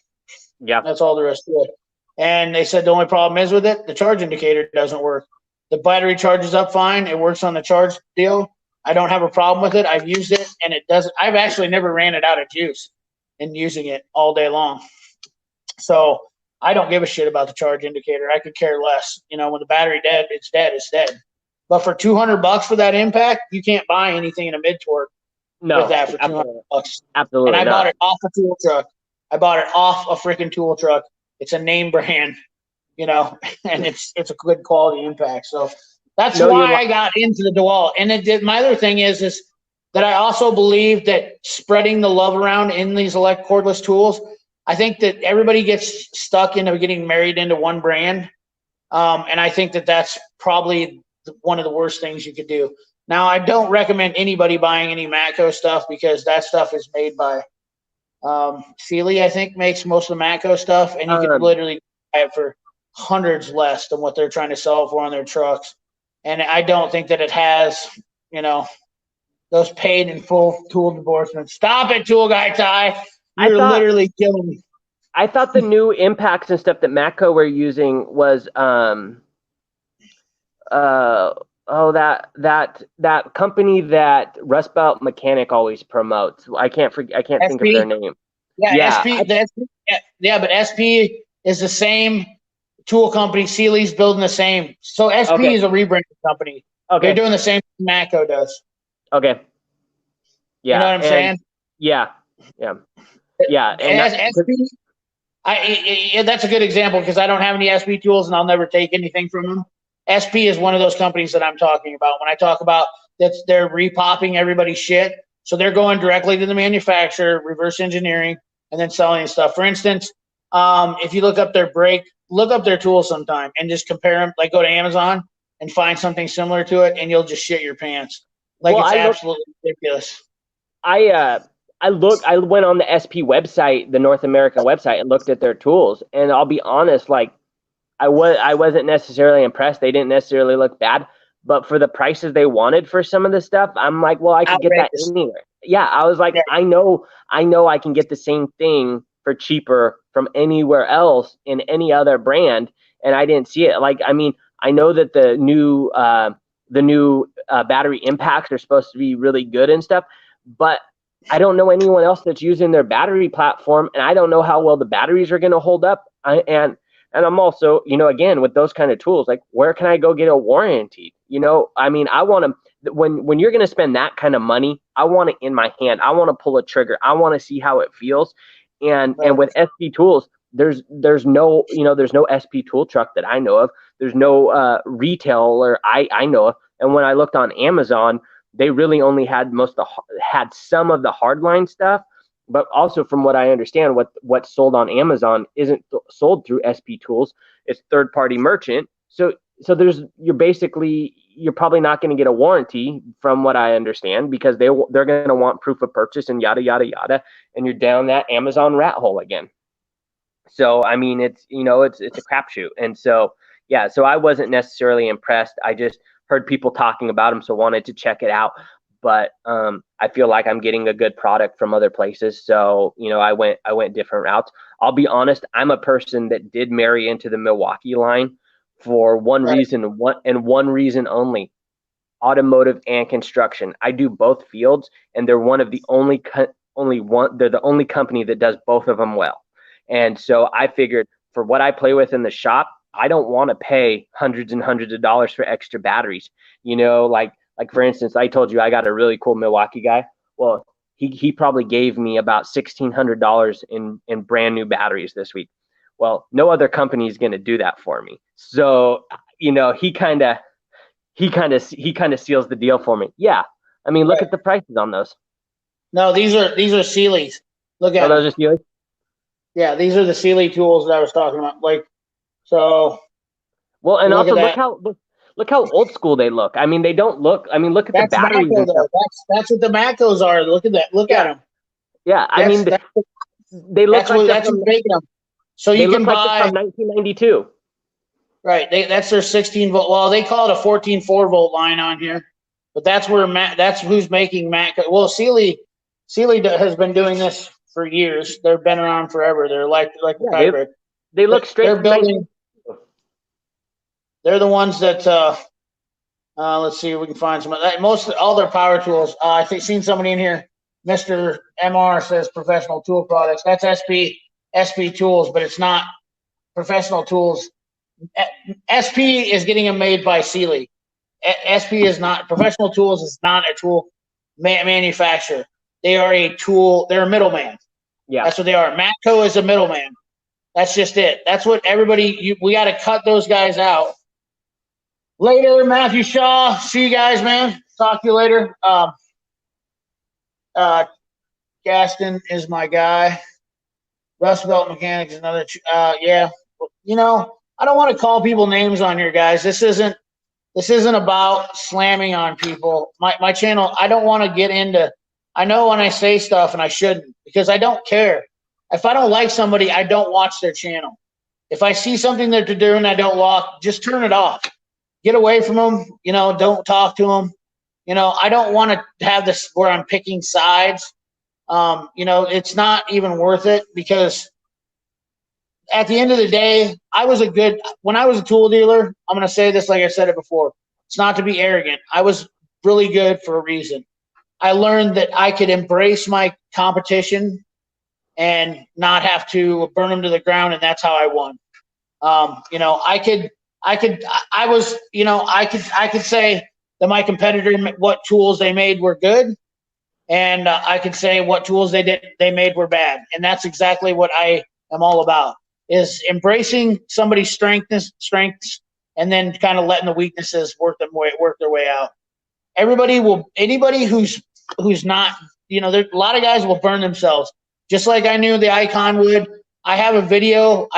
Yeah, that's all there is to it. And they said the only problem is with it, the charge indicator doesn't work. The battery charges up fine. It works on the charge deal. I don't have a problem with it. I've used it, and it doesn't. I've actually never ran it out of juice in using it all day long. So I don't give a shit about the charge indicator. I could care less. You know, when the battery dead, it's dead. It's dead. But for $200 for that impact, you can't buy anything in a mid torque with that for $200. Absolutely. And I bought it off a tool truck. I bought it off a freaking tool truck. It's a name brand, you know, and it's a good quality impact. So that's why I got into the DeWalt. And my other thing is that I also believe that spreading the love around in these cordless tools, I think that everybody gets stuck into getting married into one brand. And I think that that's probably one of the worst things you could do. Now, I don't recommend anybody buying any Matco stuff because that stuff is made by Sealy, I think, makes most of the Matco stuff, and you can literally buy it for hundreds less than what they're trying to sell it for on their trucks. And I don't think that it has, those paid in full tool endorsements. Stop it, tool guy Ty. You're literally killing me. I thought the new impacts and stuff that Matco were using was that company that Rust Belt Mechanic always promotes. I can't think of their name. Yeah. But SP is the same tool company. Sealy's building the same. So SP is a rebranded company. Okay. They're doing the same thing Matco does. Okay. Yeah. You know what I'm saying? Yeah. And SP, that's a good example because I don't have any SP tools and I'll never take anything from them. SP is one of those companies that I'm talking about. When I talk about that, they're repopping everybody's shit. So they're going directly to the manufacturer, reverse engineering, and then selling stuff. For instance, if you look up their tools sometime and just compare them, like go to Amazon and find something similar to it, and you'll just shit your pants. It's absolutely ridiculous. I went on the SP website, the North American website, and looked at their tools. And I'll be honest, I wasn't necessarily impressed. They didn't necessarily look bad, but for the prices they wanted for some of the stuff, I'm like, well, I could get that anywhere. Yeah, I was like, yeah. I know I can get the same thing for cheaper from anywhere else in any other brand, and I didn't see it. I know that the new battery impacts are supposed to be really good and stuff, but I don't know anyone else that's using their battery platform, and I don't know how well the batteries are going to hold up. And I'm also, again, with those kind of tools, where can I go get a warranty? I want to, when you're going to spend that kind of money, I want it in my hand. I want to pull a trigger. I want to see how it feels. And with SP tools, there's no SP tool truck that I know of. There's no retailer I know of. And when I looked on Amazon, they really only had some of the hardline stuff. But also, from what I understand, what's sold on Amazon isn't sold through SP Tools. It's third-party merchant. So you're probably not going to get a warranty, from what I understand, because they're going to want proof of purchase and yada yada yada, and you're down that Amazon rat hole again. So I mean, it's a crapshoot, and so I wasn't necessarily impressed. I just heard people talking about them, so wanted to check it out. But I feel like I'm getting a good product from other places. So, I went different routes. I'll be honest, I'm a person that did marry into the Milwaukee line for one reason, one reason only: automotive and construction. I do both fields, and they're one of the they're the only company that does both of them well. And so I figured, for what I play with in the shop, I don't want to pay hundreds and hundreds of dollars for extra batteries. Like for instance, I told you I got a really cool Milwaukee guy. Well, he probably gave me about $1,600 in brand new batteries this week. Well, no other company is going to do that for me. So, he kind of seals the deal for me. Yeah. I mean, look at the prices on those. No, these are Sealy's. Look at those are Sealy? Yeah, these are the Sealy tools that I was talking about. Well, and also look how old school they look. I mean, they don't look. I mean, look at the batteries. Matco, that's what the Matcos are. Look at that. Look at them. Yeah, they look like that's what's making them. So you can buy from 1992. Right. That's their 16 volt. Well, they call it a 14 4-volt line on here, but that's who's making Matco. Well, Sealy has been doing this for years. They've been around forever. They're like hybrid. They look straight. They're building. They're the ones that. Let's see if we can find some. All their power tools. I think seen somebody in here. Mr. MR says professional tool products. That's SP tools, but it's not professional tools. SP is getting them made by Sealy. SP is not professional tools. Is not a tool manufacturer. They are a tool. They're a middleman. Yeah, that's what they are. Matco is a middleman. That's just it. That's what we got to cut those guys out. Later, Matthew Shaw. See you guys, man. Talk to you later. Gaston is my guy. Rust Belt Mechanic is another. Yeah. I don't want to call people names on here, guys. This isn't This isn't about slamming on people. My channel, I don't want to get into, I know when I say stuff and I shouldn't because I don't care. If I don't like somebody, I don't watch their channel. If I see something that they're doing I don't like, just turn it off. Get away from them. Don't talk to them. I don't want to have this where I'm picking sides. It's not even worth it because at the end of the day, when I was a tool dealer, I'm going to say this like I said it before. It's not to be arrogant. I was really good for a reason. I learned that I could embrace my competition and not have to burn them to the ground, and that's how I won. I could say that my competitor, what tools they made were good, and I could say what tools they made were bad, and that's exactly what I am all about. Is embracing somebody's strengths, and then kind of letting the weaknesses work their way out. Anybody who's not, there a lot of guys will burn themselves, just like I knew the Icon would. I have a video.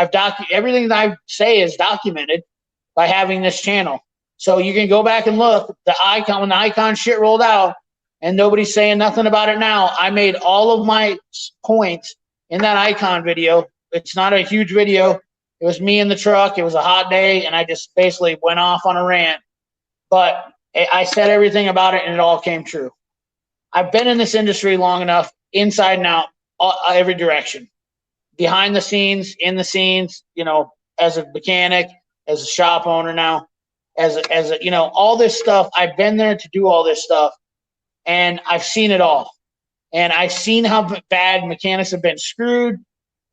Everything that I say is documented by having this channel, so you can go back and look. When the Icon shit rolled out, and nobody's saying nothing about it now. I made all of my points in that Icon video. It's not a huge video. It was me in the truck. It was a hot day, and I just basically went off on a rant. But I said everything about it, and it all came true. I've been in this industry long enough, inside and out, every direction. Behind the scenes, in the scenes, as a mechanic, as a shop owner now, as a all this stuff. I've been there to do all this stuff, and I've seen it all. And I've seen how bad mechanics have been screwed.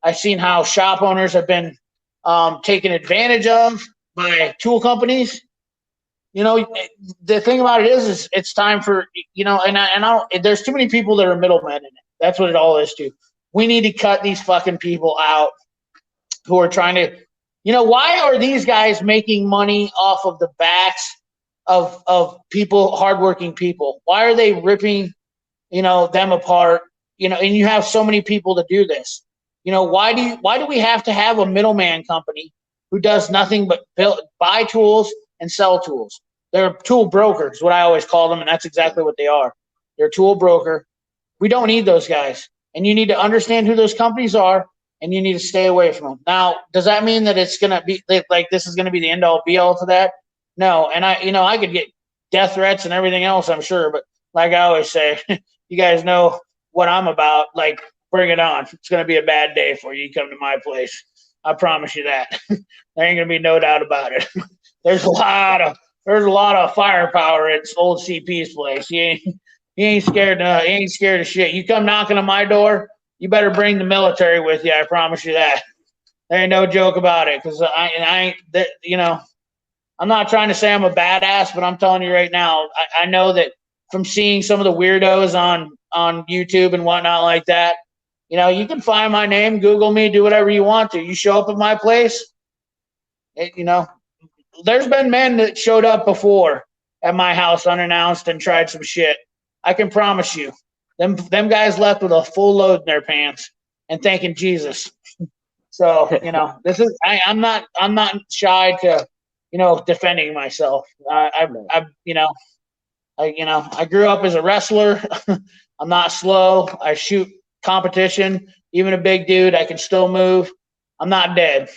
I've seen how shop owners have been taken advantage of by tool companies. The thing about it is it's time for, there's too many people that are middlemen in it. That's what it all is too. We need to cut these fucking people out who are trying to, why are these guys making money off of the backs of people, hardworking people? Why are they ripping, them apart? And you have so many people to do this. Why do we have to have a middleman company who does nothing but buy tools and sell tools? They're tool brokers, what I always call them, and that's exactly what they are. They're a tool broker. We don't need those guys, and you need to understand who those companies are, and you need to stay away from them. Now, does that mean that it's gonna be like this is gonna be the end all be all to that? No, and I could get death threats and everything else, I'm sure, but like I always say, you guys know what I'm about. Like, bring it on. It's going to be a bad day for you. You come to my place. I promise you that. There ain't going to be no doubt about it. There's a lot of firepower at old CP's place. He ain't scared of shit. You come knocking on my door, you better bring the military with you. I promise you that. There ain't no joke about it. Because I'm not trying to say I'm a badass, but I'm telling you right now, I know that from seeing some of the weirdos on YouTube and whatnot like that. You can find my name, Google me, do whatever you want to. You show up at my place, there's been men that showed up before at my house unannounced and tried some shit. I can promise you, them guys left with a full load in their pants and thanking Jesus. So this is I'm not shy to defending myself. I grew up as a wrestler. I'm not slow. I shoot competition, even a big dude, I can still move. I'm not dead.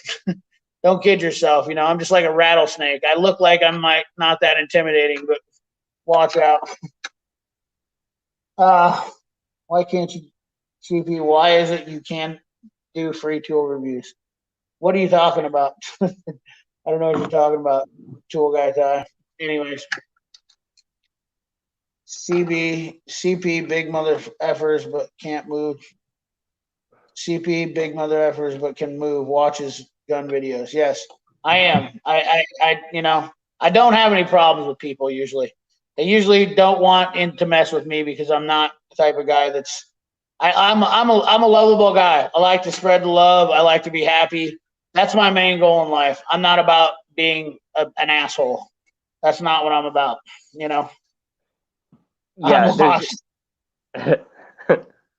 Don't kid yourself. I'm just like a rattlesnake. I look like I'm not that intimidating, but watch out. Why can't you, CP? Why is it you can't do free tool reviews? What are you talking about? I don't know what you're talking about, tool guy. Anyways. CP, big mother effers, but can't move. CP, big mother effers, but can move. Watches gun videos. Yes, I am. I don't have any problems with people usually. They usually don't want to mess with me because I'm not the type of guy that's. I'm a lovable guy. I like to spread the love. I like to be happy. That's my main goal in life. I'm not about being an asshole. That's not what I'm about. Yeah,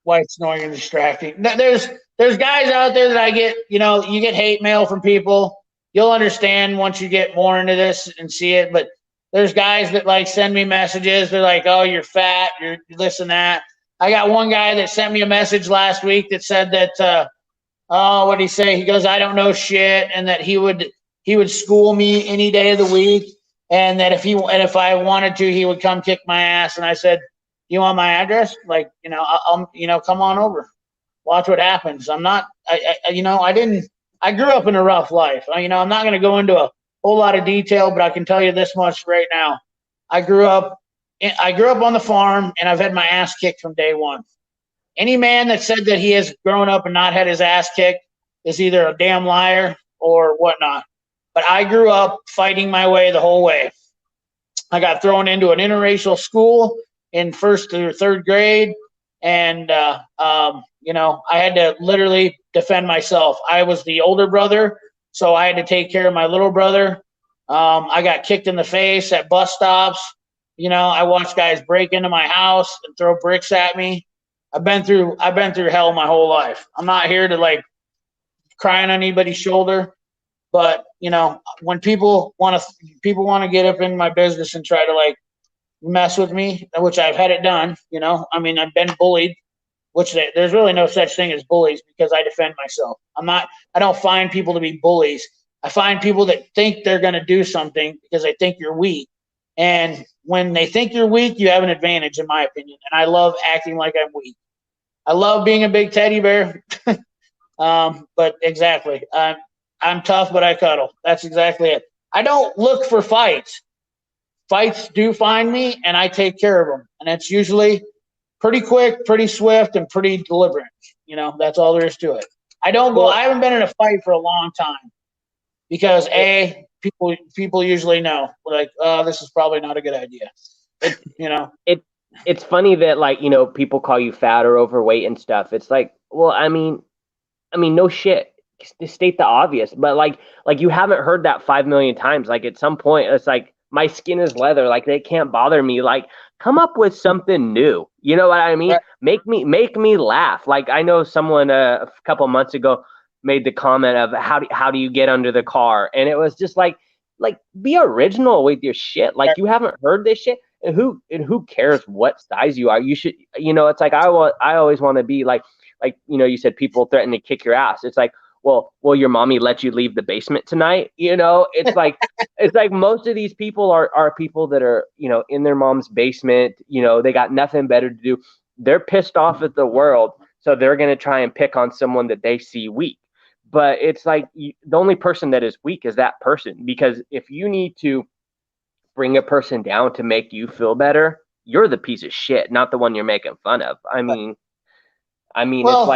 White snoring and distracting. There's guys out there that I get, you get hate mail from people. You'll understand once you get more into this and see it. But There's guys that like send me messages. They're like, "Oh, you're fat. You're this and that." I got one guy that sent me a message last week that said that, oh, what did he say? He goes, "I don't know shit," and that he would school me any day of the week, and that if I wanted to, he would come kick my ass. And I said, "You want my address? Like, I'll come on over. Watch what happens." I'm not, I grew up in a rough life. I'm not going to go into a whole lot of detail, but I can tell you this much right now. I grew up on the farm, and I've had my ass kicked from day one. Any man that said that he has grown up and not had his ass kicked is either a damn liar or whatnot. But I grew up fighting my way the whole way. I got thrown into an interracial school in first through third grade, and I had to literally defend myself. I was the older brother, so I had to take care of my little brother. I got kicked in the face at bus stops. I watched guys break into my house and throw bricks at me. I've been through hell my whole life. I'm not here to like cry on anybody's shoulder, but when people want to get up in my business and try to like mess with me, which I've had it done. I've been bullied, which there's really no such thing as bullies because I defend myself. I don't find people to be bullies. I find people that think they're going to do something because they think you're weak. And when they think you're weak, you have an advantage, in my opinion. And I love acting like I'm weak. I love being a big teddy bear. But exactly, I'm tough, but I cuddle. That's exactly it. I don't look for fights. Fights do find me, and I take care of them. And it's usually pretty quick, pretty swift, and pretty deliberate. That's all there is to it. I haven't been in a fight for a long time because people usually know, like, oh, this is probably not a good idea. It's funny that like, people call you fat or overweight and stuff. It's like, well, I mean, no shit. Just state the obvious, but like you haven't heard that 5 million times. Like at some point, it's like my skin is leather. Like they can't bother me. Like come up with something new. You know what I mean? Right. Make me laugh. Like I know someone a couple months ago made the comment of how do you get under the car, and it was just like be original with your shit. Like you haven't heard this shit. And who cares what size you are? You should, it's like I always want to be like, you said people threaten to kick your ass. It's like, well, will your mommy let you leave the basement tonight? It's like, most of these people are people that are, in their mom's basement, they got nothing better to do. They're pissed off at the world. So they're going to try and pick on someone that they see weak. But it's like the only person that is weak is that person, because if you need to bring a person down to make you feel better, you're the piece of shit, not the one you're making fun of. I mean, well,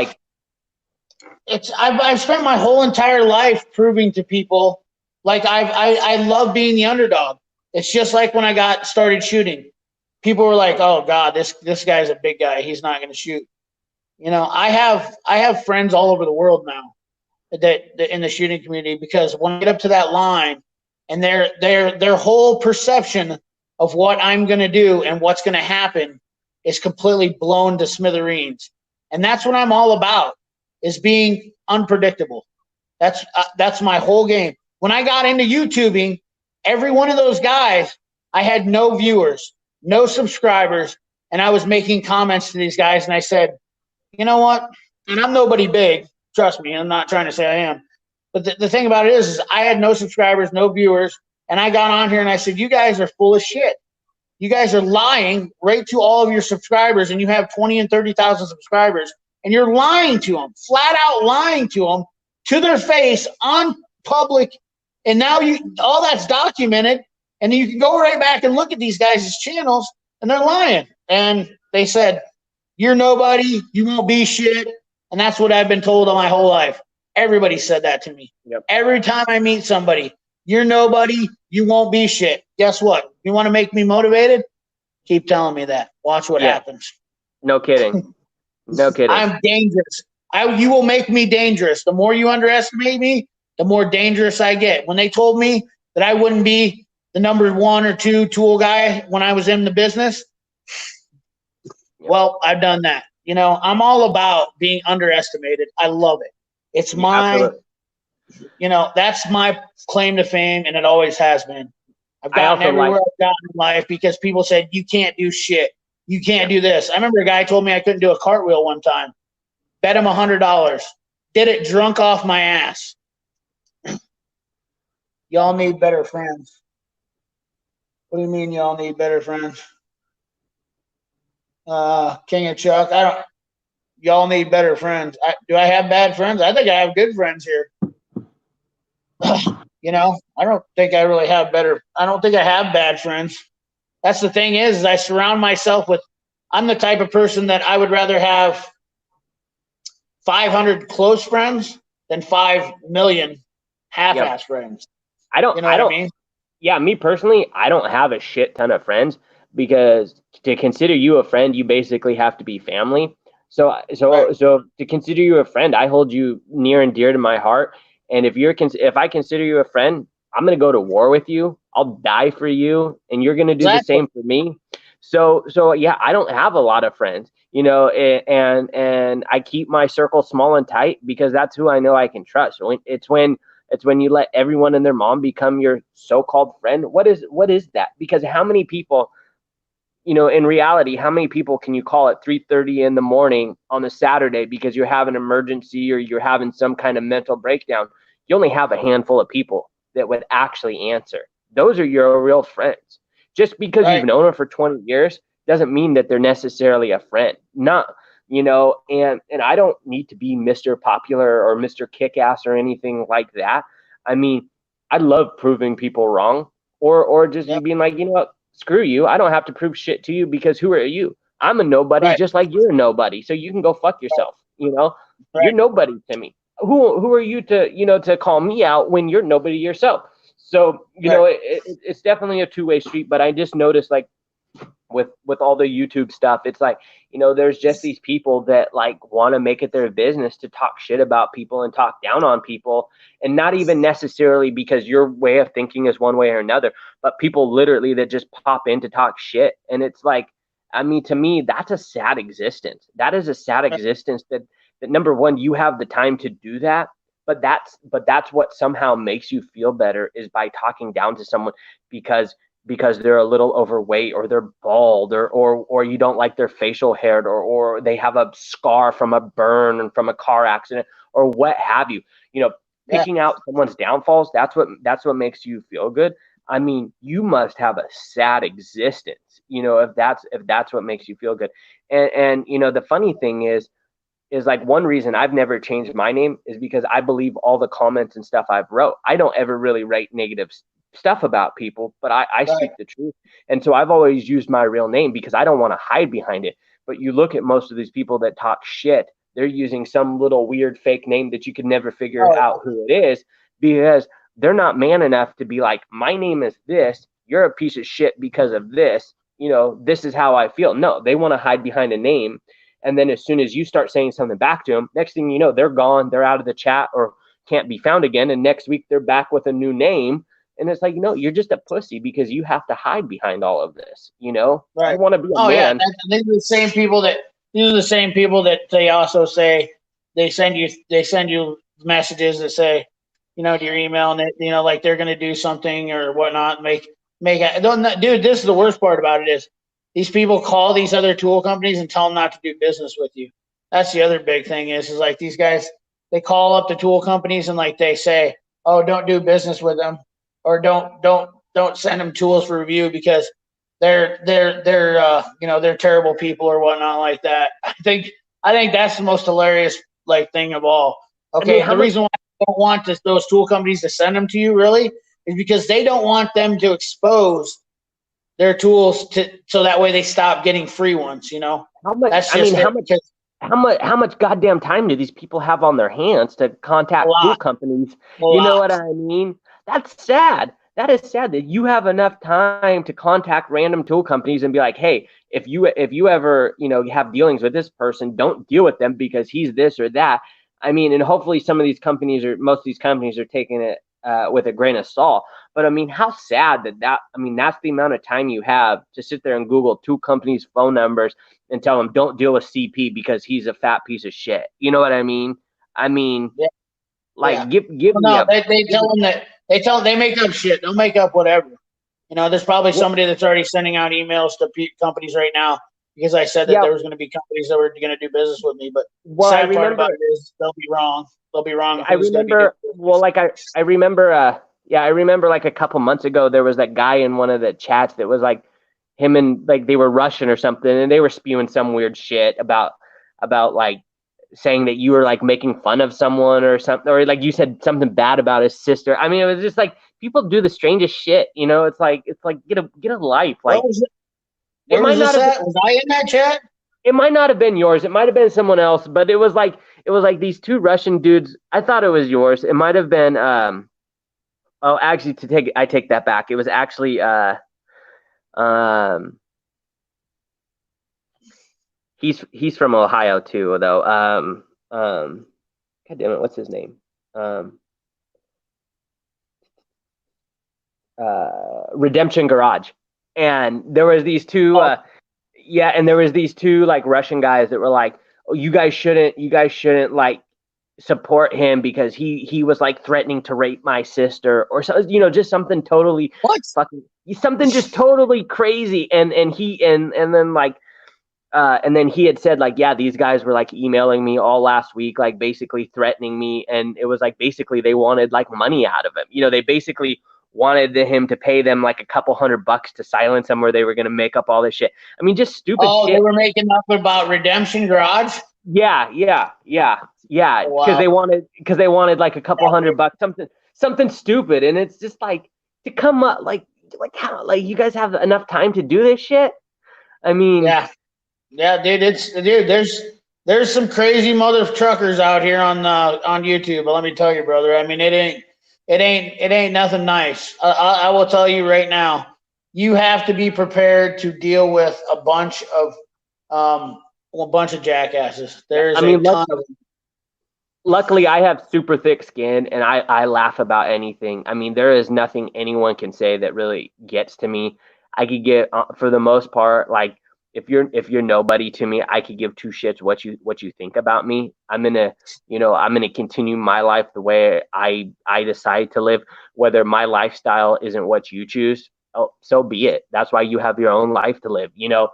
it's like I've spent my whole entire life proving to people like I love being the underdog. It's just like when I started shooting, people were like, "Oh God, this guy's a big guy. He's not going to shoot." I have friends all over the world now that in the shooting community, because when I get up to that line, and their whole perception of what I'm going to do and what's going to happen is completely blown to smithereens. And that's what I'm all about, is being unpredictable. That's my whole game. When I got into YouTubing, every one of those guys, I had no viewers, no subscribers, and I was making comments to these guys, and I said, you know what? And I'm nobody big. Trust me, I'm not trying to say I am. But the thing about it is I had no subscribers, no viewers, and I got on here and I said, you guys are full of shit. You guys are lying right to all of your subscribers, and you have 20 and 30,000 subscribers, and you're lying to them, flat out lying to them, to their face, on public, and now all that's documented, and you can go right back and look at these guys' channels, and they're lying. And they said, you're nobody, you won't be shit, and that's what I've been told all my whole life. Everybody said that to me. Yep. Every time I meet somebody, you're nobody, you won't be shit. Guess what? You want to make me motivated? Keep telling me that. Watch what happens. No kidding. No kidding. I'm dangerous. You will make me dangerous. The more you underestimate me, the more dangerous I get. When they told me that I wouldn't be the number 1 or 2 tool guy when I was in the business, well, I've done that. I'm all about being underestimated. I love it. It's my, that's my claim to fame, and it always has been. I've gotten everywhere I've gotten in life because people said, you can't do shit. You can't do this. I remember a guy told me I couldn't do a cartwheel one time. Bet him $100. Did it drunk off my ass. Y'all need better friends. What do you mean y'all need better friends? King of Chuck, y'all need better friends. Do I have bad friends? I think I have good friends here. You know, I don't think I have bad friends. That's the thing is I surround myself with, I'm the type of person that I would rather have 500 close friends than 5 million half-ass friends. I don't, you know what I mean? Yeah, me personally, I don't have a shit ton of friends because to consider you a friend, you basically have to be family. So to consider you a friend, I hold you near and dear to my heart. And if I consider you a friend, I'm gonna go to war with you. I'll die for you, and you're gonna do the same for me. So yeah, I don't have a lot of friends, you know, and I keep my circle small and tight because that's who I know I can trust. It's when you let everyone and their mom become your so-called friend. What is that? Because how many people, you know, in reality, how many people can you call at 3:30 in the morning on a Saturday because you have an emergency or you're having some kind of mental breakdown? You only have a handful of people that would actually answer. Those are your real friends. Just because you've known them for 20 years doesn't mean that they're necessarily a friend. Not, you know, and I don't need to be Mr. Popular or Mr. Kick-Ass or anything like that. I mean, I love proving people wrong or just being like, you know what, screw you. I don't have to prove shit to you because who are you? I'm a nobody just like you're a nobody. So you can go fuck yourself, you know? You're nobody to me. Who are you to, you know, to call me out when you're nobody yourself? So, you know, it's definitely a two-way street, but I just noticed like with all the YouTube stuff, it's like, you know, there's just these people that like want to make it their business to talk shit about people and talk down on people, and not even necessarily because your way of thinking is one way or another, but people literally that just pop in to talk shit. And it's like, I mean, to me, that's a sad existence. That is a sad existence that number one, you have the time to do that, but that's what somehow makes you feel better is by talking down to someone because they're a little overweight or they're bald or you don't like their facial hair or they have a scar from a burn and from a car accident or what have you. You know, picking out someone's downfalls, that's what makes you feel good. I mean, you must have a sad existence, you know, if that's what makes you feel good. And you know, the funny thing is like one reason I've never changed my name is because I believe all the comments and stuff I've wrote. I don't ever really write negative stuff about people, but I speak the truth. And so I've always used my real name because I don't want to hide behind it. But you look at most of these people that talk shit, they're using some little weird fake name that you could never figure out who it is because they're not man enough to be like, my name is this, you're a piece of shit because of this, you know, this is how I feel. No, they want to hide behind a name. And then as soon as you start saying something back to them, next thing you know, they're gone, they're out of the chat or can't be found again. And next week they're back with a new name. And it's like, no, you're just a pussy because you have to hide behind all of this, you know? I want to be a man. Yeah. These are the same people that they also say they send you messages that say, you know, to your email and you know, like they're gonna do something or whatnot, dude, this is the worst part about it is these people call these other tool companies and tell them not to do business with you. That's the other big thing is like these guys, they call up the tool companies and like they say, oh, don't do business with them. Or don't send them tools for review because they're you know, they're terrible people or whatnot like that. I think that's the most hilarious like thing of all. Okay, I mean, the reason why I don't want those tool companies to send them to you really is because they don't want them to expose their tools so that way they stop getting free ones. You know, how much goddamn time do these people have on their hands to contact tool companies? You know what I mean? That's sad. That is sad that you have enough time to contact random tool companies and be like, hey, if you ever, you know, have dealings with this person, don't deal with them because he's this or that. I mean, and hopefully some of these companies most of these companies are taking it with a grain of salt. But I mean, how sad I mean, that's the amount of time you have to sit there and Google two companies' phone numbers and tell them don't deal with CP because he's a fat piece of shit. You know what I mean? Like, give me they tell them that they make up shit. They'll make up whatever. You know, there's probably somebody that's already sending out emails to companies right now because I said that there was going to be companies that were going to do business with me. But the sad part about it is they'll be wrong. They'll be wrong. I remember. Well, like I remember. Yeah, I remember like a couple months ago there was that guy in one of the chats that was like him and like they were Russian or something, and they were spewing some weird shit about like saying that you were like making fun of someone or something, or like you said something bad about his sister. I mean, it was just like people do the strangest shit, you know. It's like get a life. Like where was this at? Was I in that chat? It might not have been yours. It might have been someone else, but it was like these two Russian dudes. I thought it was yours. It might have been actually I take that back. It was actually he's from Ohio too, though. God damn it, what's his name? Redemption Garage. And there was these two and there was these two like Russian guys that were like, oh, you guys shouldn't like support him because he was like threatening to rape my sister or so, you know, just something totally something just totally crazy. And then he had said like, yeah, these guys were like emailing me all last week, like basically threatening me, and it was like basically they wanted like money out of him. You know, they basically wanted him to pay them like a couple $100 to silence him, or they were going to make up all this shit. I mean, just stupid shit. Oh, they were making up about Redemption Garage? Yeah. Because they wanted like a couple $100, something stupid. And it's just like to come up like how like you guys have enough time to do this shit? I mean, yeah, dude, there's some crazy mother truckers out here on YouTube, but let me tell you, brother, I mean, it ain't nothing nice. I will tell you right now, you have to be prepared to deal with a bunch of jackasses. There's a ton of them. Luckily, I have super thick skin, and I laugh about anything. I mean, there is nothing anyone can say that really gets to me. I could get, for the most part, like if you're nobody to me, I could give two shits what you think about me. I'm gonna continue my life the way I decide to live. Whether my lifestyle isn't what you choose, so be it. That's why you have your own life to live. You know,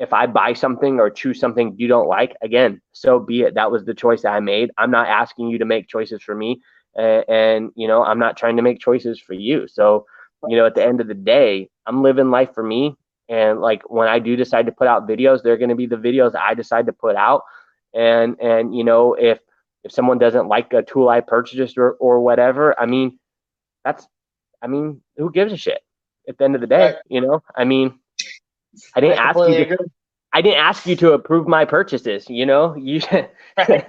if I buy something or choose something you don't like, again, so be it. That was the choice that I made. I'm not asking you to make choices for me, and you know, I'm not trying to make choices for you. So, you know, at the end of the day, I'm living life for me. And like when I do decide to put out videos, they're going to be the videos I decide to put out. And you know, if someone doesn't like a tool I purchased or whatever, I mean, who gives a shit at the end of the day? Right. You know, I mean, I didn't ask you to approve my purchases. You know, you. Right.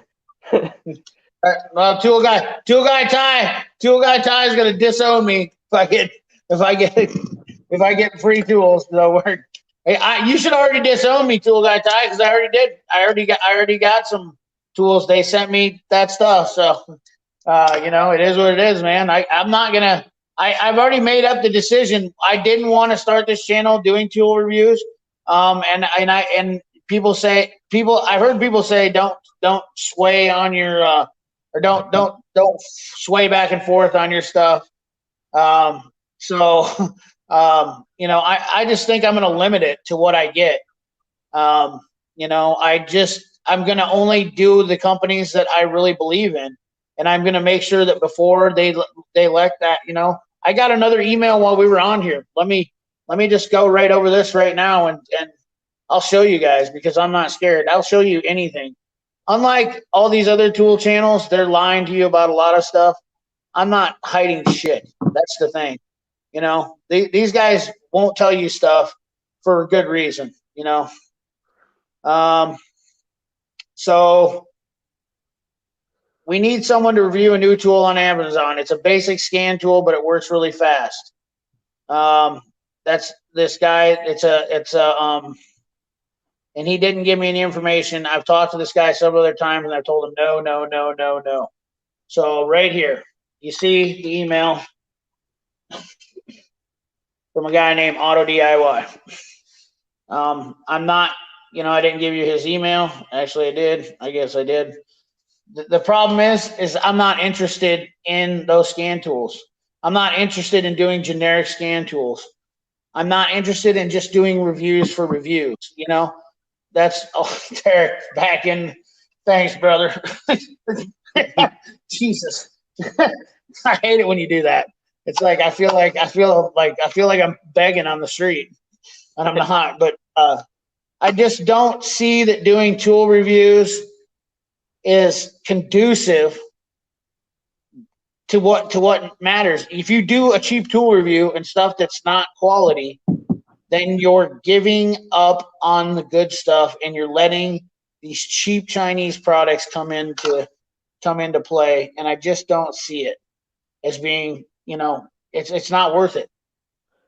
Well, tool guy Ty is gonna disown me if I get free tools. So you should already disown me, tool guy Ty, because I already did. I already got some tools. They sent me that stuff. So you know, it is what it is, man. I'm not gonna. I've already made up the decision. I didn't want to start this channel doing tool reviews. And I've heard people say don't sway on your or don't sway back and forth on your stuff. So you know, I just think I'm going to limit it to what I get. You know, I'm going to only do the companies that I really believe in, and I'm going to make sure that before they elect that, you know, I got another email while we were on here. Let me just go right over this right now, and I'll show you guys, because I'm not scared. I'll show you anything. Unlike all these other tool channels, they're lying to you about a lot of stuff. I'm not hiding shit. That's the thing. You know, these guys won't tell you stuff for a good reason, you know. So we need someone to review a new tool on Amazon. It's a basic scan tool, but it works really fast. That's this guy. And he didn't give me any information. I've talked to this guy several other times, and I've told him no. So right here, you see the email from a guy named Auto DIY. I'm not, you know, I didn't give you his email. Actually, I did. I guess I did. The problem is I'm not interested in those scan tools. I'm not interested in doing generic scan tools. I'm not interested in just doing reviews for reviews. You know, that's Tarek back in. Thanks, brother. Jesus, I hate it when you do that. It's like I feel like I'm begging on the street, and I'm not. But I just don't see that doing tool reviews is conducive to what matters. If you do a cheap tool review and stuff that's not quality, then you're giving up on the good stuff and you're letting these cheap Chinese products come into play. And I just don't see it as being, it's not worth it.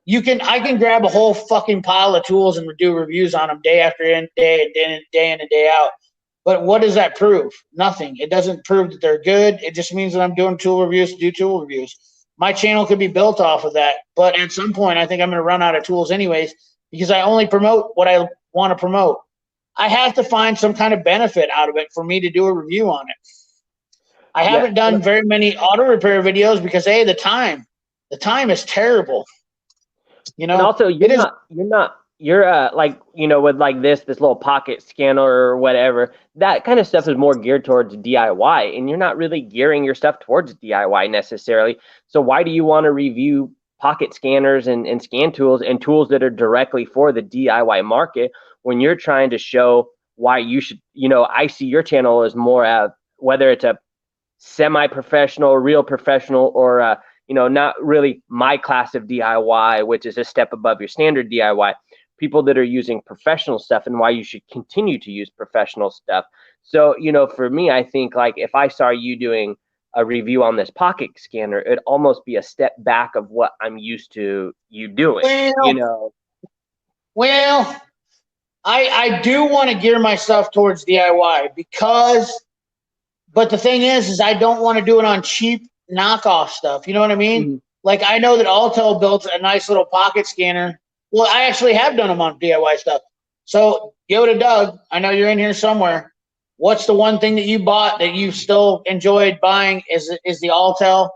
I can grab a whole fucking pile of tools and do reviews on them day after day in and day out. But what does that prove? Nothing. It doesn't prove that they're good. It just means that I'm doing tool reviews to do tool reviews. My channel could be built off of that. But at some point, I think I'm going to run out of tools anyways because I only promote what I want to promote. I have to find some kind of benefit out of it for me to do a review on it. I haven't done very many auto repair videos because, the time is terrible. And also you're like, with like this little pocket scanner or whatever, that kind of stuff is more geared towards DIY, and you're not really gearing your stuff towards DIY necessarily. So why do you want to review pocket scanners and scan tools and tools that are directly for the DIY market when you're trying to show why you should, I see your channel as more whether it's a semi-professional, real professional, or not really my class of DIY, which is a step above your standard DIY, people that are using professional stuff, and why you should continue to use professional stuff. So, for me, I think like if I saw you doing a review on this pocket scanner, it'd almost be a step back of what I'm used to you doing, Well, I do want to gear myself towards DIY but the thing is I don't want to do it on cheap knockoff stuff. You know what I mean? Mm-hmm. Like I know that Altel built a nice little pocket scanner. Well, I actually have done them on DIY stuff. So Yoda Doug, I know you're in here somewhere. What's the one thing that you bought that you still enjoyed buying is the Altel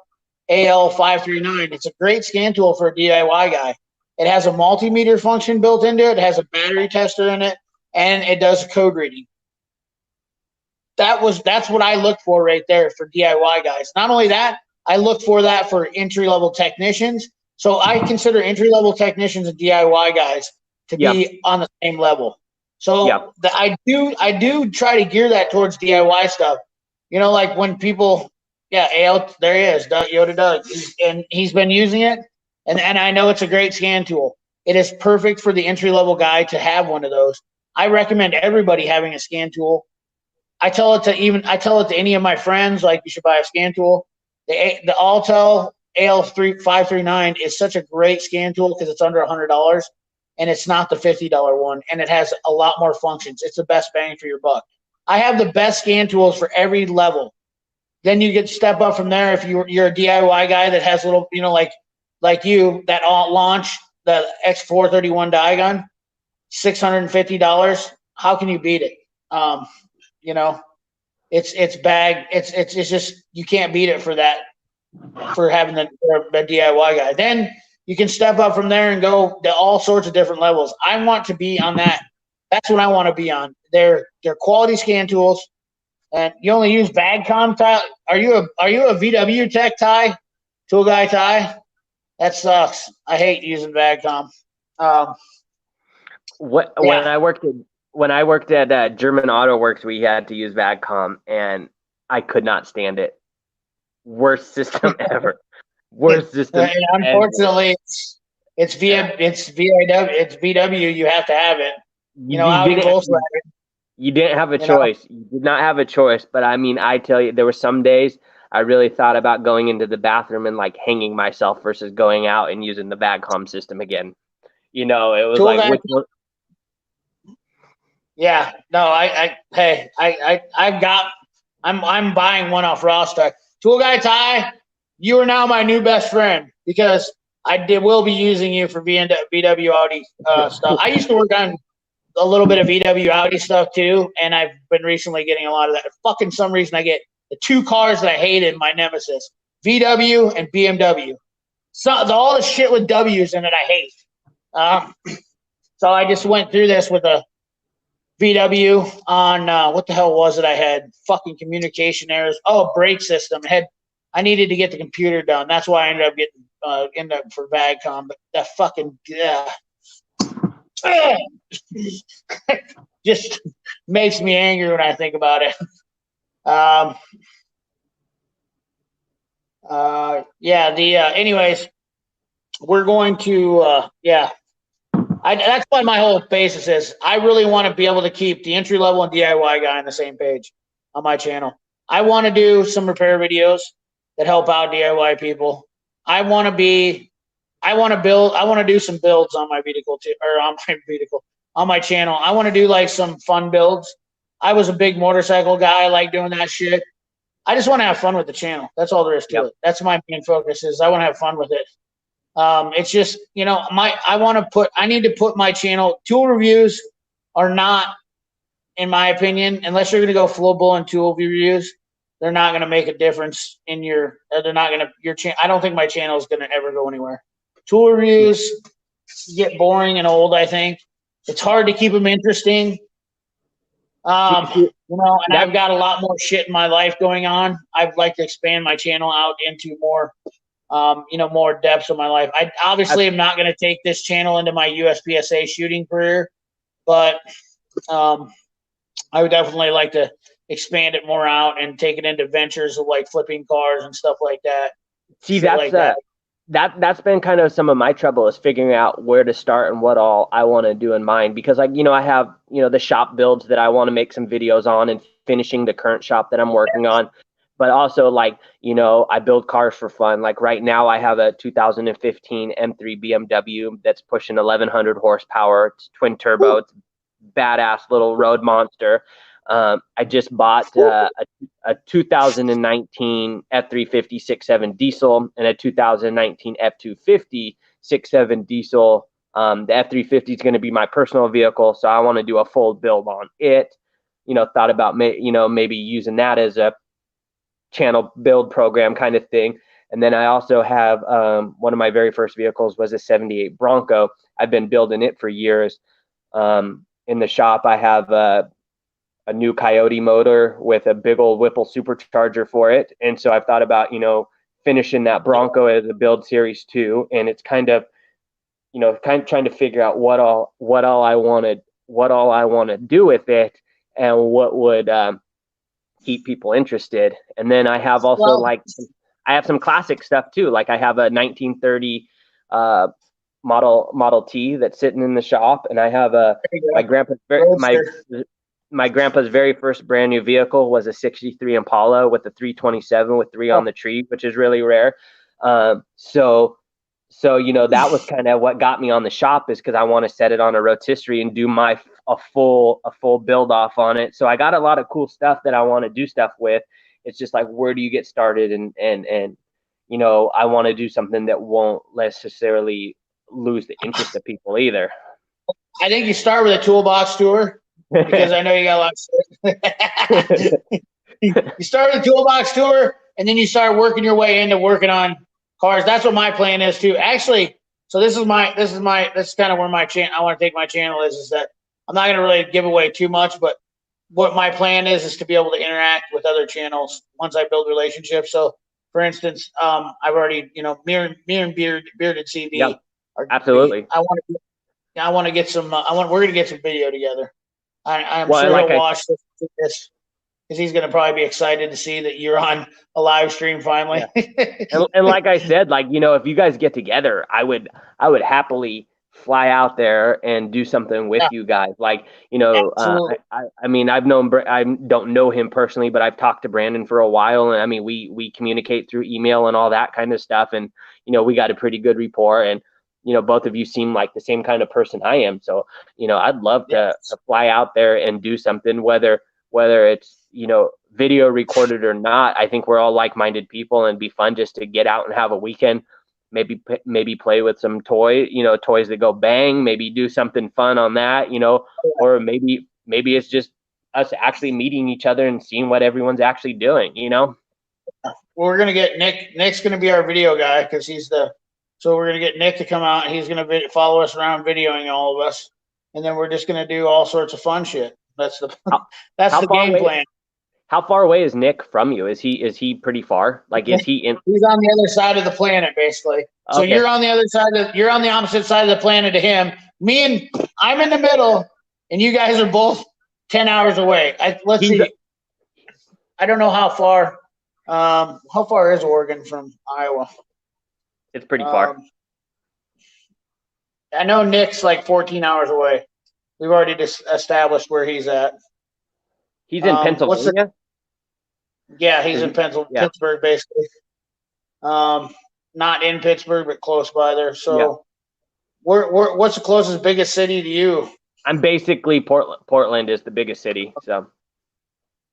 AL539. It's a great scan tool for a DIY guy. It has a multimeter function built into it. It has a battery tester in it, and it does code reading. That's what I look for right there for DIY guys. Not only that, I look for that for entry-level technicians. So I consider entry-level technicians and DIY guys to be on the same level. So I do try to gear that towards DIY stuff. Like when people, there he is, Yoda Doug, and he's been using it, and I know it's a great scan tool. It is perfect for the entry-level guy to have one of those. I recommend everybody having a scan tool. I tell it to any of my friends, like you should buy a scan tool. The Altel AL539 is such a great scan tool because it's under $100 and it's not the $50 one, and it has a lot more functions. It's the best bang for your buck. I have the best scan tools for every level. Then you get step up from there if you're a DIY guy that has little, like you, that launch the X431 die gun, $650. How can you beat it? It's just you can't beat it for that, for having the DIY guy. Then you can step up from there and go to all sorts of different levels. I want to be on that. That's what I want to be on. They're quality scan tools, and you only use Bagcom. Are you a VW tech, Ty? Tool guy Ty? That sucks. I hate using Bagcom. When I worked at German Auto Works, we had to use Vagcom, and I could not stand it. Worst system ever. Worst system. Unfortunately, it's VW. You have to have it. You didn't have a choice. You did not have a choice. But I mean, I tell you, there were some days I really thought about going into the bathroom and like hanging myself versus going out and using the Vagcom system again. It was like. Yeah, no, I'm buying one off Rostock. Tool guy Ty, you are now my new best friend because will be using you for VW Audi stuff. I used to work on a little bit of VW Audi stuff too, and I've been recently getting a lot of that. Fucking some reason I get the two cars that I hated, my nemesis, VW and BMW. So all the shit with W's in it I hate. So I just went through this with a VW on what the hell was it? I had fucking communication errors. Oh, brake system. I needed to get the computer done. That's why I ended up getting for VAGCOM. But that fucking just makes me angry when I think about it. Anyways, we're going to that's what my whole basis is. I really want to be able to keep the entry level and DIY guy on the same page on my channel. I want to do some repair videos that help out DIY people. I want to do some builds on my vehicle too, or on my channel. I want to do like some fun builds. I was a big motorcycle guy. I like doing that shit. I just want to have fun with the channel. That's all there is to it. That's my main focus is I want to have fun with it. It's just, I need to put my channel, tool reviews are not, in my opinion, unless you're going to go full blown tool reviews, they're not going to make a difference in your channel. I don't think my channel is going to ever go anywhere. Tool reviews get boring and old, I think. It's hard to keep them interesting. And I've got a lot more shit in my life going on. I'd like to expand my channel out into more more depths of my life. I obviously am not going to take this channel into my USPSA shooting career, but I would definitely like to expand it more out and take it into ventures of like flipping cars and stuff like that. See, that's been kind of some of my trouble is figuring out where to start and what all I want to do in mind, because I have, the shop builds that I want to make some videos on and finishing the current shop that I'm working on. But also I build cars for fun. Like right now I have a 2015 M3 BMW that's pushing 1100 horsepower. It's twin turbo. It's badass little road monster. I just bought a 2019 F350 6.7 diesel and a 2019 F250 6.7 diesel. The F350 is going to be my personal vehicle, so I want to do a full build on it. Thought about maybe using that as a channel build program kind of thing. And then I also have one of my very first vehicles was a 78 Bronco. I've been building it for years. In the shop, I have a new Coyote motor with a big old Whipple supercharger for it. And so I've thought about, finishing that Bronco as a build series too. And it's kind of trying to figure out what all I want to do with it and what would keep people interested. And then I have also I have some classic stuff too. Like I have a 1930 Model T that's sitting in the shop, and I have my grandpa's very first brand new vehicle was a 63 Impala with a 327 with 3 on the tree, which is really rare. So that was kind of what got me on the shop, is because I want to set it on a rotisserie and do a full build off on it. So I got a lot of cool stuff that I want to do stuff with. It's just like, where do you get started? And I want to do something that won't necessarily lose the interest of people either. I think you start with a toolbox tour, because I know you got a lot of shit. You start with a toolbox tour, and then you start working your way into working on cars. That's what my plan is too. Actually, so this is kind of where I want to take my channel is that I'm not going to really give away too much, but what my plan is to be able to interact with other channels once I build relationships. So, for instance, I've already, me and Bearded CV. Yep, absolutely. I want to get some. We're going to get some video together. I'm sure he'll watch this because he's going to probably be excited to see that you're on a live stream finally. Yeah. and like I said, if you guys get together, I would happily fly out there and do something with you guys. I don't know him personally, but I've talked to Brandon for a while, and we communicate through email and all that kind of stuff, and we got a pretty good rapport, and both of you seem like the same kind of person I am. So I'd love to fly out there and do something, whether it's video recorded or not. I think we're all like-minded people, and it'd be fun just to get out and have a weekend. Maybe play with some toys that go bang, maybe do something fun on that, or maybe it's just us actually meeting each other and seeing what everyone's actually doing, We're going to get Nick. Nick's going to be our video guy because he's the So we're gonna get Nick to come out. He's gonna follow us around, videoing all of us, and then we're just gonna do all sorts of fun shit. That's the that's the game plan. How far away is Nick from you? Is he pretty far? Like, is he in? He's on the other side of the planet, basically. So Okay. you're on the other side you're on the opposite side of the planet to him. I'm in the middle, and you guys are both 10 hours away. Let's see. I don't know how far. How far is Oregon from Iowa? It's pretty far. I know Nick's like 14 hours away. We've already established where he's at. He's in Pennsylvania? Yeah, he's in Pittsburgh, basically. Not in Pittsburgh, but close by there. So, what's the closest, biggest city to you? I'm basically Portland. Portland is the biggest city.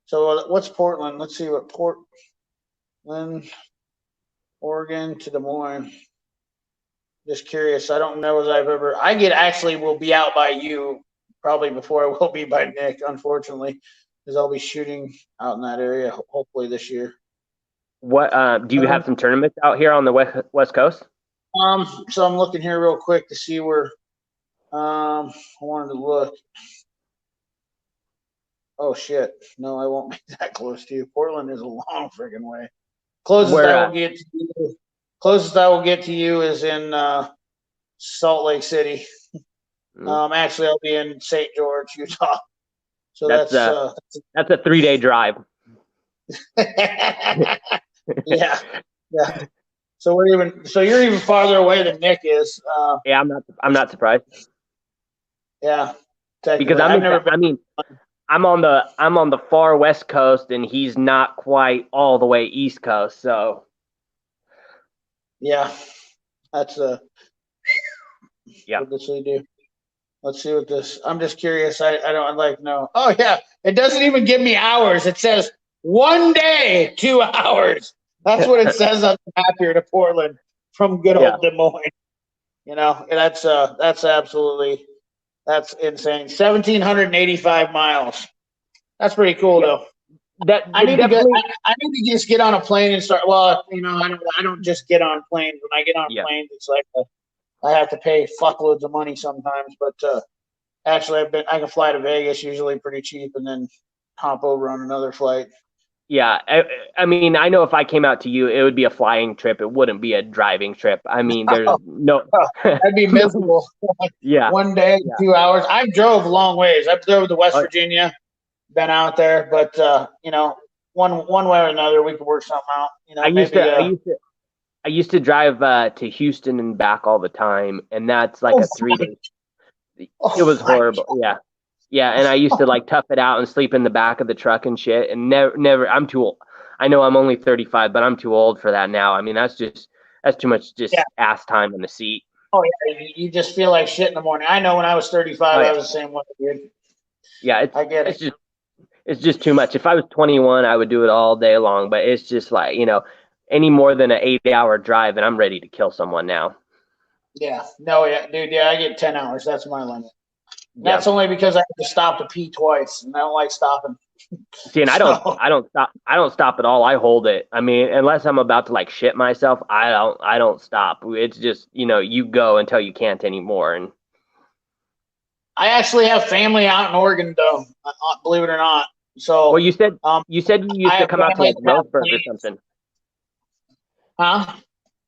So what's Portland? Let's see what Portland, Oregon to Des Moines. Just curious. I don't know as I've ever. Will be out by you probably before I will be by Nick, unfortunately, because I'll be shooting out in that area hopefully this year. What do you have some tournaments out here on the West Coast? So I'm looking here real quick to see where. I wanted to look. Oh shit! No, I won't be that close to you. Portland is a long freaking way. Closest I will get to you is in Salt Lake City. Actually, I'll be in St. George, Utah. So that's a 3-day drive. yeah. So you're even farther away than Nick is. Yeah, I'm not surprised. Yeah, because I'm on the far West Coast, and he's not quite all the way East Coast. So yeah, that's yeah. What does he do? Let's see what this. I'm just curious. I don't like no. Oh yeah, it doesn't even give me hours. It says 1 day, 2 hours. That's what it says on the map here to Portland from good old Des Moines. You know, that's absolutely. That's insane. 1,785 miles. That's pretty cool, though. I need to just get on a plane and start. Well, I don't just get on planes. When I get on planes, it's like I have to pay fuckloads of money sometimes. But actually, I can fly to Vegas usually pretty cheap, and then hop over on another flight. Yeah, I mean, I know if I came out to you, it would be a flying trip. It wouldn't be a driving trip. I mean, there's no. That'd be miserable. Yeah. 1 day, 2 hours. I drove long ways. I've drove to West Virginia, been out there, but one way or another, we could work something out. I used to drive to Houston and back all the time, and that's like a 3-day. It was horrible. Yeah. Yeah, and I used to like tough it out and sleep in the back of the truck and shit, and never. I'm too old. I know I'm only 35, but I'm too old for that now. I mean, that's too much ass time in the seat. Oh yeah, you just feel like shit in the morning. I know when I was 35, I was the same way, dude. Yeah, I get it. It's just too much. If I was 21, I would do it all day long, but it's just like any more than an 8-hour drive, and I'm ready to kill someone now. Yeah, no, yeah, dude, yeah, I get 10 hours. That's my limit. That's only because I have to stop to pee twice, and I don't like stopping. See, and I don't stop. I don't stop at all. I hold it. I mean, unless I'm about to like shit myself, I don't stop. It's just you go until you can't anymore. And I actually have family out in Oregon, though. Believe it or not. So well, you said you used to come out to like Roseburg or something. Huh?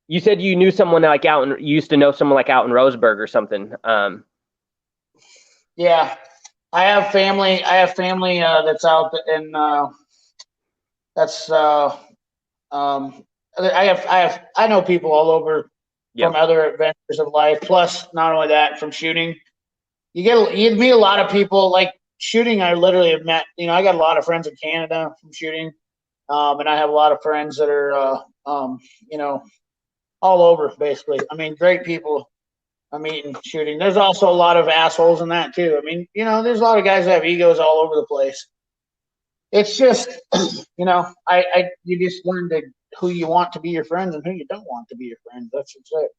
You said you knew someone like you used to know someone like out in Roseburg or something. Yeah, I have family. That's out in. I know people all over from other adventures of life. Plus, not only that, from shooting, you meet a lot of people. Like shooting, I literally have met. I got a lot of friends in Canada from shooting, and I have a lot of friends that are, all over basically. I mean, great people. I'm eating shooting. There's also a lot of assholes in that too. I mean, there's a lot of guys that have egos all over the place. It's just, you just learn who you want to be your friends and who you don't want to be your friends. That's it.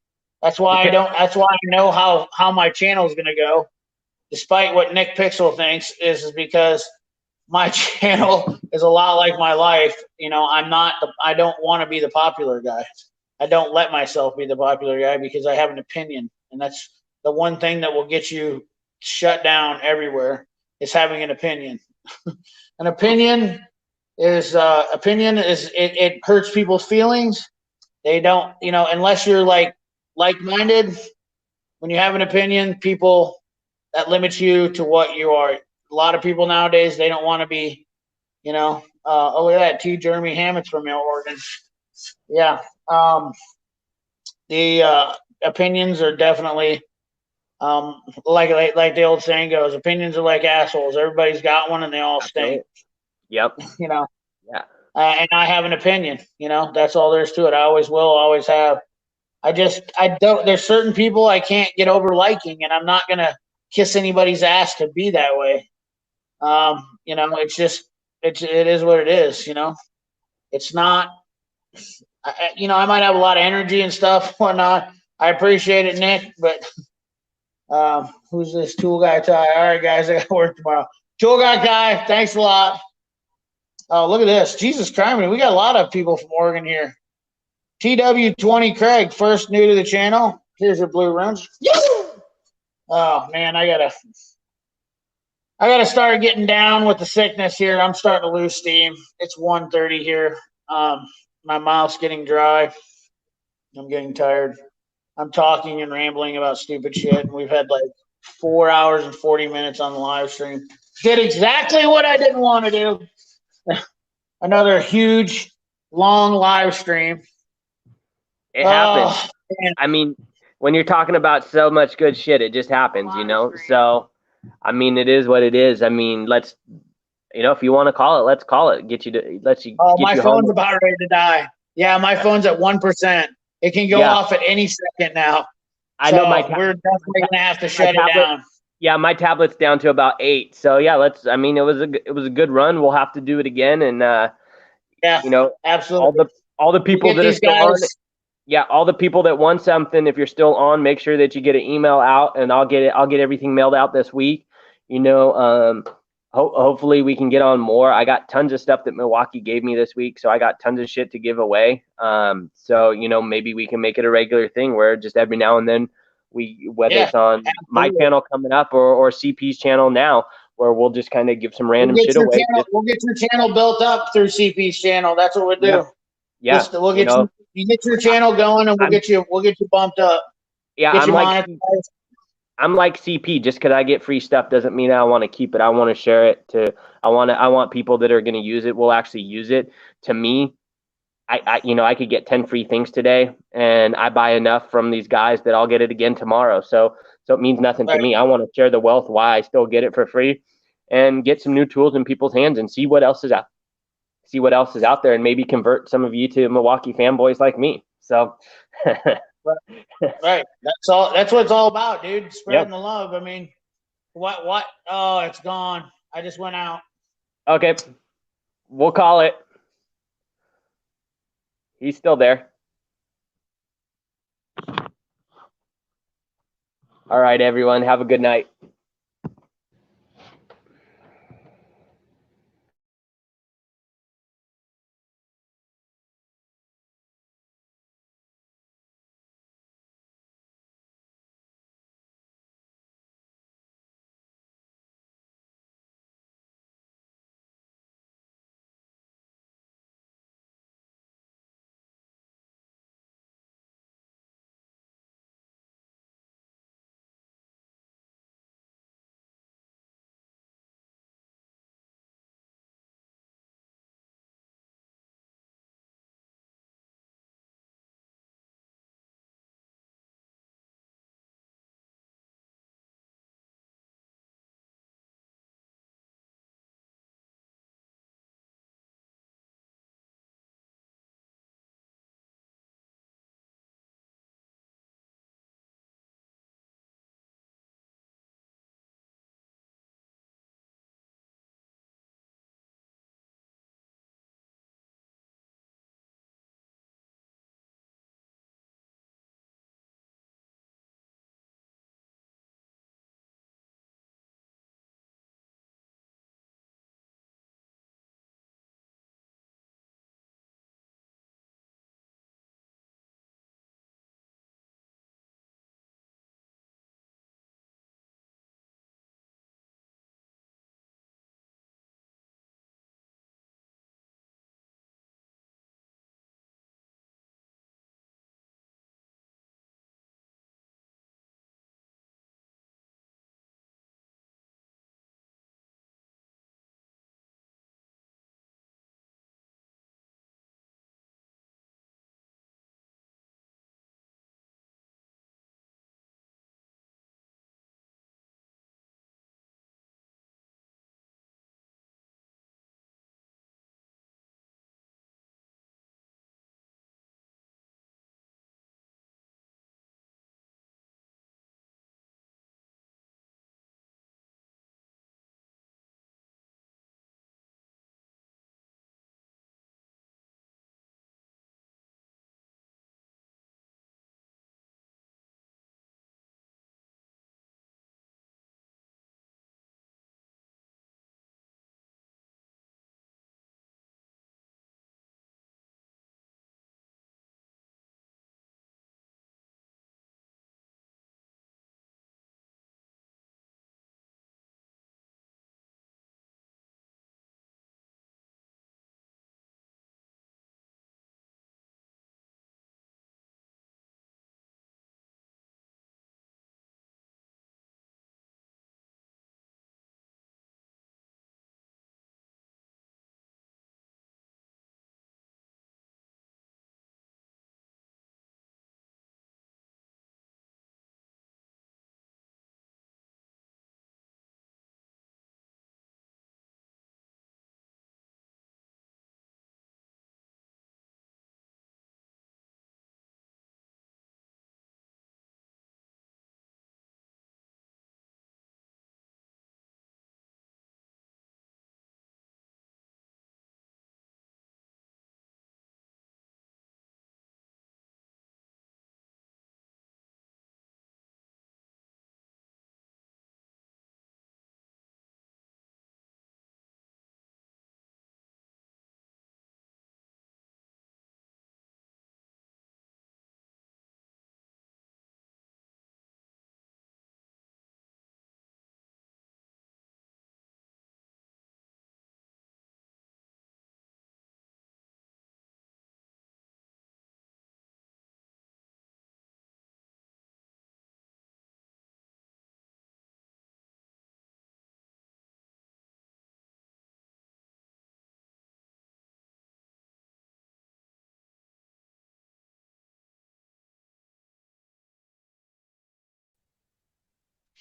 That's why I know how my channel is going to go, despite what Nick Pixel thinks, is because my channel is a lot like my life. I don't want to be the popular guy. I don't let myself be the popular guy because I have an opinion, and that's the one thing that will get you shut down everywhere is having an opinion. An opinion is it hurts people's feelings. They don't, unless you're like minded. When you have an opinion, people that limits you to what you are. A lot of people nowadays they don't want to be, oh look at that, T. Jeremy Hammett's from Oregon. Yeah, the opinions are definitely like the old saying goes, opinions are like assholes. Everybody's got one and they all stink. Yep. Yeah. And I have an opinion. That's all there is to it. I always will, always have. I don't. There's certain people I can't get over liking, and I'm not gonna kiss anybody's ass to be that way. It's just it is what it is. It's not. I might have a lot of energy and stuff, whatnot. I appreciate it, Nick, but who's this tool guy? Ty? All right, guys, I got to work tomorrow. Tool guy, thanks a lot. Oh, look at this. Jesus Christ, we got a lot of people from Oregon here. TW20 Craig, first new to the channel. Here's your blue runes. Oh man, I gotta start getting down with the sickness here. I'm starting to lose steam. It's 1:30 here. My mouth's getting dry. I'm getting tired. I'm talking and rambling about stupid shit, and we've had like 4 hours and 40 minutes on the live stream. Did exactly what I didn't want to do. Another huge, long live stream. it happens. I mean, when you're talking about so much good shit, it just happens, So, I mean, it is what it is. I mean, let's, if you want to call it, let's call it. My phone's about ready to die. Yeah, my phone's at 1%. It can go off at any second now. I know we're definitely gonna have to shut it down. Yeah, my tablet's down to about 8. So yeah, I mean, it was a good run. We'll have to do it again, and absolutely. All the people that are still on. Yeah, all the people that want something, if you're still on, make sure that you get an email out, and I'll get everything mailed out this week. Hopefully we can get on more. I got tons of stuff that Milwaukee gave me this week, so I got tons of shit to give away. So maybe we can make it a regular thing where just every now and then it's on my channel coming up or CP's channel now, where we'll just kind of give some random shit away. We'll get your channel built up through CP's channel. That's what we'll do. Yeah. We'll get you get your channel going, and we'll get you bumped up. Yeah, I'm like CP. Just because I get free stuff doesn't mean I want to keep it. I want to share it. I want people that are going to use it will actually use it. To me, I could get 10 free things today, and I buy enough from these guys that I'll get it again tomorrow. So it means nothing to me. I want to share the wealth why I still get it for free, and get some new tools in people's hands and see what else is out. See what else is out there, and maybe convert some of you to Milwaukee fanboys like me. So. Right. That's all. That's what it's all about, dude. Spreading the love. I mean, what? Oh, it's gone. I just went out. Okay. We'll call it. He's still there. All right, everyone. Have a good night.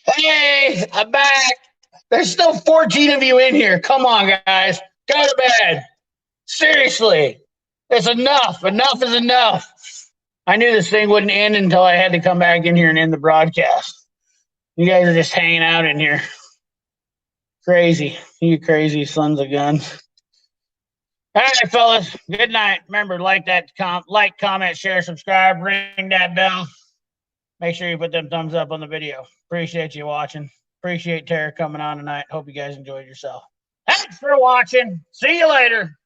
Hey, I'm back. There's still 14 of you in here. Come on, guys. Go to bed. Seriously. It's enough. Enough is enough. I knew this thing wouldn't end until I had to come back in here and end the broadcast. You guys are just hanging out in here. Crazy. You crazy sons of guns. All right, fellas. Good night. Remember, like, comment, share, subscribe, ring that bell. Make sure you put them thumbs up on the video. Appreciate you watching. Appreciate Tarek coming on tonight. Hope you guys enjoyed yourself. Thanks for watching. See you later.